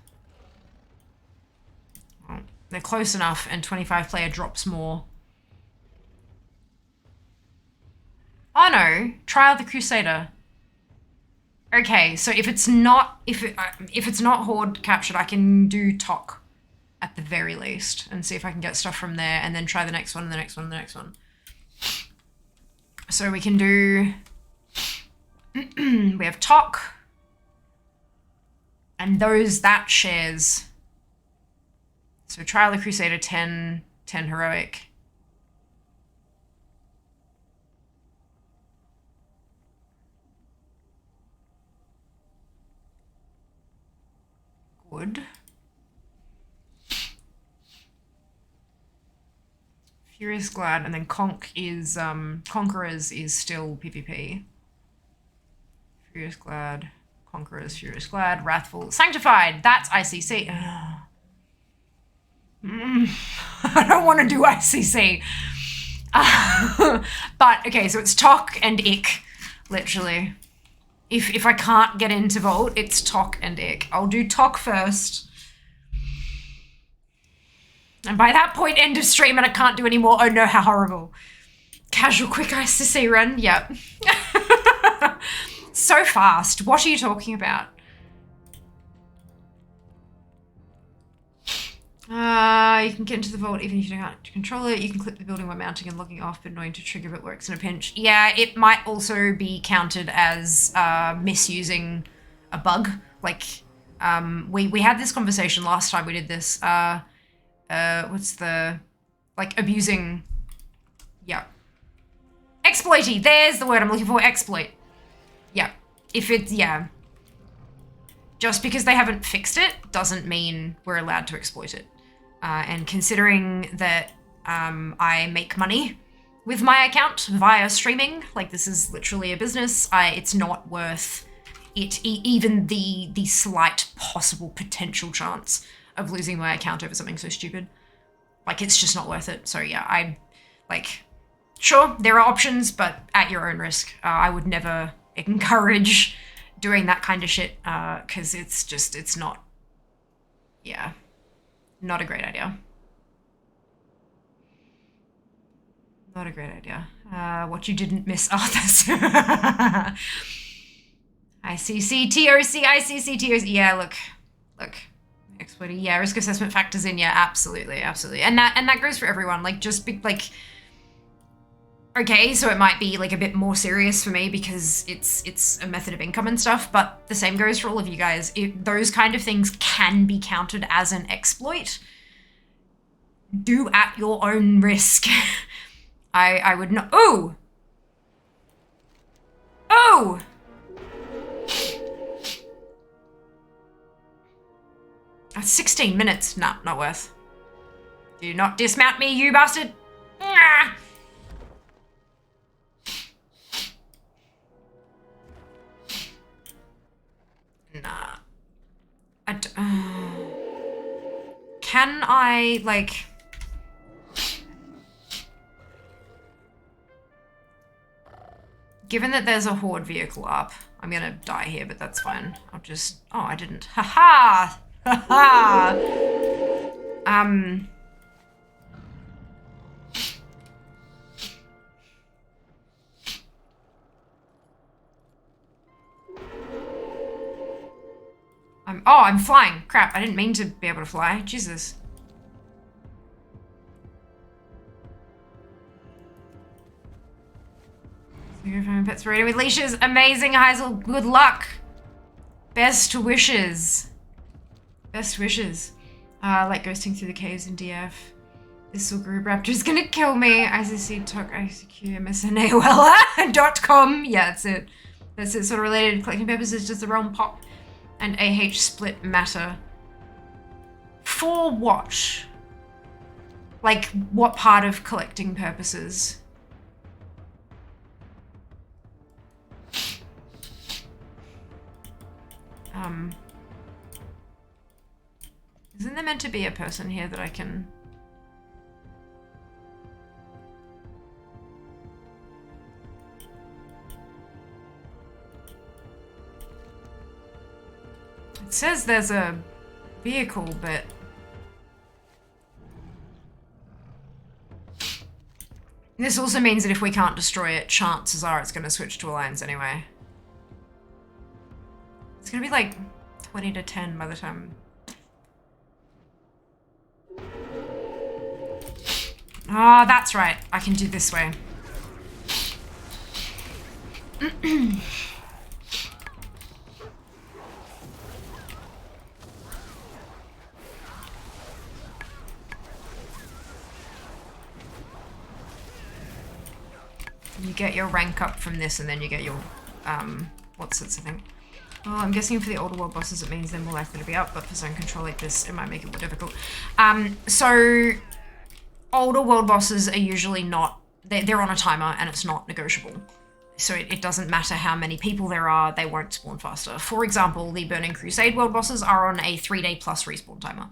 Well, they're close enough, and 25 player drops more. Oh no, Trial of the Crusader. Okay, so if it's not Horde captured, I can do Tok at the very least, and see if I can get stuff from there, and then try the next one, and the next one, and the next one. So we can do... we have Tok. And that shares. So Trial of Crusader 10, 10 Heroic. Good. Furious Glad, and then Conquerors is still PvP. Furious Glad, Conquerors, Furious Glad, Wrathful, Sanctified, that's ICC. I don't want to do ICC. But, okay, so it's Tok and Ick, literally. If I can't get into Vault, it's Tok and Ick. I'll do Tok first. And by that point, end of stream and I can't do any more. Oh no, how horrible. Casual quick ICC run, yep. So fast. What are you talking about? You can get into the vault even if you don't have to control it. You can clip the building while mounting and logging off, but knowing to trigger if it works in a pinch. Yeah, it might also be counted as misusing a bug. Like, we had this conversation last time we did this. What's the... like, abusing... yeah. Exploity! There's the word I'm looking for. Exploit. Yeah. If it's... yeah. Just because they haven't fixed it doesn't mean we're allowed to exploit it. And considering that I make money with my account via streaming, like this is literally a business, it's not worth it, even the slight possible potential chance of losing my account over something so stupid. Like, it's just not worth it. So yeah, sure, there are options, but at your own risk. I would never encourage doing that kind of shit, because it's not, yeah, not a great idea. Not a great idea. What you didn't miss, Arthas. ICC, TOC, ICC, TOC. Yeah, look. Exploiting, yeah, risk assessment factors in, yeah, absolutely. And that goes for everyone. Like, just be, like, okay, so it might be like a bit more serious for me because it's a method of income and stuff, but the same goes for all of you guys. Those kind of things can be counted as an exploit. Do at your own risk. I would not. Oh! Oh! That's 16 minutes. Nah, not worth. Do not dismount me, you bastard. Ah! Nah. Can I, like... Given that there's a horde vehicle up, I'm gonna die here, but that's fine. I'll just... Oh, I didn't. Ha-ha! Ha-ha! I'm flying. Crap, I didn't mean to be able to fly. Jesus. Pets ready with leashes. Amazing, Heisel. Good luck. Best wishes. Best wishes. Like ghosting through the caves in DF. This Silver Raptor's gonna kill me. ICC Talk ICQ MSN AOL.com. Yeah, that's it. That's it. Sort of related to collecting purposes. Does the realm pop and AH split matter? For what? Like, what part of collecting purposes? Isn't there meant to be a person here that I can... It says there's a vehicle, but... This also means that if we can't destroy it, chances are it's going to switch to Alliance anyway. It's going to be like 20 to 10 by the time... Ah, that's right. I can do this way. You get your rank up from this, and then you get your, what's it, I think? Well, I'm guessing for the older world bosses it means they're more likely to be up, but for zone control like this, it might make it more difficult. So, older world bosses are usually not, they're on a timer and it's not negotiable. So it doesn't matter how many people there are, they won't spawn faster. For example, the Burning Crusade world bosses are on a 3-day plus respawn timer.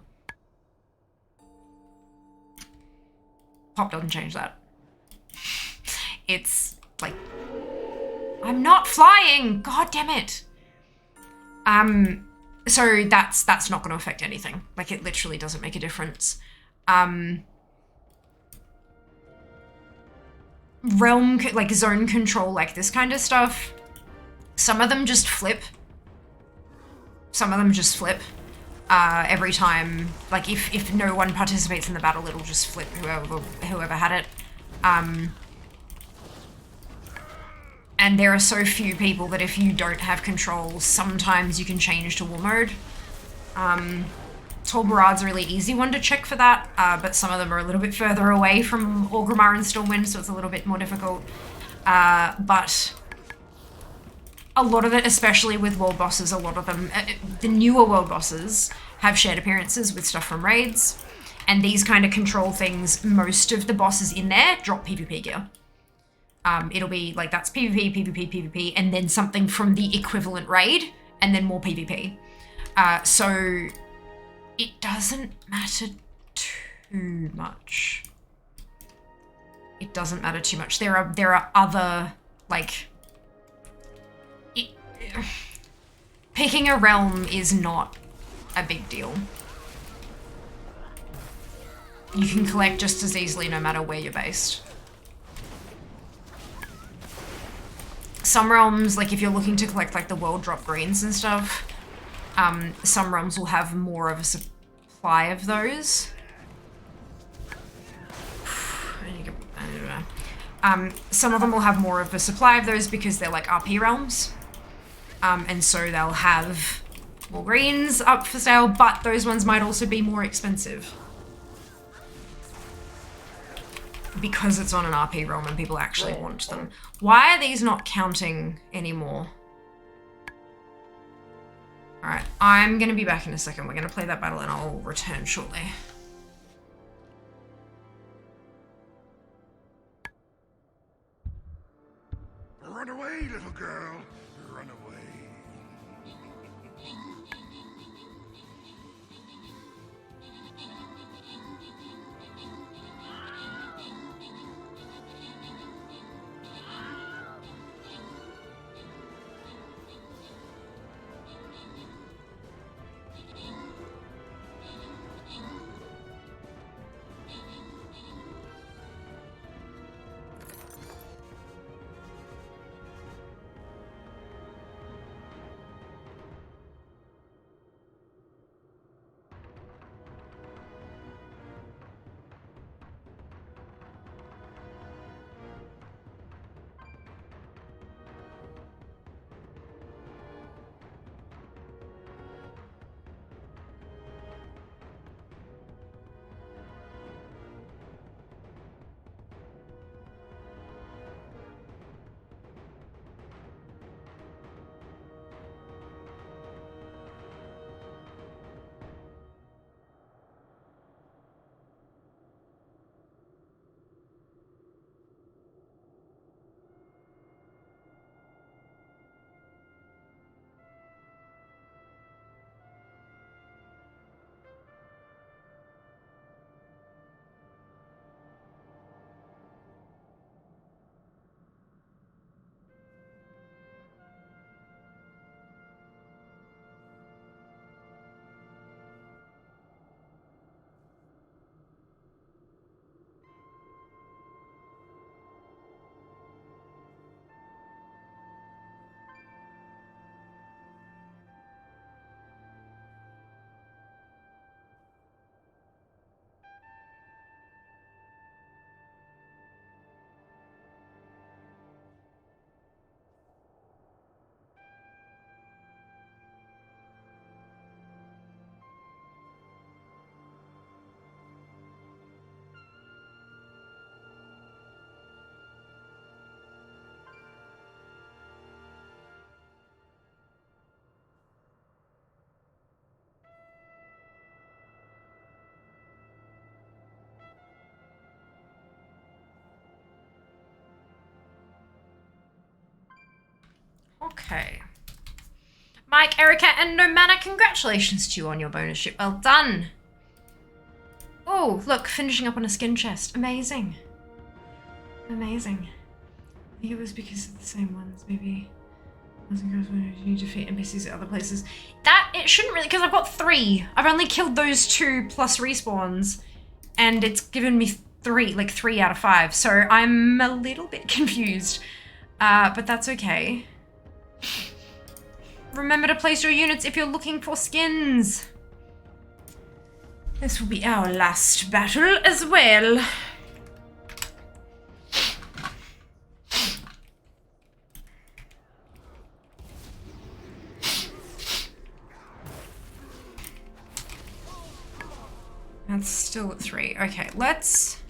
Pop doesn't change that. It's like, I'm not flying, god damn it. So that's not going to affect anything. Like, it literally doesn't make a difference. Realm, like zone control, like this kind of stuff, some of them just flip. Some of them just flip. Every time, like if no one participates in the battle, it'll just flip whoever had it. And there are so few people that if you don't have control, sometimes you can change to war mode. Tolbarad's a really easy one to check for that, but some of them are a little bit further away from Orgrimmar and Stormwind, so it's a little bit more difficult. But a lot of it, especially with world bosses, a lot of them, the newer world bosses, have shared appearances with stuff from raids, and these kind of control things, most of the bosses in there drop PvP gear. It'll be like, that's PvP, PvP, PvP, and then something from the equivalent raid, and then more PvP. So it doesn't matter too much. It doesn't matter too much. There are other, like, picking a realm is not a big deal. You can collect just as easily no matter where you're based. Some realms, like if you're looking to collect like the world drop greens and stuff, some realms will have more of a supply of those. Some of them will have more of a supply of those because they're like RP realms. And so they'll have more greens up for sale, but those ones might also be more expensive. Because it's on an RP realm and people actually want them. Why are these not counting anymore? Alright, I'm gonna be back in a second. We're gonna play that battle and I'll return shortly. Run away, little girl. Run away. Okay. Mike, Erica, and Nomana, congratulations to you on your bonus ship. Well done. Oh, look, finishing up on a skin chest. Amazing. Amazing. I think it was because of the same ones, maybe. You defeat NPCs at other places. That, it shouldn't really, because I've got 3. I've only killed those 2 plus respawns, and it's given me 3 out of 5. So I'm a little bit confused, but that's okay. Remember to place your units if you're looking for skins. This will be our last battle as well. That's still at 3. Okay, let's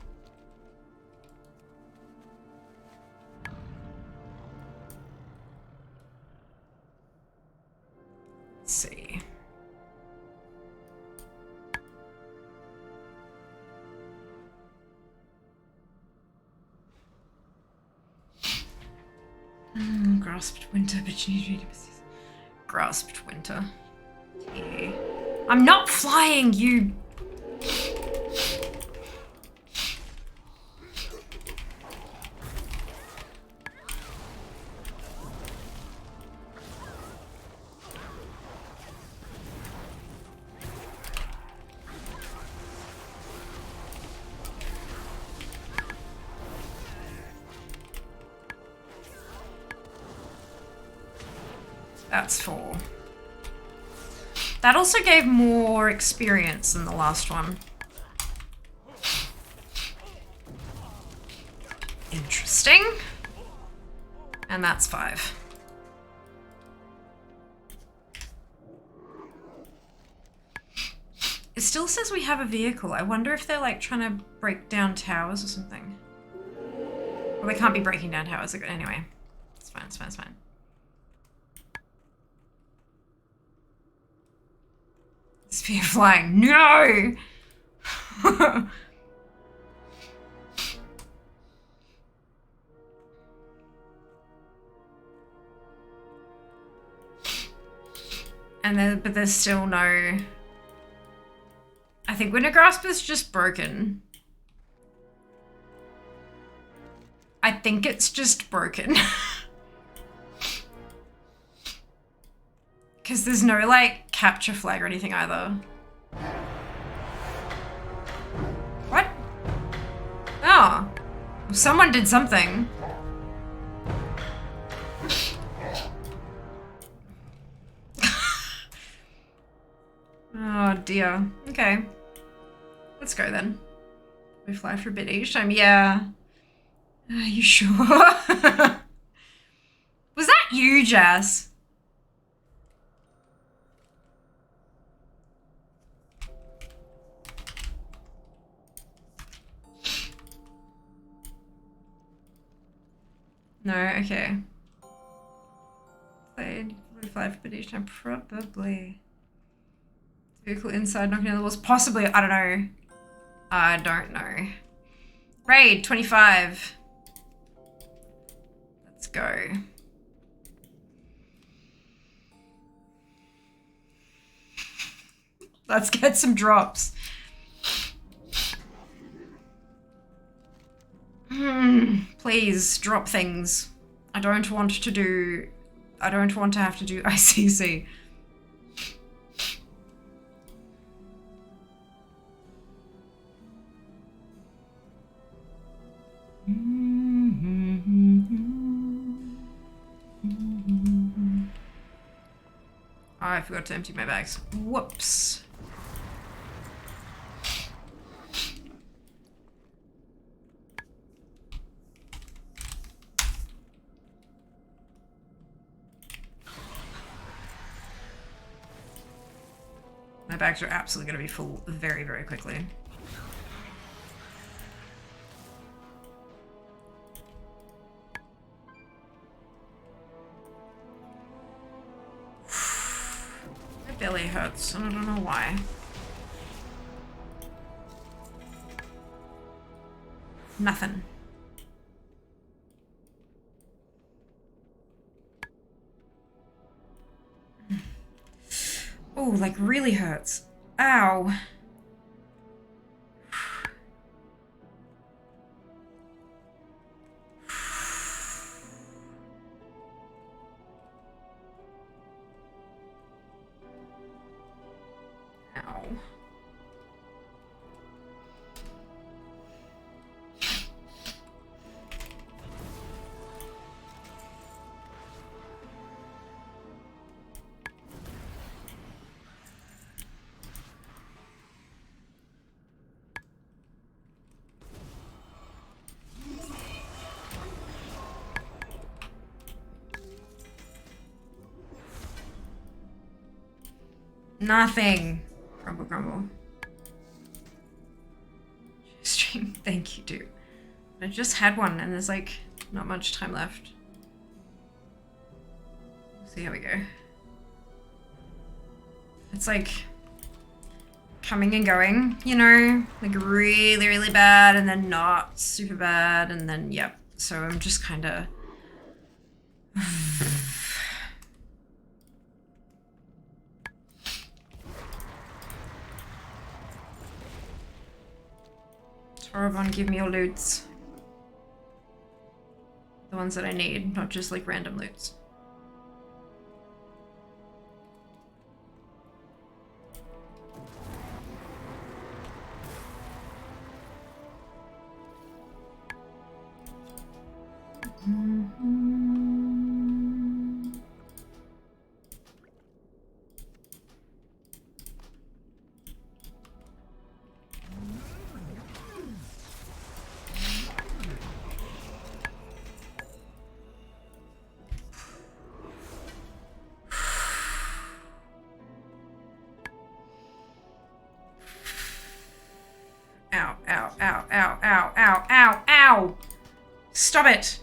see. Grasped winter, but you need to grasped winter. Yeah. I'm not flying, you. That's 4. That also gave more experience than the last one. Interesting. And that's 5. It still says we have a vehicle. I wonder if they're like trying to break down towers or something. Well, they can't be breaking down towers. Anyway, it's fine, it's fine, it's fine. Spear flying. No! And then, but there's still no. I think Winter Grasp is just broken. I think it's just broken. Because there's no, like, capture flag or anything either. What? Oh. Someone did something. Oh dear. Okay. Let's go then. We fly for a bit each time. Yeah. Are you sure? Was that you, Jazz? No, okay. Played. We fly for a bit each time. Probably. Vehicle inside, knocking down the walls. Possibly, I don't know. I don't know. Raid 25. Let's go. Let's get some drops. Please drop things. I don't want to have to do ICC. Oh, I forgot to empty my bags. Whoops. My bags are absolutely going to be full very, very quickly. My belly hurts, and I don't know why. Nothing. Oh, like really hurts. Ow. Ow. Nothing. Grumble, grumble. Stream, thank you, dude. I just had one and there's like not much time left. We'll see how we go. It's like coming and going, you know? Like really, really bad and then not super bad and then, yep. So I'm just kind of... Torvon, give me your loots. The ones that I need, not just like random loots. Ow, ow, ow, ow, ow, ow, ow, ow! Stop it!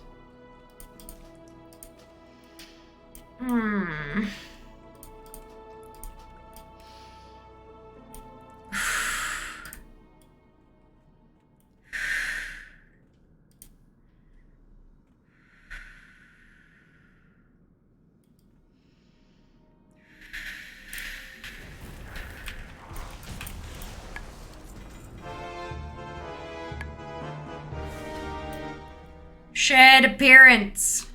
Shared appearance.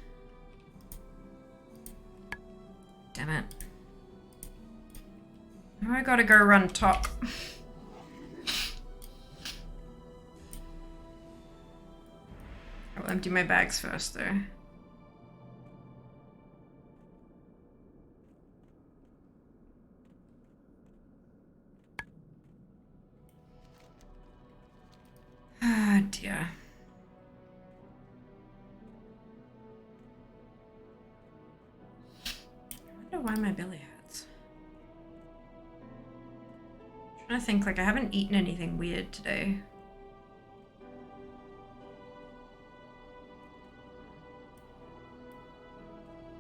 Damn it. Now I gotta go run top. I'll empty my bags first though. Ah, dear. I wonder why my belly hurts. I'm trying to think, like I haven't eaten anything weird today.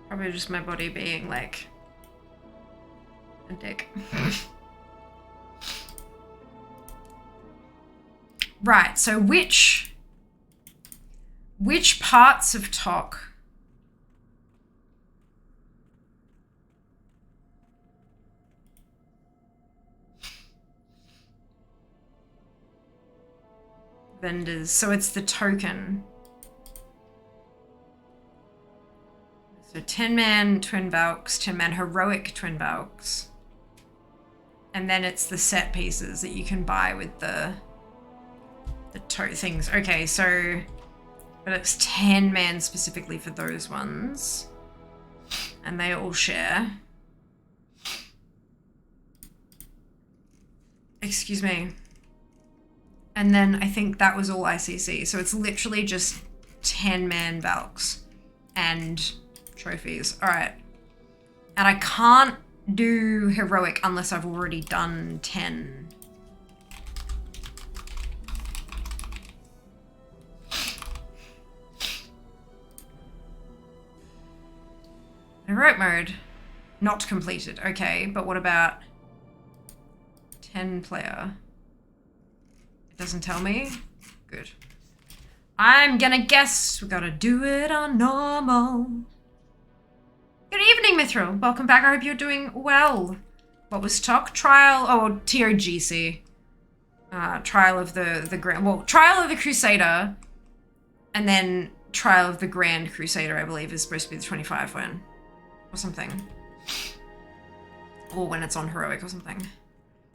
Probably just my body being like a dick. Right, so which parts of Tok vendors, so it's the token. So 10-man Twin Valks, 10-man heroic Twin Valks. And then it's the set pieces that you can buy with the things. Okay, so but it's 10-man specifically for those ones. And they all share. Excuse me. And then I think that was all ICC. So it's literally just 10-man Valks and trophies. All right. And I can't do heroic unless I've already done 10. Heroic mode, not completed. Okay, but what about 10 player? It doesn't tell me. Good. I'm gonna guess we gotta do it on normal. Good evening, Mithril. Welcome back. I hope you're doing well. What was TOC? Trial, oh, TOGC. Trial of the Grand, well, Trial of the Crusader, and then Trial of the Grand Crusader, I believe, is supposed to be the 25 one, or something. Or when it's on Heroic or something.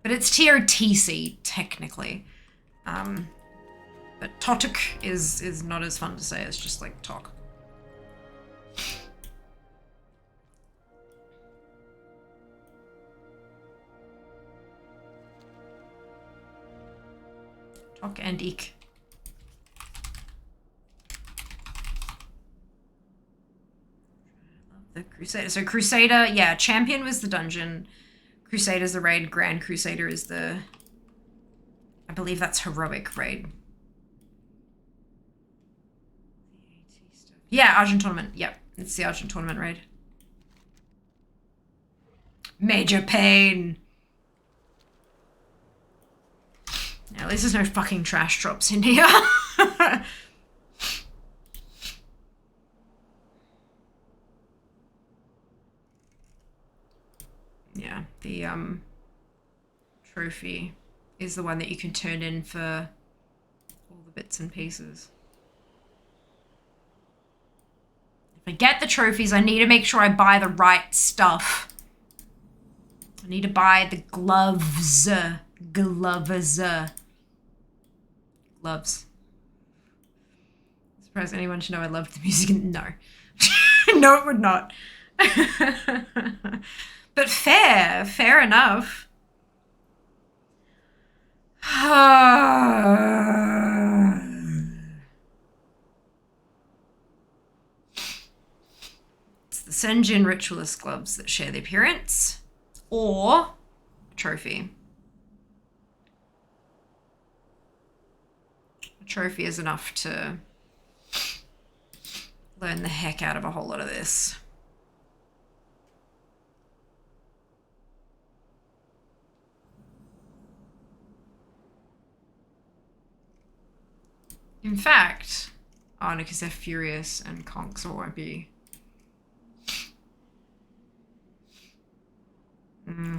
But it's TOTC, technically. But TOTC is not as fun to say, it's just like TOC. TOC and Eek. The Crusader. So Crusader, yeah, Champion was the dungeon. Crusader's the raid. Grand Crusader is the... I believe that's Heroic raid. Yeah, Argent Tournament. Yep, it's the Argent Tournament raid. Major pain. At least there's no fucking trash drops in here. Yeah, the trophy is the one that you can turn in for all the bits and pieces. If I get the trophies, I need to make sure I buy the right stuff. I need to buy the gloves. Gloves. Surprised anyone should know I loved the music. No. No, it would not. But fair enough. It's the Senjin Ritualist gloves that share the appearance, or a trophy. A trophy is enough to learn the heck out of a whole lot of this. In fact, oh no, because they're Furious and Conk, so it won't be.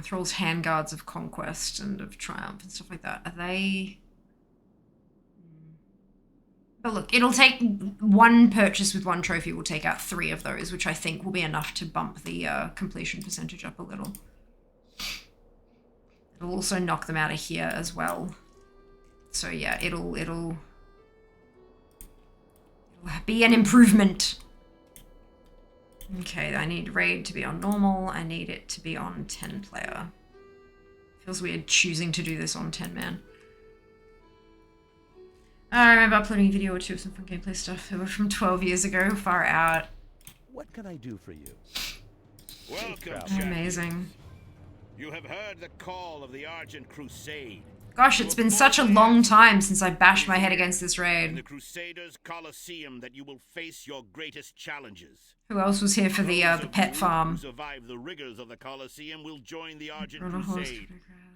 Thrall's Handguards of Conquest and of Triumph and stuff like that. Are they? But look, it'll take one purchase with one trophy will take out 3 of those, which I think will be enough to bump the completion percentage up a little. It'll also knock them out of here as well. So yeah, it'll be an improvement. Okay, I need raid to be on normal. I need it to be on 10 player. Feels weird choosing to do this on 10 man. I remember uploading a video or 2 of some fun gameplay stuff. They were from 12 years ago, far out. What can I do for you? Welcome, amazing. You have heard the call of the Argent Crusade. Gosh, it's been such a long time since I bashed my head against this In raid. the Crusaders' Colosseum that you will face your greatest challenges. Who else was here for the pet farm? Who survive the rigors of the Colosseum will join the Argent Run a horse. Crusade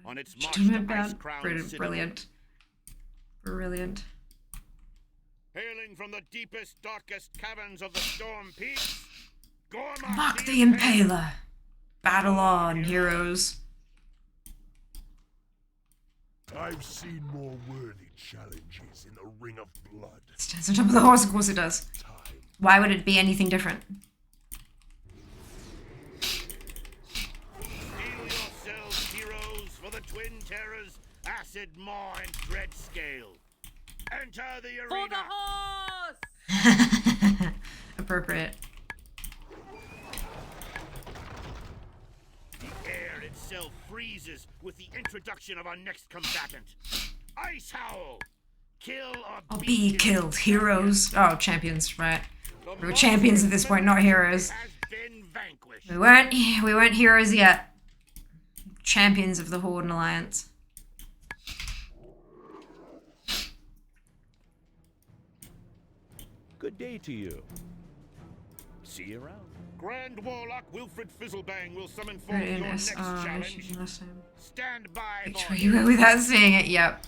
on its march to Brilliant. Ice-Crowned Citadel. Brilliant. Hailing from the deepest, darkest caverns of the Storm Peaks, Gormak Mark the Impaler. Battle on, heroes. I've seen more worthy challenges in the Ring of Blood. Stands on top of the horse, of course it does. Why would it be anything different? Steel yourselves, heroes, for the Twin Terrors, Acid Maw and Dread Scale. Enter the arena. For the horse! Appropriate. The air itself freezes with the introduction of our next combatant. Ice Howl! Kill or Be killed, heroes. Oh, champions, right. We were champions at this point, not heroes. We weren't heroes yet. Champions of the Horde and Alliance. Good day to you. See you around. Grand Warlock Wilfred Fizzlebang will summon forth your next challenge. Stand by for You were without seeing it, yep.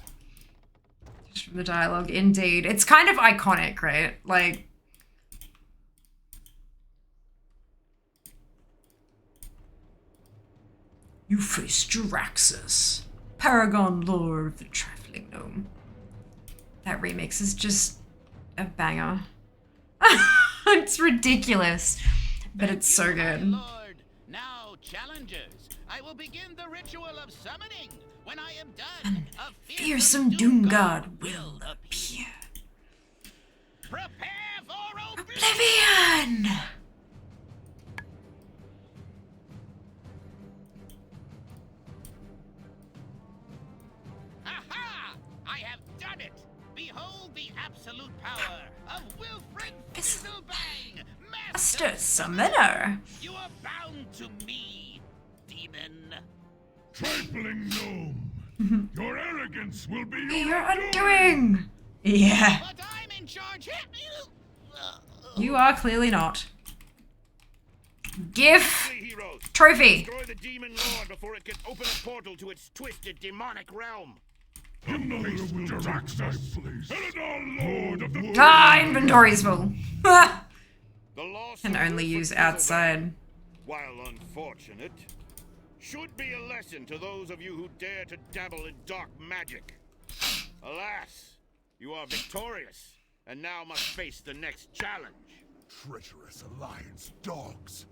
Just from the dialogue, indeed. It's kind of iconic, right? Like... You face Jaraxxus, Paragon Lord of the Traveling Gnome. That remix is just a banger. It's ridiculous, but it's so good. Lord. Now, challengers, I will begin the ritual of summoning. When I am done, a Fearsome Doom God will appear. Prepare for Oblivion! Aha! I have done it! Behold the absolute power of Wilfred Fizzlebang, Master Summoner! You are bound to me, demon. Trifling gnome! Your arrogance will be your undoing! Yeah. But I'm in charge. You are clearly not. GIF! Trophy! Destroy the demon lord before it can open a portal to its twisted demonic realm. Another will direct thy place. Lord of the Inventory's full. The loss Can of only Wilfred use Fizzlebang, outside. while unfortunate, should be a lesson to those of you who dare to dabble in dark magic. Alas, you are victorious, and now must face the next challenge. Treacherous alliance dogs.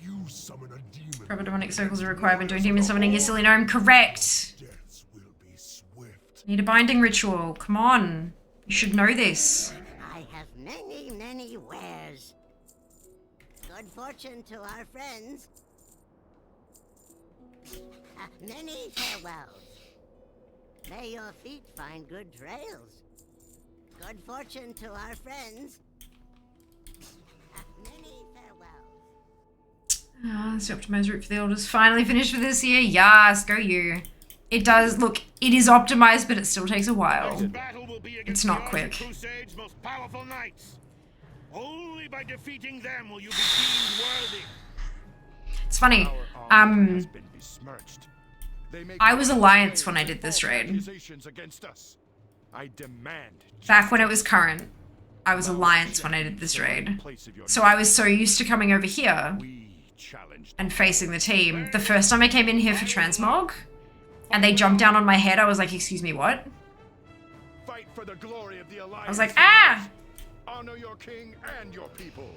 You summon a demon. Proper demonic circles are required when doing demon summoning. You silly gnome. Correct. Deaths will be swift. Need a binding ritual. Come on. You should know this. I have many, many wares. Good fortune to our friends. Many farewells. May your feet find good trails. Good fortune to our friends. Many farewells. It's the optimized route for the elders. Finally finished for this year. Yes, go you. It does, look, it is optimized, but it still takes a while. It's not quick. Crusade's most powerful knights. Only by defeating them will you be deemed worthy. It's funny. I was Alliance when I did this raid. I demand Back when it was current, I was Alliance when I did this raid. So I was so used to coming over here and facing the team. The first time I came in here for Transmog, and they jumped down on my head, I was like, excuse me, what? Fight for the glory of the alliance. I was like, ah! Honor your king and your people.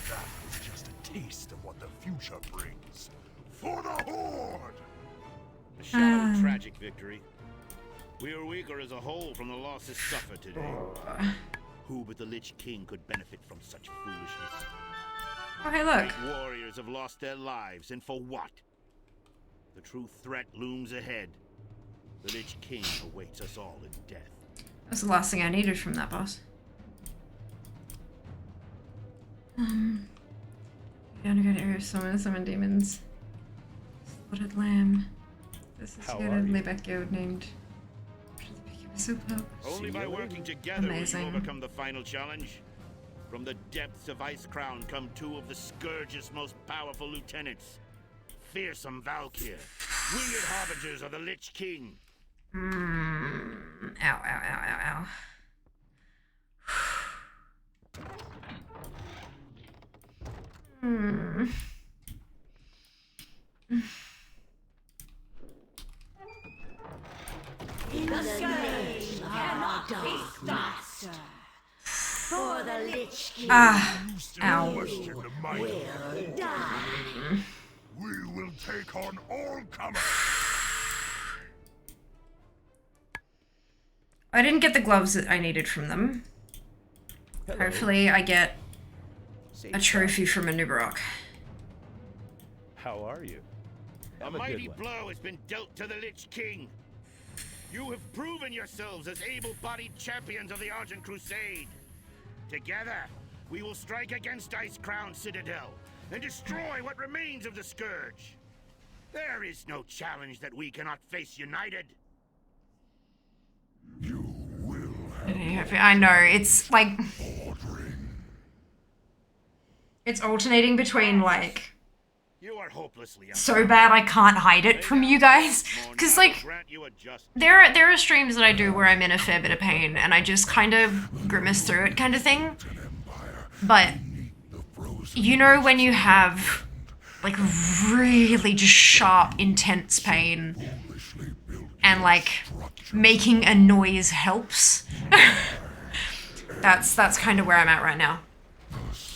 That was just a taste of what the future brings. For the Horde! A shadow of tragic victory. We are weaker as a whole from the losses suffered today. Who but the Lich King could benefit from such foolishness? Oh, hey, look. Great warriors have lost their lives, and for what? The true threat looms ahead. The Lich King awaits us all in death. That's the last thing I needed from that boss. Down to go to area of summon demons. Slaughtered lamb. This is good. Backyard named. Super. Only by working together Amazing. will you overcome the final challenge. From the depths of Icecrown come two of the Scourge's most powerful lieutenants. Fearsome Valkyr, winged harbingers of the Lich King. Ow, ow, ow, ow, ow. In the name of Dark Master, for the Lich King, Ow. will die. We will take on all comers. I didn't get the gloves that I needed from them. Hopefully I get a trophy from a Nubarok. How are you? A mighty blow has been dealt to the Lich King. You have proven yourselves as able-bodied champions of the Argent Crusade. Together, we will strike against Icecrown Citadel and destroy what remains of the Scourge. There is no challenge that we cannot face united. I know, it's like... It's alternating between, like... You are are hopelessly so bad I can't hide it from you guys. Because, like, there are streams that I do where I'm in a fair bit of pain and I just kind of grimace through it kind of thing. But, you know when you have, like, really just sharp, intense pain and, like, making a noise helps? That's kind of where I'm at right now.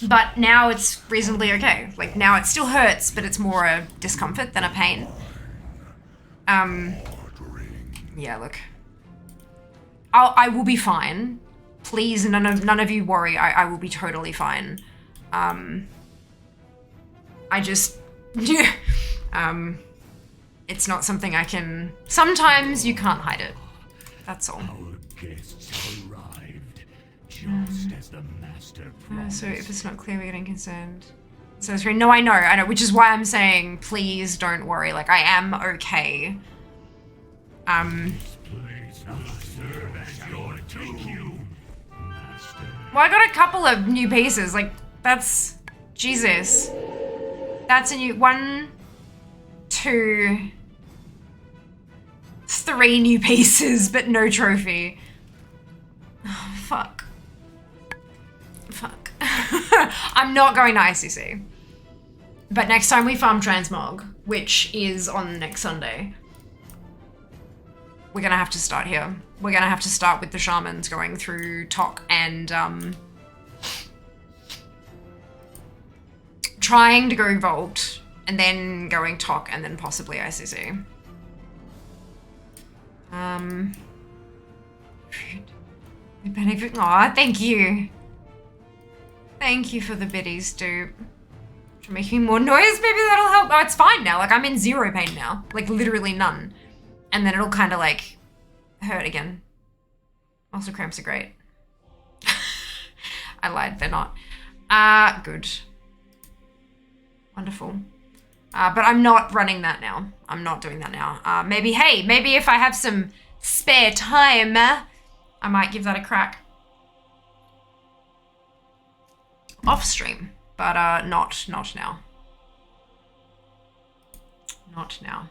But now it's reasonably okay. Like, now it still hurts, but it's more a discomfort than a pain. Yeah, look. I will be fine. Please, none of you worry. I will be totally fine. I just... it's not something I can... Sometimes you can't hide it. That's all. Our guests arrived, just as the master promised. So if it's not clear, we're getting concerned. So it's no, I know, which is why I'm saying, please don't worry. Like, I am okay. Well, I got a couple of new pieces. Like, that's... Jesus. That's a new... 1, 2... 3 new pieces, but no trophy. Oh, fuck. Fuck. I'm not going to ICC. But next time we farm Transmog, which is on next Sunday, we're gonna have to start here. We're gonna have to start with the shamans going through Tok and trying to go Vault, and then going Tok, and then possibly ICC. Aw, thank you. Thank you for the biddies, dude. To make me more noise, maybe that'll help. Oh, it's fine now. Like, I'm in 0 pain now. Like, literally none. And then it'll kind of, like, hurt again. Also, cramps are great. I lied, they're not. Good. Wonderful. But I'm not running that now. I'm not doing that now. Maybe if I have some spare time, I might give that a crack. Off stream, but not now. Not now.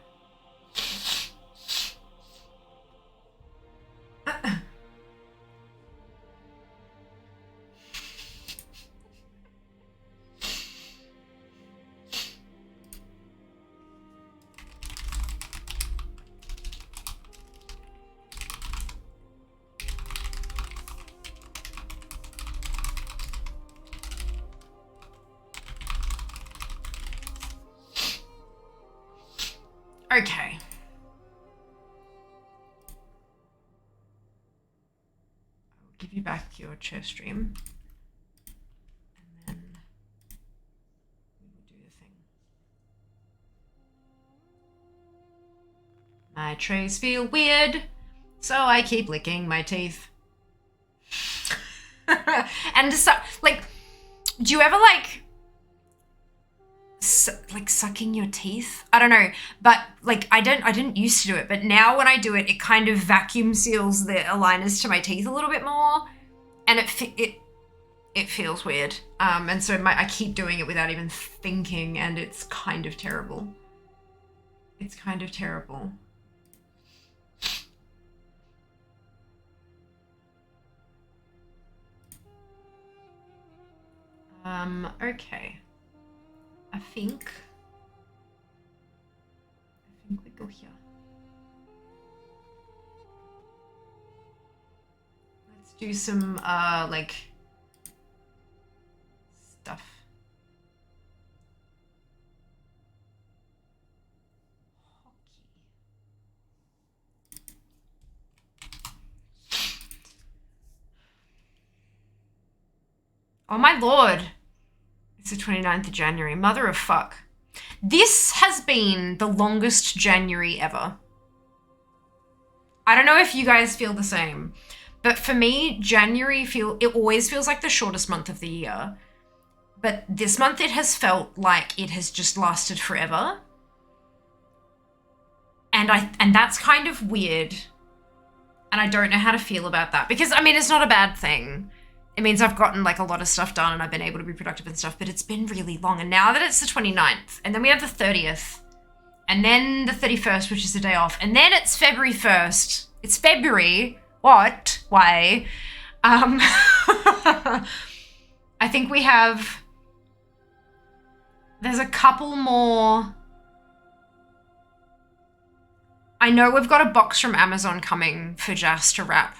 Okay. I'll give you back your chair stream. And then we will do the thing. My trays feel weird, so I keep licking my teeth. And so, like, do you ever like sucking your teeth? I don't know, but like I didn't used to do it, but now when I do it, it kind of vacuum seals the aligners to my teeth a little bit more, and it feels weird. And so I keep doing it without even thinking, and it's kind of terrible. It's kind of terrible. Okay. I think we go here. Let's do some like stuff. Oh my lord. It's the 29th of January. Mother of fuck. This has been the longest January ever. I don't know if you guys feel the same, but for me, January it always feels like the shortest month of the year. But this month it has felt like it has just lasted forever. And that's kind of weird. And I don't know how to feel about that, because I mean, it's not a bad thing. It means I've gotten like a lot of stuff done and I've been able to be productive and stuff, but it's been really long. And now that it's the 29th, and then we have the 30th, and then the 31st, which is the day off, and then it's February 1st. It's February. What? Why? I think we have... There's a couple more... I know we've got a box from Amazon coming for Jas to wrap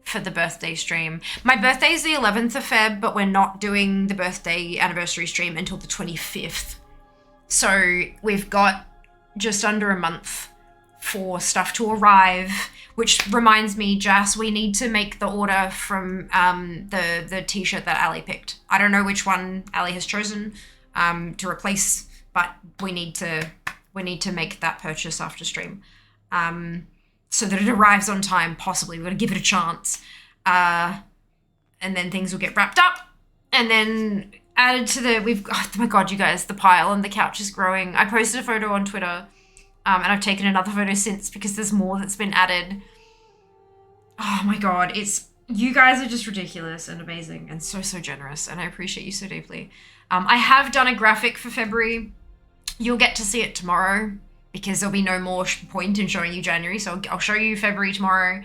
for the birthday stream. My birthday is the 11th of Feb, but we're not doing the birthday anniversary stream until the 25th. So we've got just under a month for stuff to arrive, which reminds me, Jas, we need to make the order from the t-shirt that Ali picked. I don't know which one Ali has chosen to replace, but we need to make that purchase after stream. So that it arrives on time, possibly. We're going to give it a chance. And then things will get wrapped up. And then added to the... oh my god, you guys, the pile and the couch is growing. I posted a photo on Twitter. And I've taken another photo since because there's more that's been added. Oh my god, you guys are just ridiculous and amazing and so, so generous. And I appreciate you so deeply. I have done a graphic for February. You'll get to see it tomorrow, because there'll be no more point in showing you January, so I'll show you February tomorrow.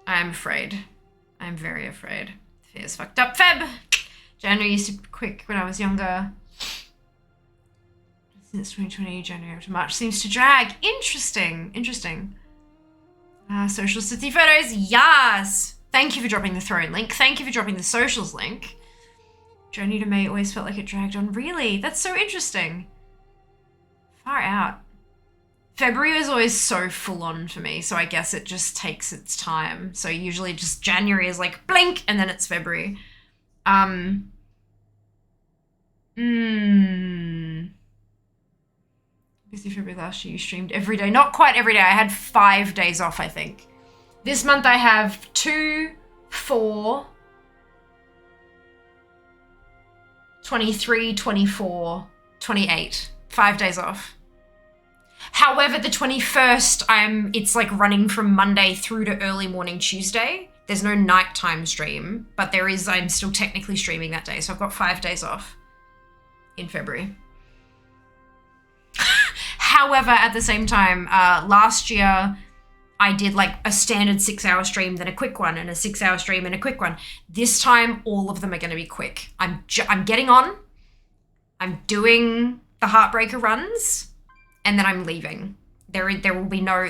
I'm afraid. I'm very afraid. Fear's fucked up. Feb! January used to be quick when I was younger. Since 2020, January to March seems to drag. Interesting. Social city photos, yes! Thank you for dropping the throne link. Thank you for dropping the socials link. Journey to May always felt like it dragged on. Really? That's so interesting. Far out. February is always so full on for me, so I guess it just takes its time. So usually just January is like blink, and then it's February. Busy February last year, you streamed every day. Not quite every day. I had 5 days off, I think. This month I have 2, 4... 23, 24, 28. 5 days off. However, the 21st, it's like running from Monday through to early morning Tuesday. There's no nighttime stream, but I'm still technically streaming that day. So I've got 5 days off in February. However, at the same time, last year, I did like a standard 6-hour stream, then a quick one, and a 6-hour stream and a quick one. This time, all of them are going to be quick. I'm getting on. I'm doing the Heartbreaker runs, and then I'm leaving. There will be no,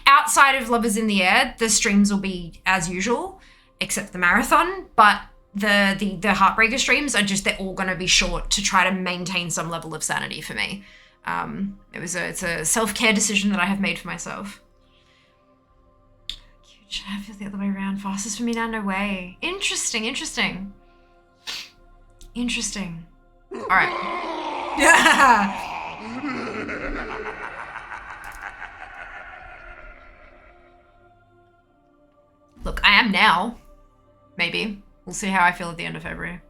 outside of Lovers in the Air, the streams will be as usual, except the marathon, but the Heartbreaker streams are they're all going to be short to try to maintain some level of sanity for me. It's a self-care decision that I have made for myself. I feel the other way around. Fastest for me now, no way. Interesting. All right. Look, I am now. Maybe. We'll see how I feel at the end of February.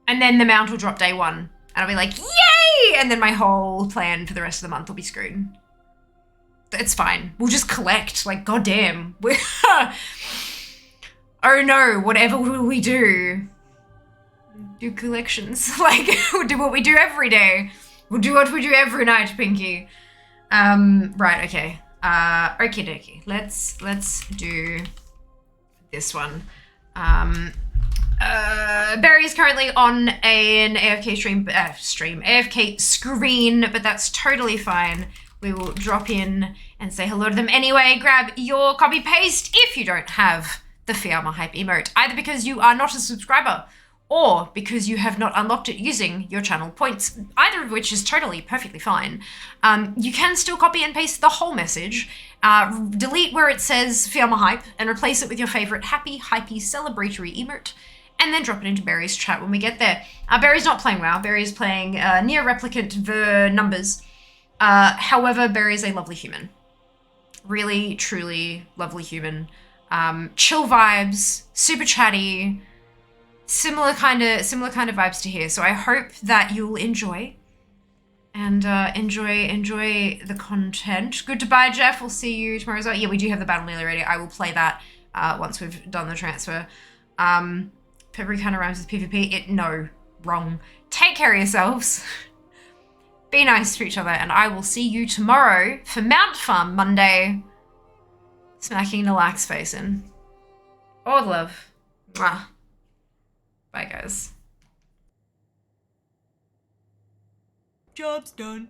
And then the mount will drop day 1. And I'll be like, yay! And then my whole plan for the rest of the month will be screwed. It's fine. We'll just collect. Like, goddamn. Oh no, whatever will we do? Do collections. We'll do what we do every day. We'll do what we do every night, Pinky. Right, okay. Okie dokie. Let's do this one. Barry is currently on an AFK AFK screen, but that's totally fine. We will drop in and say hello to them anyway. Grab your copy paste if you don't have the Fiamma Hype emote, either because you are not a subscriber or because you have not unlocked it using your channel points, either of which is totally perfectly fine. You can still copy and paste the whole message, delete where it says Fiamma Hype and replace it with your favorite happy, hypey, celebratory emote, and then drop it into Barry's chat when we get there. Barry's not playing WoW. Barry's playing Near Replicant the Numbers. However, Barry is a lovely human. Really, truly lovely human. Chill vibes, super chatty, similar kind of vibes to here. So I hope that you'll enjoy And enjoy the content. Goodbye, Jeff. We'll see you tomorrow as well. Yeah, we do have the battle nearly ready. I will play that once we've done the transfer. Peppery kind of rhymes with PvP. No, wrong. Take care of yourselves. Be nice to each other, and I will see you tomorrow for Mount Farm Monday. Smacking the lax face in. All love. Mwah. Bye, guys. Job's done.